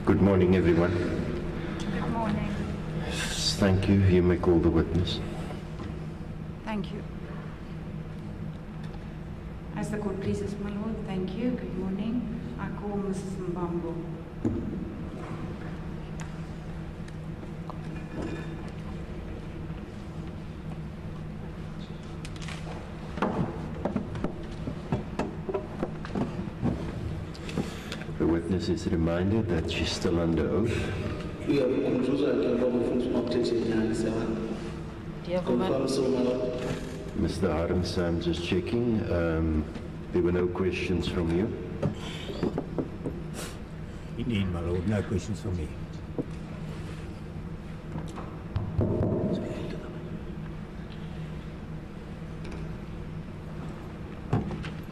Good morning, everyone. Good morning. Thank you. You may call the witness. Thank you. As the court pleases, my lord, thank you. Good morning. I call Mrs. Mbambo. The witness is reminded that she's still under oath. Mr. Harms, I'm just checking. There were no questions from you. Indeed, my lord, no questions from me.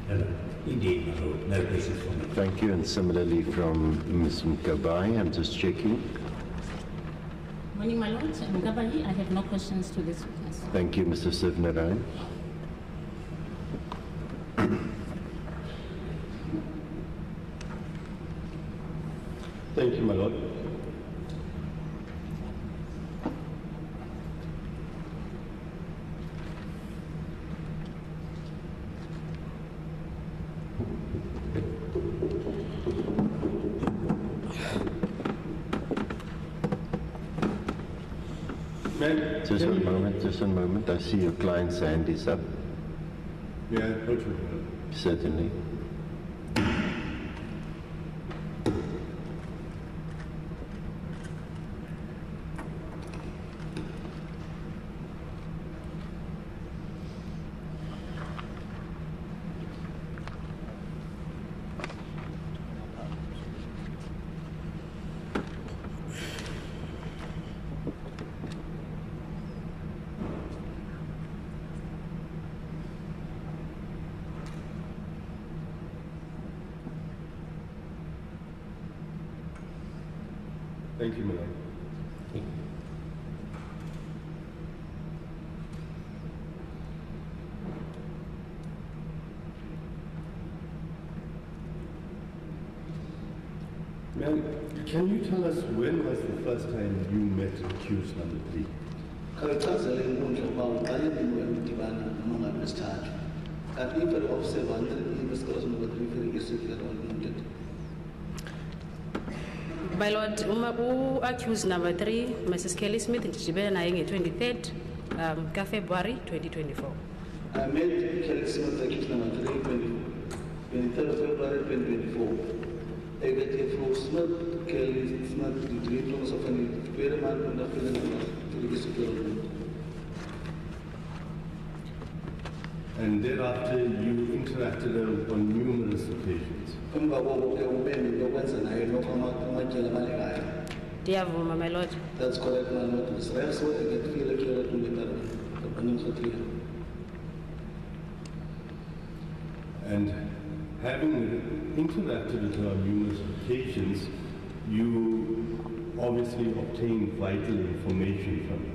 Hello. Indeed, my lord, no questions from me. Thank you, and similarly from Ms. Mkabai, I'm just checking. Morning, my lord. Mkabai, I have no questions to this witness. Thank you, Mr. Sivnarayan. Thank you, my lord. Just one moment. I see your client's hand is up. Yeah, Certainly. Thank you, my lord. Ma'am, can you tell us when was the first time you met accused number 3? My lord, accused number 3, Mrs. Kelly Smith, ndidibene naye nge-23rd February 2024. I met Kelly Smith, accused number 3, 23rd of February 2024. I got a from Smith, Kelly Smith, the diplomas of an experiment and the film. And thereafter, you interacted on numerous occasions. Ndiyavuma, my lord. That's correct, my lord. That's what I get feel like you're doing that. And having interacted with her on numerous occasions, you obviously obtained vital information from her.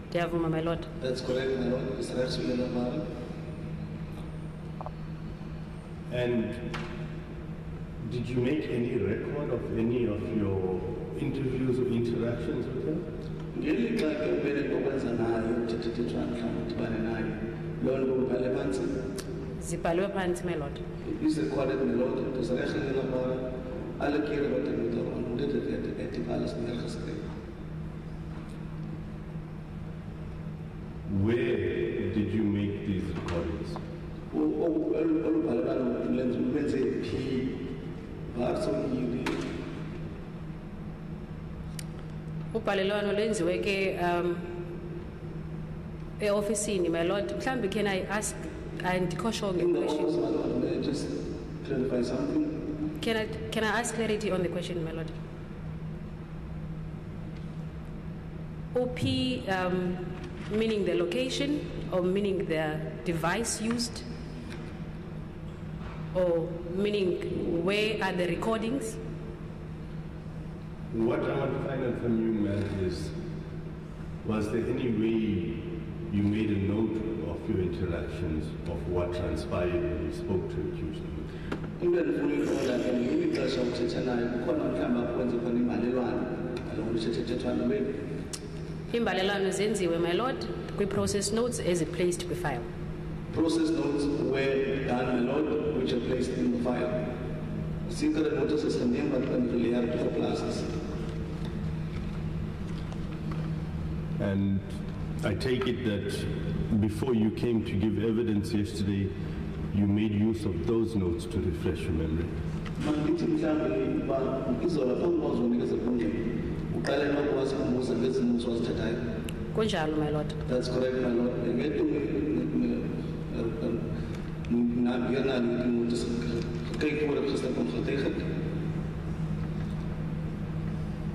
Ndiyavuma, my lord. That's correct, my lord. And did you make any record of any of your interviews or interactions with her? Zibhalwe phansi, my lord. It's recorded, my lord. It was actually allocated about the Where did you make these recordings? Ubhalelwano lwenziwe ke e-ofisini, my lord. Mhlambi, can I ask and question a question? May I just clarify something? Can I ask clarity on the question, my lord? OP, meaning the location or meaning the device used? Or meaning where are the recordings? What I want to find out from you, ma'am, is was there any way you made a note of your interactions of what transpired when you spoke to accused? Into endifuna uyiqonda ke ngeli xesha uthetha naye kukhona mhlawumbi apho kwenze khona imbalelwano ngaloo nto uthethathethwana benu. Imbalelwano zenziwe, my lord, kwi-process notes eziplaced kwi-file. Process notes were done, my lord, which are placed in the file. Secret notice is named but familiarity for classes. And I take it that before you came to give evidence yesterday, you made use of those notes to refresh your memory. Mandithi mhlawumbi uba izola phambi kwazonikeza kungeni uqale nokwazi kumbuza ngezi notes wazithathayo. Kunjalo, my lord. That's correct, my lord. Ngeto nabiyana notice kyk hoe dit gister kom geteken.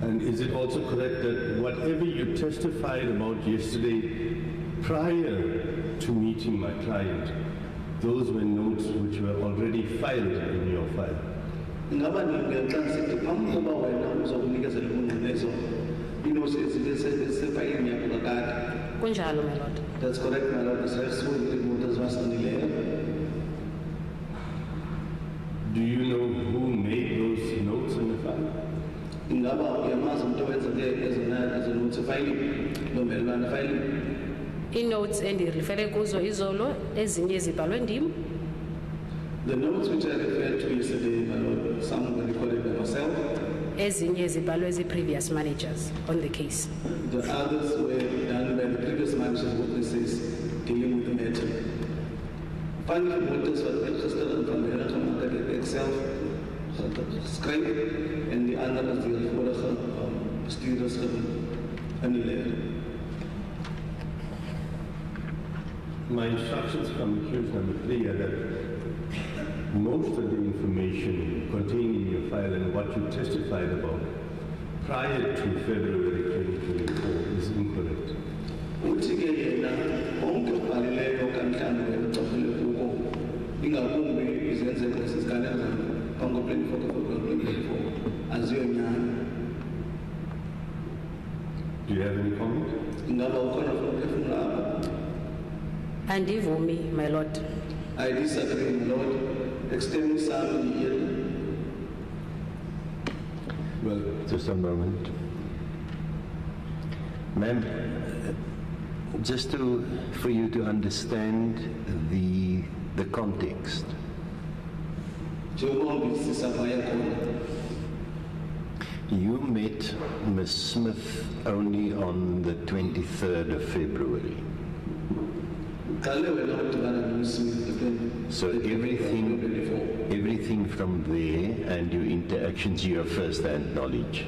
And is it also correct that whatever you testified about yesterday prior to meeting my client, those were notes which were already filed in your file? Ingaba ngiyaqiniseka phambi koba wena uzokunikeza lezo isefayilini yakho kakade. Kunjalo, my lord. That's correct, my lord. Isayisiwe wasinileyo. Do you know who made those notes in the file? Ingaba uyamazi umuntu owenza ezo notes efayilini nommelwane efayilini. Ii-notes endirifere kuzo izolo ezinye zibhalwe ndim. The notes which I referred to yesterday, my lord, some were recorded by myself. Ezinye zibhalwe zi-previous managers on the case. The others were done by the previous managers witnesses dealing with the matter. Finally, notice was registered from the Excel script, and the other was the vorige bestuurders annuleer. My instructions from accused number 3 are that most of the information contained in your file and what you testified about prior to February 2024 is incorrect. Uthi ke yena konke okubhalileyo kamhlanje wena ucofile kuko ingakumbi izenzeko esiziganeko phambi ko-24 February 2024 aziyonyani. Do you have any comment? Ingaba ukhona ufuna ukuphefumula apha? Andivumi, my lord. I disagree, my lord. Extending some here. Well, just a moment. Ma'am, just for you to understand the context. You met Ms. Smith only on the 23rd of February. So everything from there and your interactions, you have first-hand knowledge.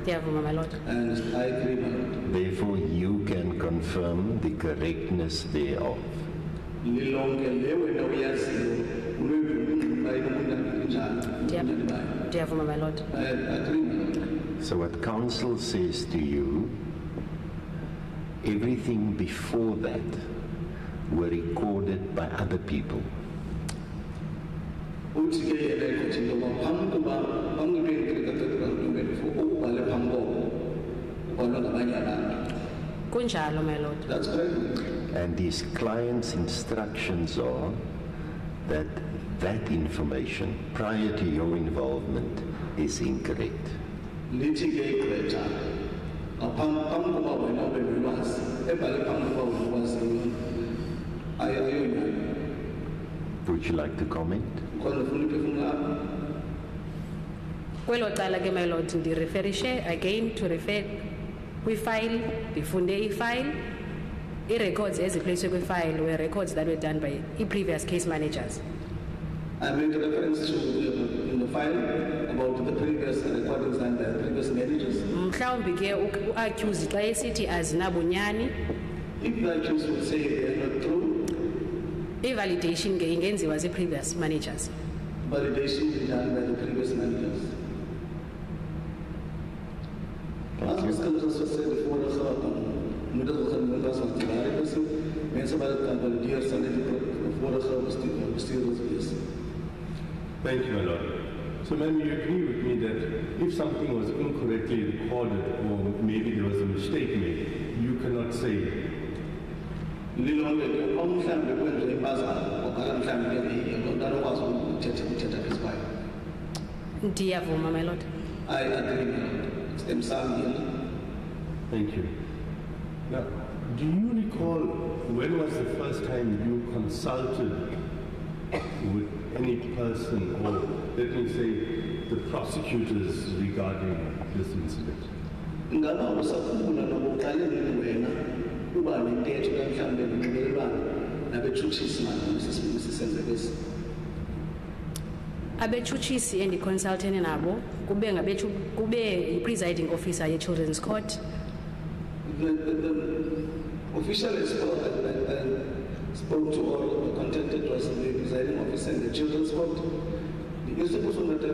Ndiyavuma, my lord. And I agree, my lord. Therefore, you can confirm the correctness thereof. Lilonke lewe na uyaziyo ulwevuma njani. Ndiyavuma, my lord. I agree, my lord. So what counsel says to you, everything before that were recorded by other people. Uthi ke yena ukuthi ngoba phambi koba phambi ko-24 ukubhale phambi koko ubhalwa ngabanye abantu. Kunjalo, my lord. That's correct. And his client's instructions are that that information prior to your involvement is incorrect. Lithi ke igqwetha phambi koba wena ube nolwazi ebhale phambi koba wena ukwazi ayonyani. Would you like to comment? Khona ufuna uphefumula apha? Kwelo cala ke, my lord, ndireferishe again to refer kwi-file, ndifunde i-file. I-records eziplaced kwi-file were records that were done by previous case managers. I made a reference to in the file about the previous recordings done by the previous managers. Mhlawumbi ke u-accused xa esithi azinabunyani, If the accused would say they are not true, i-validation ke ingenziwa zii-previous managers. validation is done by the previous managers. As was said before, mensen bij het valideer zijn voor de bestuurders. Thank you, my lord. So, ma'am, you agree with me that if something was incorrectly recorded or maybe there was a mistake made, you cannot say, lilonke ke omhlawumbe kwenziwe impazamo okanye mhlawumbe ke yinto anokwazi ukuthetha phesibayo. Ndiyavuma, my lord. I agree, my lord. Stemsamile. thank you. Now, do you recall when was the first time you consulted with any person, or let me say, the prosecutors regarding this incident? Ingaba usakhumbula noba uqale nini wena uba nentetho mhlawumbe nonxibelelwano nabetshutshisi malunga sisenzeko esi? Abetshutshisi endiconsultene nabo kube i-presiding officer ye-children's court. The official spoke to or contacted was the presiding officer in the children's court. The institution that the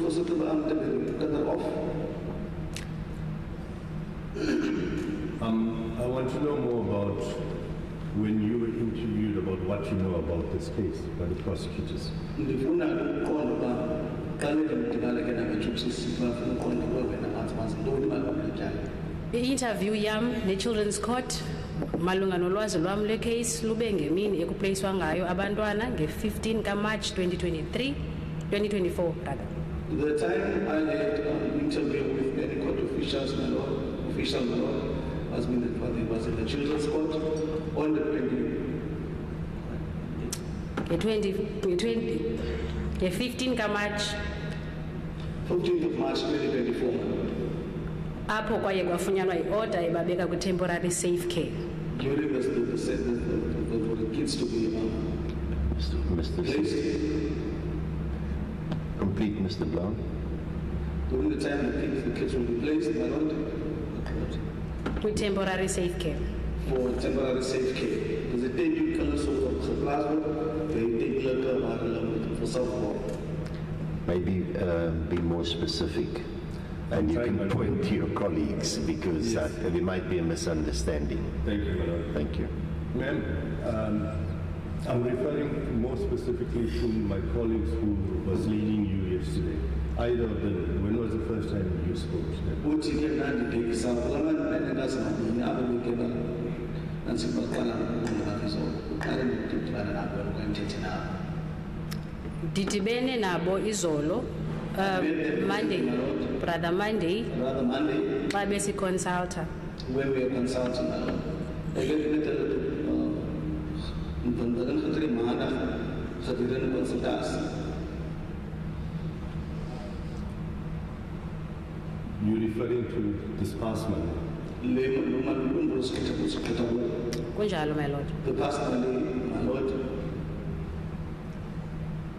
for certain cut off. I want to know more about when you were interviewed about what you know about this case by the prosecutors. Ndifuna ukuqonda uba xa ndimdibana ke nabetshutshisi bafuna uqonda uba wena manzi ntoni malunga njani. I-interview yam ne-children's court malunga nolwazi lwam lwecase lube ngemini ekupleyiswa ngayo abantwana nge-15 kaMarch 2024 rather. The time I had an interview with many court officials, my lord, has been that it was in the children's court on the 15 kaMarch 15th of March 2024. apho kwaye kwafunyanwa i-order ebabeka kwi-temporary safe care. During the for the kids to be Mr. placed, Complete, Mr. Brown. during the time the kids will be placed, my lord, Kwi-temporary safe care. for temporary safe care. Because they take you colors of Glasgow, they take liquor for Southport. Maybe be more specific, and you can point to your colleagues because Yes. there might be a misunderstanding. Thank you, my lord. Thank you. Ma'am, I'm referring more specifically to my colleagues who was leading you yesterday. Either of them, when was the first time you spoke to them? Uthi ke ndandibhekisa kulamanye abantwana ababeke nantsibaqala ngabizo uqale ndidibana nabo okanye ndithethe nabo. Ndidibene nabo izolo Monday, brother Monday, Rather Monday, xa besiconsulta. when we are consulting, again, You're referring to this past month. Kunjalo, my lord. The past Monday, my lord,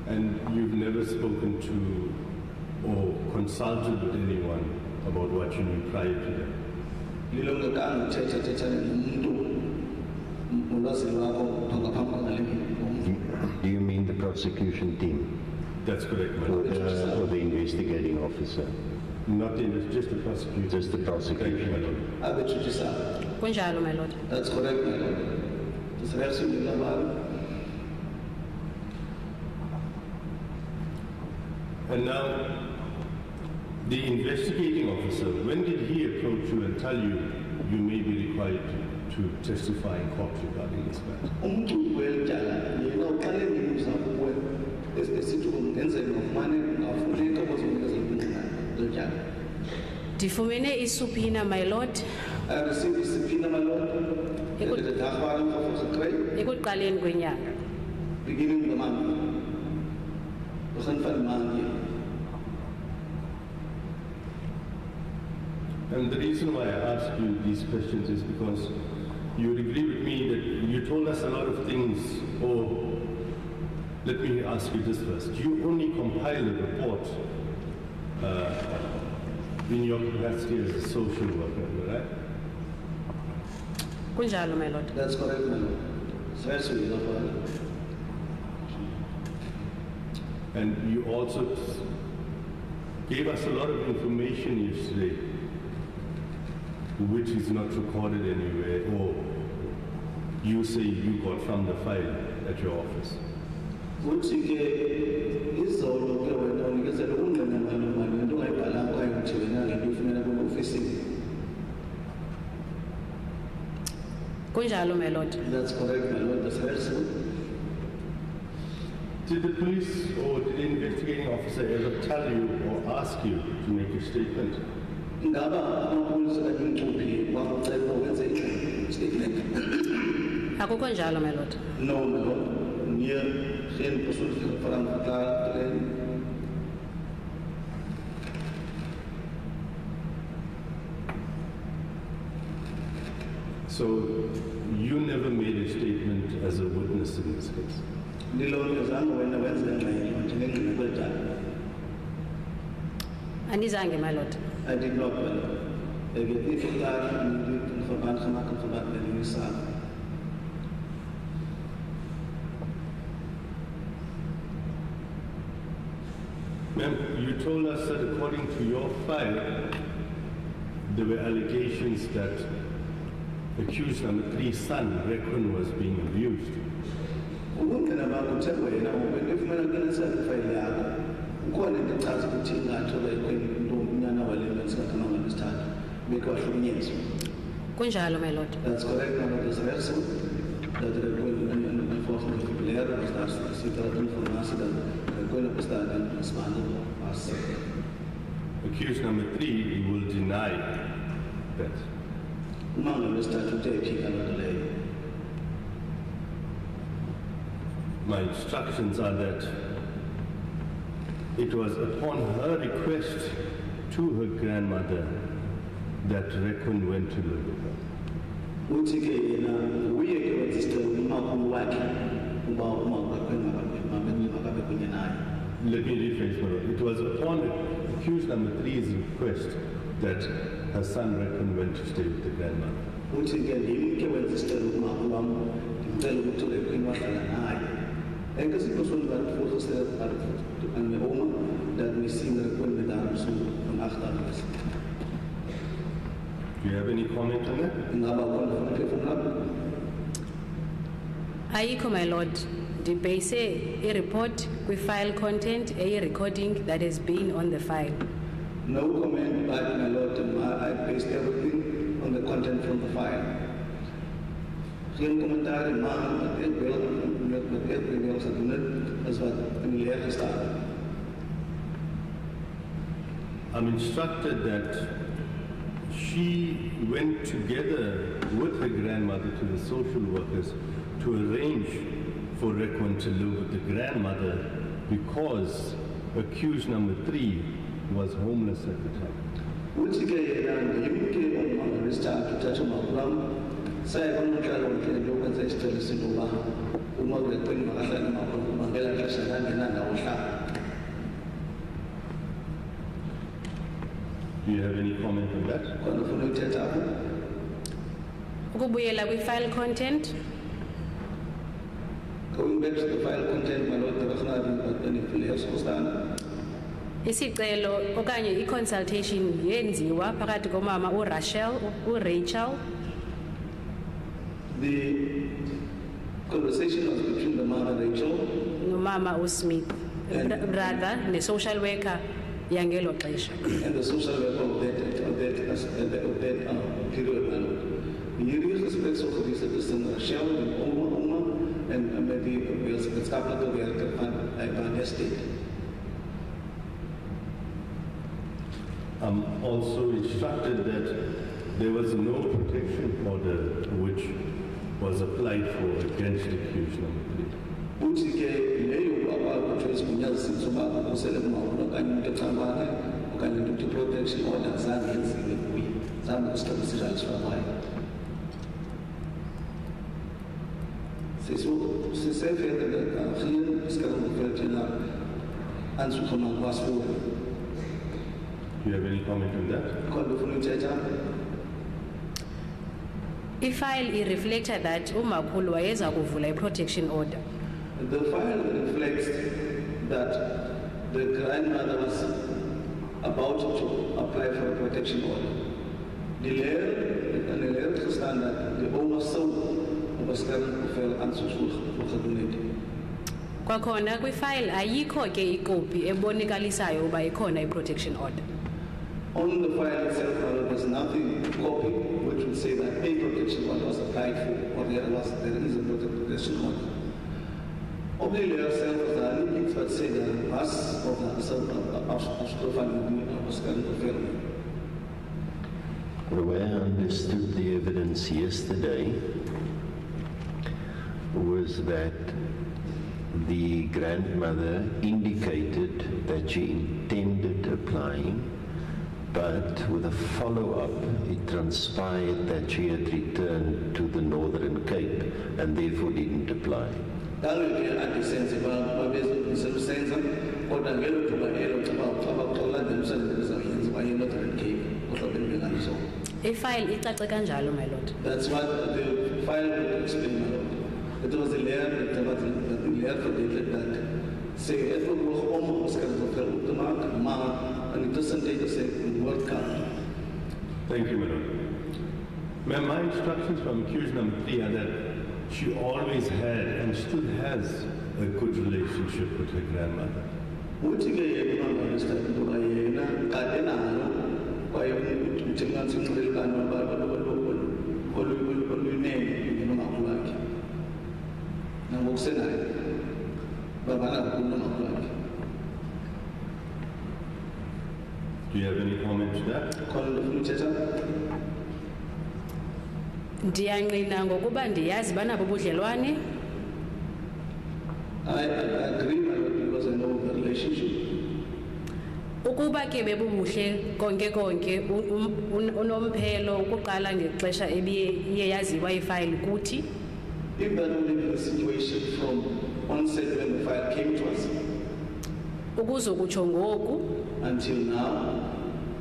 And you've never spoken to or consulted with anyone about what you knew prior to that? Do you mean the prosecution team That's correct, my or lord. the investigating officer? Not in, just the prosecutor. Just the Thank you, my prosecution. lord. Kunjalo, my lord. That's correct, my lord. This absolutely normal. And now, the investigating officer, when did he approach you and tell you you may be required to testify in court regarding this matter? Umculo wetyala yena uqale ngibuza kuwe esithi kungenzeka ngofumane ngafuneka bazonikeza ubungqina lotyala. Ndifumene isubpoena, my lord, I received a subpoena, my lord, Ekut- that the Dagbaran of Zakrai, ekuqaleni kwenyanga. beginning of the month. Begin van die maand hier. And the reason why I ask you these questions is because you would agree with me that you told us a lot of things, or let me ask you this first. You only compile a report in your capacity as a social worker, right? Kunjalo, my lord. That's correct, my lord. So that's what you're for. And you also gave us a lot of information yesterday, which is not recorded anywhere, or you say you got from the file at your office? Uthi ke izolo ke wena unikezele ungqina mali into ongayibhalanga okanye uthi wena ngento ifuneka kwi-ofisini. Kunjalo, my lord. That's correct, my lord. That's very simple. Did the police or did the investigating officer ever tell you or ask you to make a statement? Ngaba amapolisa kanye incuphi wakucela wenze i-statement? Akukho njalo, my lord. No, my lord. Nee, geen persoonlijke verantwoordelijkheid. So you never made a statement as a witness in this case? Lilonke zange wena wenze ngxelo njengengqina kwedala. Andizange, my lord. I did not, my lord. Ek het nie verklaar en nie in verband gemaak in verband met die saak. Ma'am, you told us that according to your file, there were allegations that accused number 3's son, Rekun, was being abused. Ukungqina bakho uthe wena bendifumana kule fayile yakho ukhona into echaza ukuthi ingathola intombinyana walena esingathana ngalesithathu beke wahlukunyezwa. Kunjalo, my lord. That's correct, my lord. That's very simple. Dat er een enforcement of leren was daar zit er informatie dat er kunnen bestaan en spannend was. Accused number 3 will deny that. Man wil statute take aan de lei. My instructions are that it was upon her request to her grandmother that Rekun went to live with her. Uthi ke yena uye ke register umakhulu wakhe uba makabe kunye naye. Let me rephrase for her. It was upon accused number 3's request that her son Rekun went to stay with the grandmother. Uthi ke yimi ke register umakhulu wam ngicela ukuthi Rekun wahlala naye. Enke situasie wat voorgestel aan my ouma dat my sien Rekun met haar so van 8 jaar is. Do you have any comment on that? Ayikho, my lord. Dibase a report with file content, a recording that has been on the file. No comment, but my lord, I based everything on the content from the file. Geen commentaar in maand met dit beeld te doen is wat in die leer gestaan. I'm instructed that she went together with her grandmother to the social workers to arrange for Rekun to live with the grandmother because accused number 3 was homeless at the time. Uthi ke yena ngimke umangalistar kuthatha makulam saya konakala ngento kwenza isicelo sintoba uma Rekun makahlala makulam ngela xesha ngangena uhlala. Do you have any comment on that? Khona uthetha apho. Ukubuyela kwi-file content, Going back to the file content, my lord, there was any players gestaan. isicelo okanye i-consultation yenziwa phakathi komama uRachel, uRachel, The conversation was between the mother Rachel nomama uSmith, brother ne-social worker yangelo xesha. and the social worker of that period, my lord. Hierdie gesprek sou gewees het tussen Rachel en ouma en met die wetenskaplike werker van Albania State. I'm also instructed that there was no protection order which was applied for against accused number 3. Uthi ke leyo abakuthiwa isigunyaziso soba kusele kumawulo okanye umuntu exhambane okanye into protection order zange yenziwe kuye. Zange kusetshenziswa kwayo. Ze zei verder dat geen bescherming voor naar aanzoek van een paspoort. Do you have any comment on that? Kon van u zeggen? I-file reflected that umakhulu wayeza kuvula i-protection order. The file reflects that the grandmother was about to apply for a protection order. The leer gestaan dat de oma sou umaskaren ufela answers urhulumente. Kwakhona kwifile ayikho ke ikopi ebonakalisayo uba ikhona i-protection order. On the file itself, there's nothing copy which will say that a protection order was applied for or there is a protection order. Only yourself the things that say the pass of the The way I understood the evidence yesterday was that the grandmother indicated that she intended applying, but with a follow-up, it transpired that she had returned to the Northern Cape and therefore didn't apply. Ifile icace kanjalo, my lord. That's what the file would explain, my lord. It was a layer that say if we will almost get the mark, and it doesn't take us a word count. Thank you, Madam. My instructions from accused number 3 are that she always had and still has a good relationship with her grandmother. Do you have any comment to that? Ndiyangqina ngokuba ndiyazi banabo ubudlelwane. I agree because I know the relationship. Ukuba ke bebubuhle konke unomphelo ukuqala ngexesha ebiye yaziwa ifile kuthi. If that would be the situation from onset when the file came to us ukuzokutsho ngoku until now,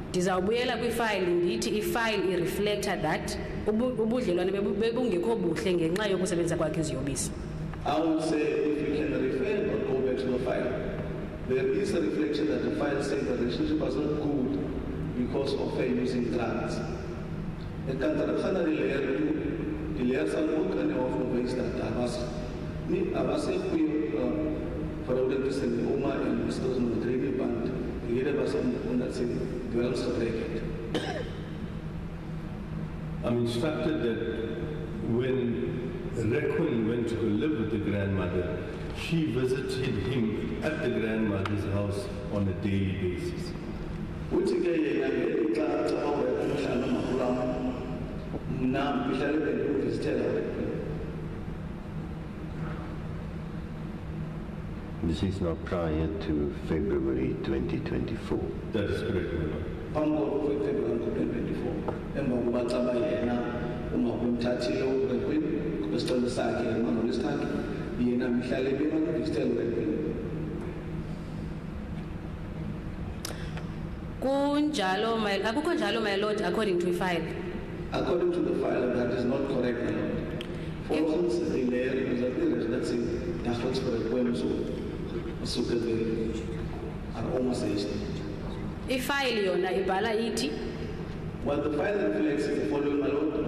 ndizawubuyela kwifile ndithi ifile ireflecta that ubudlelwane bebungekho buhle ngenxa yokusebenza kwakhe iziyobisi. I would say if we can refer or go back to the file, there is a reflection that the file says the relationship was not good because of her using drugs. The layers are good and often ways that Abasi forwarded this in the Oma and Mr. Training Band, the other person on that same dwells to break it. I'm instructed that when Requin went to go live with the grandmother, she visited him at the grandmother's house on a daily basis. This is now prior to February 2024. That is correct, Kunjalo, akukho njalo, my lord, according to file. According to the file, that is not correct, my lord. For instance, the layer is a layer, let's say, that's for a poem, so are almost aged. Ifile yona ibhala ithi What the file reflects is the following, my lord, but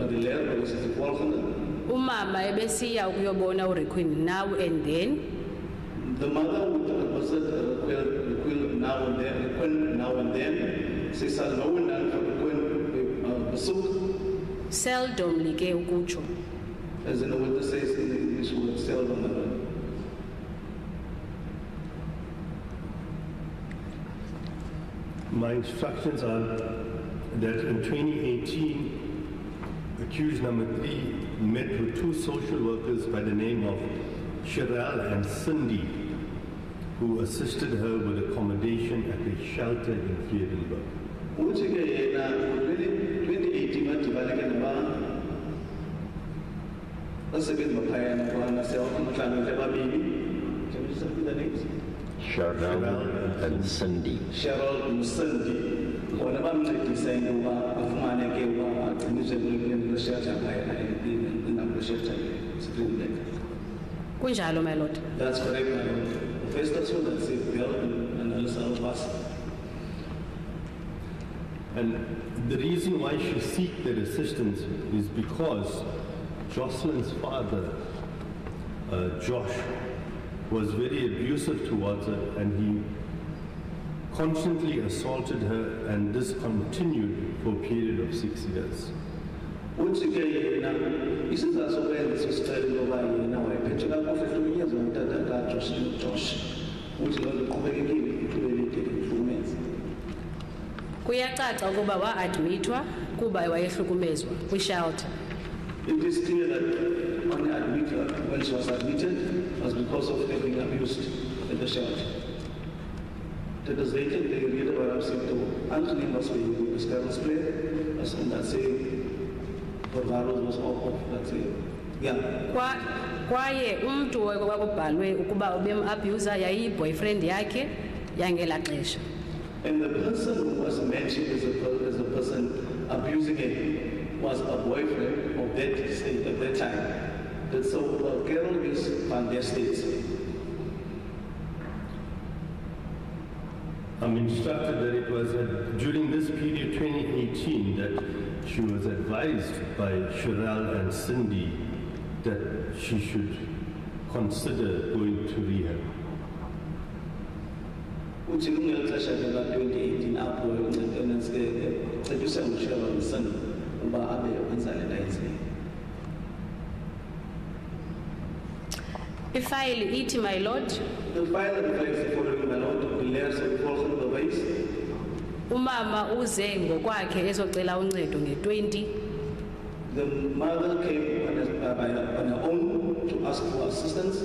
the layer is the following. umama ebesiya ukuyobona uRequin now and then. The mother would visit Requin now and then. She said, no one for Requin besoek. Seldomly ke ukutsho. As in the word says in the English word, seldom. My instructions are that in 2018, accused number 3 met with 2 social workers by the name of Cheryl and Cindy, who assisted her with accommodation at a shelter in Friedenberg. 2018 Can you just repeat the names? Cheryl and Cindy. Cheryl and Cindy. Whenever I'm saying Kunjalo, my lord. that's correct, my lord. The first person that said Bill and Alyssa Pass. And the reason why she seeked their assistance is because Joshlin's father, Josh, was very abusive towards her, and he constantly assaulted her, and this continued for a period of 6 years. Uthi ke yena isizathu sokwenza sisicelo ngoba yena wayephethe kakuhle hlukunyezwa ngutata kaJosh. Uthi lo nto iqhubekekile iqhubekeke ihlukumeza. Kuyacaca ukuba wa-admithwa kuba wayehlukumezwa kwi-shelter. It is clear that when she was admitted was because of having abused at the shelter. Dit is zeker de rede waarom sy toe aangeneem was vir die beskermingsplek, as omdat sy verwaarloosd was op dat sy Kwaye umntu kwakubhalwe ukuba ubem-abuser yayi-boyfriend yakhe yangela xesha. And the person who was mentioned as a person abusing him was a boyfriend of that state at that time. That so Carol is van der States. I'm instructed that it was during this period, 2018, that she was advised by Cheryl and Cindy that she should consider going to rehab. Uthi kungelixesha lika 2018 apho uncedise nguSheryl and Cindy uba abe wenza le nto ayenzileyo. Ifayili ithi, my lord, The file reflects the following, my lord, the layers of volgende bewys. umama uze ngokwakhe ezocela uncedo nge-20 The mother came on her own to ask for assistance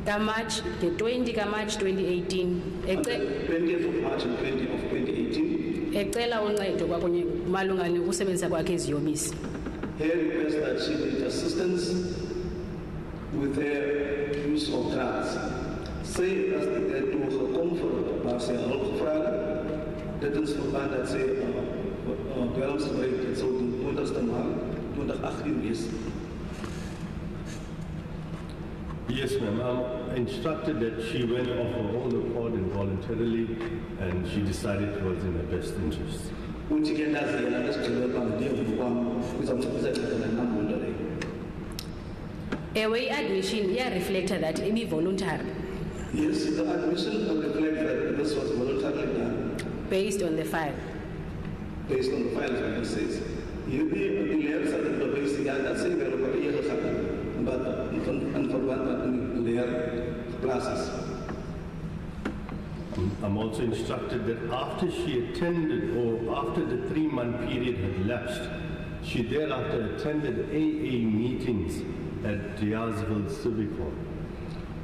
kaMarch, nge-20 kaMarch 2018 on the 20th of March and 20th of 2018. ecela uncedo kwakunye malunga nokusebenzisa kwakhe iziyobisi. Her request that she need assistance with her use of drugs. Sy as dit toe gekom waar sy hulp gevra het. Dit is verband dat sy dwelmsgebruik het sou die 20ste Maart 2018 wees. Yes, ma'am. I'm instructed that she went off her own accord and voluntarily, and she decided it was in her best interest. Uthi ke ndazi yena lesigcilo kwamndiyo kwam kuzamcela nami into leyo. Ewe i-admission iyareflecta that ibi-voluntary Yes, the admission reflects that this was voluntarily done based on the file. based on the files that it says. You the layers are the basic and that's a very good but unfortunately layer classes. I'm also instructed that after she attended, or after the 3-month period had lapsed, she thereafter attended AA meetings at Diazville Civic Hall.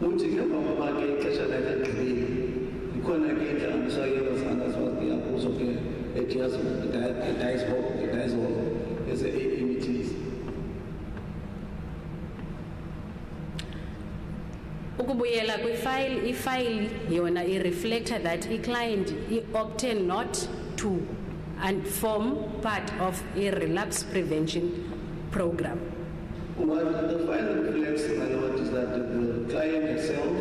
Uthi ke mama bakhe ixesha lakhe ligqibile. Ikhona ke indlela amsayela sanazi yakuzo ke etiyazi hall as a AA meetings. Ukubuyela kwifile, ifile yona ireflecta that i-client opted not to and form part of a relapse prevention program. What the file reflects, my lord, is that the client herself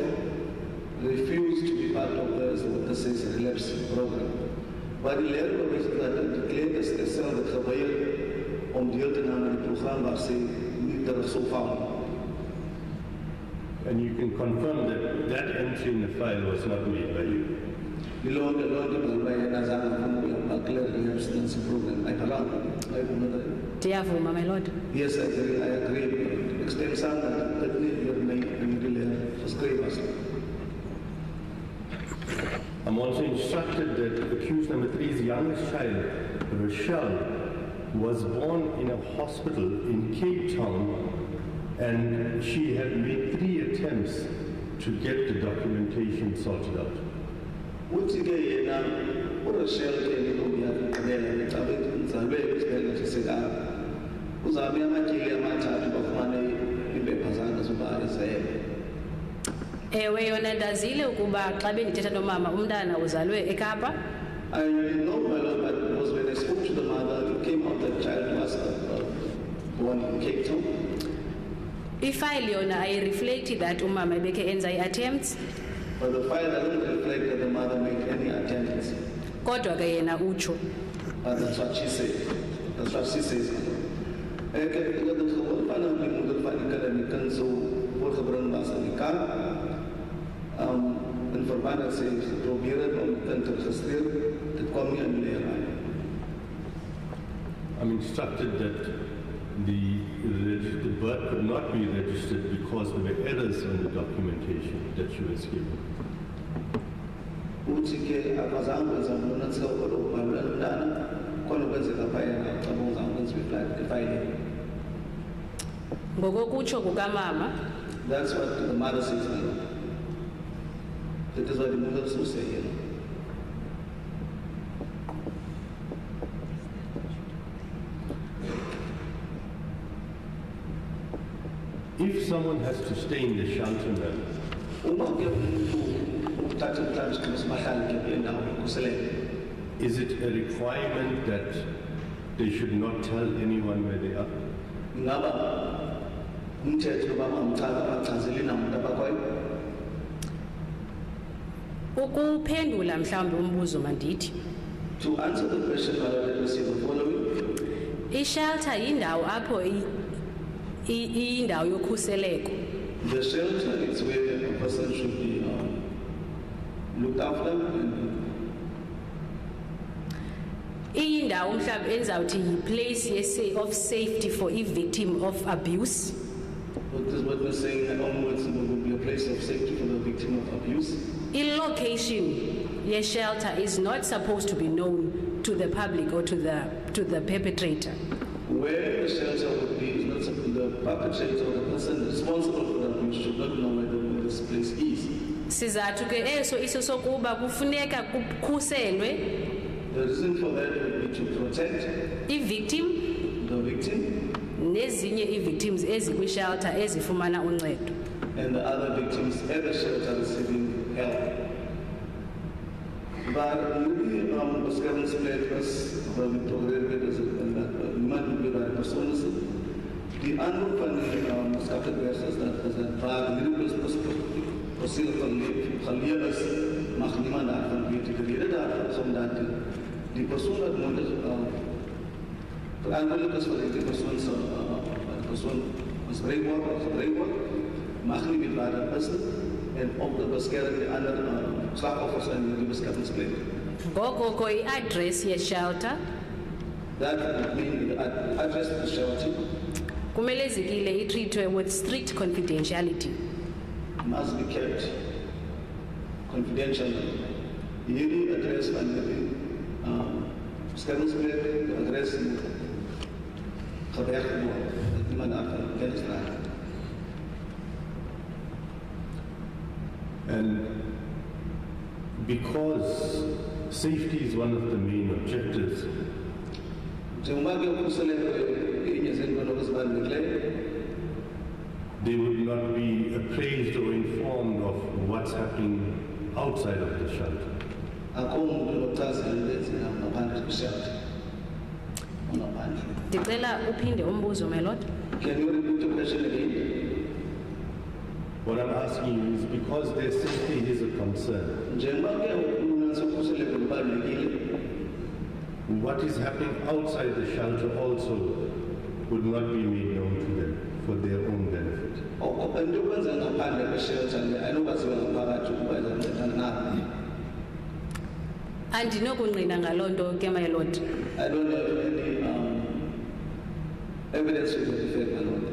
refused to be part of the says relapse program. But the letter is that the client herself het geweier om deel te nemen aan die program waar sy nie terug sou val. And you can confirm that that entry in the file was not made by you. Die Lord by nazama van clear relapse program. I allow. Ndiyavuma, my lord. Yes, I agree. Extend some that need your name and really subscribe us. I'm also instructed that accused number 3's youngest child, Rochelle, was born in a hospital in Cape Town, and she had made 3 attempts to get the documentation sorted out. Uthi ke yena uRochelle ke ngibuya ngibela ngicabanga ngizalwe isibhedlela sesigaba. Uzabe amatyeli amathathu bafumane impepha zakhe zoba ezayele. Ewe yona ndazile ukuba xa bendithetha nomama umntana uzalwe eKapa. I know my lord, but it was when I spoke to the mother, it came out that child was born in Cape Town. Ifile yona ayireflecti that umama ebekhe enza i-attempts But the file doesn't reflect that the mother made any attempts. kodwa ke yena utsho But that's what she said. That's what she says. Ek het dit gewoon van die moeder van die kind en die kind so voorgebring was in die kar. In verband dat sy geprobeer het om die kind te registreer, dit kwam nie in die leer aan. I'm instructed that the birth could not be registered because there were errors in the documentation that she was given. Uthi ke abazange benza umnatsi kakhulu ukubhalula umntana khona kwenzeka phayena cabanga kwenziwa ifile. Ngokokutsho kukamama, That's what the mother says now. That is what the mother will say, you know. If someone has to stay in the shelter now, Uma ke uthatha umhlaba simahlala ke endawo kuseleke. is it a requirement that they should not tell anyone where they are? Ingaba umthetho bamachazeli namuntu abakwayo. ukuphendula mhlawumbe umbuzo mandithi, To answer the question, let me say the following. i-shelter yindawo apho iyindawo yokhuseleko. The shelter is where a person should be looked after and Iyindawo mhlawumbe endizawuthi yi-place of safety for a victim of abuse. this is what we're saying onwards will be a place of safety for the victim of abuse. I-location ye-shelter is not supposed to be known to the public or to the perpetrator. Where the shelter would be is not something the perpetrator or the person responsible for the abuse should not know where this place is. Sizathu ke eso iso sokuba kufuneka kukhuselwe The reason for that would be to protect i-victim the victim nezinye i-victims ezikwi-shelter ezifumana uncedo. and the other victims at the shelter receiving help. But maybe beskermings plek was waar we toegereed is niemand moet by personen die aanroep van die maatskaplike werkers dat waar hierdie persoon geleer is, mag niemand daarvan weet. Die rede daarvan is omdat die persoon wat nodig verantwoordelijk is vir die persoon misbruik word of gebruik word, mag nie weet waar dat is en op de beskerming die ander slachtoffers in die beskermingsplek. Ngoko ko i-address ye-shelter That would mean the address of the shelter kumele zikile itreatwe with strict confidentiality. must be kept confidential. Hierdie address van die beskermingsplek, die adres gewerk word, dat niemand daarvan kennis draagt. And because safety is one of the main objectives, Njengoba ke ukhuseleko inye zezinto ezibalulekileyo, they would not be appraised or informed of what's happening outside of the shelter. akho umuntu ochaza into ezina ngaphandle kweshelter. Ngaphandle. Ndicela uphinde umbuzo, my lord. Can you repeat the question again? What I'm asking you is because their safety is a concern, Njengoba ke unanso ukhuseleko lubalulekile, what is happening outside the shelter also would not be made known to them for their own benefit. into okwenza ngaphandle kweshelter le ayinokwaziwa ngaphakathi ukuba izancedana nabo. Andinokungqina ngaloo nto ke, my lord. I don't have any evidence to the effect, my lord.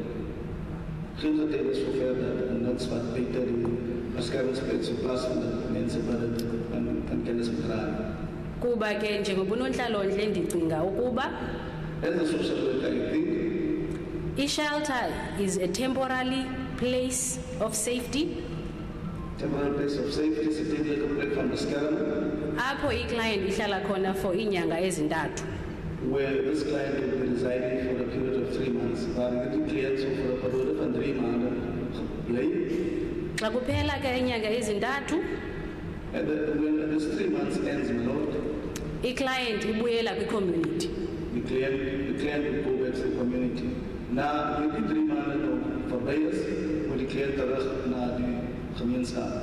Geen getuigenis voor verder en dat is wat beter die beskermingsplek in plaats van de mensen waar het aan kennis moet dragen. Kuba ke njengoba unontlalontle ndicinga ukuba As a social worker, I think i-shelter is a temporary place of safety temporary place of safety is a tijdelijke plek van bescherming apho i-client ihlala khona for iinyanga ezintathu. where this client will be residing for a period of 3 months. Waar die cliënt zo voor een periode van 3 maanden blijft. Xa kuphela ke iinyanga ezintathu And when this 3 months ends, my lord, i-client ibuyela kwi-community. the client will go back to the community. Na die 3 maanden nog voorbij is, moet die cliënt terug naar die gemeenschap.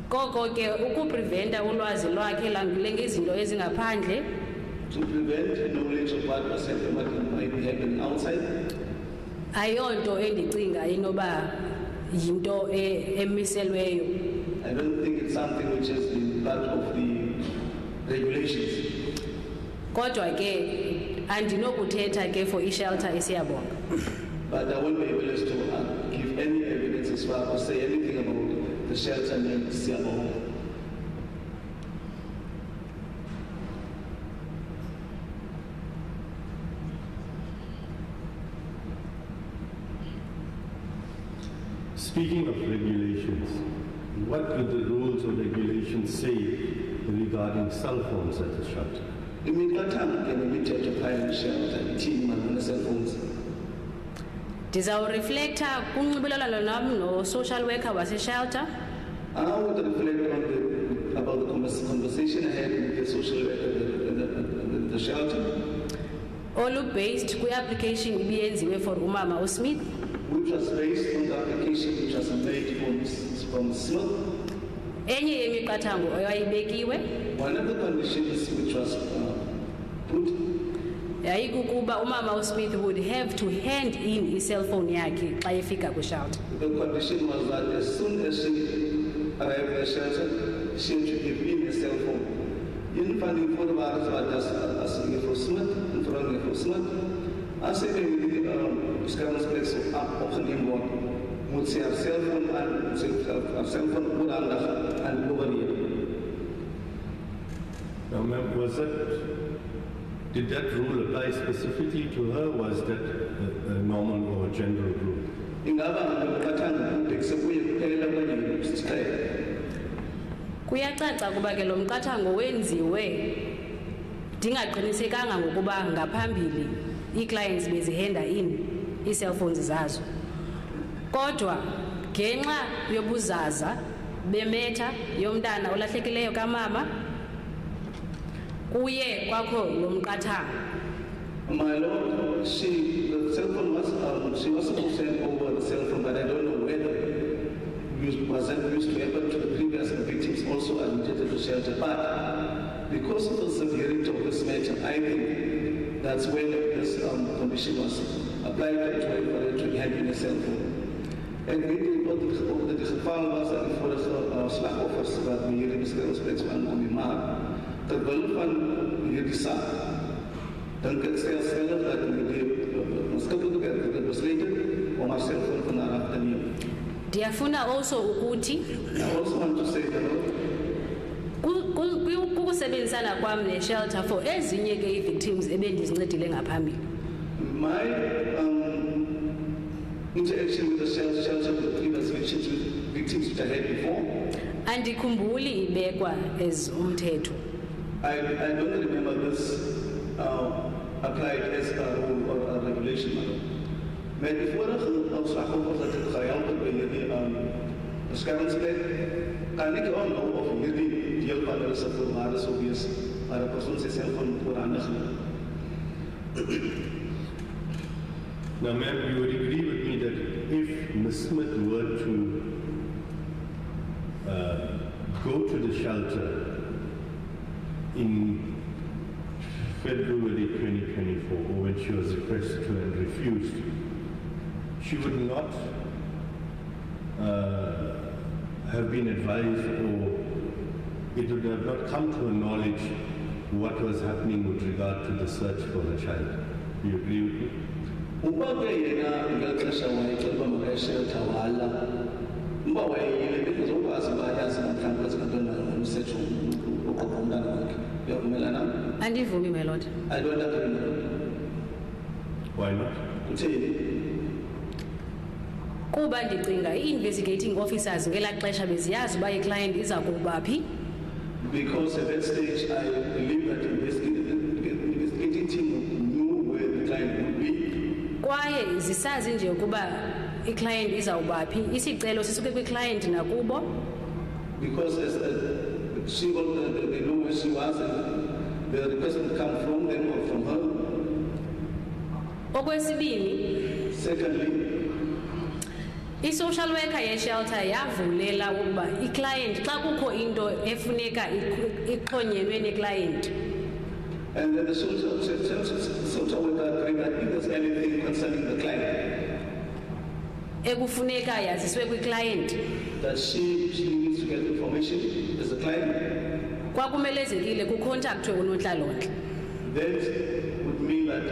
Koko ke ukupreventa ulwazi lwakhe langezinto ezingaphandle to prevent knowledge of what was happening, what might be happening outside. ayonto endicinga inoba yinto emiselweyo. I don't think it's something which has been part of the regulations. Kodwa ke andinokuthetha ke for ishelter eSiyabonga. But I won't be able to give any evidence as far or say anything about the shelter named Siabonga. Speaking of regulations, what do the rules or regulations say regarding cell phones at the shelter? Imiqathango ke nemithetho phaya eshelter ithini malunga ne-cell phones. Ndizawureflecta kunxibelelwano nam no-social worker waseshelter. I would reflect on about the conversation I had with the social worker at the shelter, Olu-based kwi-application ibiyenziwe for umama uSmith. which was based on the application which was made from Smith. Enye yemiqathango eyayibekiwe One of the conditions which was put yayikukuba umama uSmith would have to hand in i-cell phone yakhe xa efika kwishelter. the condition was that as soon as she arrived at the shelter, she had to give in a cell phone. In funding for the virus, what does asking for Smith, and for Smith, I said, Scarlet's place up of the inboard, would say a cell phone and a cell phone put under and over here. Now, ma'am, did that rule apply specifically to her? Was that a normal or a general rule? Ingaba ngokathango bekusebuye kuphela kwenye isicelo. Kuyacaca kuba ke lo mqathango wenziwe ndingaqinisekanga ngokuba ngaphambili ii-clients bezihenda in ii-cell phones zazo. Kodwa ngenxa yobuzaza bemetha yomntana olahlekileyo kamama kuye kwakho lo mqathango. My Lord, the cell phone was, she was supposed to hand over the cell phone, but I don't know whether was that used to happen to the previous victims also admitted to shelter. But because of the severity of this matter, I think that's when this condition was applied to her to hand in a cell phone. En weet je wat het geval was voor de slachtoffers wat we hier in de schermsplek van maken? Terwille van hierdie saak, dan kan stel dat die maatskappelijke besluiten om haar cellfoon van haar af te nemen. Ndiyafuna also ukuthi I also want to say that kukusebenzisana kwam ne-shelter for ezinye ke ii-victims ebendizincedile ngaphambili. my interaction with the shelter with the previous victims which I had before, Andikhumbuli ibekwa as umthetho. I don't remember this applied as a rule or a regulation. Maar die vorige slachtoffers dat het gehelpen bij hierdie beskermingsplek, kan ek al nou of hierdie deel van hulle se voorwaarde sou wees waar 'n persoon sy selfoon oorhandig. Now, ma'am, you would agree with me that if Ms. Smith were to go to the shelter in February 2024, or when she was requested to and refused, she would not have been advised, or it would have not come to her knowledge what was happening with regard to the search for her child. Do you agree with me? Uba ke yena ngexesha wayexelwa makayishelter wala, uba wayeyile bezokwazi uba yazi namhlanje zikantwana umsetho uqoqa umntana wakhe. Uyavumelana? Andivumi, my lord. I don't agree. Why not? Kutheni? Kuba ndicinga ii-investigating officers ngelaa xesha beziyazi uba i-client iza kuba phi. Because at that stage, I believe that the investigating team knew where the client would be. Kwaye zisazi nje ukuba i-client izawuba phi. Isicelo sisuke kwi-client nakubo. Because as she was, they know where she was, and the request would come from them or from her. Okwesibini, Secondly, i-social worker ye-shelter yavulela ukuba i-client xa kukho into efuneka ixhonyelwe ne-client And then the social worker agreed that if there's anything concerning the client, ekufuneka yaziswe kwi-client that she needs to get information as a client. kwakumelezekile kukontaktwe unontlalontle. That would mean that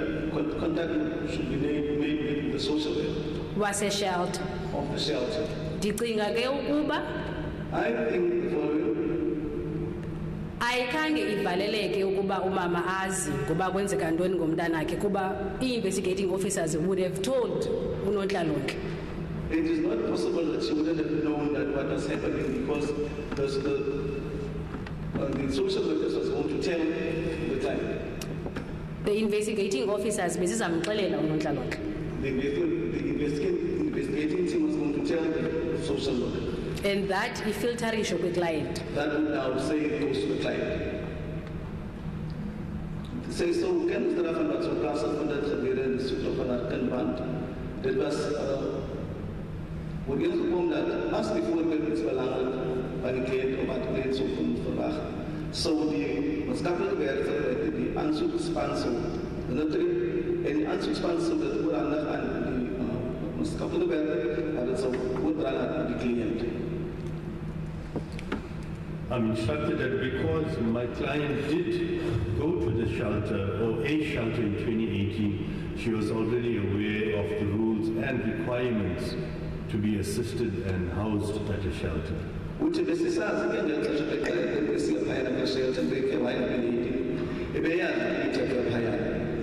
contact should be made with the social worker waseshelter. of the shelter. Ndicinga ke ukuba I think the following. ayikhange ivaleleke ukuba umama azi ngoba kwenzeka ntoni ngomntanakhe kuba ii-investigating officers would have told unontlalontle. It is not possible that she wouldn't have known that what was happening because the social workers was going to tell the client. The investigating officers bezizamxelela unontlalontle. The investigating team was going to tell the social worker. And that ifiltarisho kwi-client. That would now say it goes to the client. Say so, ken ons daarvan wat so plaas van dat gebeur in die soort van haar kindband. Dit was word eens gekom dat as die voorbeeld iets belangrik by die cliënt of wat die cliënt so van verwag, so die maatskaplike werker het die aansoekspan so en die aansoekspan so dat oorhandig aan die maatskaplike werker en dit sou oordra aan die cliënt. I'm instructed that because my client did go to the shelter or a shelter in 2018, she was already aware of the rules and requirements to be assisted and housed at a shelter. Uthi besisazi ke ngexesha beqale besiyaphaya na shelter beke wayini benidi ebeyazi ithetha phaya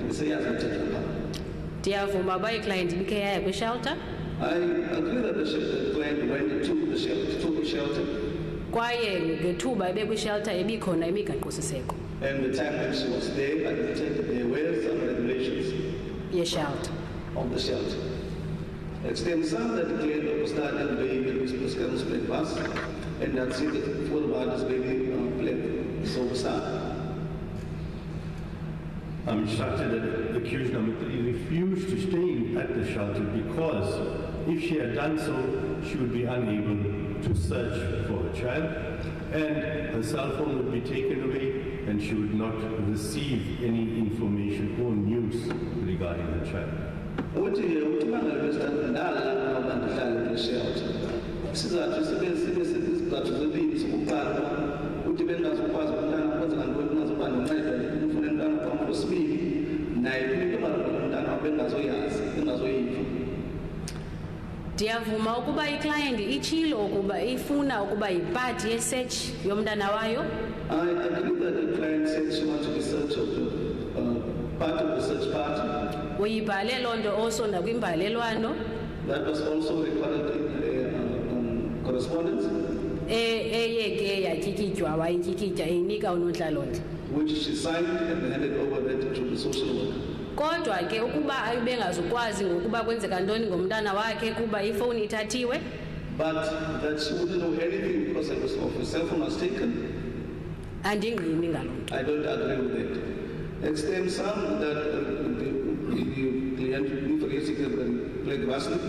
beseyazi ithetha phaya. Ndiyavuma uba iclient ibikhe yaya kwi-shelter I agree that the client went to the shelter kwaye ngethuba ebekwi-shelter ebikhona imigaqosiseko and the time when she was there, there were some regulations ye-shelter. of the shelter. Extend some that the client was started baby beskerms plek was en dat sê dit voorwaardes by die plek sou bestaan. I'm instructed that accused number 3 refused to stay at the shelter because if she had done so, she would be unable to search for her child and her cell phone would be taken away and she would not receive any information or news regarding her child. Uthi bangabe standala abantu hlala kwi-shelter. Sizathu sizathu zebili sokuqala uthi bengazokwazi umntana kwenza ngantoni ungazoba noncedo ufuna umntana kwam kwesibili naye into malunga umntana bengazoyazi bengazoyiva. Ndiyavuma ukuba iclient itshilo ukuba ifuna ukuba yipart ye-search yomntana wayo. I agree that the client said she wants to be search of the part of the search party. Uyibhale loo nto also nakwimbalelwano That was also recorded in correspondence, eye ke yatyikitywa wayityikitya eyinika unontlalontle. which she signed and handed over that to the social worker. Kodwa ke ukuba ayibengazukwazi ngokuba kwenzeka ntoni ngomntana wakhe kuba ifowuni ithathiwe But that she wouldn't know anything because of her cell phone was taken, andingqini ngaloo nto. I don't agree with that. Extend some that the client informatie plek was niet,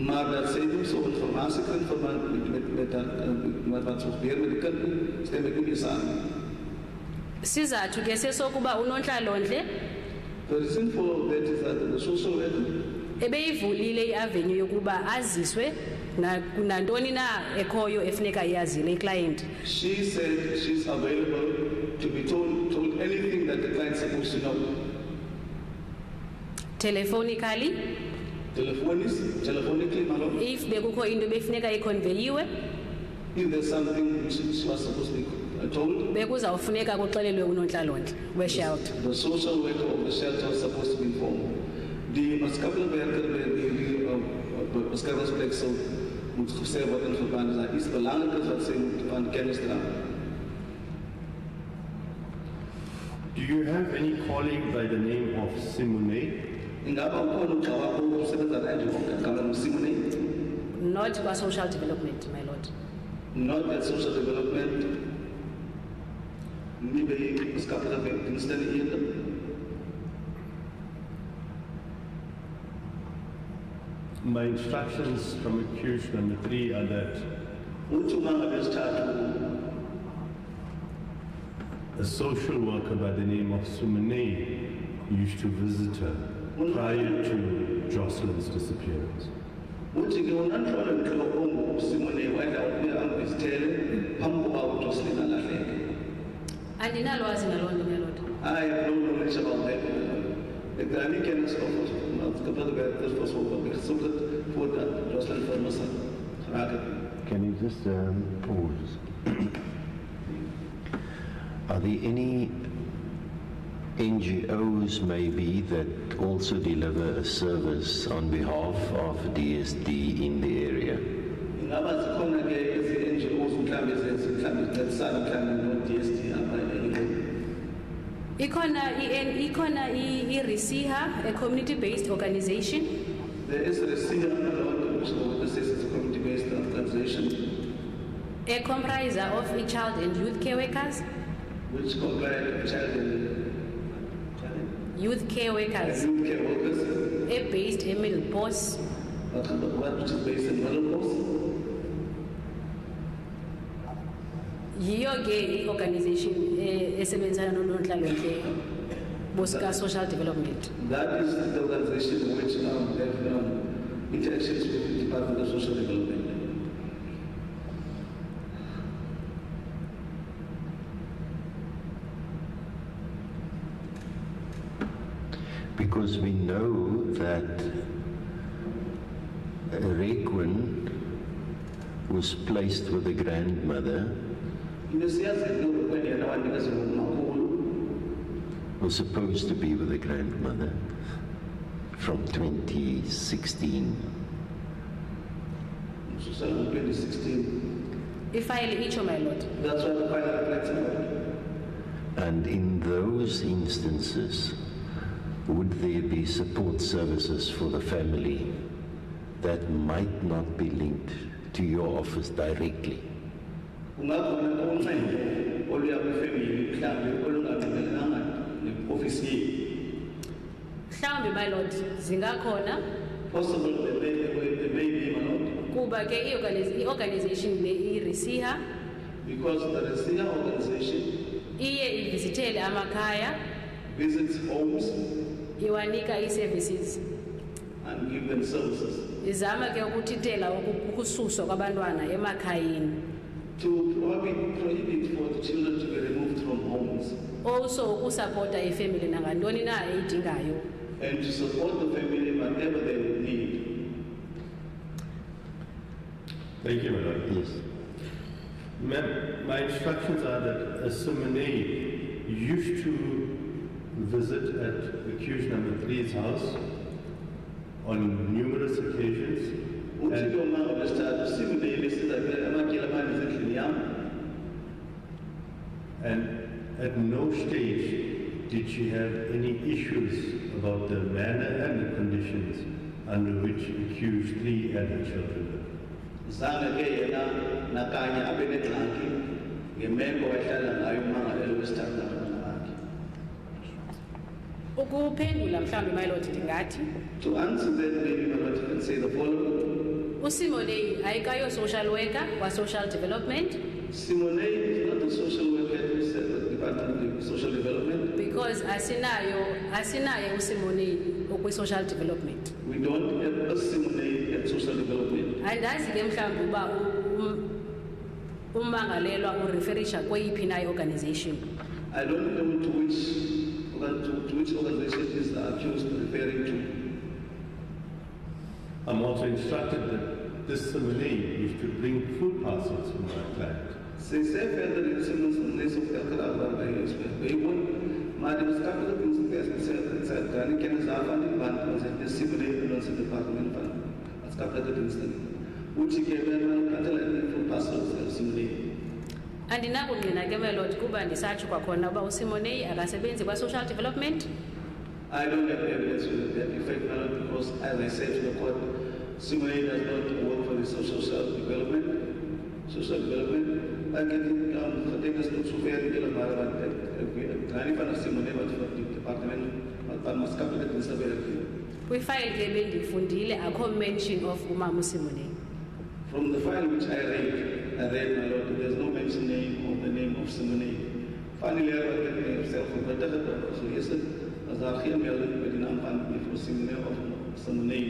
maar dat zij dus zo'n informatie kunnen verband met wat zo gebeurt met de kinderen, stem ik niet meer samen. Sizathu ke sesokuba unontlalontle The reason for that is that the social worker ebeyivulile iavenue yokuba aziswe nantoni na ekhoyo efuneka iyazile iclient. she said she's available to be told anything that the client is supposed to know. Telephonically Telephonically, my lord. if bekukho into befuneka iconveyiwe If there's something which she was supposed to be told, bekuzawufuneka kuxelelwe unontlalontle we-shelter. the social worker of the shelter was supposed to be informed. Die maatskaplike werker by die beskermingsplek sou moet gesê word in verband met iets belangriks wat sy moet van kennis dra. Do you have any colleague by the name of Simone? Ingaba ukhona ugxawa wakho osebenza naye ngegama Simone? Not kwa social development, my lord. Not that social development. Nie by maatskaplike dienste eerder. My instructions from accused number 3 are that Uthi uma ngabe sithathu a social worker by the name of Sumane used to visit her prior to Joshlin's disappearance. Uthi ke unantlolo mhloko onguSimone wayedla ukuya ambizithele phambi kokuba uJoshlin alahleke. Andinalwazi ngaloo nto Melody. I have no knowledge about that. Ik ga niet kennis over het gebeurde bij het persoon. Ik zoek het voor dat Joshlin vermoest geraken. Can you just pause? Are there any NGOs maybe that also deliver a service on behalf of DSD in the area? Ingaba zikhona ke ezi-NGOs mhlawumbe zetsana mhlawumbe no-DSD apha eLimpopo. Ikona i-RISIHA, a community-based organization. There is a Seer, which is a community-based organization, A compriser of child and youth care workers. which comprise child and Youth care workers. youth care workers, Based in Milpos. which is based in Melopos. Yiyo ke i-organization esebenzisana nonontlalontle bosika social development. That is the organization which have interactions with the Department of Social Development. Because we know that Requin was placed with a grandmother, was supposed to be with a grandmother from 2016. 2016. Ifile itsho my lord. That's why the final reflects on it. And in those instances, would there be support services for the family that might not be linked to your office directly? Kungakhona uncedo oluya kwifemeli mhlawumbe olungavumelelanga ne-ofisi yethu. Mhlawumbi my lord zingakhona Possible there may be, my lord, kuba ke i-organization le i-RISIHA because the Seer organization iye ivizithele amakhaya visits homes iwanika ii-services and give them services izama ke ukuthintela ukususwa kwabantwana emakhayeni. to prohibit for the children to be removed from homes Also ukusapota ifamily nangantoni na eyidingayo. and to support the family whatever they would need. Thank you, Madam. Yes. Ma'am, my instructions are that a Sumane used to visit at accused number 3's house on numerous occasions. Uthi ke uma ngolwesithathu simlele siza ke amatyela amane ezindlini yam. And at no stage did she have any issues about the manner and the conditions under which accused 3 and her children lived. Zange ke yena nakanye abe nengxaki ngemeko wayehlala ngayo umangalelo wesithathu nabantwana bakhe. Ukuphendula mhlambi my lord ndingathi To answer that, maybe my lord can say the following. uSimone ayikayo social worker wa social development Simone is not a social worker at the Department of Social Development. because asinaye uSimone okwi social development. We don't have a Simone at Social Development. Andazi ke mhlambi uba ummangalelwa ureferisha kweyiphi na organization. I don't know to which organization is the accused referring to. I'm also instructed that this Sumane used to bring food parcels from my client. Se further in Simmons and Lace of Calcutta, by Baywood, Madam Capital Principal said, Granny Kenneth Afan, Band was at the Simone Department as Capital Principal, which he gave them Catalan food parcels at Simone. Andinakungqina ke my lord kuba ndisatsho kwakhona uba uSimone akasebenzi kwa social development. I don't have evidence with that effect, Madam, because as I said to the court, Simone does not work for the social development. I can take us to Sofia and Gilmar, Granny Fan Simone, but for the department, but must capital Principal. Kwifile ke bendifundile akho mention of umama uSimone. From the file which I read, my lord, there's no mention of the name of Simone. van die leerder wat met myself verwittig het of gelees het, as daar geen melding by die naam van mevrou Simone of Simone.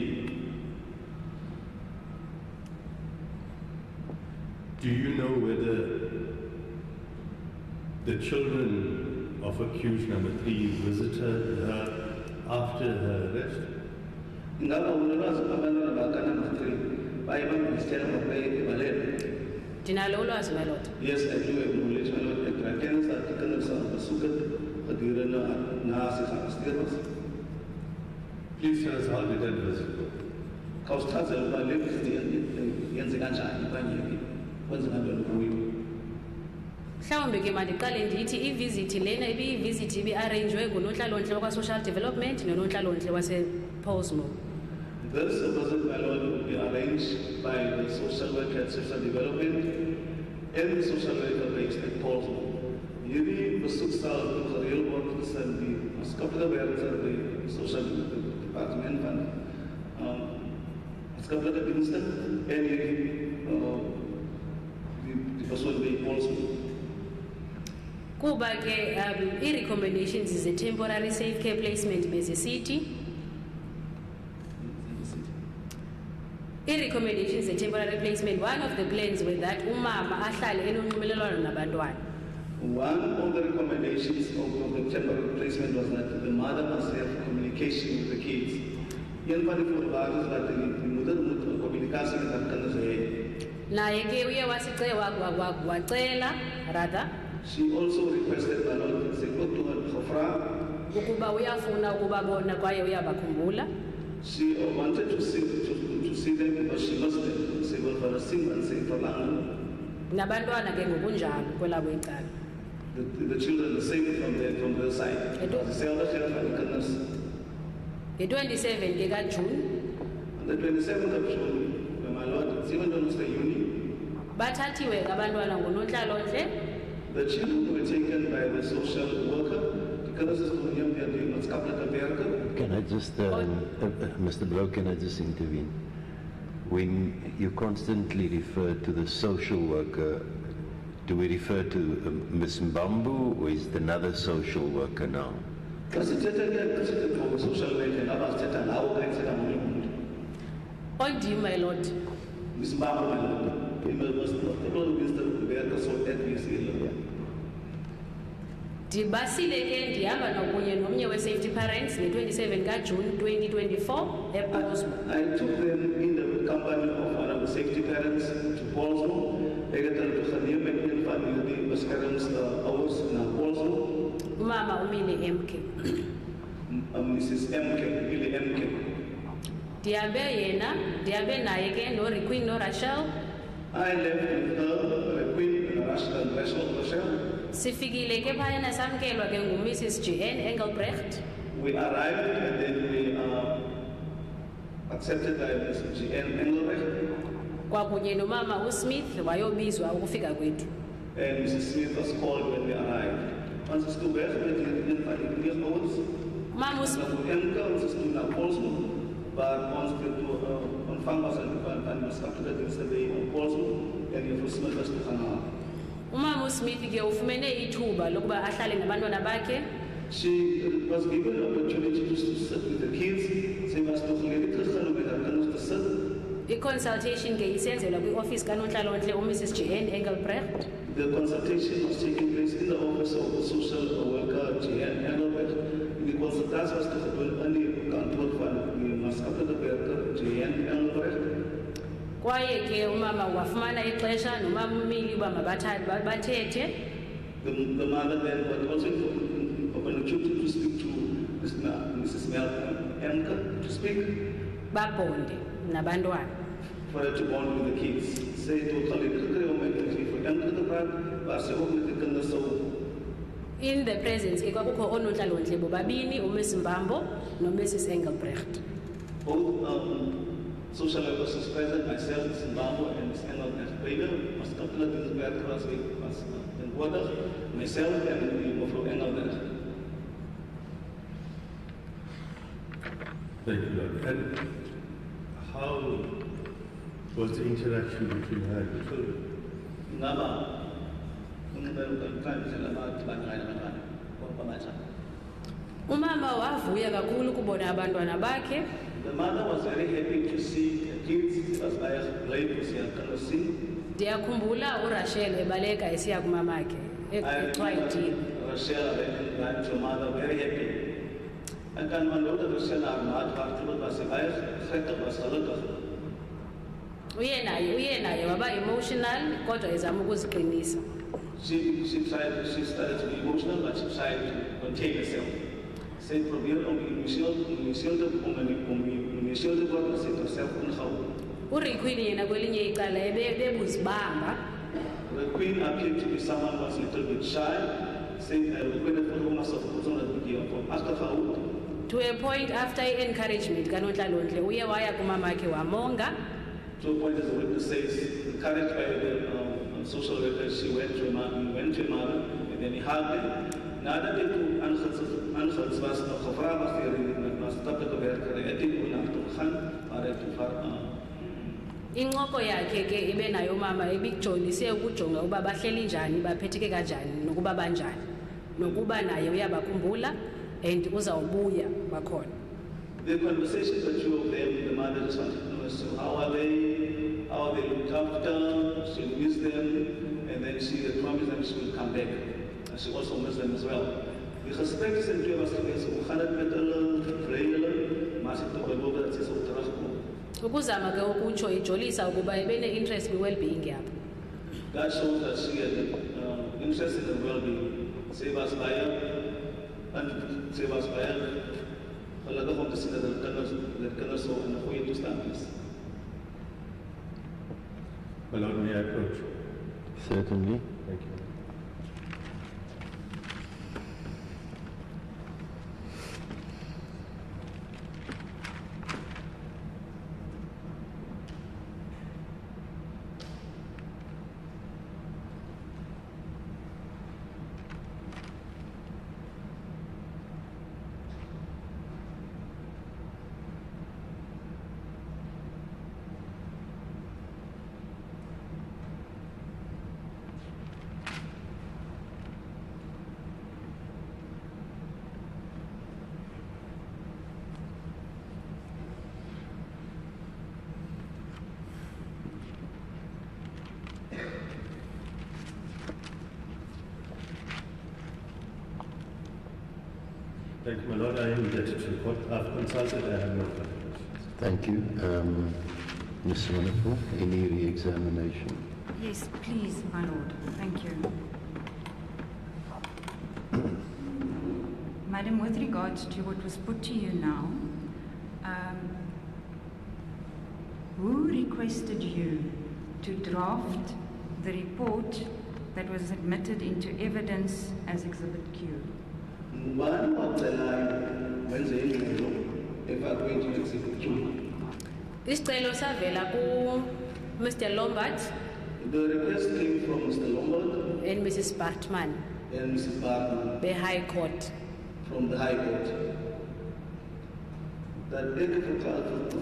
Do you know whether the children of accused number 3 visited her after her arrest? Ingaba ulwazi abantwana bakana mathri baye bamvisitela baye ebalele. Ndinalo ulwazi my lord. Yes, I do acknowledge my lord ek erken dat die kinders aan besoek het gedurende na sy gearresteer was. Please tell us how did that visit go? Khawusithathe ubalulekile ukuthi yenze kanjani kanye kwenze ngalo kuyo. Mhlawumbe ke mandiqale ndithi ivisit lena ibiyivisit ibi-arranjwe ngunontlalontle wakwa-social development nonontlalontle wase-Posmo. This visit, my lord, will be arranged by the social worker at social development and the social worker based at Posmo. Hierdie besoek sal gereël word tussen die maatskaplike werker by die social departement van maatskaplike dienste en die persoon by Posmo. Kuba ke i-recommendations is a temporary safe care placement bezisithi. I-recommendations is a temporary placement. One of the plans were that umama ahlale enonxibelelwano nabantwana. One of the recommendations of the temporary placement was that the mother must have communication with the kids. Een van die voorwaarden is dat die moeder moet communicatie met haar kinders hê. Naye ke uye wacela rather She also requested my lord to go to her gevra. ukuba uyafuna ukubabona kwaye uyabakhumbula. She wanted to see them because she lost them. She was for a sing and say for long. Nabantwana ke ngokunjalo kwelabo icala. The children the same from their side. Dieselfde geld van die kinders. Nge-27 ke kaJune On the 27th of June, my lord, 27th Juni, bathathiwe abantwana ngunontlalontle. the children were taken by the social worker. Die kinders is geneem deur die maatskaplike werker. Can I just, Mr. Blow, can I just intervene? When you constantly refer to the social worker, do we refer to Ms. Mbambu or is it another social worker now? Kasithetha for social worker, abasithetha lawo kayithetha ngomunye umuntu. On do you, my lord? Ms. Mbambo, my lord. Imelwasithetha minister werker so advisile. Ndibasile ke ndihamba nokunye nomnye we-safety parents nge-27 kaJune 2024 ePosmo. I took them in the company of one of the safety parents to Posmo. Ek het hulle geneem met een van die beskermingsouers na Posmo. Umama umile MK. Mrs. MK, Billy MK. Ndihambe naye ke noRequeen noRachel. I left with her, Queen and Rachel. Sifikile ke phayana samkelwa ke nguMrs. GN Engelbrecht. We arrived and then we accepted by Mrs. GN Engelbrecht. Kwakunye nomama uSmith wayobizwa ukufika kwethu. And Mrs. Smith was called when we arrived. Ons is toe weg met die van die pleegouers. Mama Ons is toe na Posmo, waar ons toe ontvang was aan maatskaplike dienste by Posmo en juffrou Smith was toe gaan haal. Umama uSmith ke ufumene ithuba lokuba ahlale nabantwana bakhe. She was given an opportunity to sit with the kids. Sy was toe geleer teruggaan om met haar kinders te sit. I-consultation ke isenzelwa kwi-office kanontlalontle uMrs. GN Engelbrecht. The consultation was taking place in the office of the social worker GN Engelbrecht. Die consultatie was te gedoen in die kantoor van die maatskaplike werker GN Engelbrecht. Kwaye ke umama wafumana ixesha nomama umili uba mabathethe. The mother then was also opportunity to speak to Mrs. Emke to speak. Babonde nabantwana. For her to bond with the kids. Sy het ook geleer gekry om met vir Emke te praat, waar sy ook met die kinders sou. In the presence ke kwakukho oonontlalontle bobabini uMrs. Mbambo noMrs. Engelbrecht. Both social workers was present, myself, Ms. Mbambo and Ms. Engelbrecht. Beide maatskaplike dienstwerker was teenwoordig, myself en mevrou Engelbrecht. Thank you, Lord. And how was the interaction between her and the children? Ngaba Umama wavuya kakhulu kubona abantwana bakhe. The mother was very happy to see the kids as by late to see a see. Ndiyakhumbula uRachel ebaleka esiya kumamakhe eXhwayitini. Rachel ran to mother very happy. Ek kan onthou dat Rachel haar maat hardloop was sy baie gelukkig was gelukkig. Uye naye waba emotional kodwa ezama ukuziqinisa. She started to be emotional, but she tried to contain herself. Sy probeer om emosioneel te word, maar sy het haarself ingehou. uRiqueen yena kwelinye icala ebuzibamba. The queen appeared to be someone who was a little bit shy, saying, the queen had put myself on the video after her. To a point after encouragement kaNonhlalonhle uye waya kumamakhe wamonga. To a point as the witness says, encouraged by the social worker, she went to her mother, and then he hugged her. Nadat dit aangesets was, nog gevraagd was hierin, was stappen werken, en dit kon naar toe gaan, maar hij toe Incoko yakhe ke ibe nayo mama ebijolise ukujonga uba bahleli njani baphetheke kanjani nokuba banjani nokuba naye uyabakhumbula and uzawubuya bakhona. The conversation the two of them, the mother just wanted to know, so how are they looked after, she missed them, and then she had promised them she will come back, and she also missed them as well. Die gesprek tussen twee was geweest, hoe gaan het met hulle, vrij hulle, maar sy het toch beloofd dat sy sal terugkom. Ukuzama ke ukutsho ijolisa ukuba ibene interest kwi well-being yabo. That shows that she had interest in the well-being. Sy was baie gelukkig om te sien dat kinders so in 'n goeie toestand is. My Lord, may I approach? Certainly. Thank you. Thank you, my Lord. I am indebted to the court. I've consulted. I have no further questions. Thank you. Ms. Wonderful, any re-examination? Yes, please, my lord. Thank you. Madam, with regards to what was put to you now, who requested you to draft the report that was admitted into evidence as Exhibit Q? One of the line when they if I'm going to exhibit Q. Isicelo savela ku Mr. Lombard The request came from Mr. Lombard and Mrs. Bartman and Mrs. Bartman the High Court. from the High Court. Dat dit het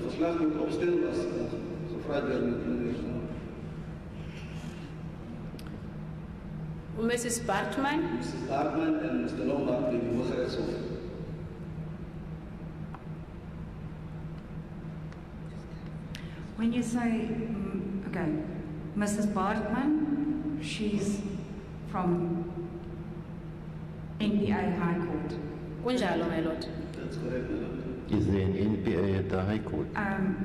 verslag moet opstel was gevraagd werd met meneer. Mrs. Bartman Mrs. Bartman and Mr. Lombard in the Hooggerechtshof. When you say, okay, Mrs. Bartman, she's from NPA High Court. kunjalo my lord. That's correct, my lord. Is there an NPA at the High Court?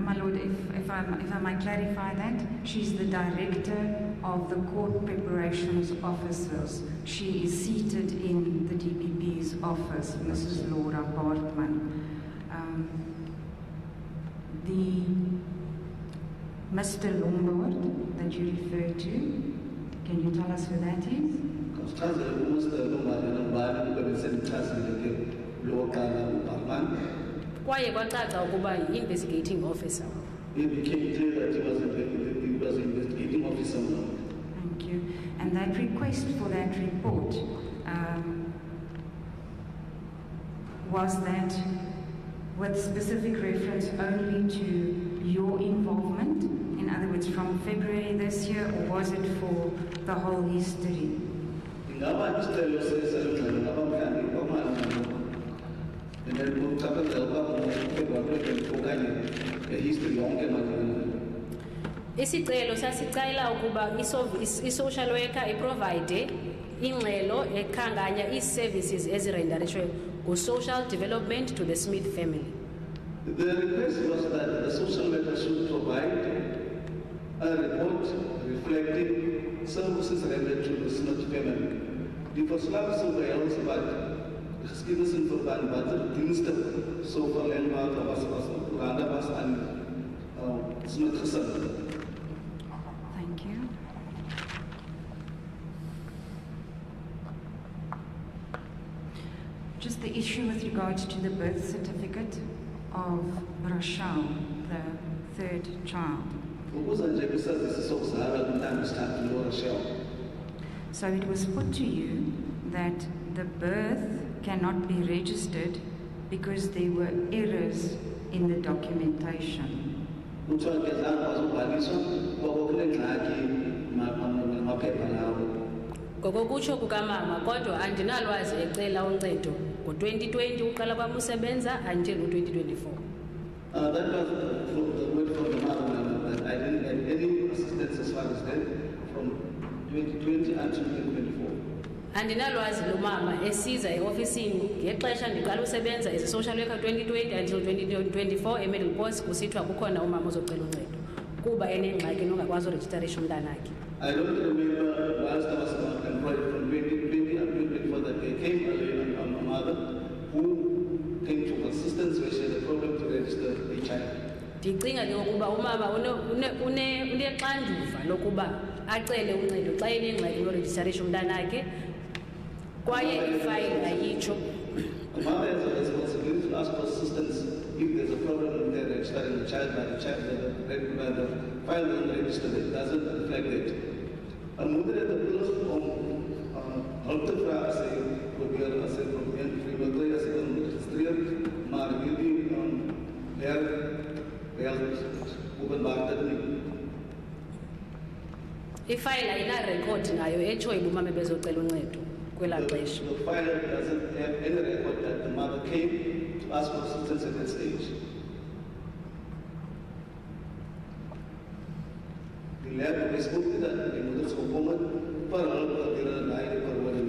My lord, if I might clarify that, she's the director of the court preparations officers. She is seated in the DPP's office, Mrs. Laura Bartman. The Mr. Lombard that you refer to, can you tell us who that is? Mr. Lombard and Bartman were sent to Laura Bartman. Kwaye kwacaca ukuba yi-investigating officer. It became clear that he was an investigating officer. Thank you. And that request for that report, was that with specific reference only to your involvement? In other words, from February this year, or was it for the whole history? Ingaba isicelo sesalungelo ngaba mhlambi kwamalungu then kuchaphazela uba uFebruary okanye history yonke malungu. Isicelo sasicela ukuba i-social worker iprovide ingxelo ekhankanya ii-services ezirendarishwe ku-social development to the Smith family. The request was that the social worker should provide a report reflecting services rendered to the Smith family. Die verslag sou behels wat geskiedenis in verband watter dienste sou verleen was rande was aan Smith gesin. Thank you. Just the issue with regards to the birth certificate of Rochelle, the third child. Ukuze nje kusazisa sokuzalwa kumntana wesithathu lo Rochelle. So it was put to you that the birth cannot be registered because there were errors in the documentation. Kuthiwa ke zange bazobhaliswa ngoba kunengxaki maphepha lawo. Ngokokutsho kukamama kodwa andinalwazi ecela uncedo ngo-2020 uqala kwam usebenza until u-2024. That was the word from the mother that I didn't get any assistance as far as that from 2020 until 2024. Andinalwazi lo mama esiza eofisini ngexesha ndiqala usebenza as a social worker 2020 until 2024 eMiddle Post kusithiwa kukhona umama ozocela uncedo kuba enengxaki nongakwazi urejistarisha umntanakhe. I don't remember whilst I was employed from 2020 and 2024 that there came a mother who came to assistance where she had a problem to register a child. Ndicinga ke ukuba umama unexanduva lokuba acele uncedo xa enengxaki norejistarisha umntanakhe kwaye ifayile ayitsho. The mother has a responsibility to ask for assistance if there's a problem with their registering the child, but the file doesn't register, it doesn't reflect it. And moeder het 'n plus om hulp te vra as hy probeer as hy probeer friwillig as hy kan registreer, maar hierdie openbaar dit nie. Ifayile ayinarekhodi nayo etshoyo uba umama bezocela uncedo kwelaa xesha. The file doesn't have any record that the mother came to ask for assistance at that stage. Die lab is ook dit dat die moeders gekom het vir hulp gedurende daai periode.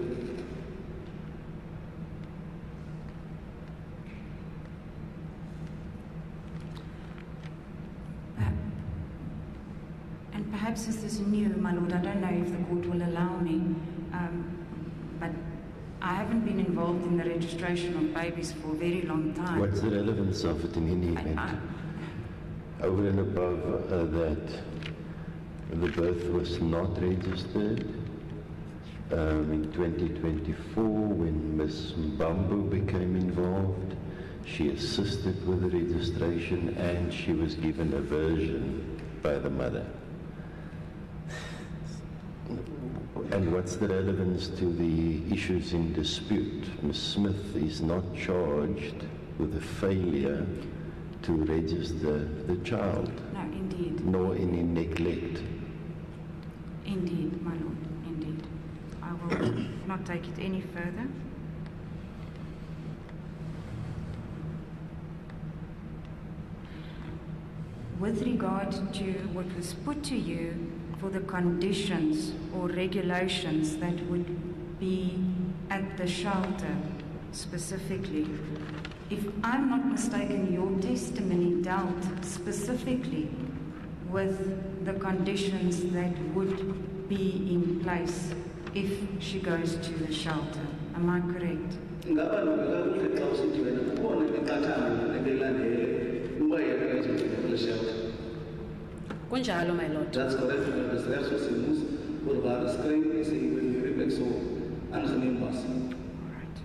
And perhaps this is new, my lord. I don't know if the court will allow me, but I haven't been involved in the registration of babies for a very long time. What's the relevance of it in any event? Over and above that, the birth was not registered. In 2024, when Ms. Mbambo became involved, she assisted with the registration and she was given a version by the mother. And what's the relevance to the issues in dispute? Ms. Smith is not charged with the failure to register the child, No, indeed. nor any neglect. Indeed, my lord, indeed. I will not take it any further. With regard to what was put to you for the conditions or regulations that would be at the shelter specifically, if I'm not mistaken, your testimony dealt specifically with the conditions that would be in place if she goes to the shelter. Am I correct? Ingaba nobekakuhle xa usithi wena kukhona imiqathango ebeyilandele uba yena ezogcina kule shelter. Kunjalo, my lord. That's correct, because the rest was moes oor waar geskryf is en hoe die replek so aangeneem was. Right.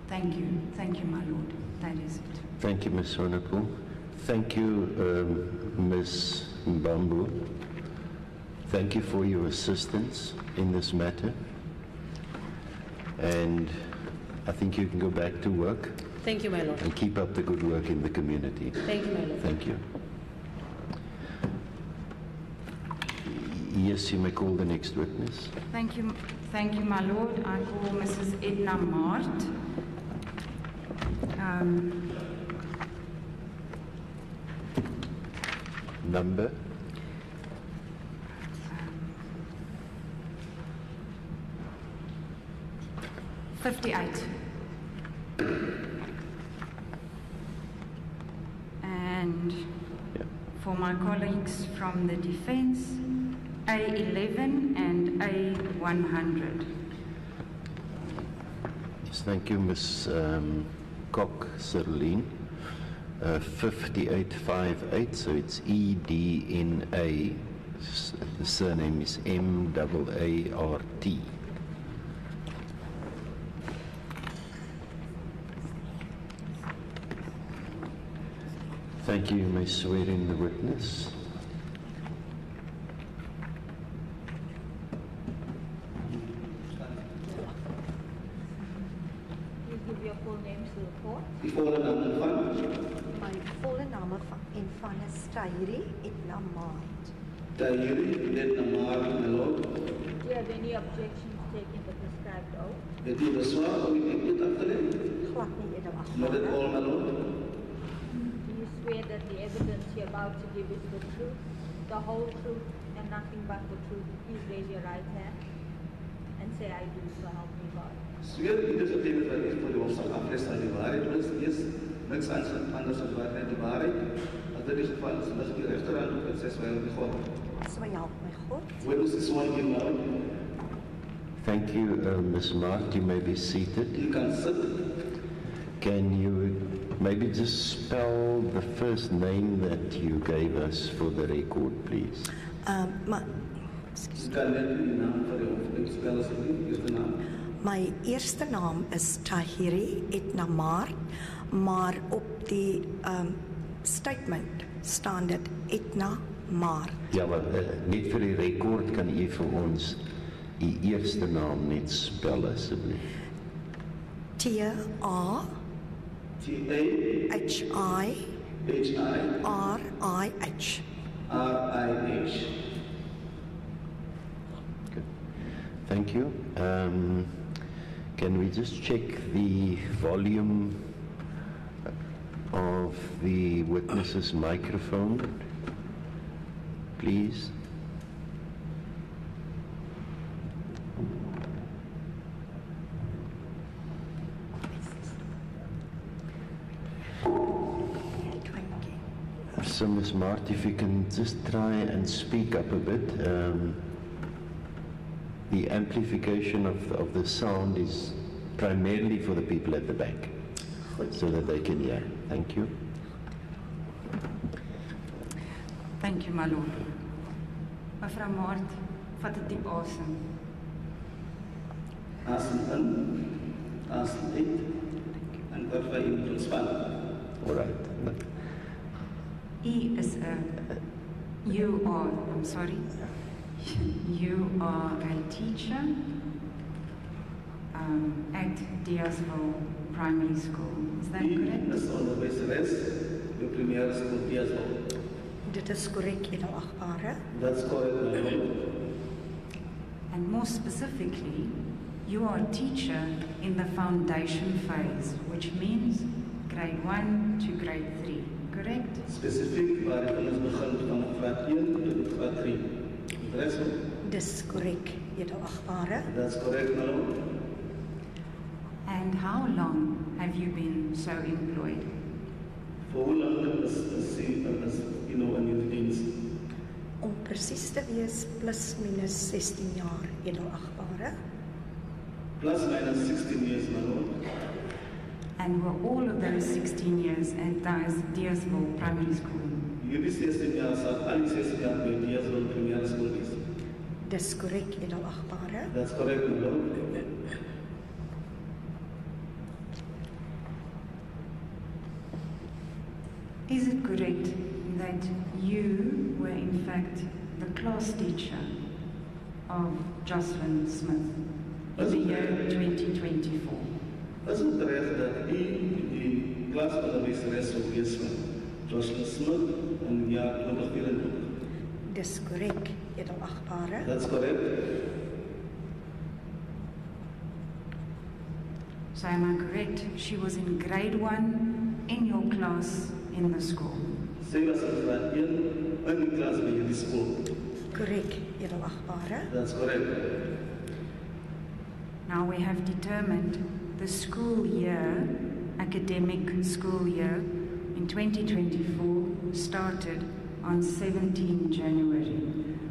Thank you, my lord. That is it. Thank you, Ms. Honorable. Thank you, Ms. Mbambo. Thank you for your assistance in this matter. And I think you can go back to work Thank you, my lord. and keep up the good work in the community. Thank you, my lord. Thank you. Yes, you may call the next witness. Thank you, my lord. I call Mrs. Edna Mart. Number? Um, 58. And for my colleagues from the defense, A11 and A100. Yes, thank you, Ms. Kok Serlin. 5858, so it's EDNA. The surname is MAART. Thank you. You may swear in the witness. You give your full names to the court. Die volle naam en van My volle naam en van is Tahiri Edna Maat. Tahiri Edna Mart, my lord. Do you have any objections to taking the prescribed oath? Het u bezwaar om die eed af te leggen? Glad nie eerder Not at all, my lord. Do you swear that the evidence you're about to give is the truth, the whole truth, and nothing but the truth? Please raise your right hand and say, I do, so help me God. Zweer ieders getuigenis wat ek voor die hofsaal aflees aan die waarheid is, is niks anders as wat net die waarheid. As dit die geval is, lig die rechterhand op en sê swaai op die God. So help my God. Witness is sworn in, my lord. Thank you, Ms. Mart. You may be seated. You can sit. Can you maybe just spell the first name that you gave us for the record, please? My, You can net die naam van die hof spel asseblief, eerste naam. my eerste naam is Tahiri Edna Maat, maar op die statement staan dit Edna Maat. Ja, maar net vir die rekord kan u vir ons u eerste naam net spel asseblief. T-A-H-I-R-I-H. H-I-R-I-H. Good. Thank you. Can we just check the volume of the witness's microphone, please? So, Ms. Mart, if you can just try and speak up a bit. The amplification of the sound is primarily for the people at the back, so that they can hear. Thank you. Thank you, my lord. Mevrou Mart, vat 'n diep asem. Asem in, asem uit, en terwyl jy moet ontspan. All right. You are a teacher at Deersville Primary School. Is that Die correct? is onderwyseres by primêre skool Deersville. Dit is korrek, edelagbare. That's correct, my lord. And more specifically, you are a teacher in the foundation phase, which means grade 1 to grade 3, correct? Spesifiek waar dit ons begin van graad 1 tot graad 3. Rest, Dis korrek, edelagbare. that's correct, my lord. And how long have you been so employed? Voor hoe lang is you know, in die diens? Om presies te wees, plus minus 16 jaar, edelagbare. Plus minus 16 years, my lord. And were all of those 16 years at Deersville Primary School? Hierdie 16 jaar sal al die 16 jaar by Deersville primêre skool wees. Dis korrek, edelagbare. That's correct, my lord. Is it correct that you were in fact the class teacher of Joshlin Smith in the year 2024? Is het reg dat u die klasonderwyseres sou wees van Joshlin Smith in die jaar 2024? Dis korrek, edelagbare. That's correct. So am I correct? She was in grade 1 in your class in the school. Sy was in graad 1 in die klas by hierdie skool. Korrek, edelagbare. That's correct. Now we have determined the school year, academic school year in 2024 started on 17 January.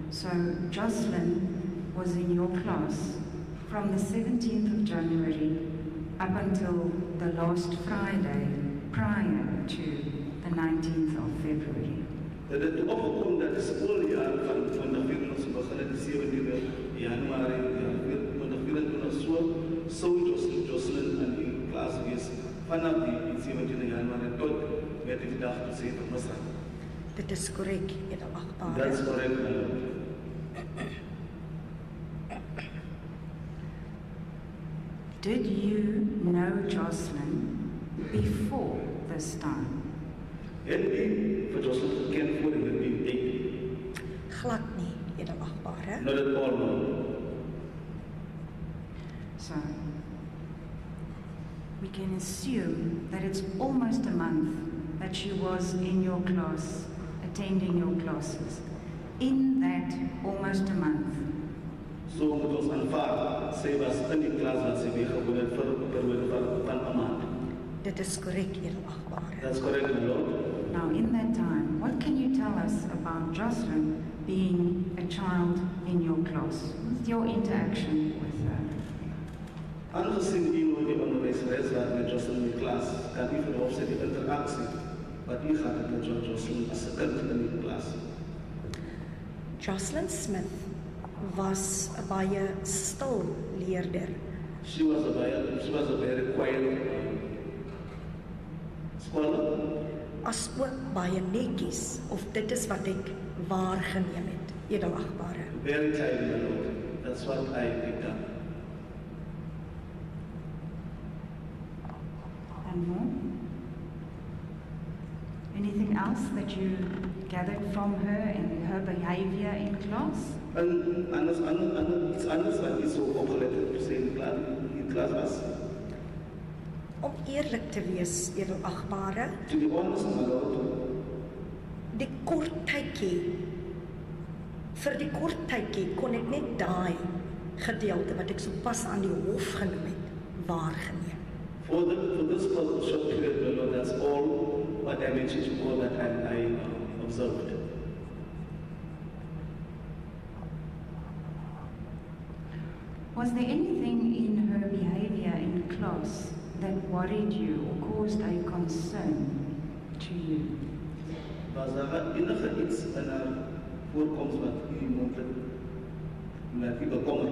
So Joshlin was in your class from the 17th of January up until the last Friday prior to the 19th of February. Dat het opgekom dat die schooljaar van 2024 begin het die 17de Januarie 2024 so Joshlin in die klas wees vanaf die 17de Januarie tot met die dag tot 7 Masra. Dit is korrek, edelagbare. That's correct, my lord. Did you know Joshlin before this time? Het u vir Joshlin geken voor hierdie tyd? Glad nie, edelagbare. Not at all, no. So we can assume that it's almost a month that she was in your class, attending your classes. In that almost a month, So moet ons aanvaar, sy was in die klas wat sy weggegooid het vir 'n periode van 'n maand. Dit is korrek, edelagbare. That's correct, my lord. now in that time, what can you tell us about Joshlin being a child in your class? What's your interaction with her? Aangezien u nooit die onderwijzeres was met Joshlin in die klas, kan u verhoop sy die interaksie wat u gehad het met Joshlin as 'n kind in die klas. Joshlin Smith was 'n baie stil leerder. She was a very quiet scholar. As ook baie netjies, of dit is wat ek waargeneem het, edelagbare. Very tidy, my lord. That's what I picked up. And more? Anything else that you gathered from her and her behavior in class? En iets anders wat u so opgelet het op sy in klas was. Om eerlik te wees, edelagbare, To be honest, my lord, die kort tydjie, vir die kort tydjie kon ek net daai gedeelte wat ek so pas aan die hof genoem het, waargeneem. for this short period, my lord, that's all what I mentioned to all that I observed. Was there anything in her behavior in class that worried you or caused a concern to you? Was daar enige iets in haar voorkoms wat u moontlik met u bekommer?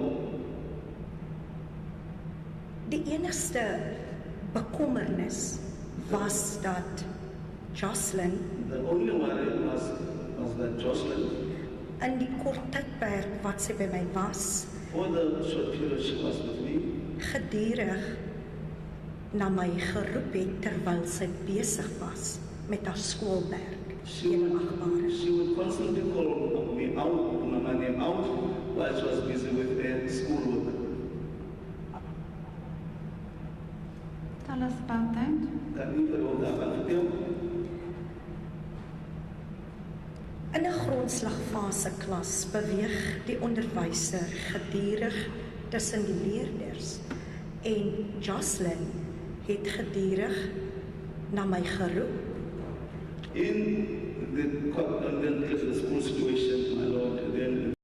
Die enigste bekommernis was dat Joshlin The only worry was that Joshlin, in die kort tydperk wat sy by my was, for the short period she was with me, gedurig na my geroep het terwyl sy besig was met haar skoolwerk. she would constantly call me out, my name out, while she was busy with her schoolwork. Tell us about that. Kan u verhoop daarvan vertel? In 'n grondslagfase klas beweeg die onderwyser gedurig tussen die leerders en Joshlin het gedurig na my geroep In the school situation, my lord, then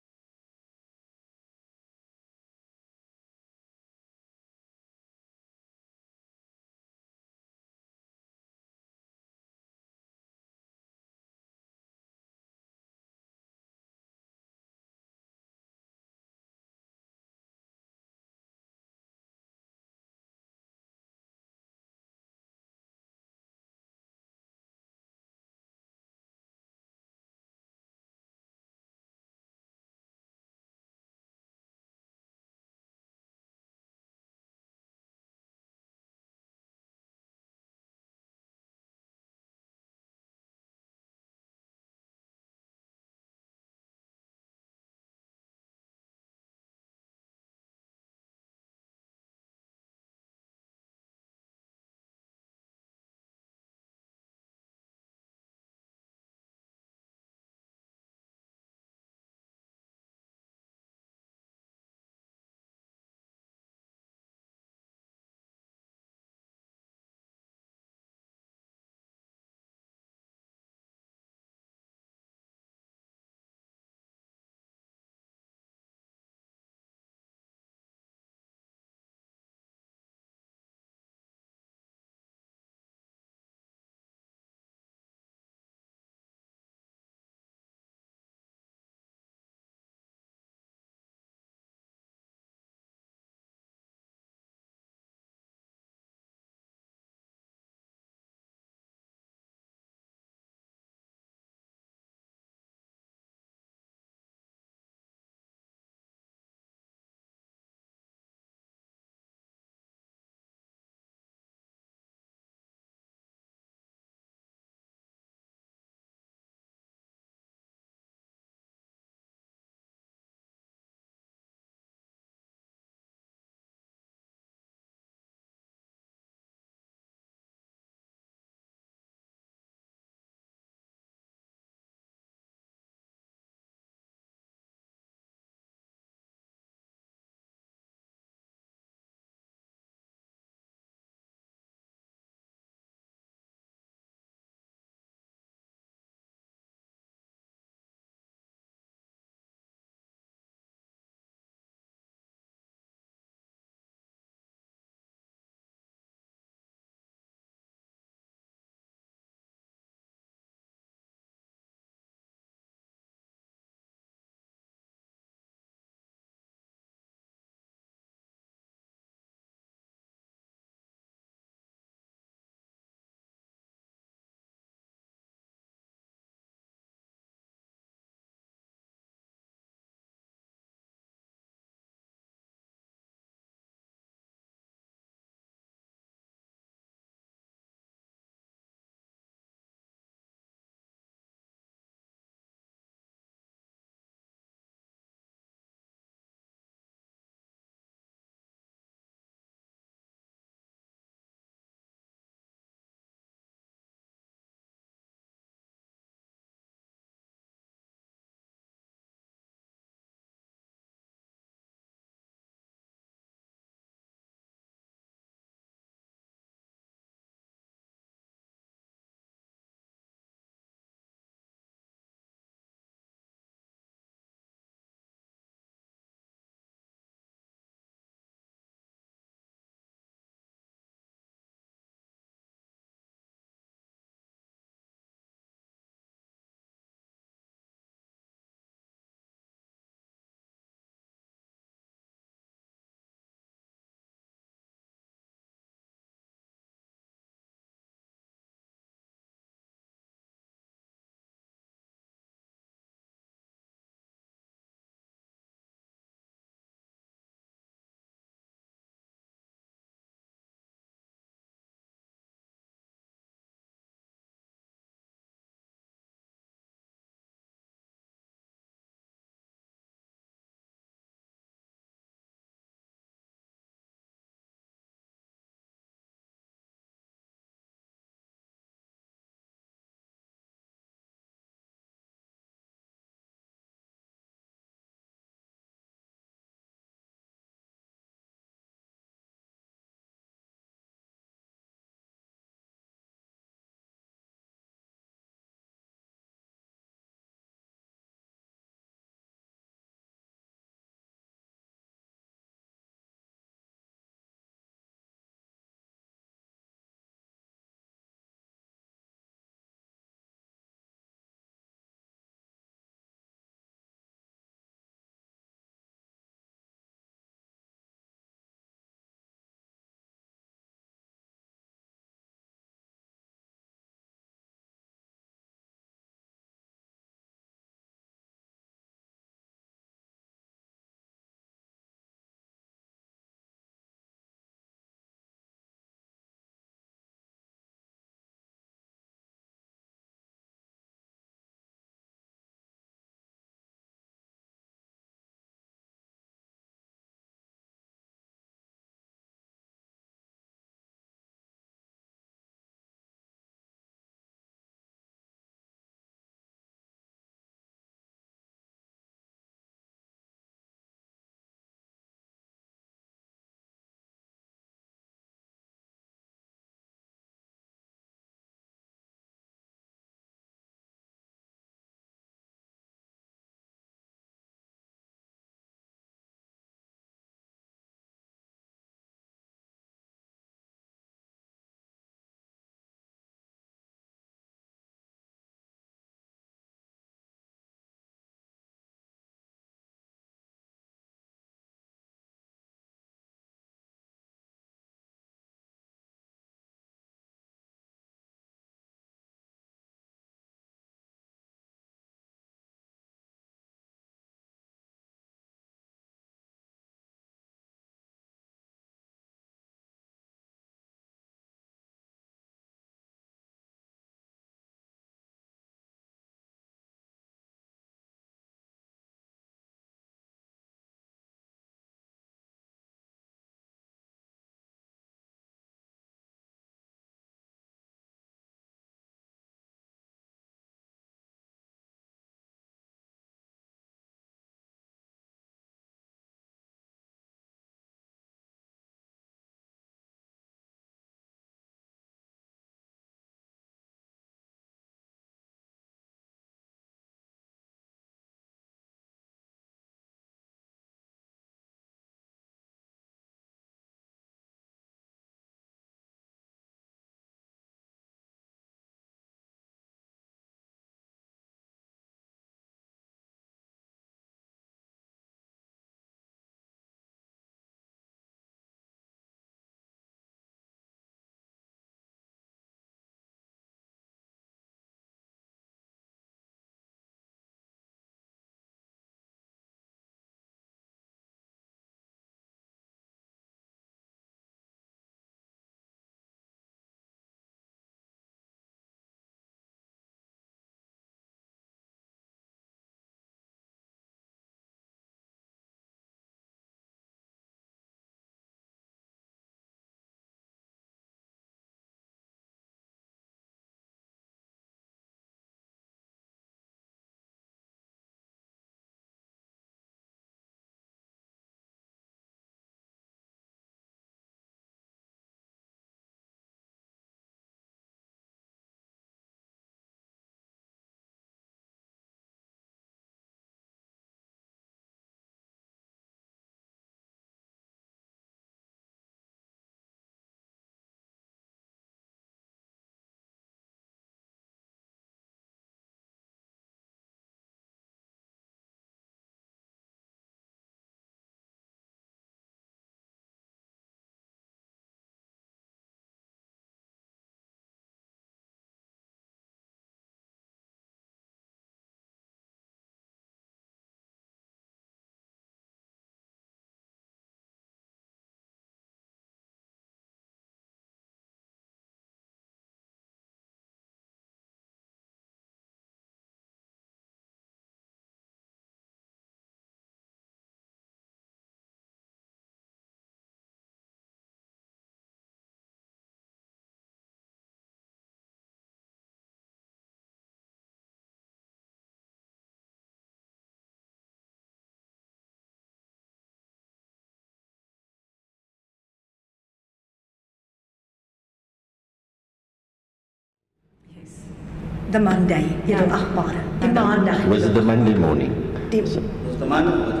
The Monday, edelagbare. Die maandag. Was it the Monday morning? Die, Was the man of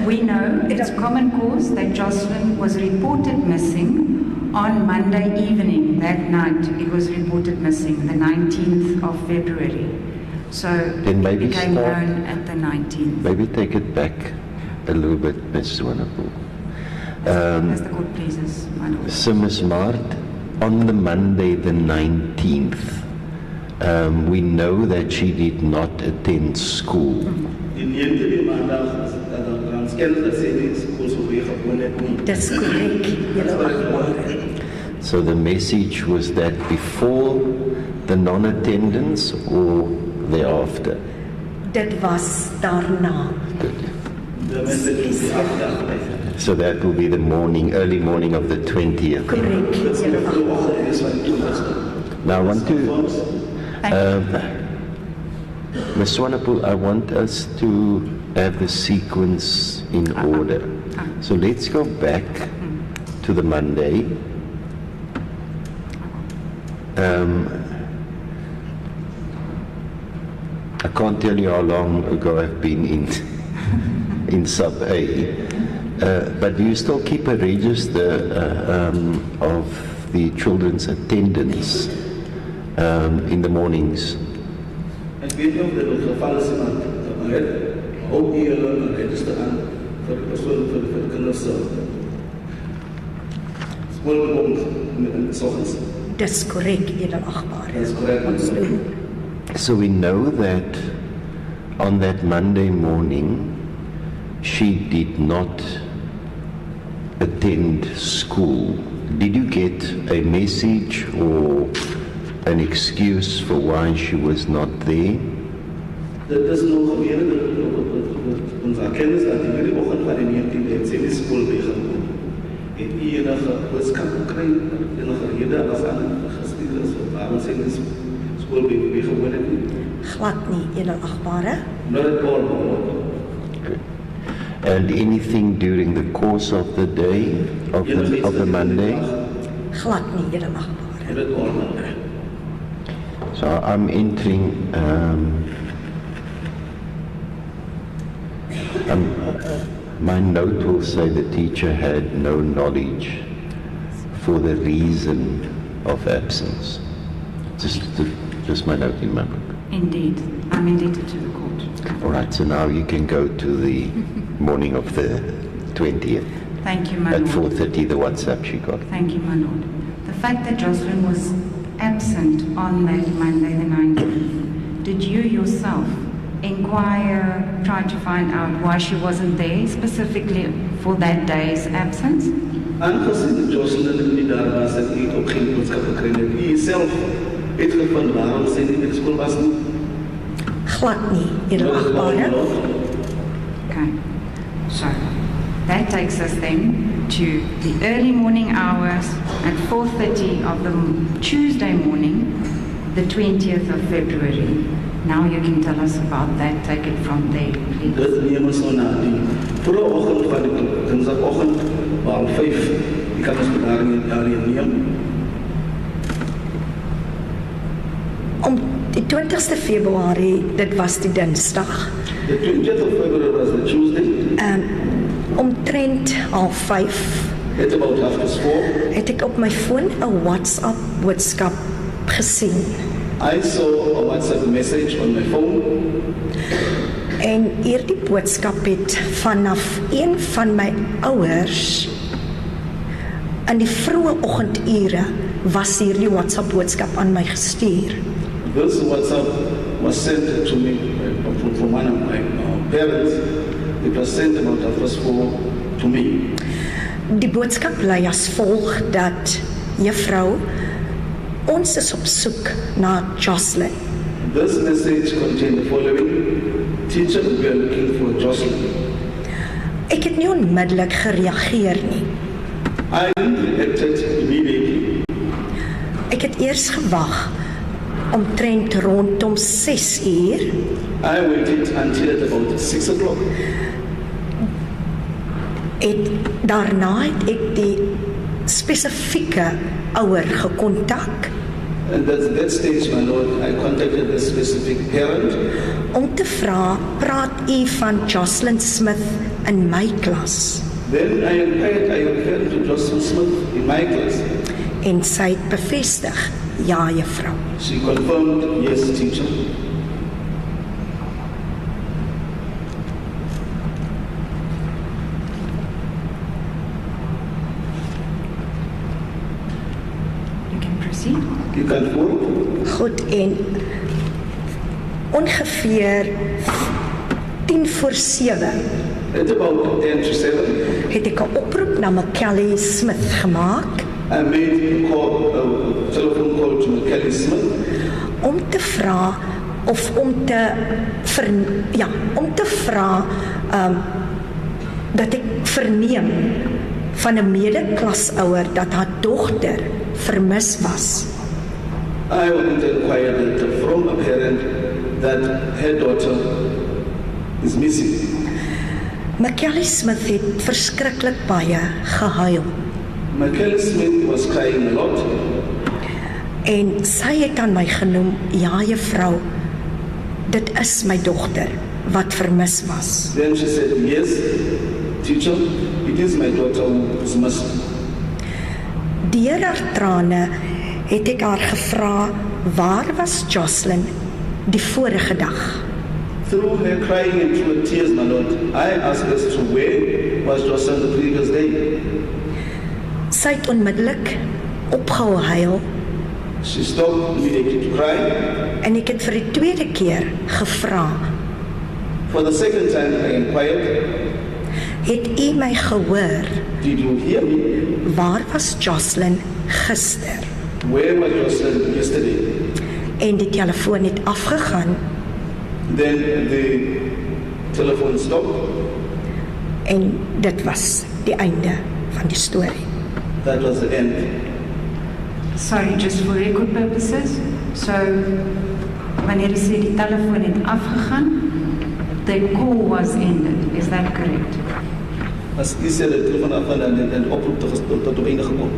We know it's common cause that Joshlin was reported missing on Monday evening. That night it was reported missing, the 19th of February. So Then it maybe became start- known at the 19th. Maybe take it back a little bit, Ms. Swanepoel. As the court pleases, my lord. So, Ms. Mart, on the Monday the 19th, we know that she did not attend school. die 9de maandag dat dan skens dat sê die skool sou weer gewoon het nie. dis korrek, edelagbare. So the message was that before the non-attendance or thereafter? Dit was daarna. Good. The message is die afdag. So that will be the morning, early morning of the 20th. Korrek, Dit is die edelagbare. oggend is van die 20ste. Now I want to, Thank you. Ms. Swanepoel, I want us to have the sequence in order. So let's go back to the Monday. I can't tell you how long ago I've been in Sub A, but do you still keep a register of the children's attendance in the mornings? Ek weet nie of dit 'n geval is maar het ook die hulle register aan vir die persoon vir die kinders se skoolbond in die soggens. Dis korrek, edelagbare. Dis korrek. Ons doen. So we know that on that Monday morning, she did not attend school. Did you get a message or an excuse for why she was not there? Dit is nog gebeur dat ons erkennis dat die hele oggend van die 19de het sy die skool begin. Het enige boodskap gekry, enige rede as aan gestuur is of waarom sy die skool begin het nie. Glad nie, edelagbare. Not at all. Good. And anything during the course of the day, of the Monday? Glad nie, edelagbare. Not at all. So I'm entering, my note will say the teacher had no knowledge for the reason of absence. Just my note in my book. Indeed, I'm indebted to the court. All right, so now you can go to the morning of the 20th. Thank you, my At lord. 4:30, the WhatsApp she got. Thank you, my lord. The fact that Joshlin was absent on that Monday the 19th, did you yourself inquire, try to find out why she wasn't there specifically for that day's absence? Aangezien Joshlin nie daar was en hy ook geen boodskap gekry het, hy self het gevind waarom sy nie in die skool was nie. Glad nie, edelagbare. Okay, so that takes us then to the early morning hours at 4:30 of the Tuesday morning, the 20th of February. Now you can tell us about that. Take it from there, please. Dit neem ons nou na die vroege oggend van die Dinsdagoggend, waar 5 die kinders daarin neem. Om die 20ste Februarie, dit was die Dinsdag, The 20th of February was the Tuesday. omtrent 5:30 At about 4:30, het ek op my foon 'n WhatsApp boodskap gesien. I saw a WhatsApp message on my phone. En hierdie boodskap het vanaf een van my ouers in die vroeë oggendure was hierdie WhatsApp boodskap aan my gestuur. This WhatsApp was sent to me from one of my parents. It was sent about 4:30 to me. Die boodskap lui as volg dat juffrou, ons is op soek na Joshlin. This message contained the following. Teacher, we are looking for Joshlin. Ek het nie onmiddellik gereageer nie. I reacted immediately. Ek het eers gewag omtrent rondom 6:00. I waited until at about 6 o'clock. Daarna het ek die spesifieke ouer gekontak. And at that stage, my lord, I contacted the specific parent. om te vra, praat u van Joshlin Smith in my klas? Then I inquired, I referred to Joshlin Smith in my class. En sy het bevestig, ja juffrou. She confirmed, yes, teacher. You can proceed. You can quote. Goed, en ongeveer 10 voor 7 At about 10 to 7, het ek 'n oproep na Kelly Smith gemaak I made a call, a telephone call to Kelly Smith om te vra of om te vra dat ek verneem van 'n medeklasouer dat haar dogter vermis was. I wanted to inquire that from a parent that her daughter is missing. Kelly Smith het verskriklik baie gehuil Kelly Smith was crying a lot. en sy het aan my genoem, ja juffrou, dit is my dogter wat vermis was. Then she said, yes, teacher, it is my daughter who is missing. Deur haar trane het ek haar gevra, waar was Joshlin die vorige dag? Through her crying and through her tears, my lord, I asked her to where was Joshlin the previous day. Sy het onmiddellik opgehou huil She stopped immediately to cry. en ek het vir die tweede keer gevra, For the second time, I inquired, het u my gehoor, did you hear me? waar was Joshlin gister? Where was Joshlin yesterday? En die telefoon het afgegaan Then the telephone stopped. en dit was die einde van die storie. That was the end. Sorry, just for record purposes. So, wanneer jy sê die telefoon het afgegaan, the call was ended. Is that correct? As u sê dat die telefoon afgaan en oproep tot op einde gekom.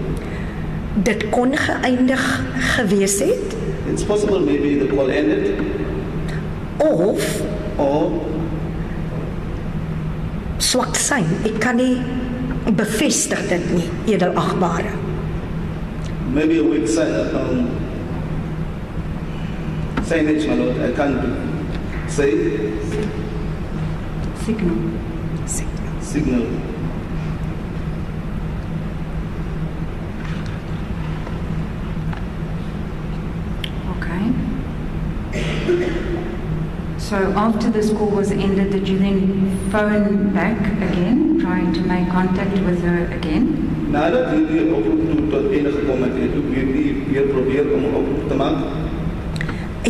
Dit kon geëindig gewees het, It's possible maybe the call ended of or swak sein. Ek kan nie bevestig dit nie, edelagbare. maybe a weak signage, my lord. I can't say. Signal. Signal. Okay. So after this call was ended, did you then phone back again, trying to make contact with her again? Nadat hierdie oproep tot einde gekom het, het ek weer probeer om 'n oproep te maak.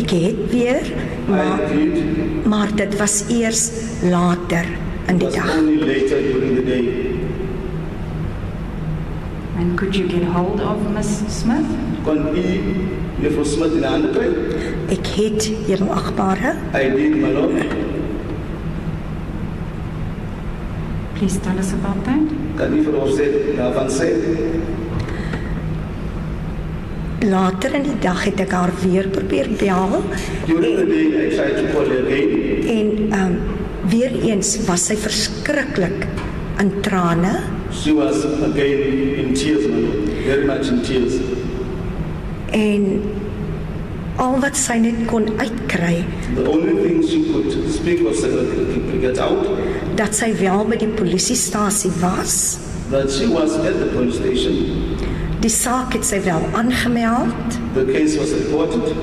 Ek het weer, I did. maar dit was eers later in It die was dag. only later during the day. And could you get hold of Miss Smith? Kon u juffrou Smith in die hande kry? Ek het edelagbare, I did, my lord. Please tell us about that. Kan u vir ons daarvan sê? later in die dag het ek haar weer probeer bel During the day, I tried to call her again. en weer eens was sy verskriklik in trane She was again in tears, my lord. Very much in tears. en al wat sy net kon uitkry, The only thing she could speak was to get out, dat sy wel by die polisiestasie was. that she was at the police station. Die saak het sy wel aangemeld The case was reported,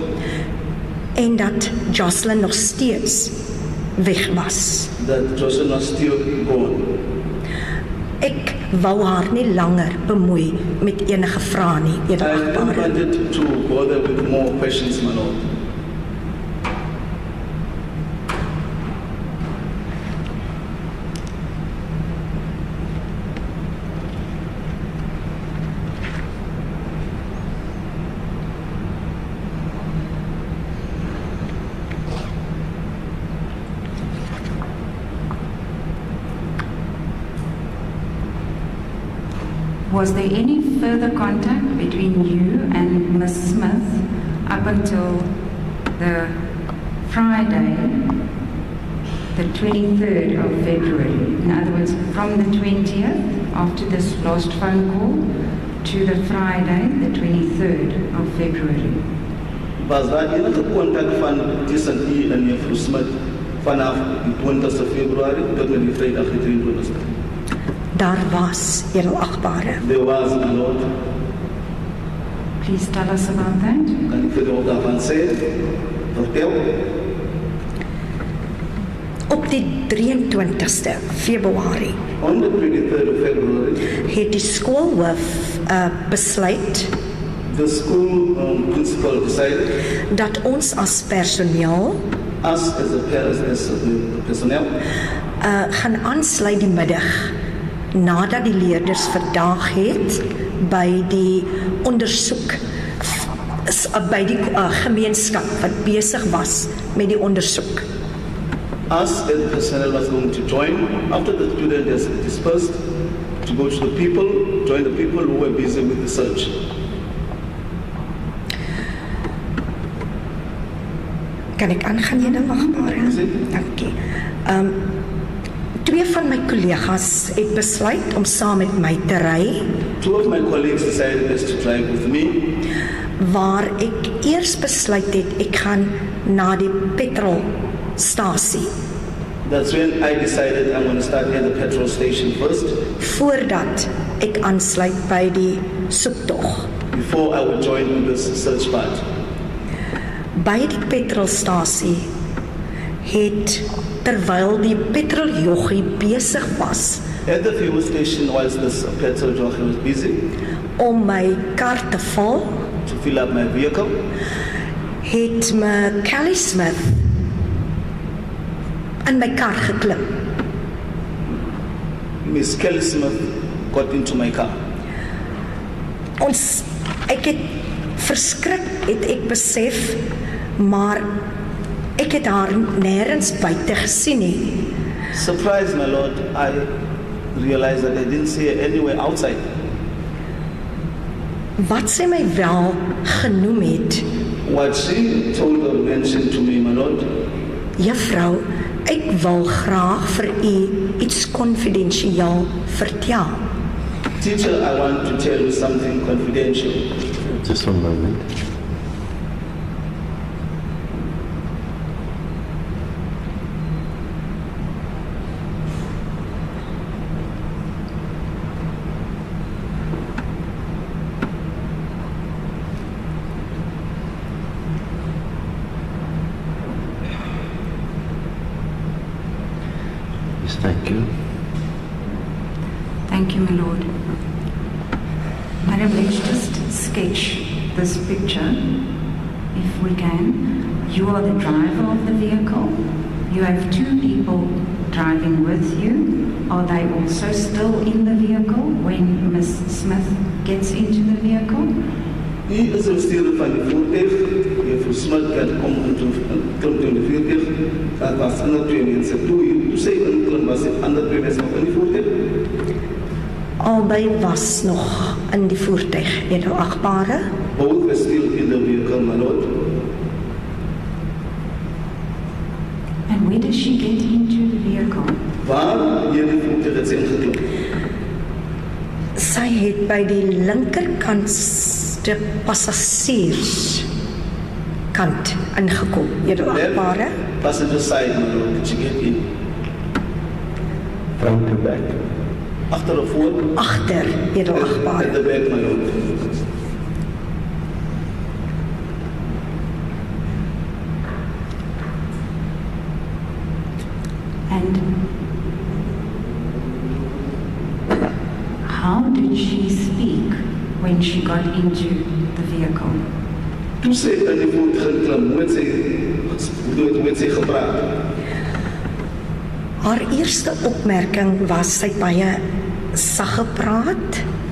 en dat Joshlin nog steeds weg was. that Joshlin was still gone. Ek wou haar nie langer bemoei met enige vrae nie, I didn't edelagbare. want to bother with more questions, my lord. Was there any further contact between you and Ms. Smith up until the Friday, the 23rd of February? In other words, from the 20th, after this last phone call, to the Friday, the 23rd of February? Was daar enige contact van tussen u en juffrou Smith vanaf die 20ste Februarie tot met die Vrydag die 23ste? Daar was, edelagbare. There was, my lord. Please tell us about that. Kan ik verder ook daarvan zeggen? Vertel. Op die 23ste Februarie On the 23rd of February, het die skoolhoof besluit the school principal decided, dat ons as personeel us as the personnel, gaan aansluit die middag nadat die leerders vandag het by die ondersoek by die gemeenskap wat besig was met die ondersoek. us as the personnel was going to join after the student has dispersed to go to the people, join the people who were busy with the search. Kan ek aangaan, edelagbare? Dankie. Twee van my kollegas het besluit om saam met my te ry, Two of my colleagues decided to drive with me, waar ek eers besluit het ek gaan na die petrolstasie that's when I decided I'm going to start at the petrol station first, voordat ek aansluit by die soektog. before I would join in this search part. By die petrolstasie het, terwyl die petroljoggie besig was At the fuel station, whilst this petrol jockey was busy om my kar te vul, to fill up my vehicle, het me Kelly Smith in my kar geklim. Miss Kelly Smith got into my car. Ek het verskrik, het ek besef, maar ek het haar nêrens buite gesien nie. Surprised, my lord, I realized that I didn't see her anywhere outside. Wat sy my wel genoem het, What she told or mentioned to me, my lord, juffrou, ek wil graag vir u iets konfidensieel vertel. teacher, I want to tell you something confidential. Just one moment. Yes, thank you. Thank you, my lord. Madam, let's just sketch this picture, if we can. You are the driver of the vehicle. You have two people driving with you. Are they also still in the vehicle when Miss Smith gets into the vehicle? Hy is een bestuurder van die voertuig. Juffrou Smith kom in die voertuig. Daar was ander twee mense. Toe sy inklim was die ander twee mense nog in die voertuig. Albei was nog in die voertuig, edelagbare. Both were still in the vehicle, my lord. And where does she get into the vehicle? Waar hierdie voertuig het sy ingeklim? Sy het by die linkerkant die passasierskant ingekom, edelagbare. Passenger side, my lord, did she get in? Front to back. Agter of voor? Agter, At edelagbare. the back, my lord. And how did she speak when she got into the vehicle? Toe sy in die voertuig ingeklim, hoe het sy gepraat? Haar eerste opmerking was sy baie sag gepraat,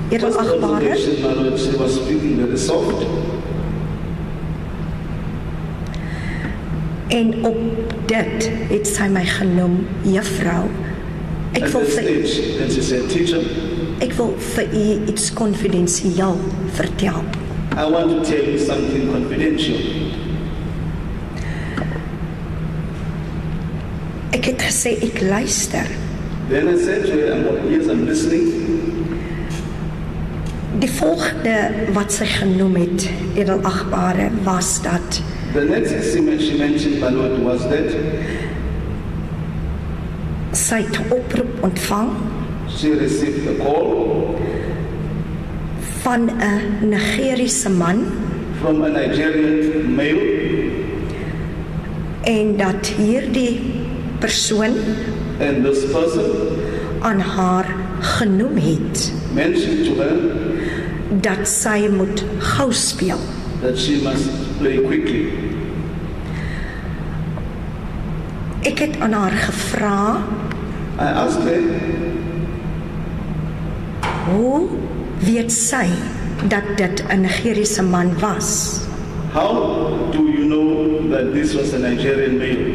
edelagbare. First observation, my lord, she was speaking very soft. En op dit het sy my genoem juffrou. Ek At wil that sy stage, then she said, teacher, Ek wil vir u iets konfidensieel vertel. I want to tell you something confidential. Ek het gesê ek luister. Then I said to her, yes, I'm listening. Die volgende wat sy genoem het, edelagbare, was dat The next thing she mentioned, my lord, was that sy het oproep ontvang she received a call van 'n Nigeriese man from a Nigerian male, en dat hierdie persoon and this person aan haar genoem het mentioned to her dat sy moet gou speel. that she must play quickly. Ek het aan haar gevra, I asked her, hoe weet sy dat dit 'n Nigeriese man was? how do you know that this was a Nigerian male?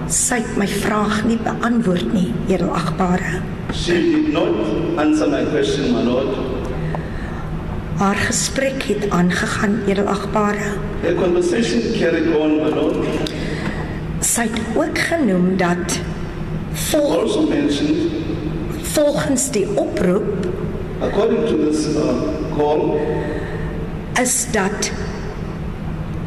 Sy het my vraag nie beantwoord nie, edelagbare. She did not answer my question, my lord. Haar gesprek het aangegaan, edelagbare. The conversation carried on, my lord. Sy het ook genoem dat Also mentioned, volgens die oproep according to this call, is dat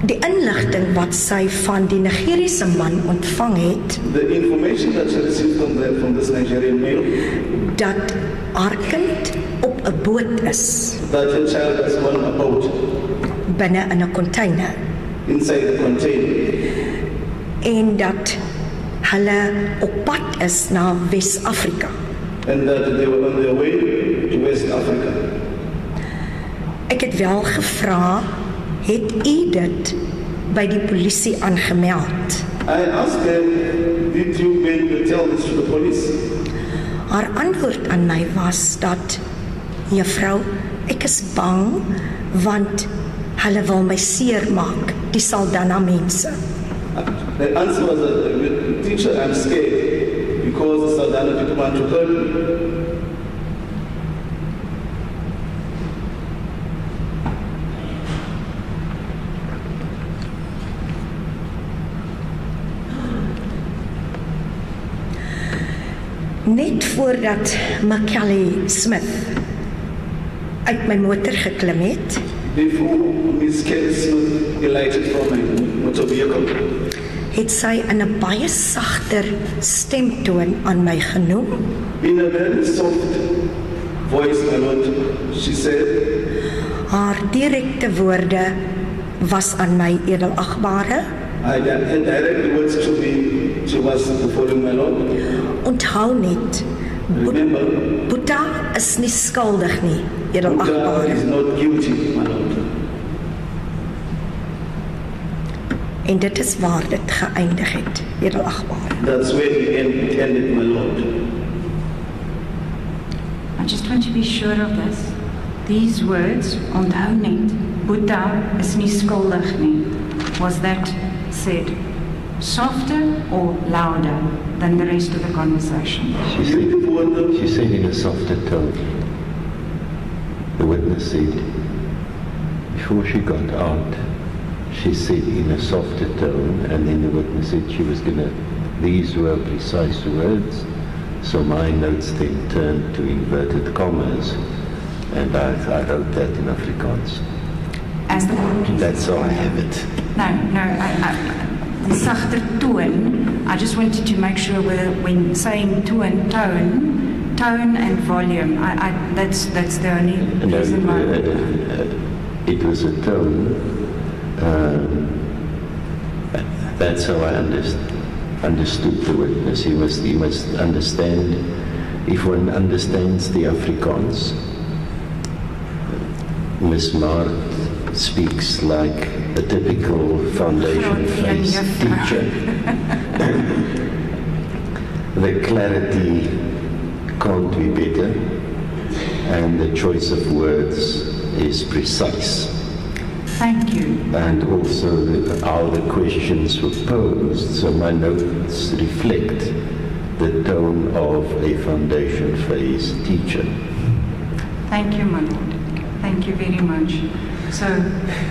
die inligting wat sy van die Nigeriese man ontvang het, the information that she received from this Nigerian male, dat haar kind op 'n boot is, that her child was on a boat binne in 'n container, inside the container, en dat hulle op pad is na Wes-Afrika. and that they were on their way to West Africa. Ek het wel gevra, het u dit by die polisie aangemeld? I asked her, did you tell this to the police? Haar antwoord aan my was dat, juffrou, ek is bang want hulle wil my seermaak, die Saldanha mense. The answer was that, teacher, I'm scared because the Saldanha people want to hurt me. Net voordat Joshlin Smith uit my motor geklim het, Before Miss Kelly Smith alighted from my motor vehicle, het sy in 'n baie sagter stemtoon aan my genoem in a very soft voice, my lord, she said, haar direkte woorde was aan my edelagbare. I direct words to me, she was following my lord. Onthou net, Remember, Boeta is nie skuldig nie, Buddha edelagbare. is not guilty, my lord. En dit is waar dit geëindig het, edelagbare. That's where it ended, my lord. I just want to be sure of this. These words, onthou net, Boeta is nie skuldig nie. Was that said softer or louder than the rest of the conversation? She said in a softer tone. The witness said, before she got out, she said in a softer tone, and then the witness said she was going to, these were precise words, so my notes then turned to inverted commas, and I wrote that in Afrikaans. As the court That's how I have it. No, the sagter toon, I just wanted to make sure whether when saying tone and volume, that's the only No, reason why. it was a tone. That's how I understood the witness. He must understand. If one understands the Afrikaans, Miss Mart speaks like a typical foundation phase teacher. The clarity can't be better, and the choice of words is precise. Thank you. And also how the questions were posed. So my notes reflect the tone of a foundation phase teacher. Thank you, my lord. Thank you very much. So,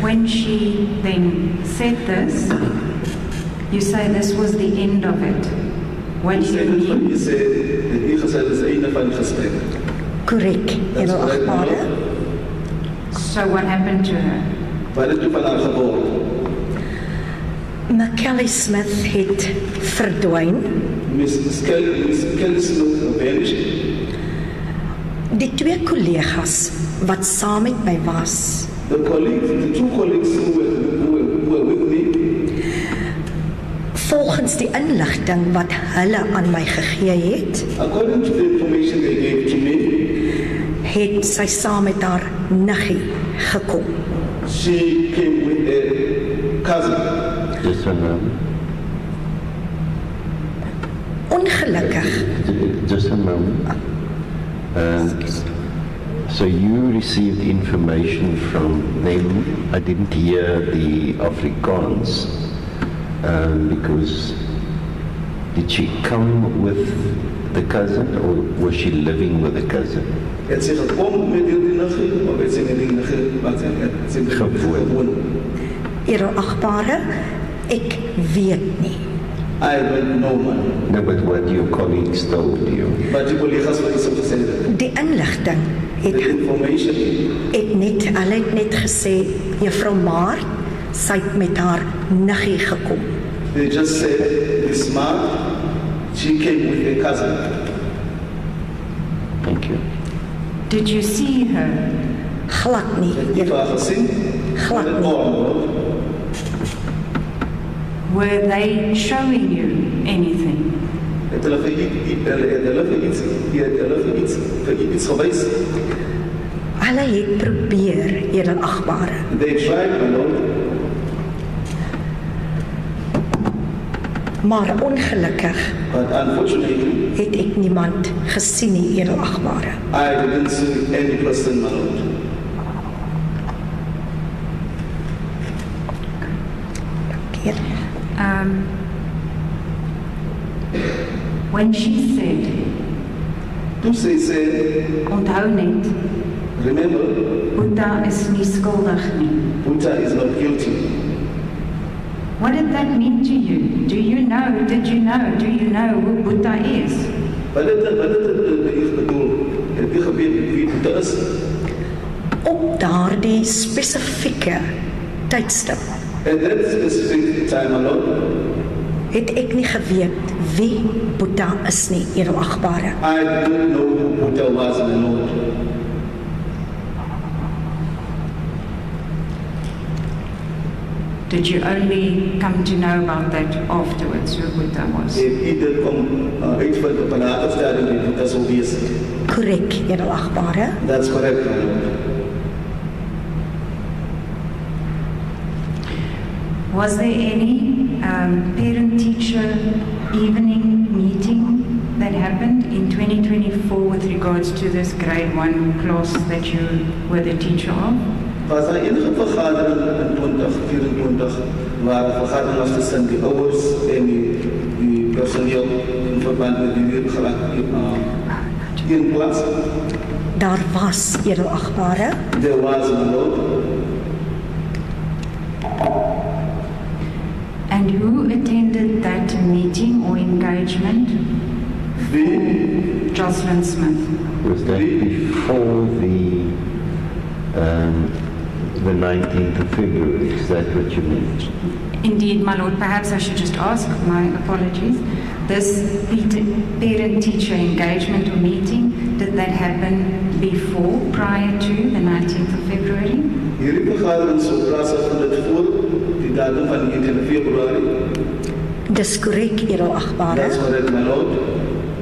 when she then said this, you say this was the end of it. What do you mean? Jy sê dit hier gesê dis die einde van die gesprek. Korrek, edelagbare. So, what happened to her? Wat het toe van haar geword? Kelly Smith het verdwyn. Miss Kelly Smith vanished. Die twee kollegas wat saam met my was, The two colleagues who were with me, volgens die inligting wat hulle aan my gegee het, according to the information they gave to me, het sy saam met haar niggie gekom. she came with a cousin. Just a moment. Ongelukkig, Just a moment. So you received information from them. I didn't hear the Afrikaans because did she come with the cousin or was she living with the cousin? Het sy gekom met die niggie, of het sy met die niggie wat sy gewoon? edelagbare, ek weet nie. I don't know, man. No, but what your colleagues told you. Maar die collega's wat is op gesê het. Die inligting The information. hulle het net gesê, juffrou Maart, sy het met haar niggie gekom. They just said, this man, she came with a cousin. Thank you. Did you see her? Glad nie, Het jy haar gesien? Glad Met nie. oor, Were they showing you anything? het hulle vir iets gewys. Hulle het probeer, edelagbare. They tried, my lord. Maar ongelukkig But unfortunately, het ek niemand gesien nie, edelagbare. I didn't see any person, my lord. Keer. When she said, Toe sy sê, onthou net, remember, Boeta is nie skuldig nie. Buta is not guilty. What did that mean to you? Do you know who Boeta is? Wat het ek bedoel? Het jy geweet wie Buta is? Op daardie spesifieke tydstip At that specific time, my lord, het ek nie geweet wie Boeta is nie, edelagbare. I didn't know who Buta was, my lord. Did you only come to know about that afterwards, who Boeta was? Het ieder kom uitvind op 'n later stadium wie Buta sou wees. Korrek, edelagbare. That's correct, my lord. Was there any parent-teacher evening meeting that happened in 2024 with regards to this grade 1 class that you were the teacher of? Was daar enige vergadering in 2024 waar 'n vergadering was tussen die ouers en die personeel in verband met die leergraad in klas? Daar was, edelagbare. There was, my lord. And who attended that meeting or engagement? Joshlin Smith. Was that before the 19th of February? Is that what you mean? Indeed, my lord, perhaps I should just ask, my apologies. This parent-teacher engagement or meeting, did that happen before, prior to the 19th of February? Hierdie vergadering sou plaasvind het voor die datum van 19 Februarie. Dis korrek, edelagbare. That's correct, my lord.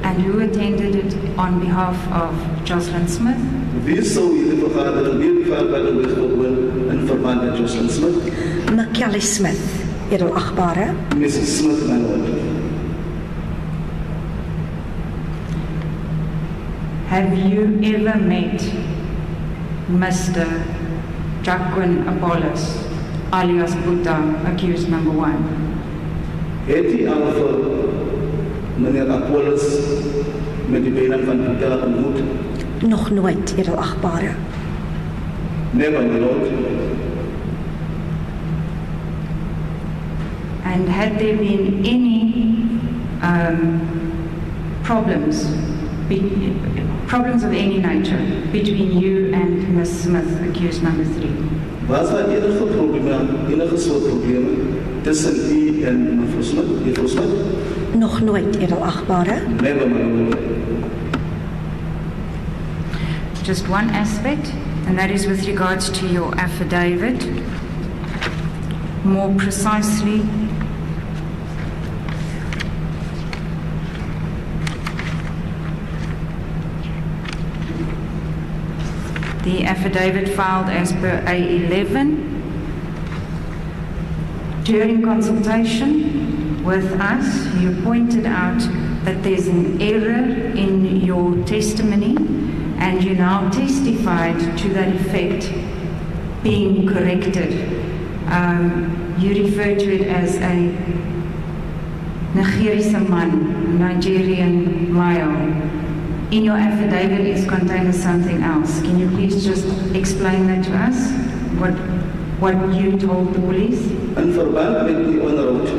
And who attended it on behalf of Joshlin Smith? Wie sou hierdie vergadering weer die vergadering bygewoon in verband met Joshlin Smith? Kelly Smith, edelagbare. Mrs. Smith, my lord. Have you ever met Mr. Jacquin Apollos, alias Boeta, accused number 1? Het hy al vir meneer Apollos met die bijnaam van Pieter ontmoet? Nog nooit, edelagbare. Never, my lord. And had there been any problems of any nature between you and Ms. Smith, accused number 3? Was daar enige soort probleme tussen u en mevrouw Smith? Nog nooit, edelagbare. Never, my lord. Just one aspect, and that is with regards to your affidavit. More precisely, the affidavit filed as per A11. During consultation with us, you pointed out that there's an error in your testimony, and you now testified to that effect being corrected. You refer to it as a Nigerian male. In your affidavit, it contains something else. Can you please just explain that to us? What you told the police? In verband met die onderhoud,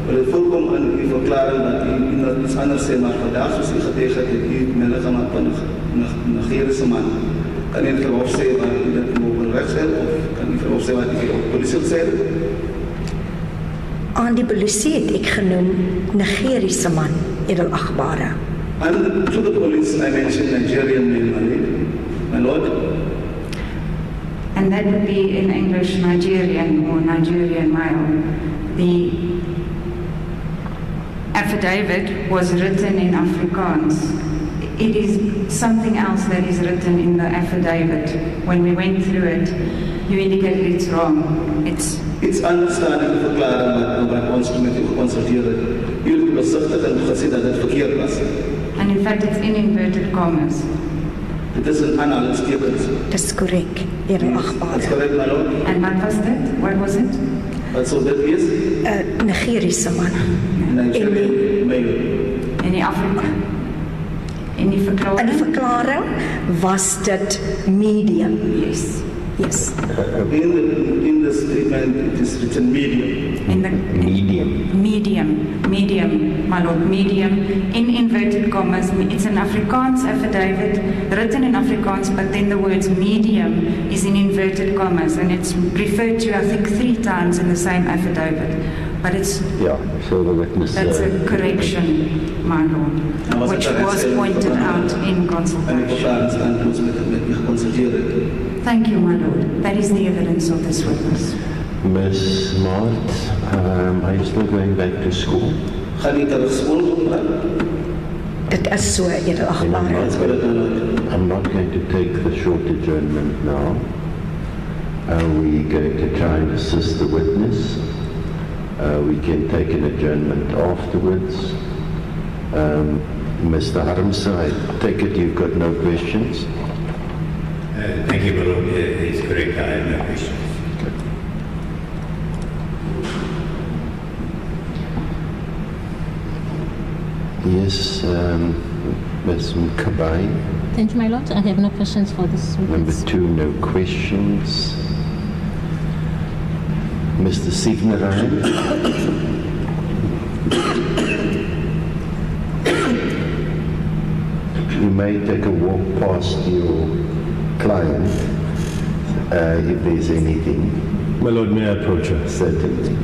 wil het voorkom in uw verklaring dat u iets anders zei, maar vandaag zoals u getuigd hebt, u melding gemaakt van een Nigerische man. Kan u verhof zeggen waar u dat mogen recht zijn, of kan u verhof zeggen wat u op de politie zei? Aan die polisie het ek genoem Nigeriese man, edelagbare. And to the police, I mentioned Nigerian male, my lord. And that would be in English Nigerian or Nigerian male. The affidavit was written in Afrikaans. It is something else that is written in the affidavit. When we went through it, you indicated it's wrong. It's understanding verklaring wat ons met u geconsulteerd het. U het bezichtigd en gezien dat het verkeerd was. And in fact, it's in inverted commas. Het is een aanhalingstekens. Dis korrek, edelagbare. That's correct, my lord. And what was that? What was it? Wat sou dit wees? Nigeriese man. Nigerian male. In die Afrika. In die verklaring? In die verklaring was dit medium. Yes. Yes. In the statement, it is written medium. Medium, my lord, medium, in inverted commas. It's an Afrikaans affidavit, written in Afrikaans, but then the words medium is in inverted commas, and it's referred to, I think, 3 times in the same affidavit. But it's... Yeah, so the witness... That's a correction, my lord, which was pointed out in consultation. Thank you, my lord. That is the evidence of this witness. Miss Mart, are you still going back to school? Dit is so, edelagbare. I'm not going to take the short adjournment now. We're going to try and assist the witness. We can take an adjournment afterwards. Mr. Harmsa, I take it you've got no questions? Thank you, Lord. It's correct. I have no questions. Yes, Ms. Mkabai. Thank you, my lord. I have no questions for this Number witness. 2, no questions. Mr. Signerain. You may take a walk past your client if there's anything. My lord, may I approach her? Certainly.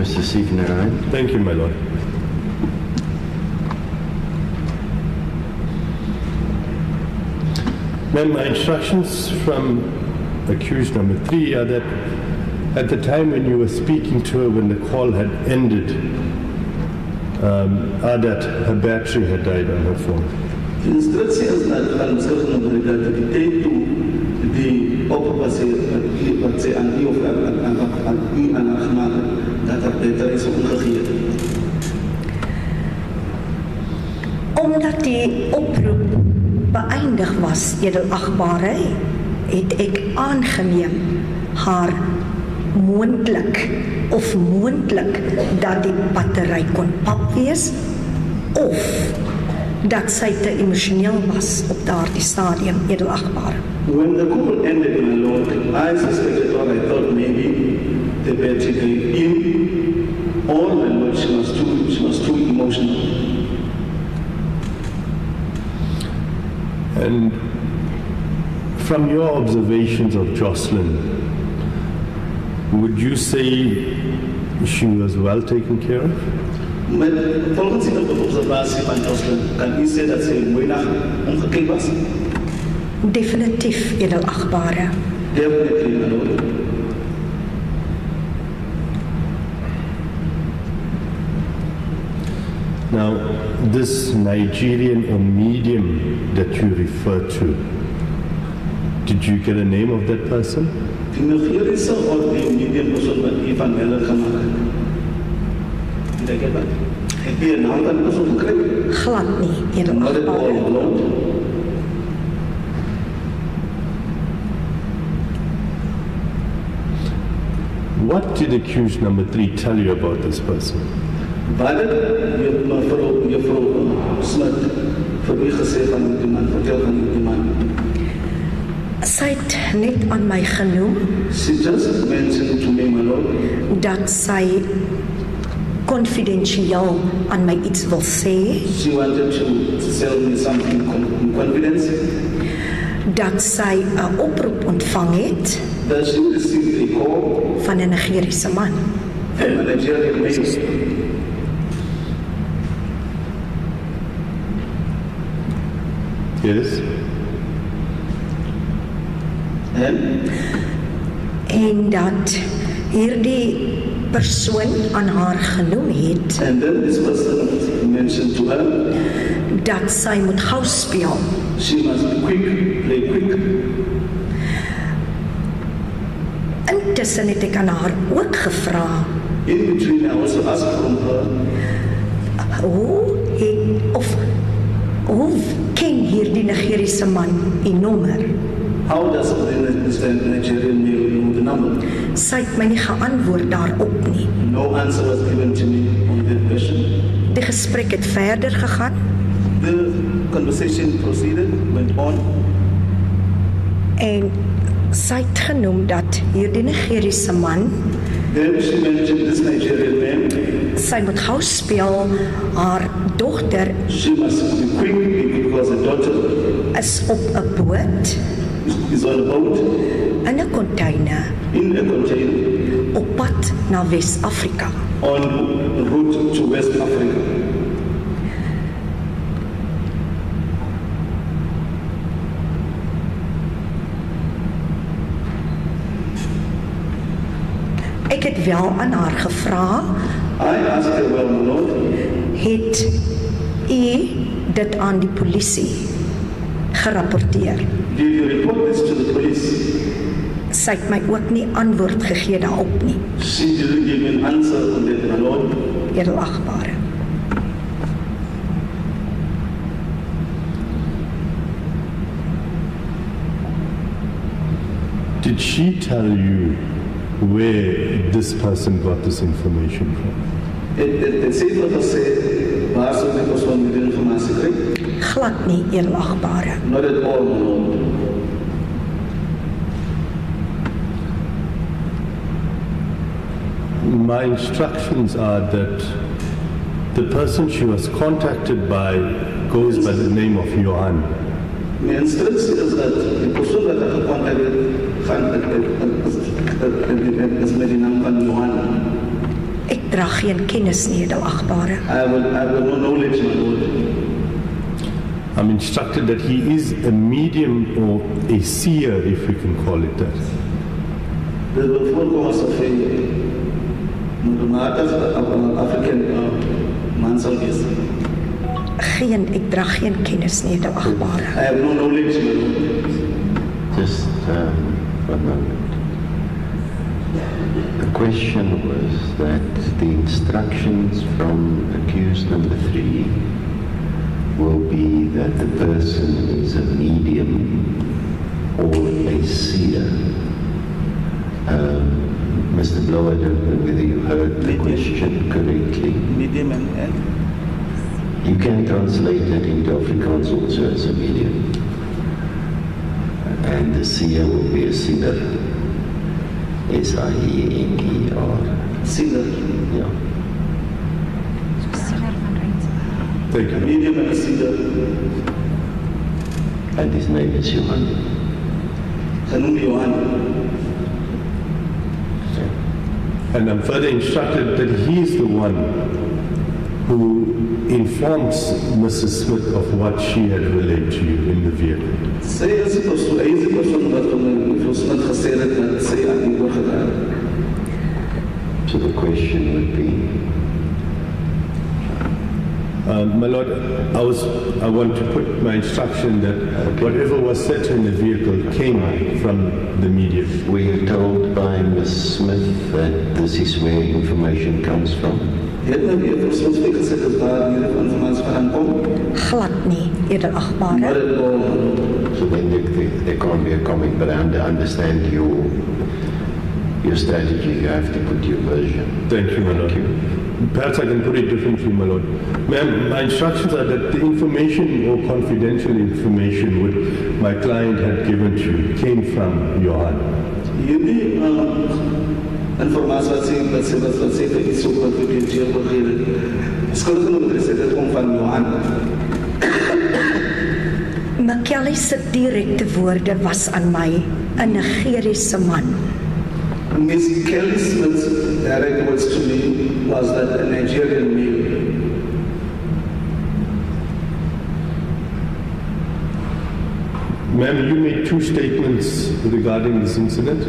Mr. Sivnarayan. Thank you, my lord. Ma'am, my instructions from accused number 3 are that at the time when you were speaking to her, when the call had ended, are that her battery had died on her phone. The instructions that are discussed on the regard to the take to the occupancy, let's say, and dat er beter is omgegeven. Omdat die oproep beëindig was, edelagbare, het ek aangeneem haar moontlik dat die battery kon pap wees of dat sy te emosioneel was op daardie stadium, edelagbare. When the call ended, my lord, I suspected or I thought maybe the battery gave in, or my lord, she was too emotional. And from your observations of Joshlin, would you say she was well taken care of? Met volgens die observatie van Joshlin, kan u sê dat sy weinig omgekeerd was? Definitief, edelagbare. Definitely, my lord. Now, this Nigerian or medium that you refer to, did you get a name of that person? Die Nigerische of die medium persoon wat u van Miller gemaakt het. Did I get that? Heb je een naam van die persoon gekry? Glad nie, Not at all, edelagbare. my lord. What did accused number 3 tell you about this person? Wat het juffrou Smith vir u gesê van die man, vertel van die man? Sy het net aan my genoem She just mentioned to me, my lord, dat sy konfidensieel aan my iets wil sê, she wanted to tell me something in confidence, dat sy 'n oproep ontvang het that she received a call van 'n Nigeriese man. from a Nigerian male. Yes? En dat hierdie persoon aan haar genoem het And then this person mentioned to her, dat sy moet gou speel. she must be quick, play quick. Intussen het ek aan haar ook gevra, In between, I also asked from her, hoe ken hierdie Nigeriese man die nommer? how does this Nigerian male know the number? Sy het my nie geantwoord daarop nie. No answer was given to me on that question. Die gesprek het verder gegaan The conversation proceeded, went on. en sy het genoem dat hierdie Nigeriese man, Then she mentioned this Nigerian man. sy moet gou speel, haar dogter She must be quick because her daughter is op 'n boot is on a boat in 'n container in a container op pad na Wes-Afrika. on route to West Africa. Ek het wel aan haar gevra, I asked her, well, my lord, het u dit aan die polisie gerapporteer? did you report this to the police? Sy het my ook nie antwoord gegee daarop nie, She didn't give an answer on that, my lord. edelagbare. Did she tell you where this person got this information from? Het sê vir gesê, waar sou die persoon die informatie kry? Glad nie, edelagbare. Not at all, my lord. My instructions are that the person she was contacted by goes by the name of Johan. My instructie is dat die persoon wat ek gekontak het, is met die naam van Johan. Ek dra geen kennis nie, edelagbare. I have no knowledge, my lord. I'm instructed that he is a medium or a seer, if we can call it that. Dit wil voorkom as 'n moedermatig African man sal wees. Ek dra geen kennis nie, edelagbare. I have no knowledge, my lord. Just 1 moment. The question was that the instructions from accused number 3 will be that the person is a medium or a seer. Mr. Blow, I don't know whether you heard the question correctly. Medium and You can translate it into Afrikaans also as a medium. And the seer will be a seer. S-I-E-N-E-R. seer. Yeah. Thank you. Medium and a seer. And his name is Johan. Genoemd Johan. And I'm further instructed that he's the one who informs Mrs. Smith of what she had relayed to you in the vehicle. Sy is die persoon wat mevrou Smith gesê het dat sy aan die oorgedra het. So the question would be, My Lord, I want to put my instruction that whatever was said in the vehicle came from the medium. were you told by Ms. Smith that this is where information comes from? Het nou mevrou Smith gesê dat daar hierdie informasie vandaan kom? Glad nie, Maar edelagbare. dit So then there can't be a comment, but I understand your strategy. You have to put your version. Thank you, my Lord. Thank you. Perhaps I can put it differently, my Lord. Ma'am, my instructions are that the information or confidential information which my client had given to you came from Johan. hierdie informasie wat sê dat iets so confidentieel begin het. Skuldige nommer 3 sê dit kom van Johan. McKelly se direkte woorde was aan my 'n Nigeriese man. Miss Kelly Smith's direct words to me was that a Nigerian male. Ma'am, you made 2 statements regarding this incident.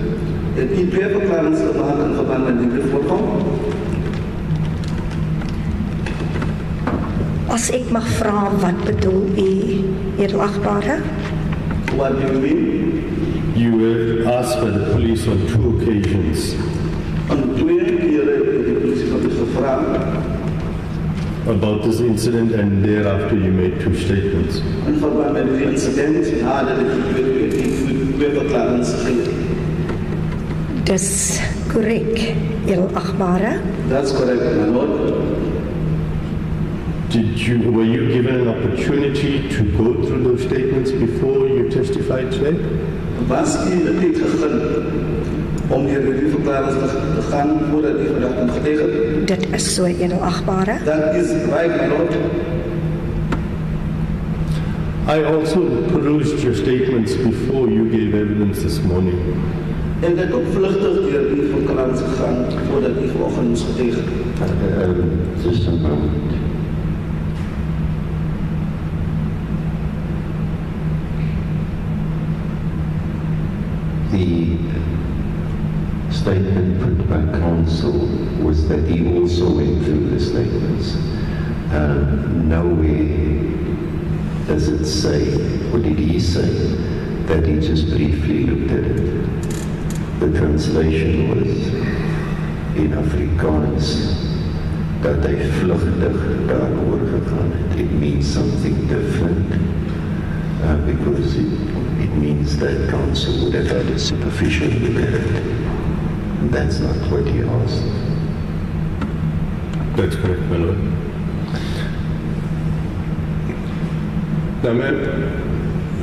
Het u twee verklarings gemaak in verband met die voorval? As ek mag vra, wat bedoel u, edelagbare? What do you mean? You were asked by the police on 2 occasions Aan 2 kere het die polisie van u gevra about this incident, and thereafter you made 2 statements. in verband met die incident nadat ek die twee verklarings gegee het. Dis korrek, edelagbare. That's correct, my lord. Were you given an opportunity to go through those statements before you testified today? Was u die tyd gegee om hierdie verklarings te gaan voordat u vandag kom getuig het? Dit is so, edelagbare. That is right, my lord. I also perused your statements before you gave evidence this morning. En ek ook vlugtig deur die verklarings gegaan voordat u vanoggend ons getuig het. Just a moment. The statement put by counsel was that he also went through the statements. Nowhere does it say, or did he say, that he just briefly looked at it. The translation was in Afrikaans dat hy vlugtig daaroor gegaan het. It means something different because it means that counsel would have had a superficial look at it. That's not what he asked. That's correct, my lord. Now, ma'am,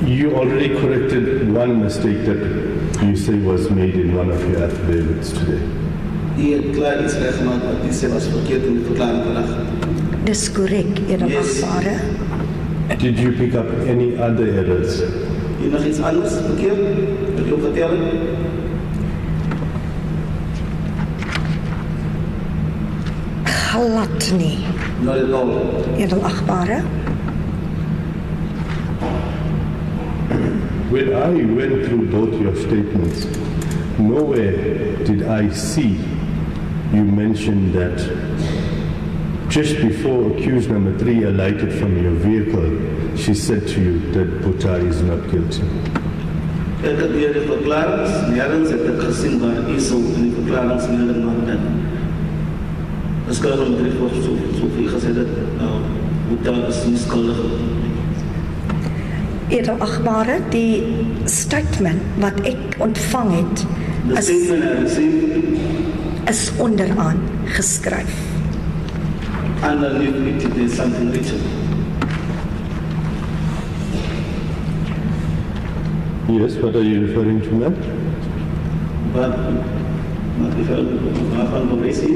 you already corrected one mistake that you say was made in one of your affidavits today. U het klaar iets reggemaak wat u sê was verkeerd in die verklaring vandag. Dis korrek, edelagbare. Did you pick up any other errors? Nog iets anders verkeerd wat u ook vertel het? glad nie, Not at all. edelagbare. When I went through both your statements, nowhere did I see you mention that just before accused number 3 alighted from your vehicle, she said to you that Bhuta is not guilty. Ek het hier die verklarings, nergens het ek gesien waar ISO in die verklarings melding maak dat as kan om 3 voor soveel gesê dat Bhuta is nie skuldig. Edelagbare, die statement wat ek ontvang het, The statement I received is onderaan geskryf. underneath it is something written. Yes, what are you referring to, ma'am? But if I found the basic,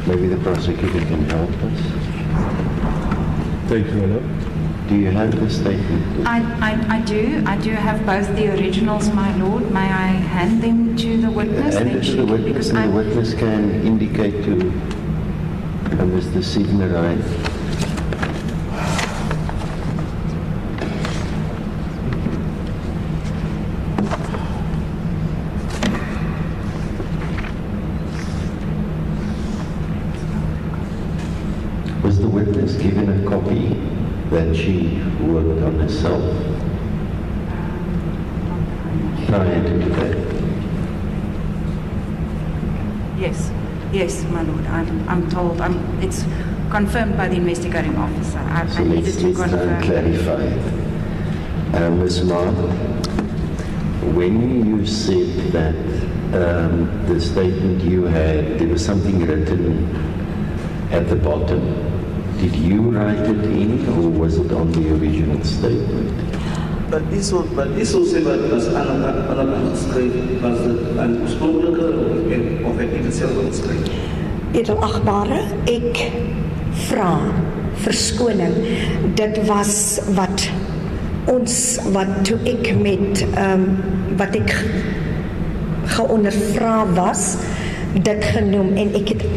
Maybe the prosecutor can help us. Thank you, Madam. Do you have the statement? I do. I do have both the originals, my lord. May I hand them to the witness? Hand Then it to she- the witness, because and the I'm- witness can indicate to Mr. Signerai. Was the witness given a copy that she worked on herself prior to today? Yes, my lord. I'm told. It's confirmed by the investigating officer. So I needed let's to try and confirm. clarify it. Ms. Ma, when you said that the statement you had, there was something written at the bottom, did you write it in or was it on the original statement? but ISO sê wat was aangeskryf was dit aan oorspronklike of ek dit self geskryf. Edelagbare, ek vra verskoning. Dit was wat toe ek met wat ek geondervra was, dit genoem en ek het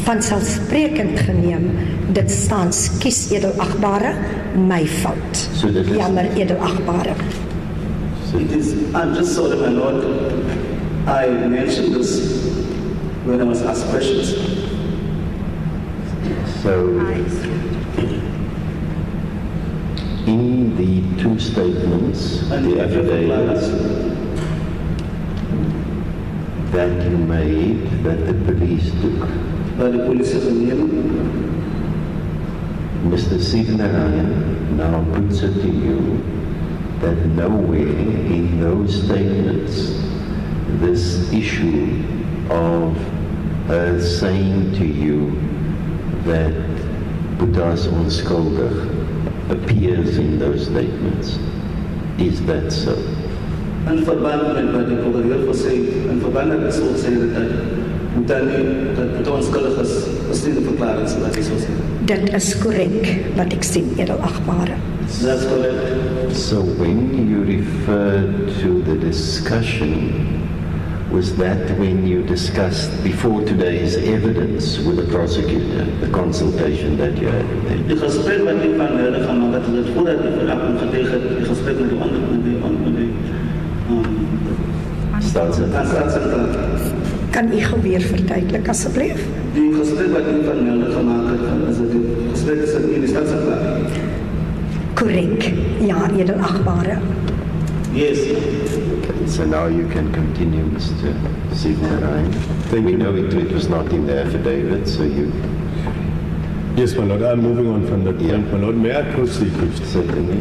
vanselfsprekend geneem. Dit staan skus edelagbare, my fout. So dit is- Jammer edelagbare. It is, I'm just sorry, my lord. I mentioned this when I was asked questions. So in the two statements, And the affidavits that you made, that the police took, By the police geneem, Mr. Signerai now puts it to you that nowhere in those statements this issue of her saying to you that Buddha's onskuldig appears in those statements. Is that so? in verband met wat die prokureur gesê het, in verband met so gesê dat Bhuta onskuldig is nie die verklaring wat hy so sê. Dit is korrek wat ek sien edelagbare. That's correct. So when you referred to the discussion, was that when you discussed before today's evidence with the prosecutor, the consultation that you had with him? Die gesprek wat ek van hulle gemaak het, dit voordat die verklaring getuig het, die gesprek met die staatsentraal. Kan u gou weer verduidelik asseblief? Die gesprek wat ek van hulle gemaak het, is dit die gesprek is in die staatsentraal. Korrek. Ja, edelagbare. Yes. Okay, so now you can continue, Mr. Signerai. We know it was not in the affidavit, so you Yes, my lord, I'm moving on from that point, my lord. May I proceed, please? certainly.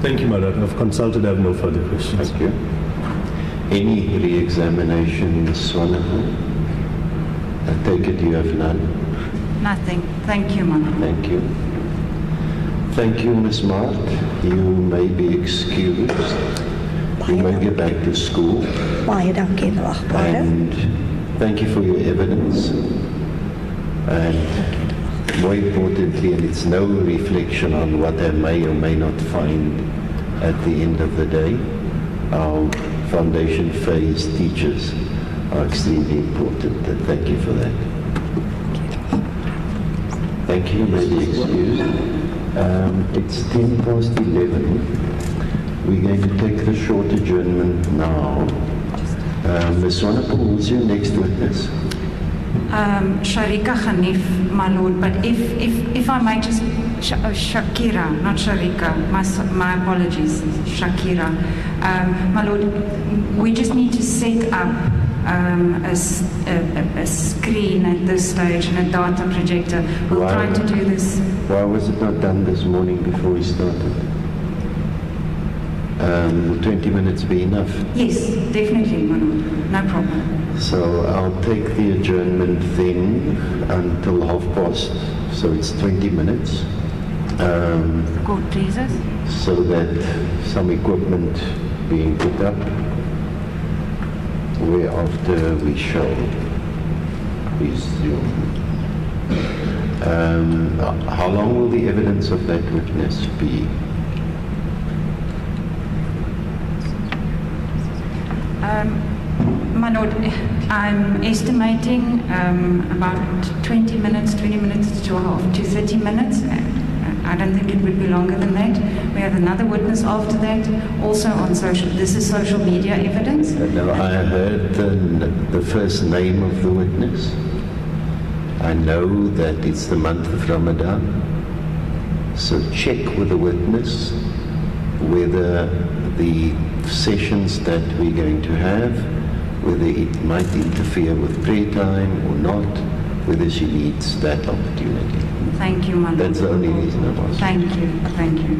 Thank you, my lord. I've consulted. I have no further questions. Thank you. Any re-examination, Ms. Swanepoel? I take it you have none. Nothing. Thank you, Mama. Thank you. Thank you, Ms. Mark. You may be excused. You may get back to school. Baie dankie, meneer. And thank you for your evidence. And more importantly, and it's no reflection on what I may or may not find at the end of the day, our foundation phase teachers are extremely important, and thank you for that. Thank you, may be excused. It's 11:10. We're going to take the short adjournment now. Ms. Swanepoel, who's your next witness? Sharika Khanif, my lord, but if I might just, Shakira, not Sharika, my apologies, Shakira. My lord, we just need to set up a screen at this stage and a data projector. We'll try to do this. Why was it not done this morning before we started? Will 20 minutes be enough? Yes, definitely, my lord. No problem. So I'll take the adjournment then until past, so it's 20 minutes. Court pleases. So that some equipment being put up, whereafter we shall resume. How long will the evidence of that witness be? My lord, I'm estimating about 20 minutes to 30 minutes. I don't think it would be longer than that. We have another witness after that, also on this is social media evidence. Now, I heard the first name of the witness. I know that it's the month of Ramadan. So check with the witness whether the sessions that we're going to have, whether it might interfere with prayer time or not, whether she needs that opportunity. Thank you, my lord. That's the only reason I'm asking. Thank you, thank you.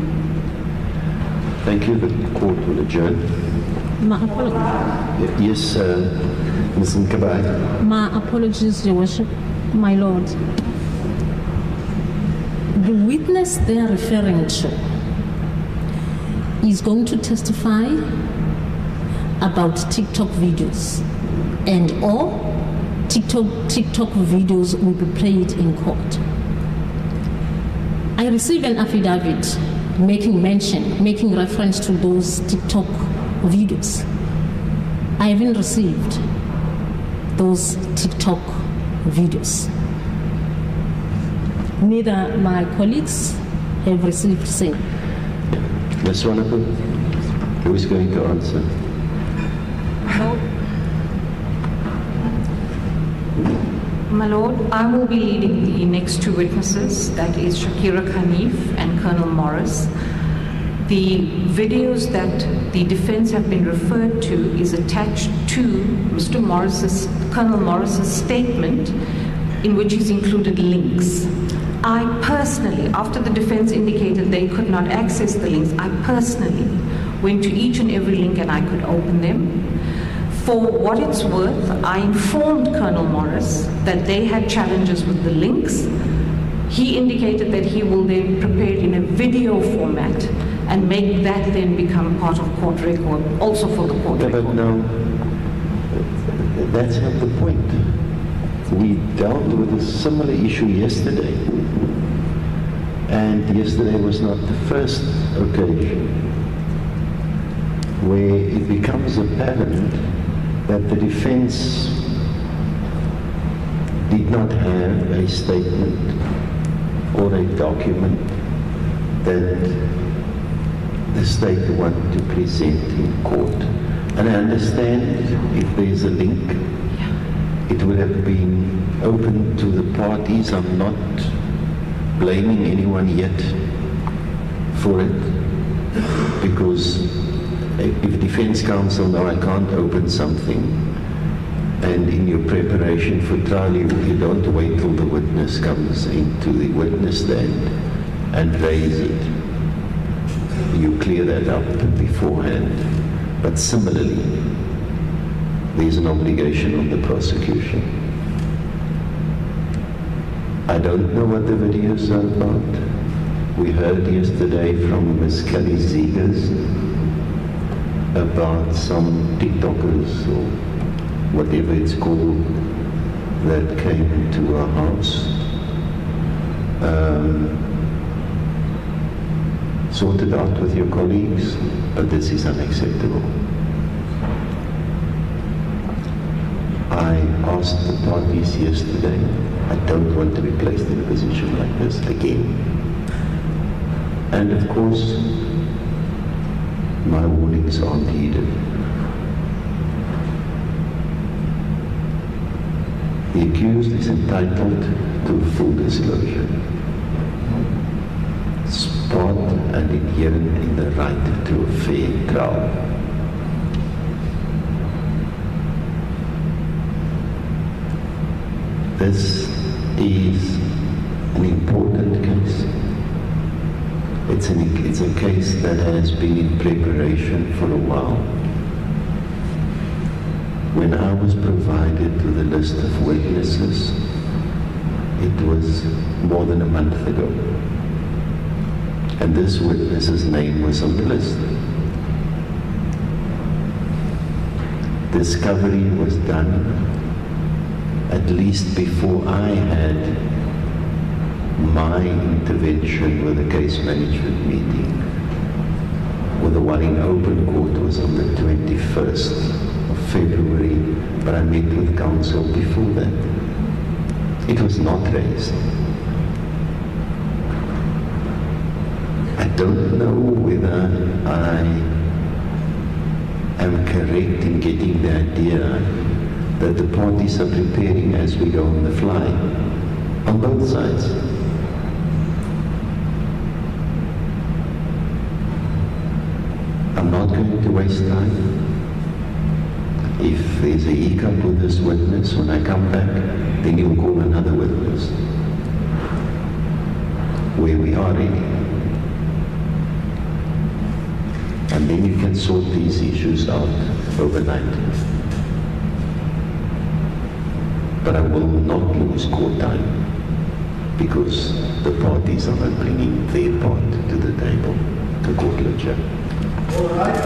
Thank you. The court will adjourn. My apologies. Yes, Ms. Nkabai. My apologies, Your Worship, my lord. The witness they are referring to is going to testify about TikTok videos, and all TikTok videos will be played in court. I received an affidavit making reference to those TikTok videos. I haven't received those TikTok videos. Neither my colleagues have received same. Ms. Swanepoel, who is going to answer? My lord, I will be leading the next two witnesses, that is Shakira Khan and Colonel Morris. The videos that the defense have been referred to is attached to Colonel Morris's statement, in which is included links. I personally, after the defense indicated they could not access the links, I personally went to each and every link and I could open them. For what it's worth, I informed Colonel Morris that they had challenges with the links. He indicated that he will then prepare it in a video format and make that then become part of court record, also for the court record. But no, that's not the point. We dealt with a similar issue yesterday. And yesterday was not the first occasion where it becomes apparent that the defense did not have a statement or a document that the state wanted to present in court. And I understand if there's a link, it would have been open to the parties. I'm not blaming anyone yet for it, because if defense counsel now I can't open something, and in your preparation for trial you don't wait till the witness comes into the witness stand and raise it. You clear that up beforehand. But similarly, there's an obligation on the prosecution. I don't know what the videos are about. We heard yesterday from Ms. Kelly Zegers about some TikTokers or whatever it's called that came to our house. Sort it out with your colleagues, but this is unacceptable. I asked the parties yesterday, I don't want to be placed in a position like this again. And of course, my warnings aren't heeded. The accused is entitled to full disclosure. Part and inherent in the right to a fair trial. This is an important case. It's a case that has been in preparation for a while. When I was provided with the list of witnesses, it was more than a month ago. And this witness's name was on the list. Discovery was done at least before I had my intervention with the case management meeting. Well, the one in open court was on the 21st of February, but I met with counsel before that. It was not raised. I don't know whether I am correct in getting the idea that the parties are preparing as we go on the fly, on both sides. I'm not going to waste time. If there's a hiccup with this witness, when I come back, then you'll call another witness. Where we are ready. And then you can sort these issues out overnight. But I will not lose court time because the parties are not bringing their part to the table, to court lecture. All right.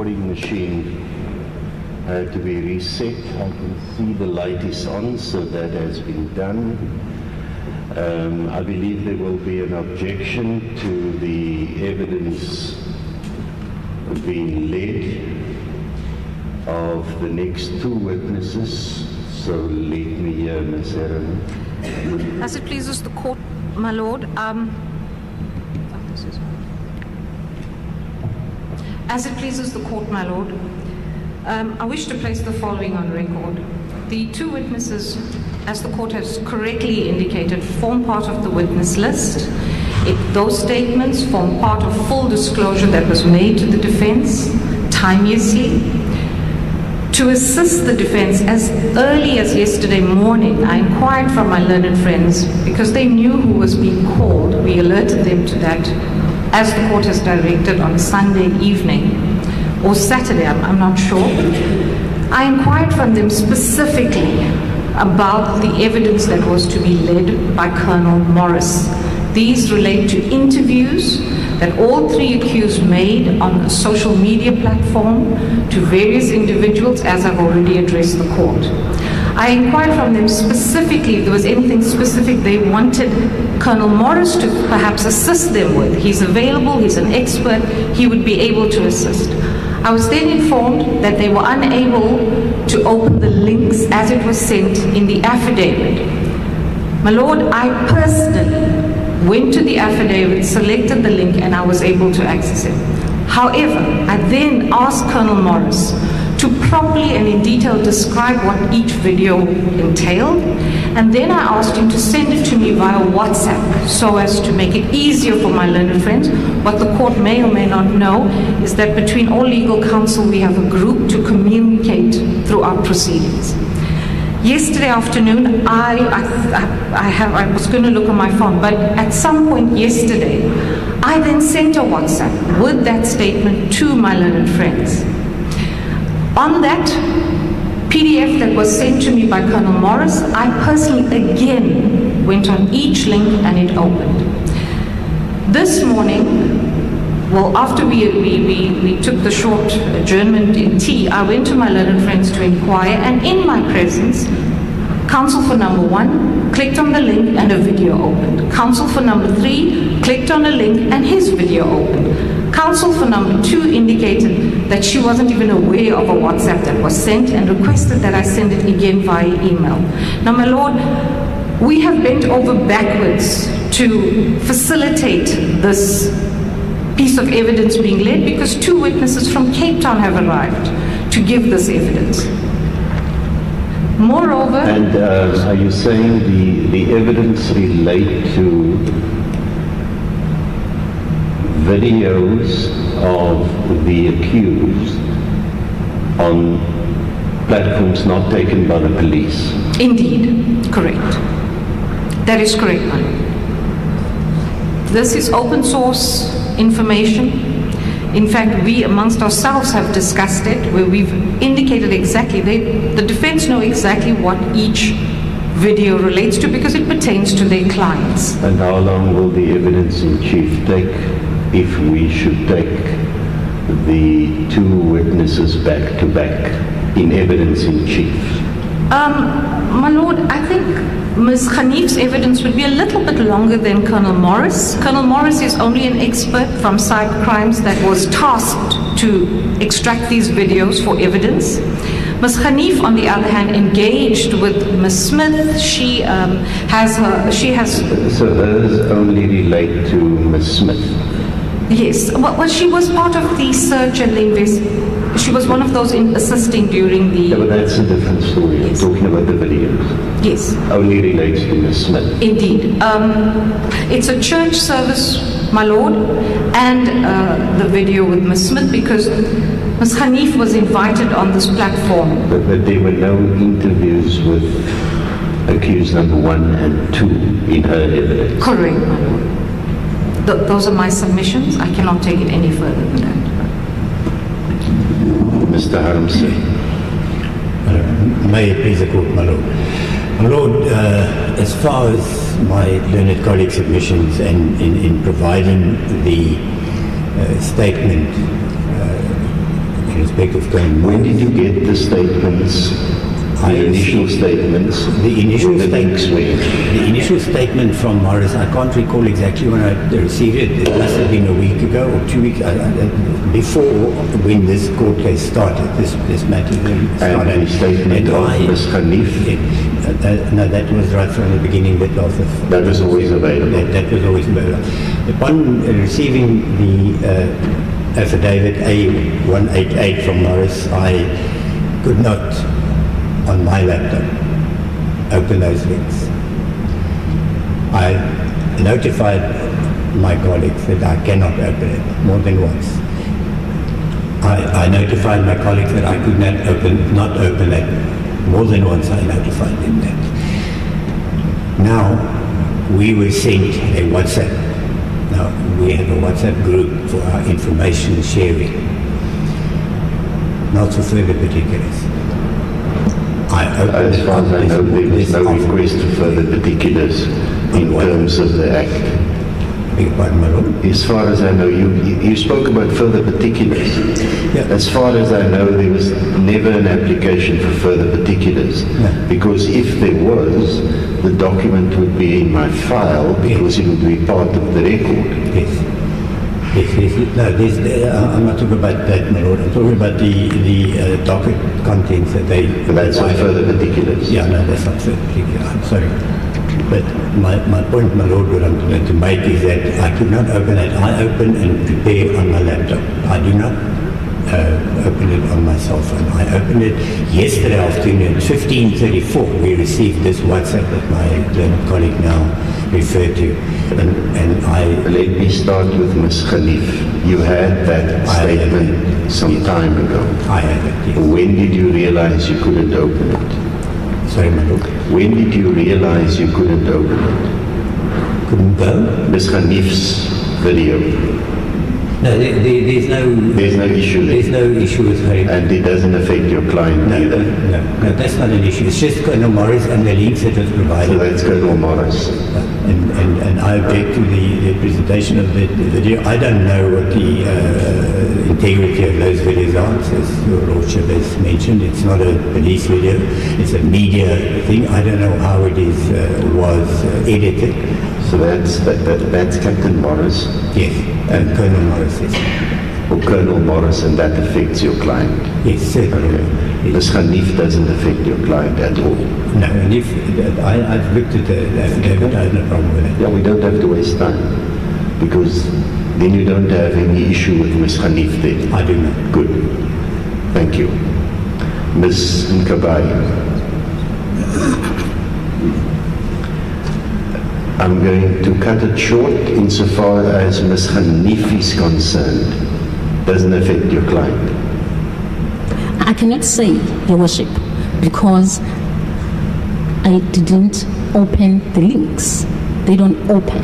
recording machine had to be reset. I can see the light is on, so that has been done. I believe there will be an objection to the evidence being led of the next two witnesses. So let me hear Ms. Heron. As it pleases the court, my lord, as it pleases the court, my lord, I wish to place the following on record. The two witnesses, as the court has correctly indicated, form part of the witness list. Those statements form part of full disclosure that was made to the defense timeously. To assist the defense, as early as yesterday morning, I inquired from my learned friends because they knew who was being called. We alerted them to that, as the court has directed, on Sunday evening or Saturday, I'm not sure. I inquired from them specifically about the evidence that was to be led by Colonel Morris. These relate to interviews that all three accused made on a social media platform to various individuals, as I've already addressed the court. I inquired from them specifically if there was anything specific they wanted Colonel Morris to perhaps assist them with. He's available, he's an expert, he would be able to assist. I was then informed that they were unable to open the links as it was sent in the affidavit. My lord, I personally went to the affidavit, selected the link, and I was able to access it. However, I then asked Colonel Morris to properly and in detail describe what each video entailed, and then I asked him to send it to me via WhatsApp so as to make it easier for my learned friends. What the court may or may not know is that between all legal counsel we have a group to communicate through our proceedings. Yesterday afternoon, I was going to look on my phone, but at some point yesterday, I then sent a WhatsApp with that statement to my learned friends. On that PDF that was sent to me by Colonel Morris, I personally again went on each link and it opened. This morning, well, after we took the short adjournment in tea, I went to my learned friends to inquire, and in my presence, counsel for number 1 clicked on the link and a video opened. Counsel for number 3 clicked on a link and his video opened. Counsel for number 2 indicated that she wasn't even aware of a WhatsApp that was sent and requested that I send it again via email. Now, my lord, we have bent over backwards to facilitate this piece of evidence being led because 2 witnesses from Cape Town have arrived to give this evidence. Moreover... And are you saying the evidence relate to videos of the accused on platforms not taken by the police? Indeed, correct. That is correct, ma'am. This is open source information. In fact, we amongst ourselves have discussed it, where we've indicated exactly, the defense know exactly what each video relates to because it pertains to their clients. And how long will the evidence in chief take if we should take the 2 witnesses back to back in evidence in chief? My lord, I think Ms. Khanif's evidence would be a little bit longer than Colonel Morris. Colonel Morris is only an expert from cyber crimes that was tasked to extract these videos for evidence. Ms. Khanif, on the other hand, engaged with Ms. Smith. She has... So those only relate to Ms. Smith? Yes. Well, she was part of the search and the investigation. She was one of those assisting during the... Yeah, but that's a different story. Yes. I'm talking about the videos. Yes. Only relates to Ms. Smith. Indeed. It's a church service, my lord, and the video with Ms. Smith because Ms. Khanif was invited on this platform. But there were no interviews with accused number 1 and 2 in her evidence. Correct, my lord. Those are my submissions. I cannot take it any further than that. Mr. Harmsen. May it please the court, my lord. My lord, as far as my learned colleague's submissions and in providing the statement respect of Colonel When Morris. did you get the statements, the initial statements? The initial with the links where? The initial statement from Morris, I can't recall exactly when I received it. It must have been a week ago or 2 weeks before when this court case started. This matter started. And the statement of Ms. Hanif? No, that was right from the beginning. That was always available. That was always available. Upon receiving the affidavit A188 from Morris, I could not, on my laptop, open those links. I notified my colleagues that I cannot open it more than once. I notified my colleagues that I could not open it more than once. I notified them that. Now, we were sent a WhatsApp. Now, we have a WhatsApp group for our information sharing. Not for further particulars. As far as I know, there was no request for further particulars in terms of the act. As far as I know, you spoke about further particulars. Yeah. As far as I know, there was never an application for further particulars. Yeah. Because if there was, the document would be in my file because it would be part of the record. Yes. No, I'm not talking about that, my lord. I'm talking about the docket contents that they... But that's not further particulars. Yeah, no, that's not further particulars. I'm sorry. But my point, my lord, what I'm going to make is that I could not open it. I open and prepare on my laptop. I do not open it on my cell phone. I opened it yesterday afternoon, 15:34. We received this WhatsApp that my colleague now referred to. And I... Let me start with Ms. Khalif. You had that statement some time ago. I had it, yes. When did you realize you couldn't open it? Sorry, my lord. When did you realize you couldn't open it? Couldn't go? Ms. Khalif's video. No, there's no issue there. There's no issue with her. And it doesn't affect your client either. No, that's not an issue. It's just Colonel Morris and the links that was provided. So that's Colonel Morris. And I object to the presentation of the video. I don't know what the integrity of those videos are. As your lordship has mentioned, it's not a police video. It's a media thing. I don't know how it was edited. So that's Captain Morris? Yes, and Colonel Morris, yes. Or Colonel Morris, and that affects your client? Yes, certainly. Okay. Yes. Ms. Hanif doesn't affect your client at all? No, and if I've looked at the affidavit, I have no problem with it. Yeah, we don't have to waste time, because then you don't have any issue with Ms. Hanif then? I do not. Good. Thank you. Ms. Nkabai. I'm going to cut it short insofar as Ms. Hanif is concerned. Doesn't affect your client. I cannot say, Your Worship, because I didn't open the links. They don't open.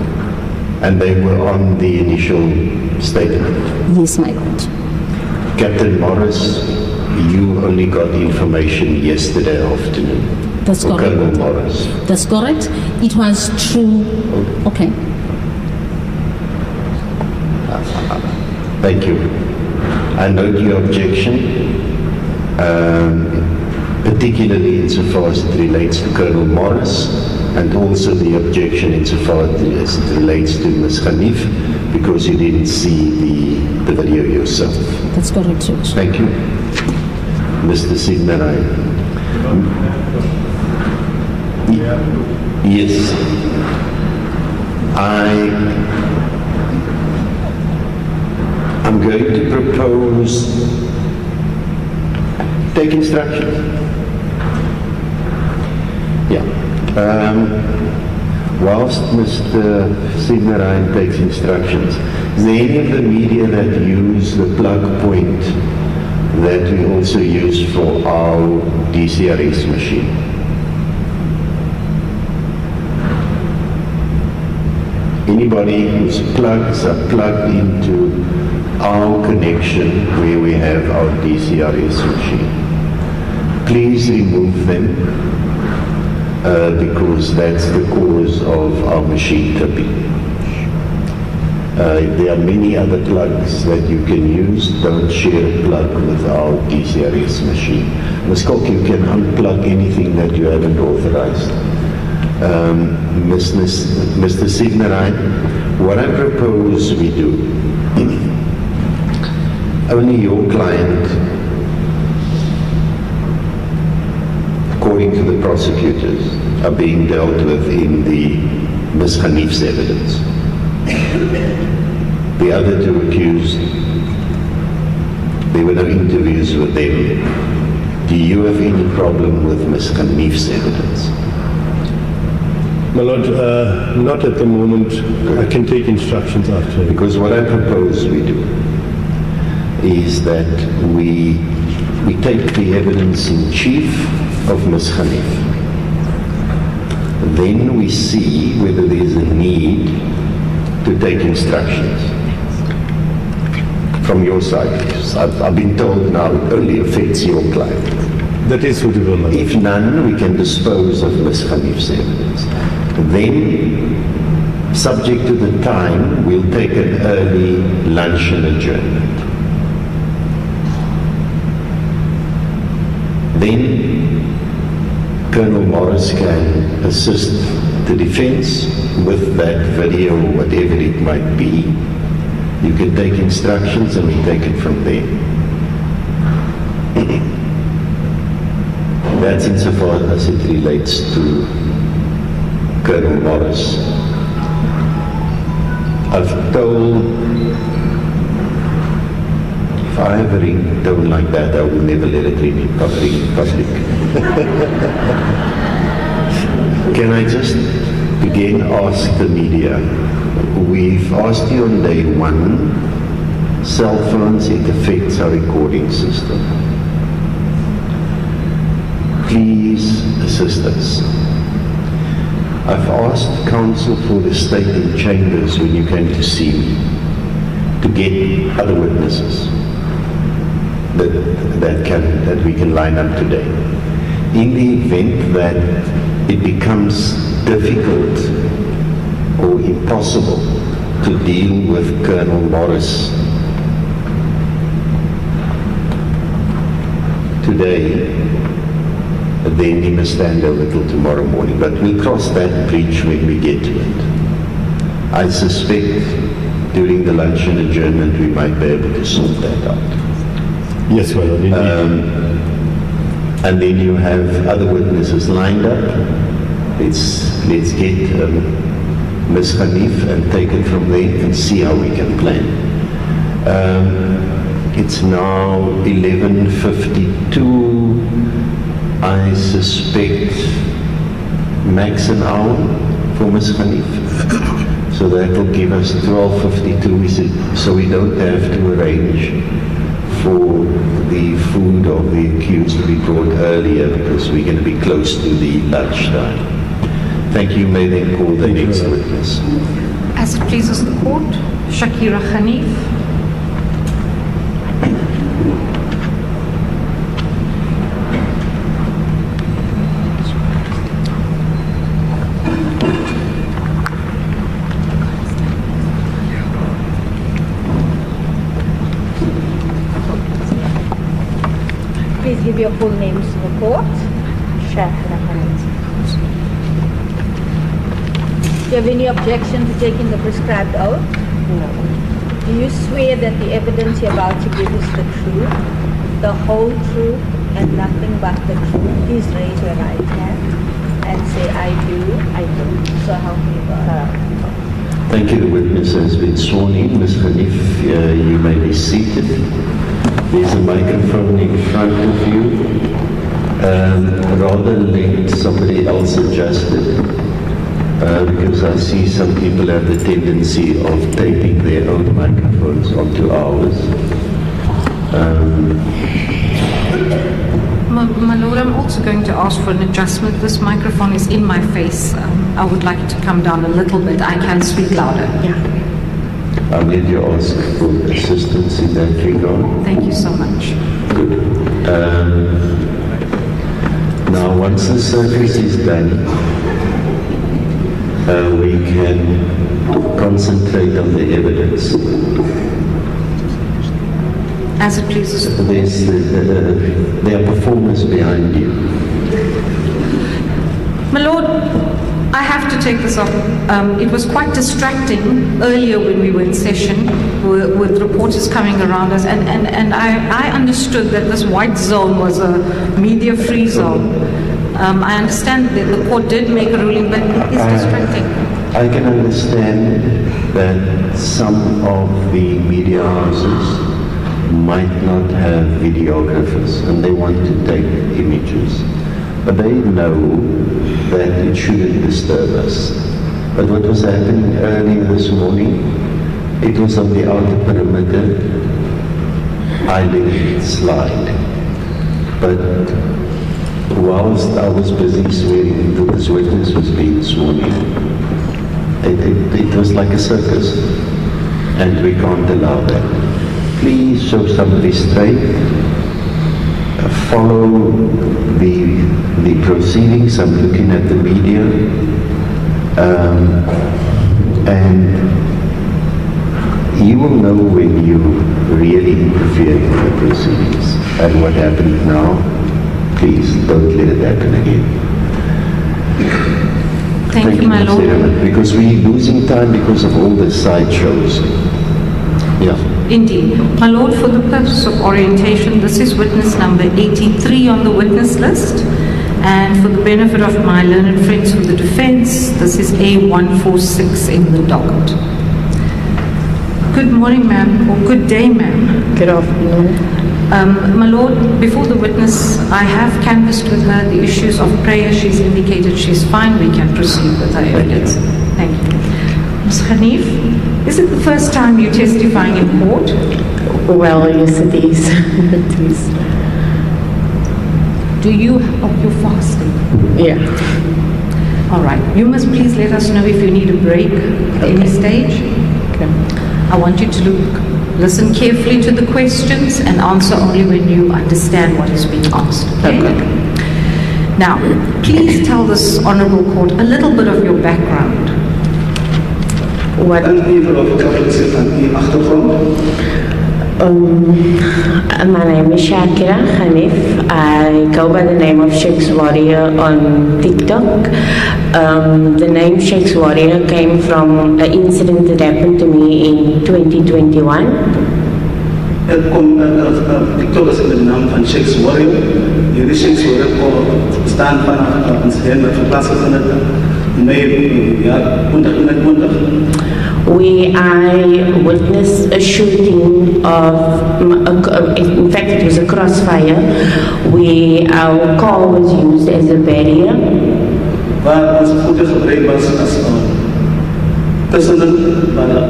And they were on the initial statement? Yes, my lord. Captain Morris, you only got the information yesterday afternoon. That's correct. Colonel Morris. That's correct. It was true. Okay. Thank you. I note your objection, particularly insofar as it relates to Colonel Morris, and also the objection insofar as it relates to Ms. Hanif, because you didn't see the video yourself. That's correct, Judge. Thank you. Mr. Signarai. Yes. I'm going to propose take instructions. Yeah. Whilst Mr. Signarai takes instructions, is there any of the media that use the plug point that we also use for our DCRS machine? Anybody whose plugs are plugged into our connection where we have our DCRS machine, please remove them because that's the cause of our machine tripping. There are many other plugs that you can use. Don't share a plug with our DCRS machine. Ms. Kok, you can unplug anything that you haven't authorized. Mr. Signerein, what I propose we do, only your client, according to the prosecutors, are being dealt with in the Ms. Hanif's evidence. The other two accused, there were no interviews with them. Do you have any problem with Ms. Hanif's evidence? My Lord, not at the moment. I can take instructions after. Because what I propose we do is that we take the evidence in chief of Ms. Hanif. Then we see whether there is a need to take instructions from your side. I've been told now it only affects your client. That is suitable, my Lord. If none, we can dispose of Ms. Hanif's evidence. Then, subject to the time, we'll take an early lunch and adjournment. Then, Colonel Morris can assist the defense with that video or whatever it might be. You can take instructions and we take it from there. That's insofar as it relates to Colonel Morris. I've told, if I have a ringtone like that, I will never let it ring in public. Can I just again ask the media, we've asked you on day one, cell phones, it affects our recording system. Please assist us. I've asked counsel for the state in chambers when you came to see me to get other witnesses that we can line up today. In the event that it becomes difficult or impossible to deal with Colonel Morris today, then he must stand over till tomorrow morning. But we'll cross that bridge when we get to it. I suspect during the lunch and adjournment we might be able to sort that out. Yes, well, indeed. And then you have other witnesses lined up. Let's get Ms. Hanif and take it from there and see how we can plan. It's now 11:52. I suspect max an hour for Ms. Hanif. So that will give us 12:52, so we don't have to arrange for the food of the accused to be brought earlier because we're going to be close to the lunchtime. Thank you. May then call the next witness. As it pleases the court, Shakira Khan. Please give your full names to the court. Shakira Khan. Do you have any objection to taking the prescribed oath? No. Do you swear that the evidence you're about to give is the truth, the whole truth, and nothing but the truth? Please raise your right hand and say, I do. I do. So help me God. Thank you. The witness has been sworn in. Ms. Hanif, you may be seated. There's a microphone in front of you. Rather let somebody else adjust it. Because I see some people have the tendency of taping their own microphones onto ours. My Lord, I'm also going to ask for an adjustment. This microphone is in my face. I would like it to come down a little bit. I can speak louder. Yeah. I'll let you ask for assistance in that regard. Thank you so much. Good. Now, once the service is done, we can concentrate on the evidence. As it pleases the court. There are performers behind you. My Lord, I have to take this up. It was quite distracting earlier when we were in session with reporters coming around us, and I understood that this white zone was a media-free zone. I understand that the court did make a ruling, but it is distracting. I can understand that some of the media houses might not have videographers and they want to take images. But they know that it shouldn't disturb us. But what was happening earlier this morning, it was on the outer perimeter. I let it slide. But whilst I was busy swearing that this witness was being sworn in, it was like a circus, and we can't allow that. Please show some restraint. Follow the proceedings. I'm looking at the media, and you will know when you really interfere in the proceedings. And what happened now, please don't let it happen again. Thank you, my Lord. Sarah, because we're losing time because of all the sideshows. Yeah. Indeed. My Lord, for the purpose of orientation, this is witness number 83 on the witness list. And for the benefit of my learned friends for the defense, this is A146 in the docket. Good morning, ma'am, or good day, ma'am. Good afternoon. My Lord, before the witness, I have canvassed with her the issues of prayer. She's indicated she's fine. We can proceed with her evidence. Thank you. Ms. Hanif, is it the first time you're testifying in court? Well, yes, it is. It is. Do you, you're fasting? Yeah. All right. You must please let us know if you need a break at any stage. Okay. I want you to listen carefully to the questions and answer only when you understand what is being asked. Okay? Now, please tell this honorable court a little bit of your background. What? En even of Catholic van die achtergrond. My name is Shakira Khan. I go by the name of Shakes Warrior on TikTok. The name Shakes Warrior came from an incident that happened to me in 2021. TikTok is in de naam van Shakes Warrior. Hier is Shakes Warrior bestaan vanaf een incident dat plaatsgevonden heeft in mei jaar 2020. I witnessed a shooting of, in fact it was a crossfire, where our car was used as a barrier. Waar onze voeten gebruikt was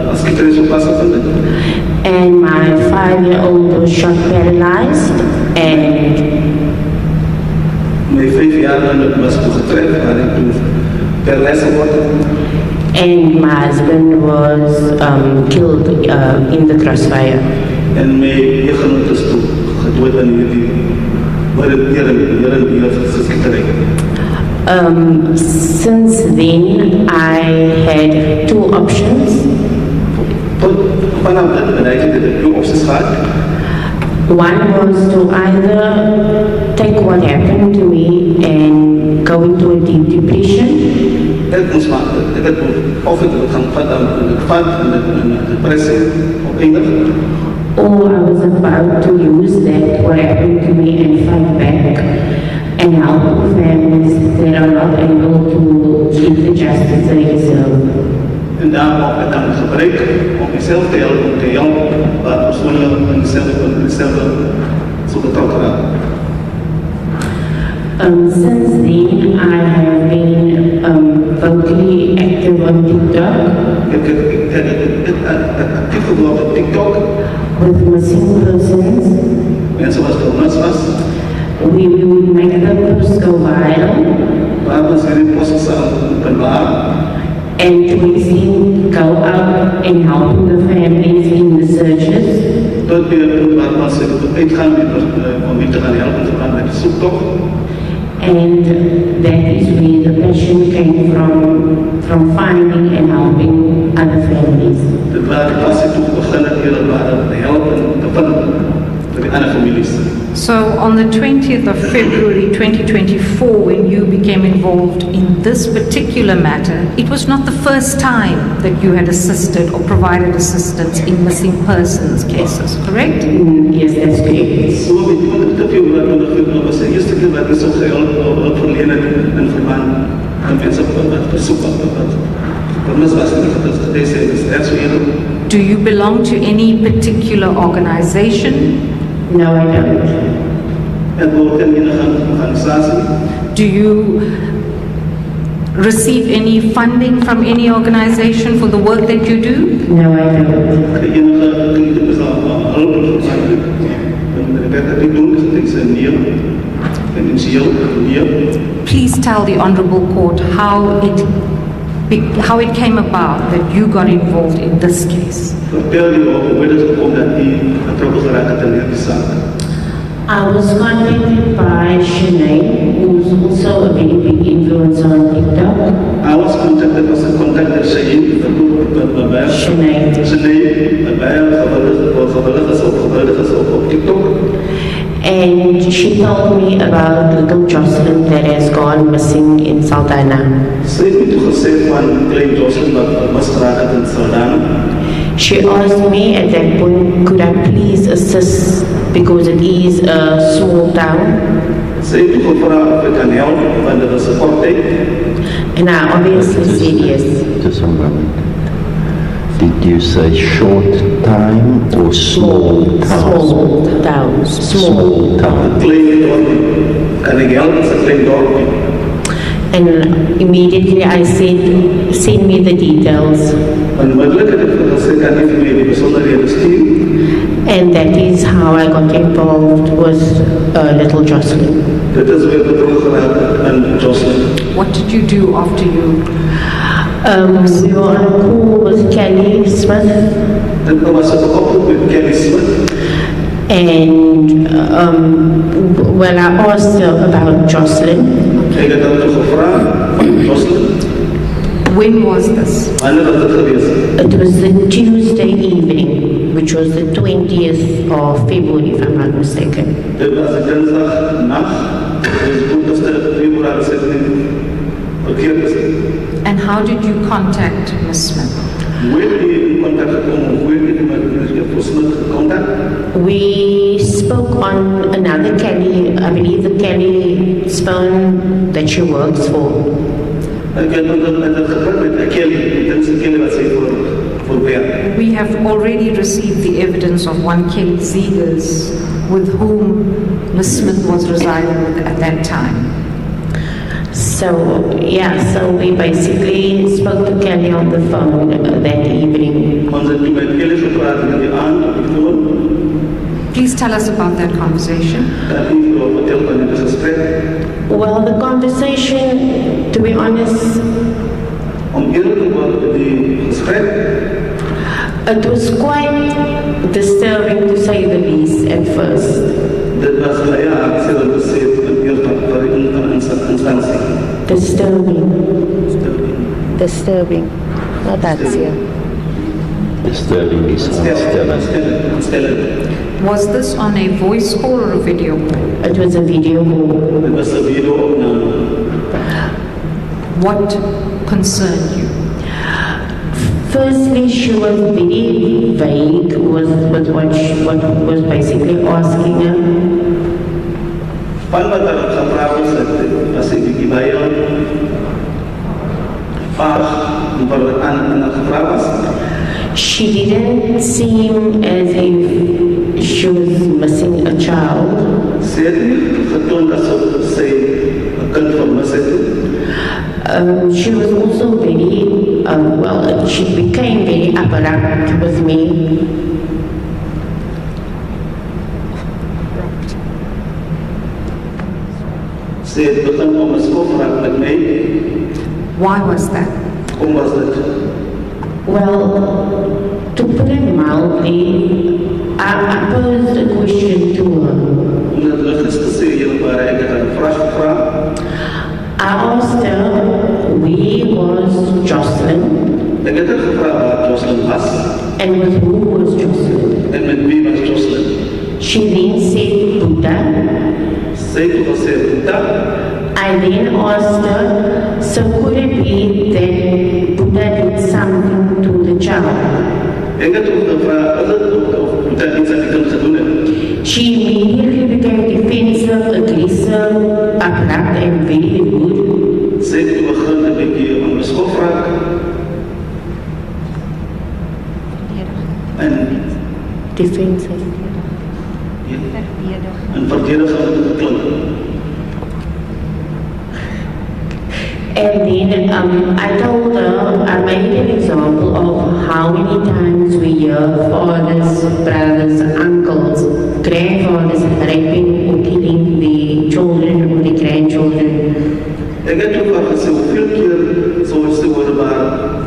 als iedereen zo plaatsgevonden. And my 5-year-old was shot paralyzed, and mijn 5-jarige was getreft, maar ik toen paralyzed geworden. And my husband was killed in the crossfire. En mijn echtgenoot is toen gedood en die worden hier geskitterd. Since then, I had 2 options. Vanaf dat bereik ik de 2 opties gehad. One was to either take what happened to me and go into a deep depression. Of ik gaan vatten met depressie op eindig. Or I was about to use that, what happened to me, and fight back and help families that are not able to get the justice they deserve. En daarom heb ik dan gebruikt om mezelf te helpen, om te helpen, waar persoonlijk en mezelf zo betrokken raken. Since then, I have been vocally active on TikTok. Actief geworden op TikTok. With missing persons. Mensen was vermist was. We would make the posts go viral. Waar we zijn posts openbaar. And we go out and help the families in the searches. Tot weer waar mensen uitgaan om mee te gaan helpen met de zoektocht. and that is where the passion came from finding and helping other families. Dit waar die passie toe begin het hier om te help en te vind vir die ander families. So on the 20th of February 2024, when you became involved in this particular matter, it was not the first time that you had assisted or provided assistance in missing persons cases, correct? Yes, that's correct. So weet jy wat dit vir jou was die eerste keer wat ek so gehulp verleen het in verband met mense wat besoek wat mis was nie dat dit is that's what you do. Do you belong to any particular organization? No, I don't. En word in enige organisasie. Do you receive any funding from any organization for the work that you do? No, I don't. Enige is al hulp en dat ek doen is dit nee en initieel nee. Please tell the Honorable Court how it came about that you got involved in this case. Vertel die hoe dit gekom dat die betrokke geraak het in die saak. I was contacted by Sinead, who's also a very big influencer on TikTok. I was contacted Sinead op TikTok. And she told me about little Joshlin that has gone missing in Saldanha. Sy het my toe gesê van klein Joshlin wat misgeraak het in Saldanha. She asked me at that point, could I please assist because it is a small town? Sy het toe gevra of ek kan help want dit was 'n kort tyd. And I obviously said yes. Just a moment. Did you say short time or small town? Small town. Small town. Klein dorpie. Kan ek help? It's a klein dorpie. And immediately I said, send me the details. Onmiddellik het ek gesê kan jy vir my die besonderhede stuur? And that is how I got involved with little Joshlin. Dit is weer betrokke geraak in Joshlin. What did you do after you? We were on a call with Kelly Smith. Dit was 'n oproep met Kelly Smith. And when I asked her about Joshlin, Ek het haar toe gevra van Joshlin. When was this? Wanneer was dit gewees? it was the Tuesday evening, which was the 20th of February, if I'm not mistaken. Dit was 'n Dinsdag nag. Dit was 20 Februarie 17 verkeerd is. And how did you contact Ms. Smith? Hoe het jy in kontak gekom? Hoe het jy met meneer Smith gekontak? We spoke on another Kelly, I believe the Kelly's phone that she works for. Ek het met gepraat met Kelly. Dit is Kelly wat sy voor werk. We have already received the evidence of one Kelly Zegers with whom Ms. Smith was residing with at that time. So, yeah, so we basically spoke to Kelly on the phone that evening. Ons het met Kelly gepraat met die aand op die foon. Please tell us about that conversation. Dat hy vir ons vertel van die gesprek. Well, the conversation, to be honest, Om eerlijk te worden, die gesprek, it was quite disturbing to say the least at first. dit was ja, ek sê dat gesê in eerste instansie. Disturbing. Disturbing. Not that, yeah. Disturbing is Ontstellend. Was this on a voice call or a video call? It was a video call. Dit was 'n video-opname. What concerned you? Firstly, she was very vague with what was basically asking her. Van wat hulle gevra was ek bietjie baie vaag oor wat aan gevra was. She didn't seem as if she was missing a child. Sy het nie getoon asof sy 'n kind vermis het. She was also very, she became very abrupt with me. Sy het begin om 'n skofraak met my. Why was that? Kom was dit? Well, to put it mildly, I posed a question to her. Omdat hulle gister gesê julle waar ek het 'n vraag gevra. Ek het haar gevra waar Joshlin was and with who was Joshlin. en met wie was Joshlin. She then said Buddha. Sy het toe gesê Buddha. I then asked her, so could it be that Buddha did something to the child? Ek het ook gevra of Buddha iets aan die kind gedoen het. She immediately became defensive, aggressive, abrupt and very rude. Sy het toe begin 'n bietjie onbeskof raak. En Defensive. en verdedigend klink. And then I told her, I made an example of how many times we hear fathers, brothers, uncles, grandfathers raping or killing the children or the grandchildren. Ek het ook al gesê hoeveel keer soos te hoor waar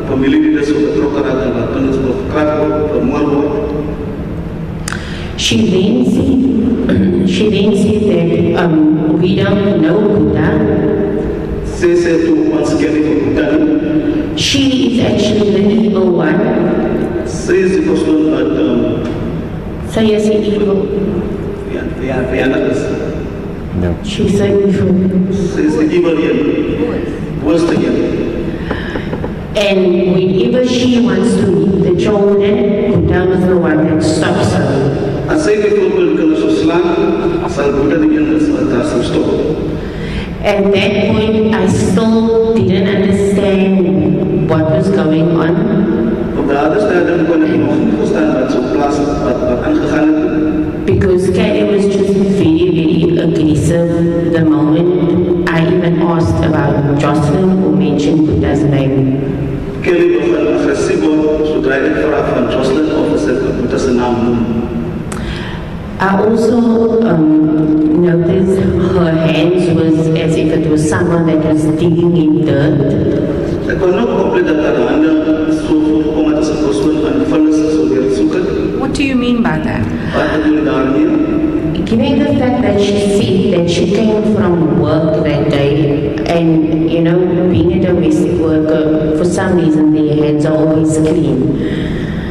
familielede so betrokke raak en waar kinders verkragt word, vermoor word. She then said that we don't know Buddha. Sy sê toe ons ken nie vir Buddha nie. She is actually the evil one. Sy is die persoon wat Sy is the evil. vyandig is. No. She's the evil. Sy is die evil een. Worste een. And whenever she wants to hit the children, Buddha is the one that stops her. As sy byvoorbeeld kinders sou slaan, sal Buddha die een is wat daar sou stop. At that point, I still didn't understand what was going on. Op daardie stadium kon ek nog nie verstaan wat so plaas wat aangegaan het. Because Kelly was just very, very aggressive the moment I even asked about Joshlin or mentioned Buddha's name. Kelly begin aggressief word sodra ek vra van Joshlin of sy Buddha se naam noem. I also noticed her hands was as if it was someone that was digging in dirt. Ek kon ook oplet dat haar hande so voorkom het as 'n persoon aan vullis so weer soek het. What do you mean by that? Wat bedoel jy daarmee? Given the fact that she said that she came from work that day and, you know, being a domestic worker, for some reason their hands are always clean.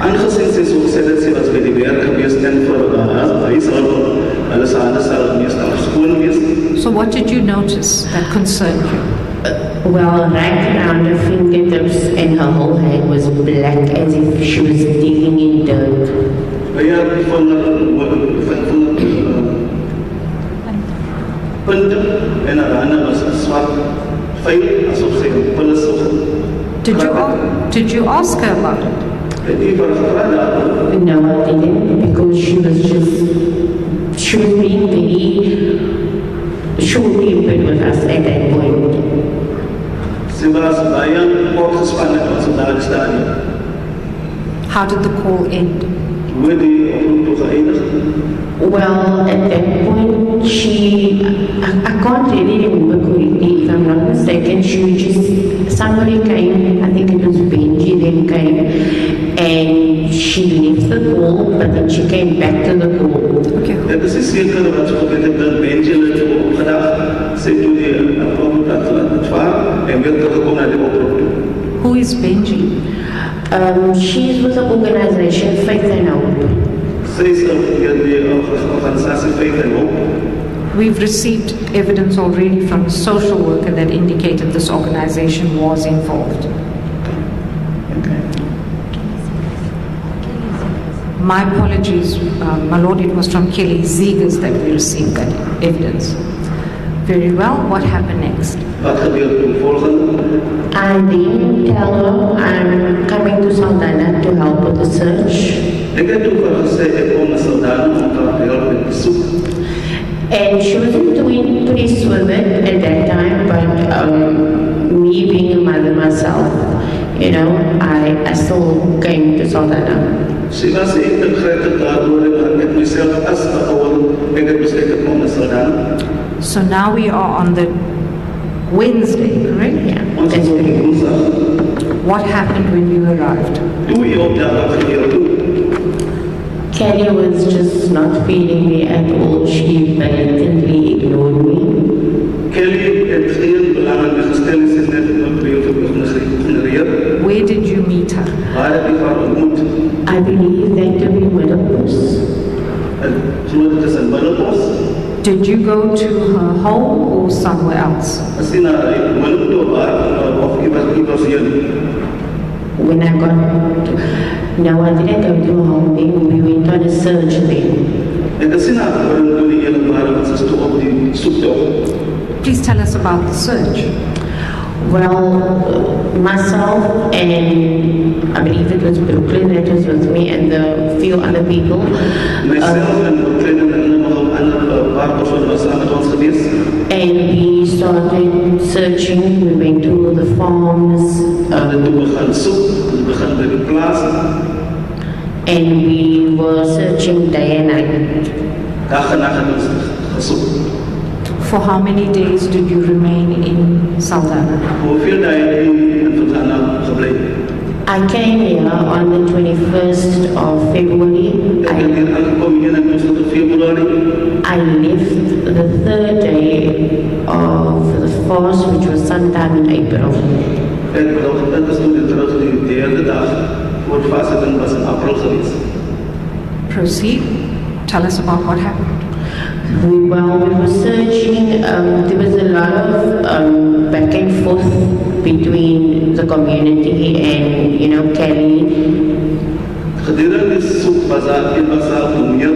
Aangesien sy so gesê dat sy was by die werk gewees en vir huishouding, hulle se hande sal meestal skoon wees. So what did you notice that concerned you? Well, right around her fingertips and her whole hand was black as if she was digging in dirt. By haar punte en haar hande was swart, vuil, asof sy vullis so. Did you ask her about it? Het jy vir haar gevra daaroor? No, I didn't, because she was being very short-tempered with us at that point. Sy was baie opgespanne op daardie stadium. How did the call end? Hoe die oproep toe geëindig? Well, at that point, I can't really remember correctly, if I'm not mistaken, somebody came, I think it was Benji then came, and she left the call, but then she came back to the call. Okay. Ek is nie seker wat so gebeur het dat Benji het opgedag, sy toe die oproep laat ontvaar en weer teruggekom na die oproep toe. Who is Benji? She's with the organization Faith and Hope. Sy is die organisasie Faith and Hope. We've received evidence already from a social worker that indicated this organization was involved. My apologies, my lord, it was from Kelly Zegers that we received that evidence. Very well, what happened next? Wat gebeur toe volgende? I then tell her I'm coming to Saldanha to help with the search. Ek het toe vir gesê ek kom na Saldanha om te help met die soek. And she wasn't doing pleased with it at that time, but me being a mother myself, you know, I still came to Saldanha. Sy was eintlik gretig daaroor en ek myself as 'n ouer, ek het besluit om na Saldanha. So now we are on the Wednesday, correct? Yeah, Ons that's is op correct. Woensdag. What happened when you arrived? Toe jy op daardie gebeur toe. Kelly was just not feeling me at all. She blatantly ignored me. Kelly het geen belang in gestel, sy het net op die ignoreer. Where did you meet her? Waar heb je haar ontmoet? I believe that to be Middelburg. En glo dit is in Middelbos. Did you go to her home or somewhere else? As jy na Middelbos waar of jy was hier. When I got, no, I didn't go to home then. We went on a search then. Ek het sien haar toe die hele waar wat sy toe op die soektog. Please tell us about the search. Well, myself and I believe it was Brooklyn that was with me and the few other people. Myself en Brooklyn en nog een ander paar persoon was samen met ons geweest. And we started searching. We went to the farms. En toen begon zoek, we begonnen bij de plaats. And we were searching day and night. Dag en nacht hebben we gezocht. For how many days did you remain in Saldanha? Hoeveel dagen heb je in Saldanha gebleven? I came here on the 21st of February. I left the 3rd day of the fast, which was sometime in April. Dat is toen terug de derde dag voor het vastzitten was in april geweest. Proceed. Tell us about what happened. We were searching. There was a lot of back and forth between the community and, Kelly. Gedurende die zoek was daar meer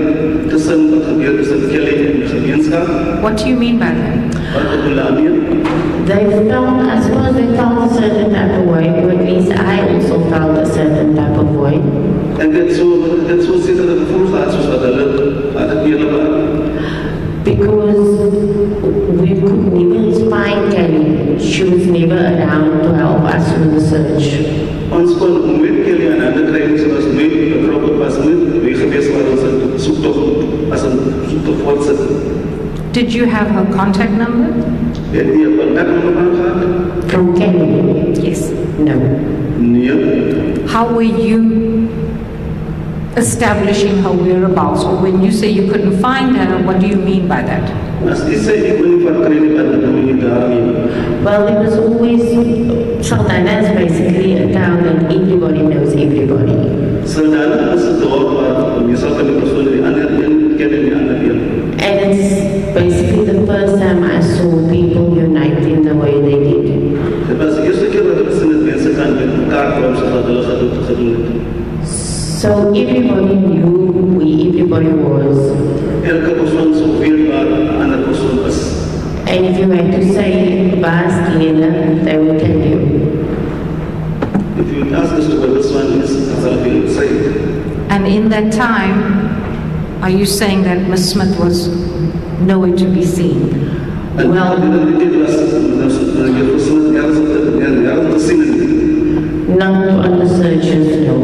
tussen wat gebeurt tussen Kelly en de gemeenschap. What do you mean by that? Wat bedoel daarmee? I suppose they felt a certain type of way, or at least I also felt a certain type of way. En dit zo zit er het gevoel gaat zoals wat het hele waren. Because we could never find Kelly. She was never around to help us with the search. Ons kon met Kelly en ander krijgen, ze was nooit betrokken, was nooit mee geweest waar ons een zoektocht voortzet. Did you have her contact number? Heb je een contactnummer gehad? From Kelly? Yes. No. Nee. How were you establishing her whereabouts? Or when you say you couldn't find her, what do you mean by that? As die sê, ek wil nie van kredit aan die doe daarmee. Well, it was always, Saldanha is basically a town that everybody knows everybody. Saldanha is een dorp waar jezelf en die persoon die ander kennen die ander deel. And it's basically the first time I saw people unite in the way they did. Dit was de eerste keer wat ek gesien het, mense kan met elkaar kwam soos wat hulle gedoen het. So everybody knew who everybody was. Elke persoon so weet waar een ander persoon was. And if you had to say Bas together, they will tell you. If you ask us to where this one is, I'll be say it. And in that time, are you saying that Miss Smith was nowhere to be seen? Well, not on the searches, no.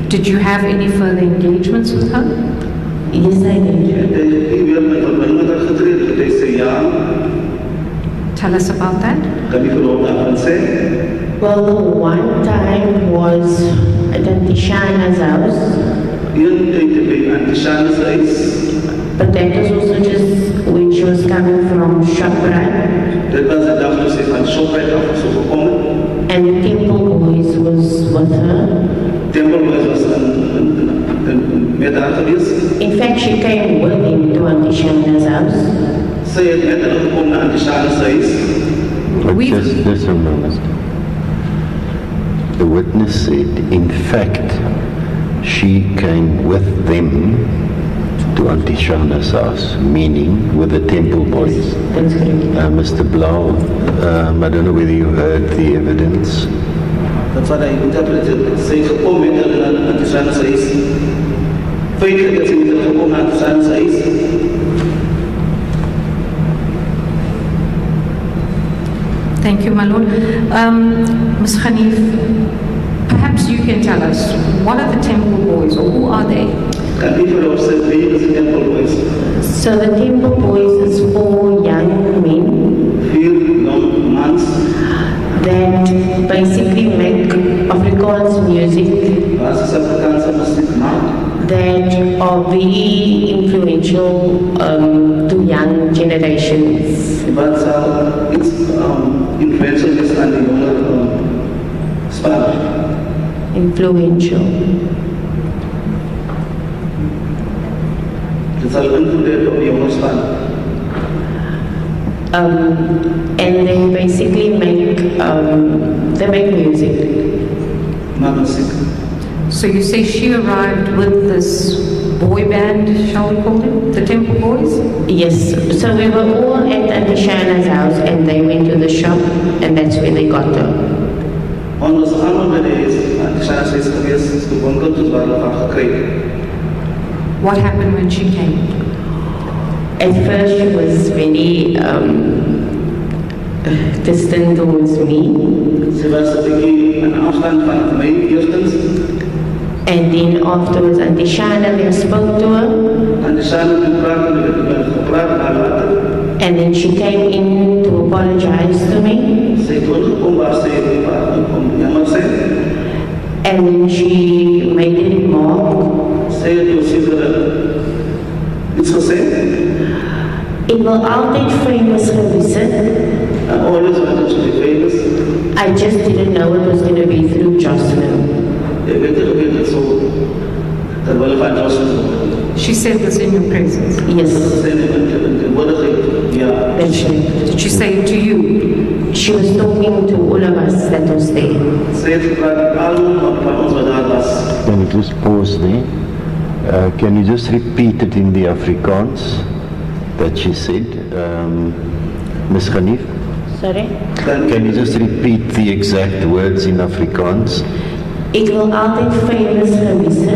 Did you have any further engagements with her? Yes, I did. Tell us about that. Well, the one time was at Auntie Shana's house. But that was also just when she was coming from ShopRite. And the Temple Boys was with her. In fact, she came with him to Auntie Shana's house. Just a moment. The witness said, in fact, she came with them to Auntie Shana's house, meaning with the Temple Boys. That's correct. Mr. Blau, I don't know whether you heard the evidence. That's what I interpreted. Sy gekom met hulle na Auntie Shana's huis. Feitlik het sy met hulle gekom na Auntie Shana's huis. Thank you, my lord. Ms. Khanif, perhaps you can tell us, what are the Temple Boys, or who are they? So the Temple Boys is 4 young men. 4 young mans. That basically make Afrikaans music. That are very influential to young generations. But it's influential aan die jonger influential. Dit sal invloed op jou span. And they basically make music. Maak musiek. So you say she arrived with this boy band, shall we call them, the Temple Boys? Yes, so we were all at Auntie Shana's house and they went to the shop and that's where they got her. Ons was allemaal bij deze, Auntie Shana's is geweest, de winkel toe waar we haar gekregen. What happened when she came? At first she was very distant towards me. Ze was een beetje aan afstand van mij eerstens. And then afterwards Auntie Shana then spoke to her. Auntie Shana gepraat naar later. And then she came in to apologize to me. Ze heeft teruggekomen waar ze jammer zijn. And then she made a remark. Ze heeft iets gezegd. Ik wil altijd famous geweest. I always wanted to be famous. I just didn't know it was going to be through Joshlin. She said this in your presence? Yes. Did she say it to you? She was talking to all of us that was there. Can you just pause there? Can you just repeat it in the Afrikaans that she said? Ms. Khanif? Sorry? Can you just repeat the exact words in Afrikaans? Ik wil altijd famous geweest.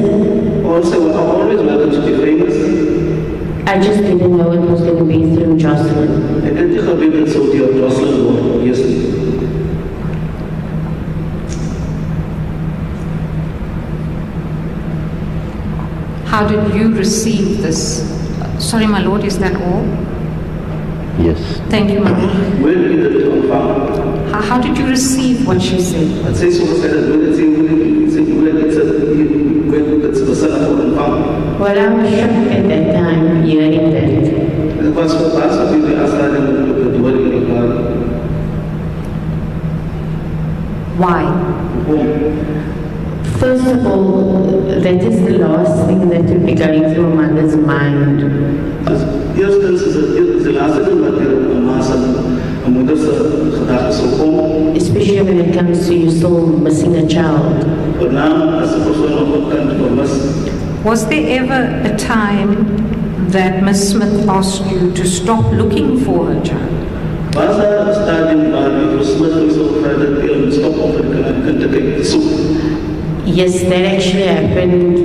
Also, I always wanted to be famous. I just didn't know it was going to be through Joshlin. Ik heb niet geweten dat zo die Joshlin wordt. Yes. How did you receive this? Sorry, my lord, is that all? Yes. Thank you, my lord. When did it confirm? How did you receive what she said? I'd say so was that when it's the son of confirm. Well, I was shocked at that time hearing that. It was for us to be asked to do it. Why? First of all, that is the last thing that would be going through a mother's mind. Eerstens is the last thing that a mother's gedachten zal komen. Especially when it comes to you still missing a child. But now, as a person of God, was there ever a time that Ms. Smith asked you to stop looking for her child? was daar een stadium waar mevrouw Smith zo gevraagd dat stop op en te kijken zoeken? Yes, that actually happened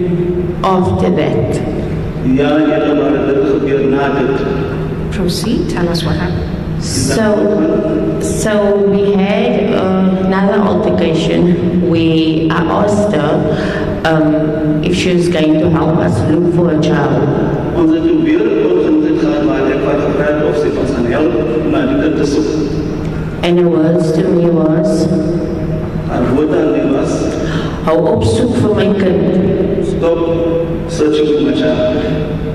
after that. Ja, maar dat gebeurt na dit. Proceed, tell us what happened. So we had another altercation where I asked her if she was going to help us look for a child. Onze weer het gaat waar ik had gevraagd of ze ons kan helpen naar die kind te zoeken. And the words to me was, haar woord aan mij was, hou op zoek vir my kind. Stop searching for my child.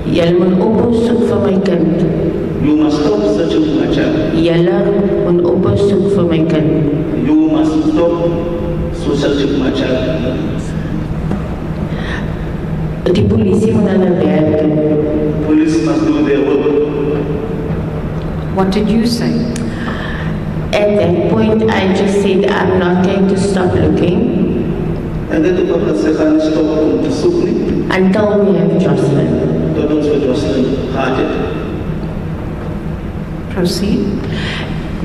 Julle moet ophou soek vir my kind. You must stop searching for my child. Julle moet ophou soek vir my kind. You must stop searching for my child. Die polisie moet hulle werk doen. Police must do their work. What did you say? At that point, I just said, I'm not going to stop looking. En dit is ook dat ze gaan stoppen om te zoeken. Until we have Joshlin. Tot ons met Joshlin gaat het. Proceed.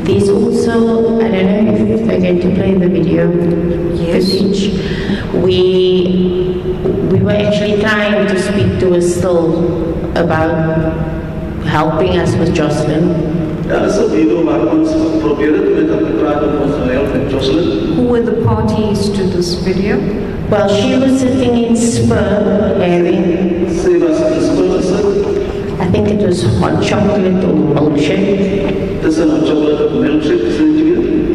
There's also, I don't know if they're going to play the video footage. We were actually trying to speak to her still about helping us with Joshlin. Daar is een video waar ons proberen met haar te praten om ons te helpen met Joshlin. Who were the parties to this video? Well, she was sitting in Spur having, Ze was in Spur gezet. I think it was hot chocolate or milkshake. Het is een hot chocolate milkshake gezet.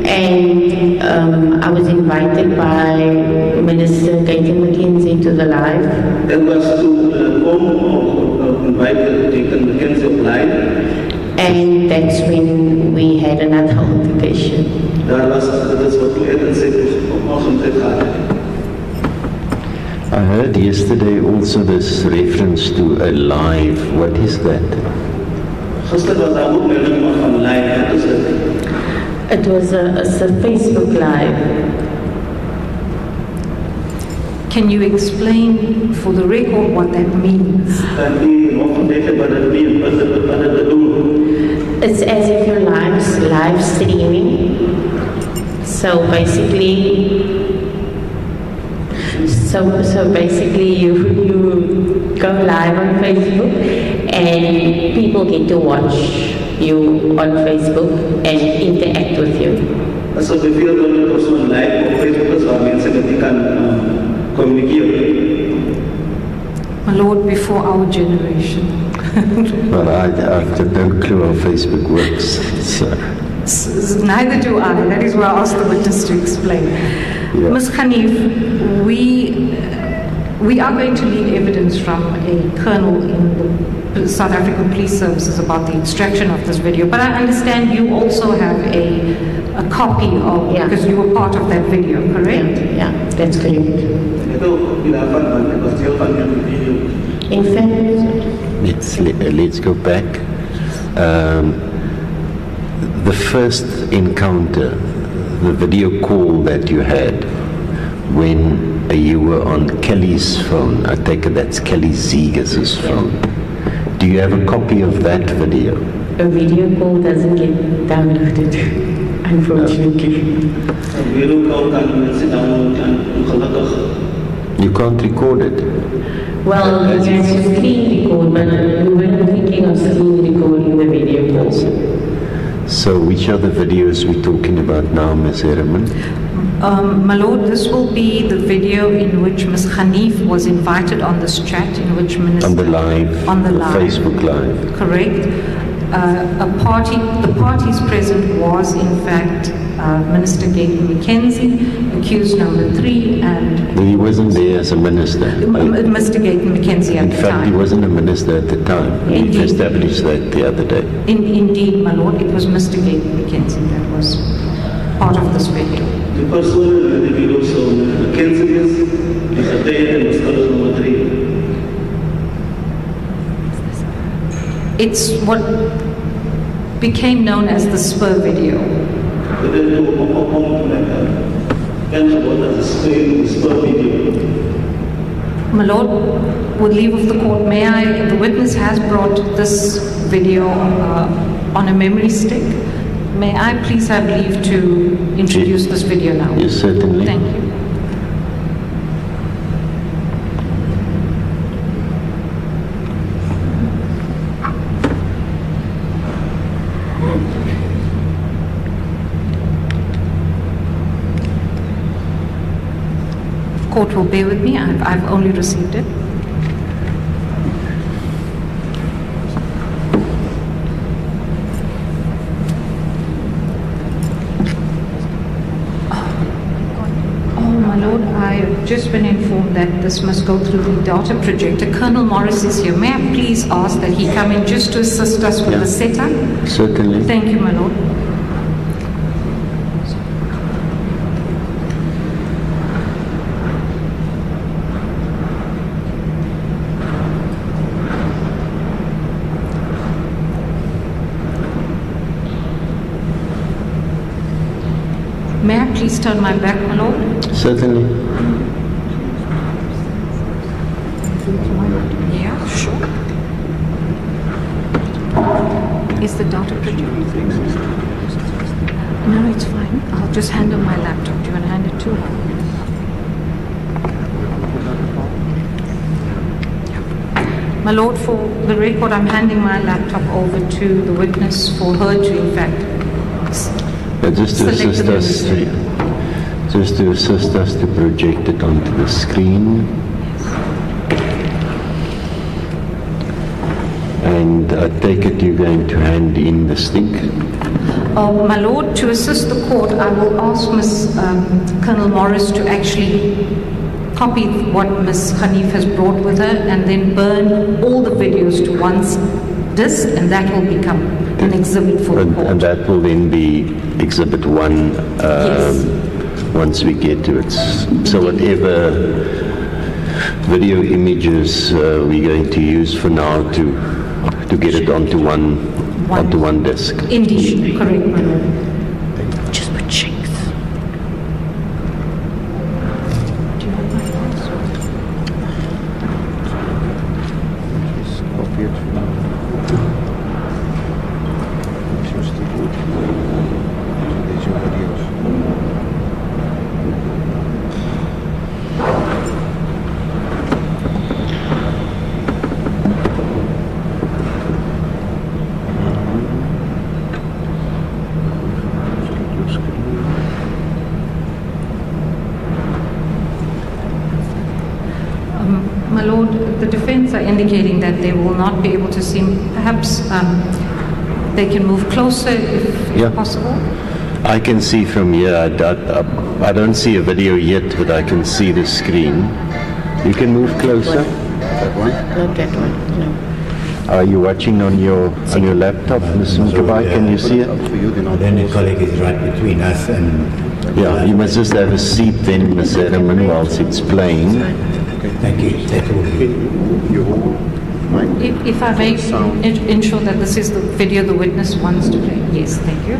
And I was invited by Minister Katie McKenzie to the live. En was toen invited Katie McKenzie op live. And that's when we had another altercation. daar was dit wat toe en sê vanoggend gehad. I heard yesterday also this reference to a live. What is that? Gister was daar ook melding van live, wat is dit? It was a Facebook Live. Can you explain for the record what that means? Kan u nog verduidelijken wat het meent, wat het bedoelt? It's as if you're live streaming. So basically, you go live on Facebook, and people get to watch you on Facebook and interact with you. Also bijvoorbeeld op zo'n live op Facebook is waar mensen met die kan communiceren. My Lord, before our generation. Well, I have no clue how Facebook works. So. Neither do I. That is why I asked the witness to explain. Yeah. Ms. Khanif, we are going to need evidence from a colonel in the South African Police Services about the extraction of this video. But I understand you also have a copy of, because you were part of that video, correct? Yeah, that's correct. In fact, let's go back. The first encounter, the video call that you had when you were on Kelly's phone, I take it that's Kelly Zeger's phone. Do you have a copy of that video? A video call doesn't get downloaded, unfortunately. You can't record it? Well, you can screen record, but we weren't thinking of screen recording the video calls. So which are the videos we're talking about now, Ms. Herman? My Lord, this will be the video in which Ms. Khanif was invited on this chat, in which Minister... On the live? On the live. Facebook Live. Correct. The parties present was, in fact, Minister Gaten McKenzie, accused number 3, and... He wasn't there as a minister. Mr. Gaten McKenzie at the time. In fact, he wasn't a minister at the time. We've established that the other day. Indeed, my Lord, it was Mr. Gaten McKenzie that was part of this video. The person in the video, so McKenzie is a day and was color number 3. It's what became known as the Spur video. My Lord, with leave of the court, may I, the witness has brought this video on a memory stick. May I please have leave to introduce this video now? Yes, certainly. Thank you. Court will bear with me. I've only received it. I've just been informed that this must go through the data projector. Colonel Morris is here. May I please ask that he come in just to assist us with the setup? Certainly. Thank you, my Lord. May I please turn my back, my Lord? Certainly. Yeah, sure. Is the data produced? No, it's fine. I'll just hand her my laptop. Do you want to hand it to her? My Lord, for the record, I'm handing my laptop over to the witness for her to, in fact, just to assist us to project it onto the screen. And I take it you're going to hand in the stick. My Lord, to assist the court, I will ask Ms. Colonel Morris to actually copy what Ms. Khanif has brought with her and then burn all the videos to one disk, and that will become an exhibit for the court. And that will then be Exhibit 1 Yes. once we get to it. So whatever video images we're going to use for now to get it onto one disk. Indeed, correct, my lord. Just put checks. My lord, the defense are indicating that they will not be able to see. Perhaps they can move closer if possible. I can see from here. I don't see a video yet, but I can see the screen. You can move closer. That one? Not that one, no. Are you watching on your laptop, Ms. Mkabai? Can you see it? Then the colleague is right between us and... Yeah, you must just have a seat then, Ms. Edelman, whilst it's playing. Thank you. That will be... If I may ensure that this is the video the witness wants to play. Yes, thank you.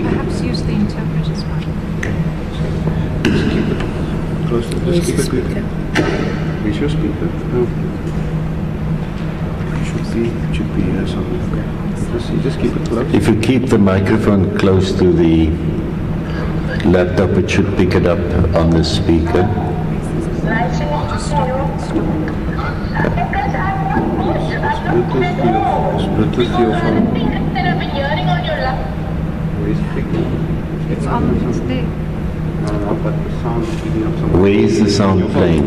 Perhaps use the interpreter's mic. Close to the speaker. Is your speaker? No. Should be something. Just keep it close. If you keep the microphone close to the laptop, it should pick it up on the speaker. Bluetooth your phone. It's on, it's there. No, but the sound is picking up something. Where is the sound playing?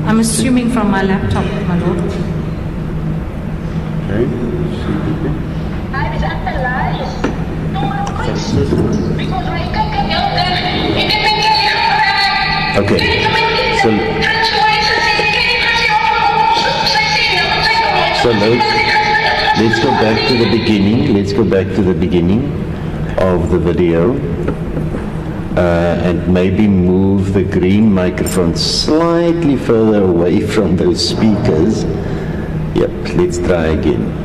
I'm assuming from my laptop, my lord. Okay. Okay. So let's go back to the beginning. Let's go back to the beginning of the video. And maybe move the green microphone slightly further away from those speakers. Yep, let's try again.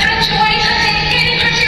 Transferência sem querer fazer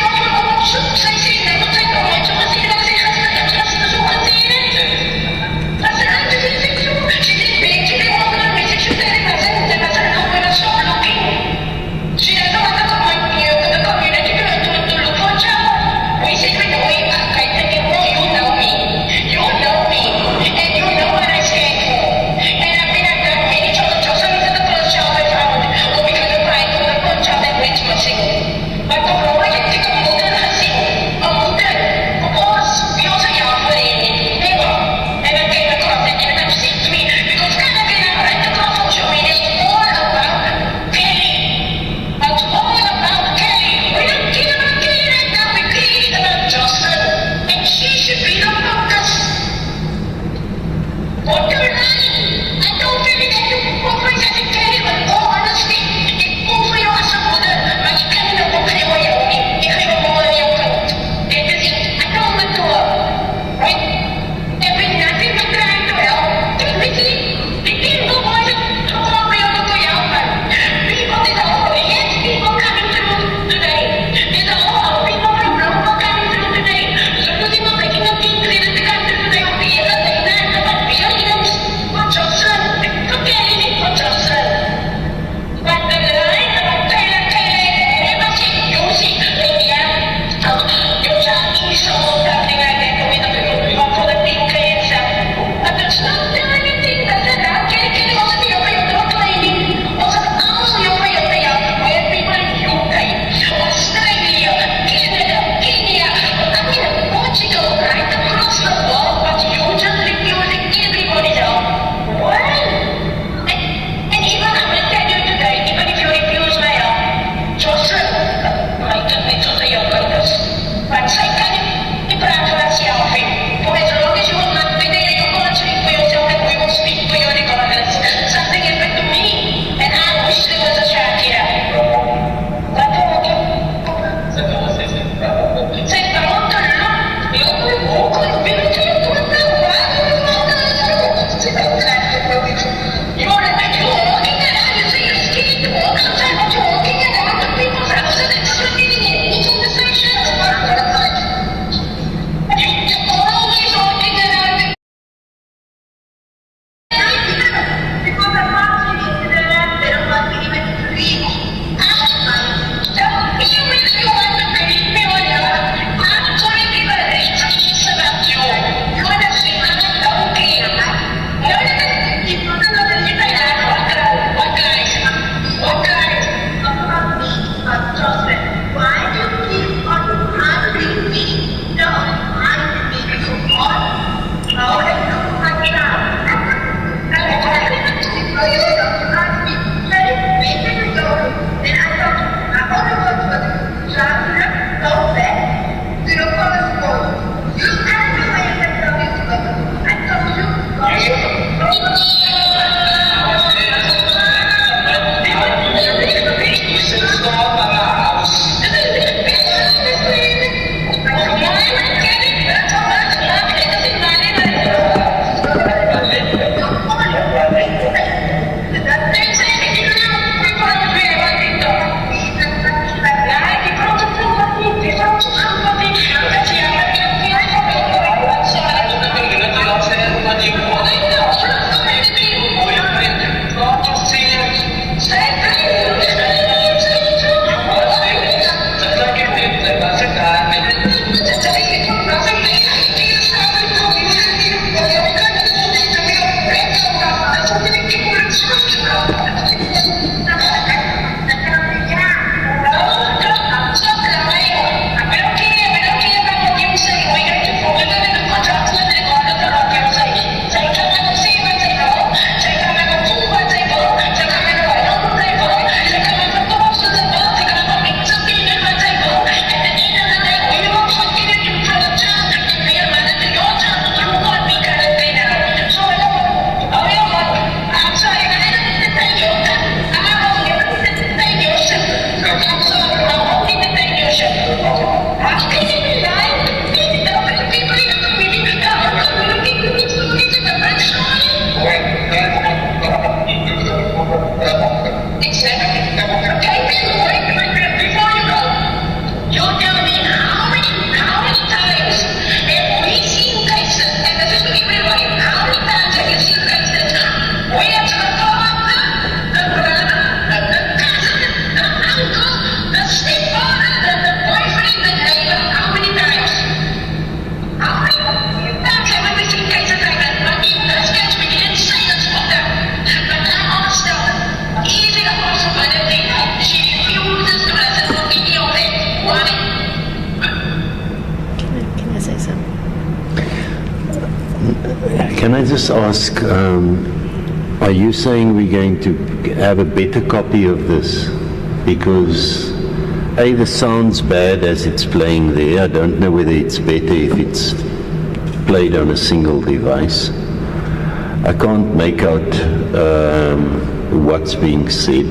Exactly. Take this away before you go. You tell me how many times have we seen cases, and this is to everybody, how many times have you seen cases where the father, the brother, the cousin, the uncle, the stepfather, the boyfriend, the neighbor, how many times? How many times have we seen cases like that? But in this case, we didn't say it's for them. But I asked them, is it a possibility she refuses to listen to any of it? Why? Can I say something? Can I just ask, are you saying we're going to have a better copy of this? Because A, the sound's bad as it's playing there. I don't know whether it's better if it's played on a single device. I can't make out what's being said.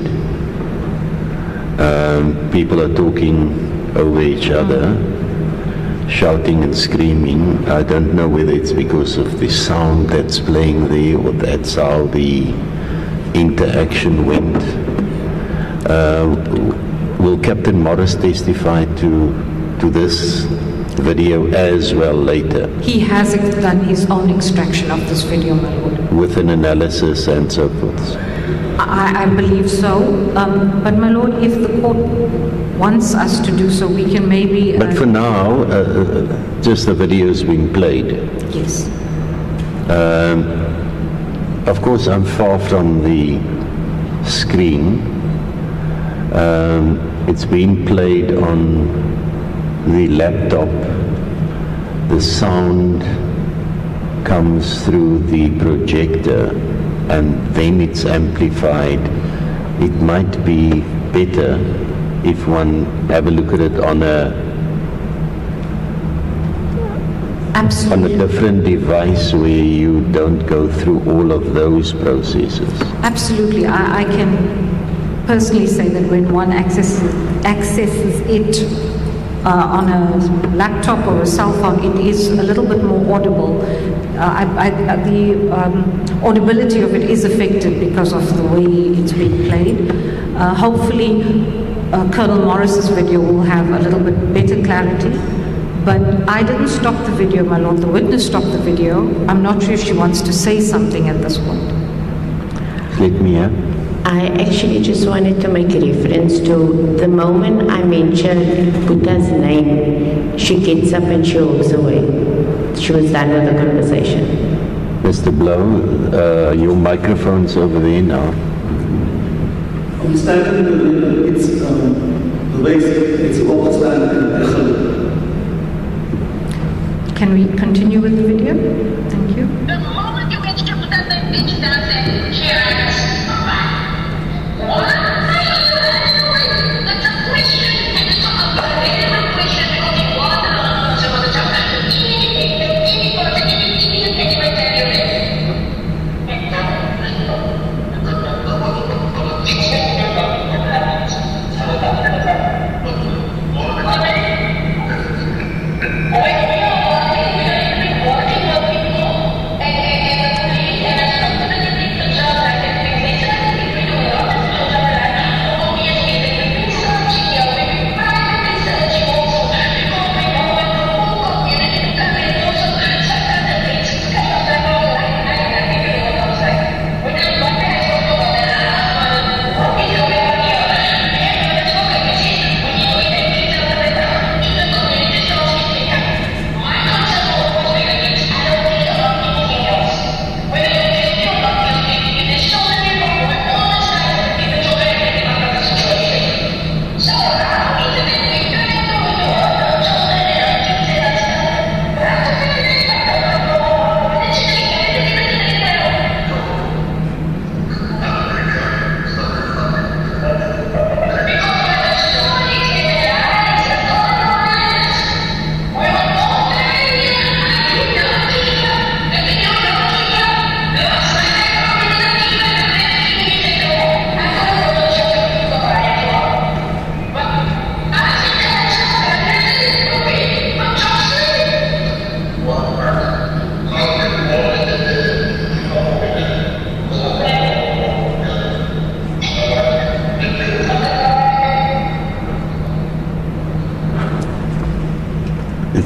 People are talking over each other, shouting and screaming. I don't know whether it's because of the sound that's playing there or that's how the interaction went. Will Captain Morris testify to this video as well later? He has done his own extraction of this video, my lord. With an analysis and so forth. I believe so. But my lord, if the court wants us to do so, we can maybe... But for now, just the video's being played. Yes. Of course, I'm far from the screen. It's been played on the laptop. The sound comes through the projector and then it's amplified. It might be better if one have a look at it on a different device where you don't go through all of those processes. Absolutely. I can personally say that when one accesses it on a laptop or a cell phone, it is a little bit more audible. The audibility of it is affected because of the way it's being played. Hopefully, Colonel Morris's video will have a little bit better clarity. But I didn't stop the video, my lord. The witness stopped the video. I'm not sure if she wants to say something at this point. Let me hear. I actually just wanted to make a reference to the moment I mentioned Buddha's name, she gets up and she walks away. She was done with the conversation. Mr. Blow, your microphone's over there now. I'm starting to it's the basic, it's almost like Can we continue with the video? Thank you. The moment you mention Buddha's name, bitch, down there, she arrives. What? That's a question, and it's a very question because it was an answer for the child. Any person, anybody tell you this?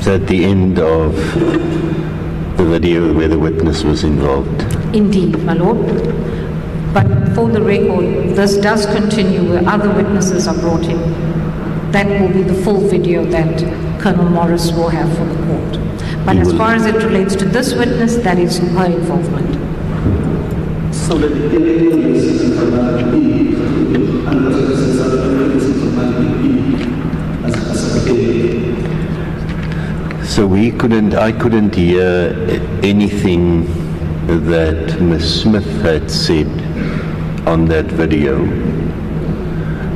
Is that the end of the video where the witness was involved? Indeed, my lord. But for the record, this does continue where other witnesses are brought in. That will be the full video that Colonel Morris will have for the court. But as far as it relates to this witness, that is her involvement. So that the evidence is informality and the informality as a So I couldn't hear anything that Ms. Smith had said on that video.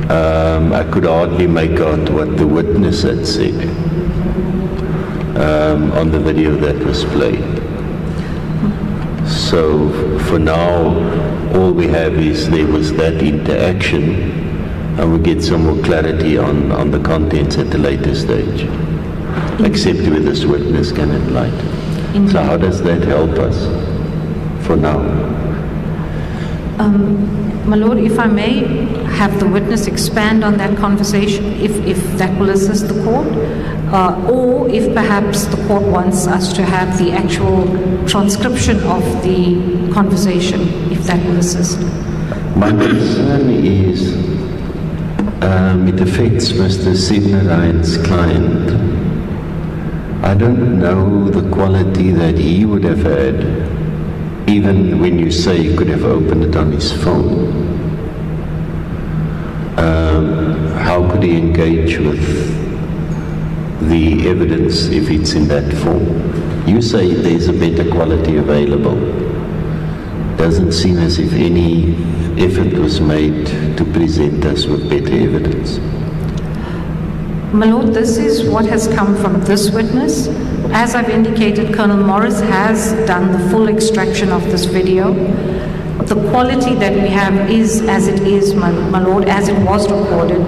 I could hardly make out what the witness had said on the video that was played. So for now, all we have is there was that interaction, and we get some more clarity on the contents at a later stage, except where this witness can enlighten. So how does that help us for now? My lord, if I may have the witness expand on that conversation, if that will assist the court, or if perhaps the court wants us to have the actual transcription of the conversation, if that will assist. My concern is it affects Mr. Sidnarayan's client. I don't know the quality that he would have had, even when you say he could have opened it on his phone. How could he engage with the evidence if it's in that form? You say there's a better quality available. Doesn't seem as if any effort was made to present us with better evidence. My lord, this is what has come from this witness. As I've indicated, Colonel Morris has done the full extraction of this video. The quality that we have is as it is, my lord, as it was recorded,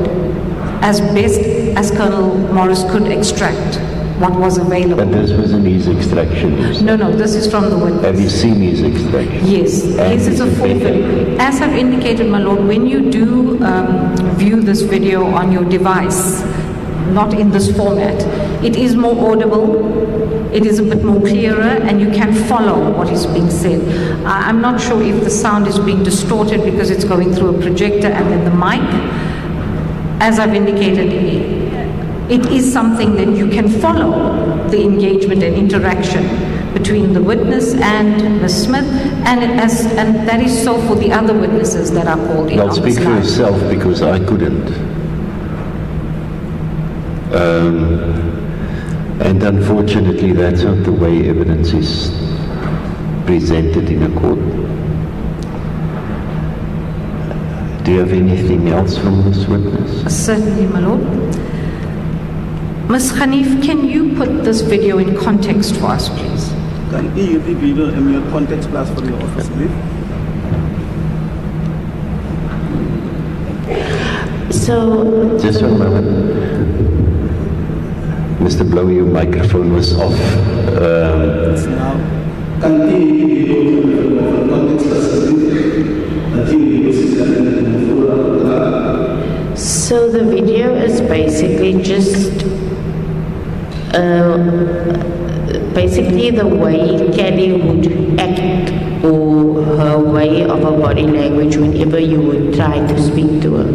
as best as Colonel Morris could extract what was available. But this wasn't his extraction, you said? No, this is from the witness. Have you seen his extraction? Yes, this is a full video. As I've indicated, my lord, when you do view this video on your device, not in this format, it is more audible, it is a bit more clearer, and you can follow what is being said. I'm not sure if the sound is being distorted because it's going through a projector and then the mic. As I've indicated, it is something that you can follow the engagement and interaction between the witness and Ms. Smith, and that is so for the other witnesses that are called in. Well, speak for yourself, because I couldn't. And unfortunately, that's not the way evidence is presented in a court. Do you have anything else from this witness? Certainly, my lord. Ms. Khanif, can you put this video in context for us, please? Can you use the video in your context class for your office, please? So, just one moment. Mr. Blow, your microphone was off. Now, continue the context class. So the video is basically just basically the way Kelly would act, or her way of her body language whenever you would try to speak to her.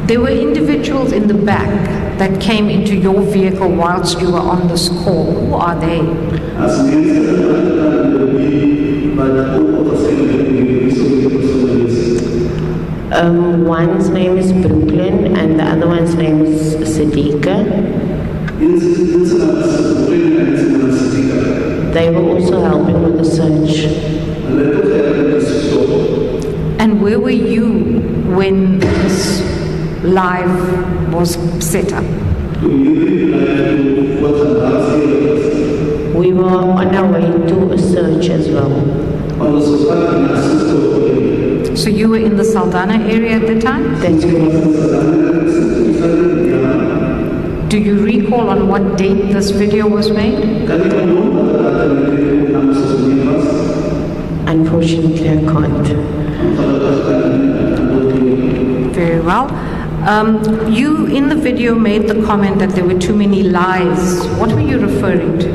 There were individuals in the back that came into your vehicle whilst you were on this call. Who are they? One's name is Brooklyn and the other one's name is Sadiqa. They were also helping with the search. And where were you when this live was set up? We were on our way to a search as well. So you were in the Saldanha area at the time? That's correct. Do you recall on what date this video was made? Unfortunately, I can't. Very well. You, in the video, made the comment that there were too many lies. What were you referring to?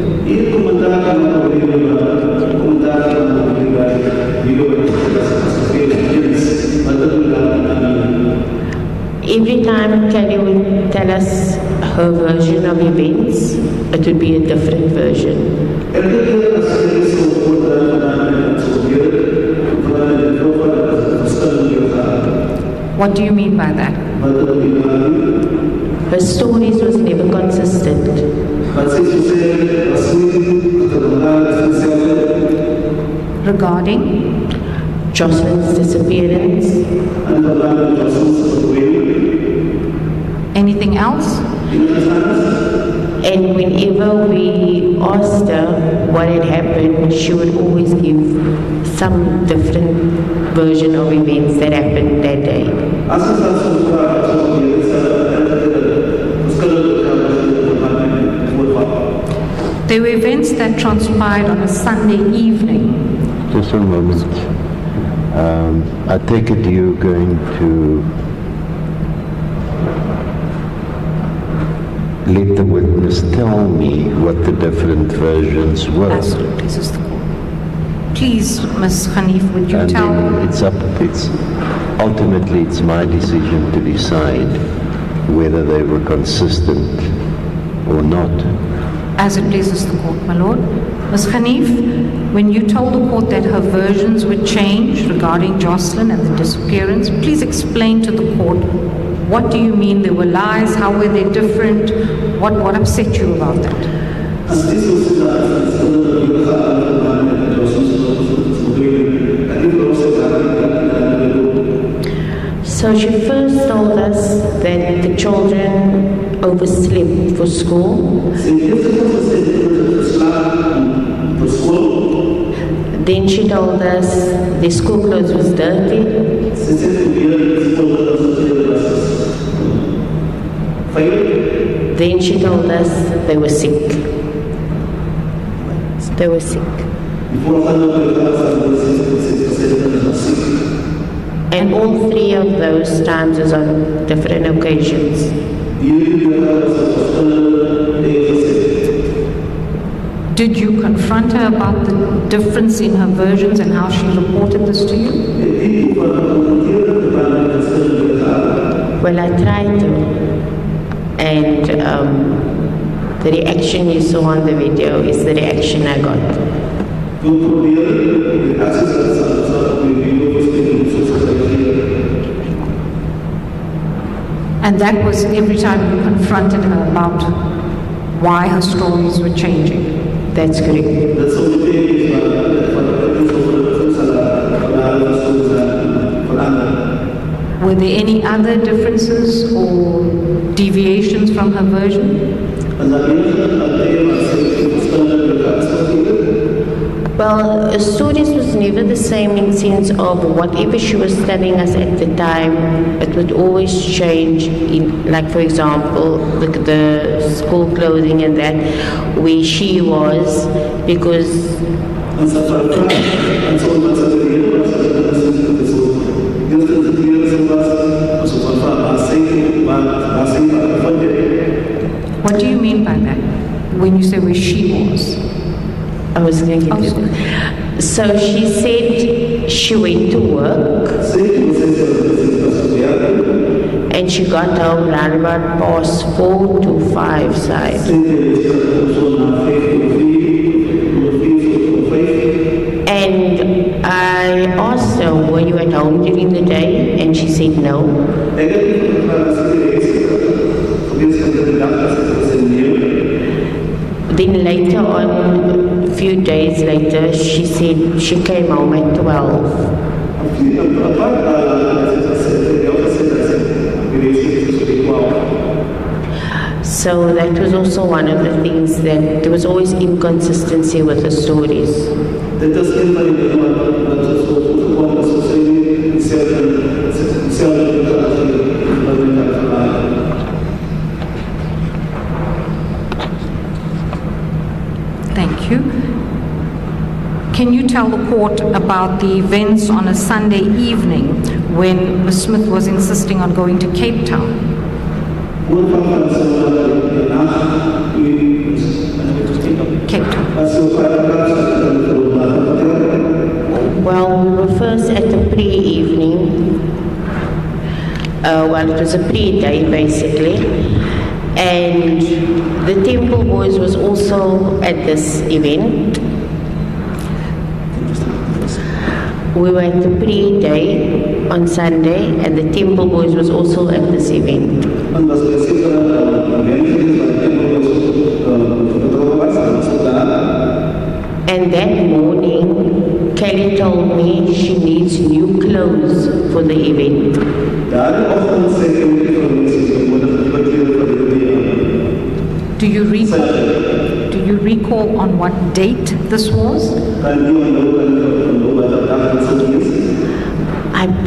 Every time Kelly would tell us her version of events, it would be a different version. What do you mean by that? Her stories was never consistent. Regarding? Joshlin's disappearance. Anything else? And whenever we asked her what had happened, she would always give some different version of events that happened that day. There were events that transpired on a Sunday evening. Just a moment. I take it you're going to let the witness tell me what the different versions were. Absolutely, Sister Court. Please, Ms. Hanif, would you And tell then ultimately it's my decision to decide whether they were consistent or not. as it pleases the court, my lord? Ms. Hanif, when you told the court that her versions would change regarding Joshlin and the disappearance, please explain to the court, what do you mean there were lies? How were they different? What upset you about that? So she first told us that the children overslept for school. Then she told us the school clothes was dirty. Then she told us they were sick. They were sick. And all three of those times was on different occasions. Did you confront her about the difference in her versions and how she reported this to you? Well, I tried to. And the reaction you saw on the video is the reaction I got. And that was every time you confronted her about why her stories were changing. That's correct. Were there any other differences or deviations from her version? Well, her stories was never the same in sense of whatever she was telling us at the time, it would always change in, like for example, the school clothing and that, where she was, because What do you mean by that when you say where she was? I was going to get to that. So she said she went to work and she got home around about past 4 to 5 side. And I asked her, were you at home during the day? And she said no. Then later on, a few days later, she said she came home at 12. So that was also one of the things that there was always inconsistency with the stories. Thank you. Can you tell the court about the events on a Sunday evening when Ms. Smith was insisting on going to Cape Town? Cape Town. Well, we were first at the pre-evening. Well, it was a pre-day basically. And the Temple Boys was also at this event. We were at the pre-day on Sunday, and the Temple Boys was also at this event. And that morning, Kelly told me she needs new clothes for the event. Do you recall on what date this was?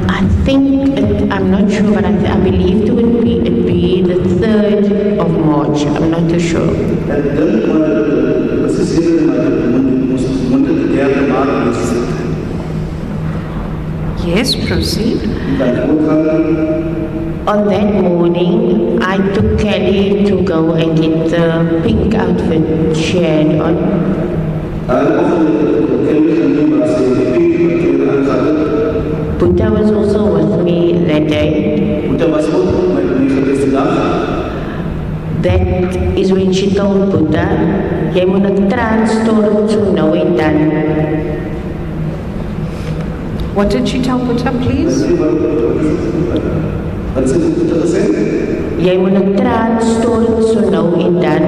I think, I'm not sure, but I believe it'd be the 3rd of March. I'm not too sure. Yes, proceed. On that morning, I took Kelly to go and get the pink outfit she had on. Buddha was also with me that day. That is when she told Buddha, jy moet 'n transtorm so nou en dan. What did she tell Buddha, please? Jy moet 'n transtorm so nou en dan.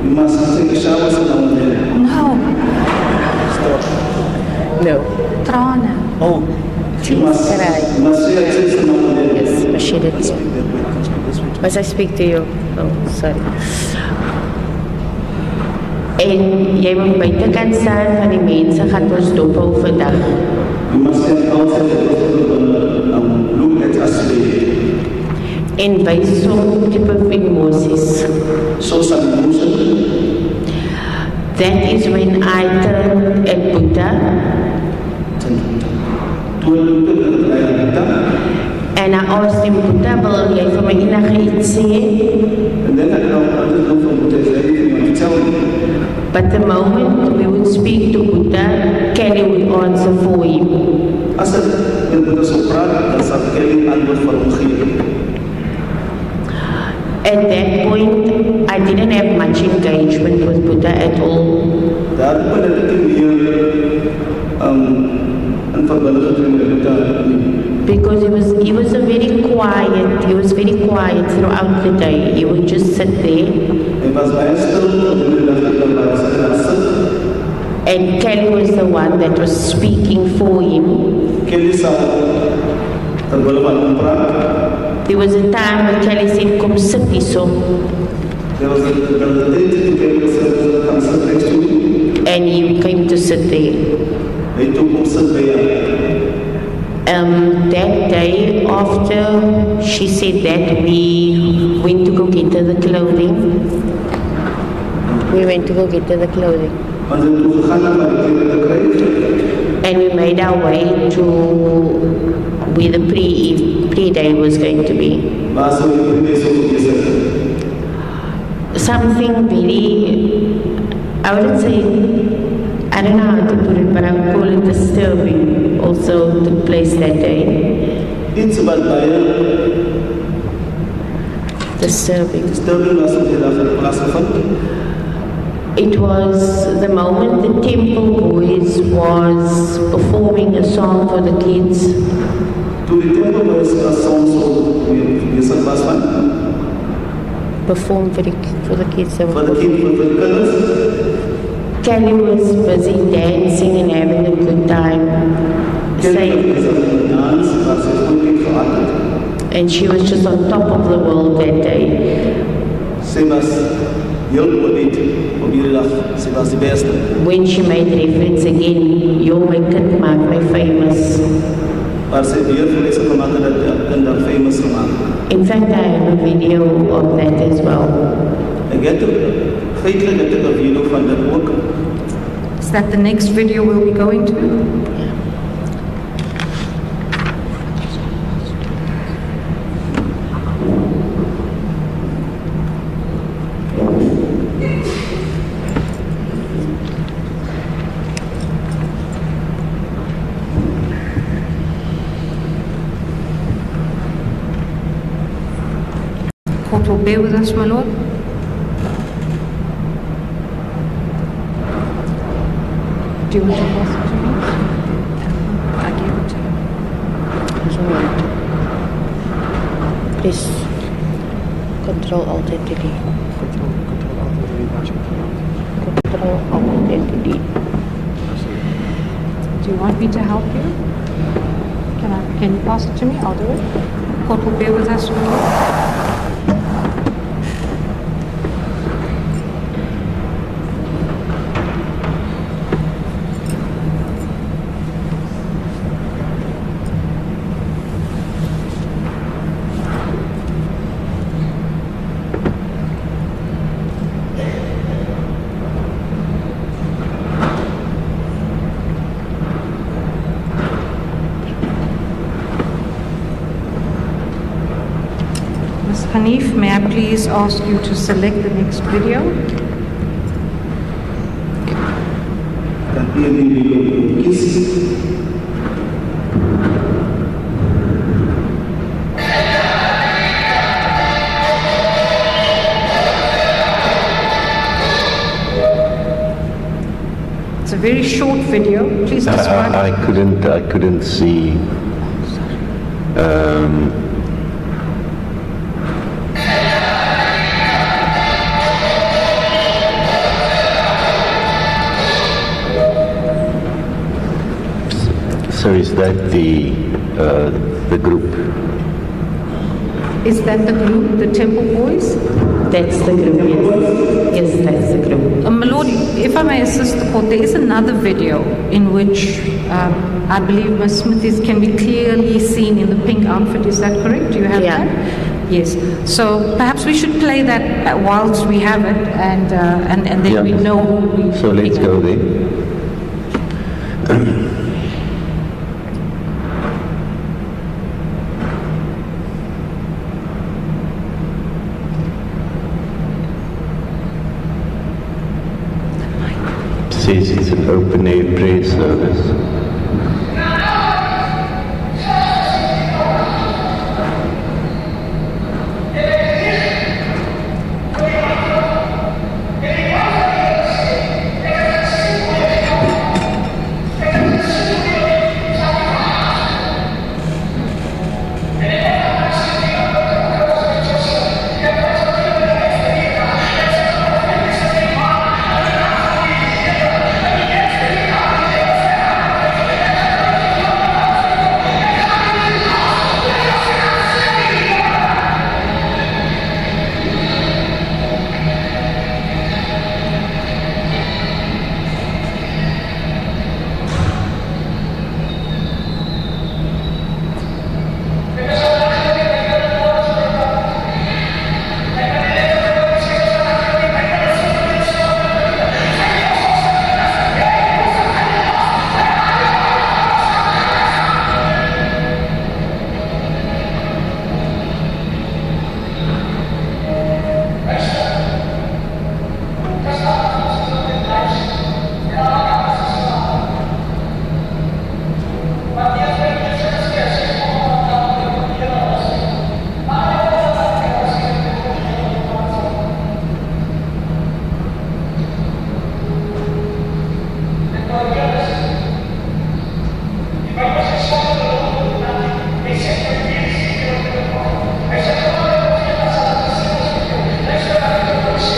You must take a shower so now and then. No. No. Trane. Oh. You must say it so now and then. Yes, but she did. Must I speak to you? Oh, sorry. En jy moet buitekant staan van die mense gaan ons dop hou vandag. You must stand outside and look at us today. En wys some type of emojis. Show some emotion. That is when I turned at Buddha. And I asked him, Buddha, wil jy vir my enige iets sê? And then I wanted to know from Buddha, is there anything you want to tell me? But the moment we would speak to Buddha, Kelly would answer for him. As when Buddha so praat, dan sal Kelly antwoord vir hom gee. At that point, I didn't have much engagement with Buddha at all. Daar het ek meer in verbinding getree met Buddha nie. Because he was very quiet throughout the day. He would just sit there. Hy was baie stil, and Kelly was the one that was speaking for him. Kelly sal terwille van hom praat. There was a time when Kelly said, "Kom sit hier so." There was a day Kelly said, "Come sit next to me." And he came to sit there. Hy toe kom sit by hom. That day after she said that, we went to go get her the clothing. And we made our way to where the pre-day was going to be. Something very, I wouldn't say, I don't know how to put it, but I would call it disturbing, also took place that day. Iets wat baie disturbing was op die dag plaasgevind. It was the moment the Temple Boys was performing a song for the kids. Toe die Temple Boys 'n song besig was van perform for the kids. For the kids. Kelly was busy dancing and having a good time. And she was just on top of the world that day. When she made reference again, "You're my kind, maak my famous." In fact, I have a video of that as well. Feitlik het ek 'n video van dit ook. Is that the next video we'll be going to? Court will bear with us, my lord. Do you want to pass it to me? I give it to you. It's all right. Please, Control Alt and Delete. Control Alt and Delete. Do you want me to help you? Can you pass it to me? I'll do it. Court will bear with us, my lord. Hanif, may I please ask you to select the next video? It's a very short video. Please describe. I couldn't see. So is that the group? Is that the group, the Temple Boys? That's the group, yes. Yes, that's the group. My lord, if I may assist the court, there is another video in which I believe Ms. Smith can be clearly seen in the pink outfit. Is that correct? Do you have that? Yes. So perhaps we should play that whilst we have it, and then we know who we. So let's go there. Says it's an open air prayer service.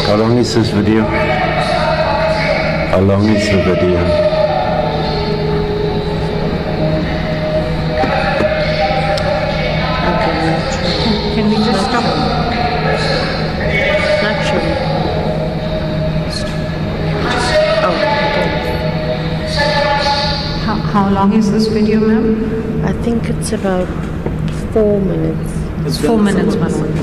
How long is this video? How long is the video? Can we just stop? Not sure. Oh, okay. How long is this video, ma'am? I think it's about 4 minutes. It's 4 minutes, my lord.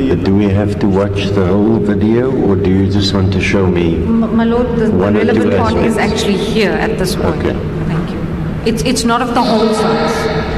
But do we have to watch the whole video, or do you just want to show me? My lord, the One or two relevant part is aspects. actually here at this point. Okay. Thank you. It's not of the whole size.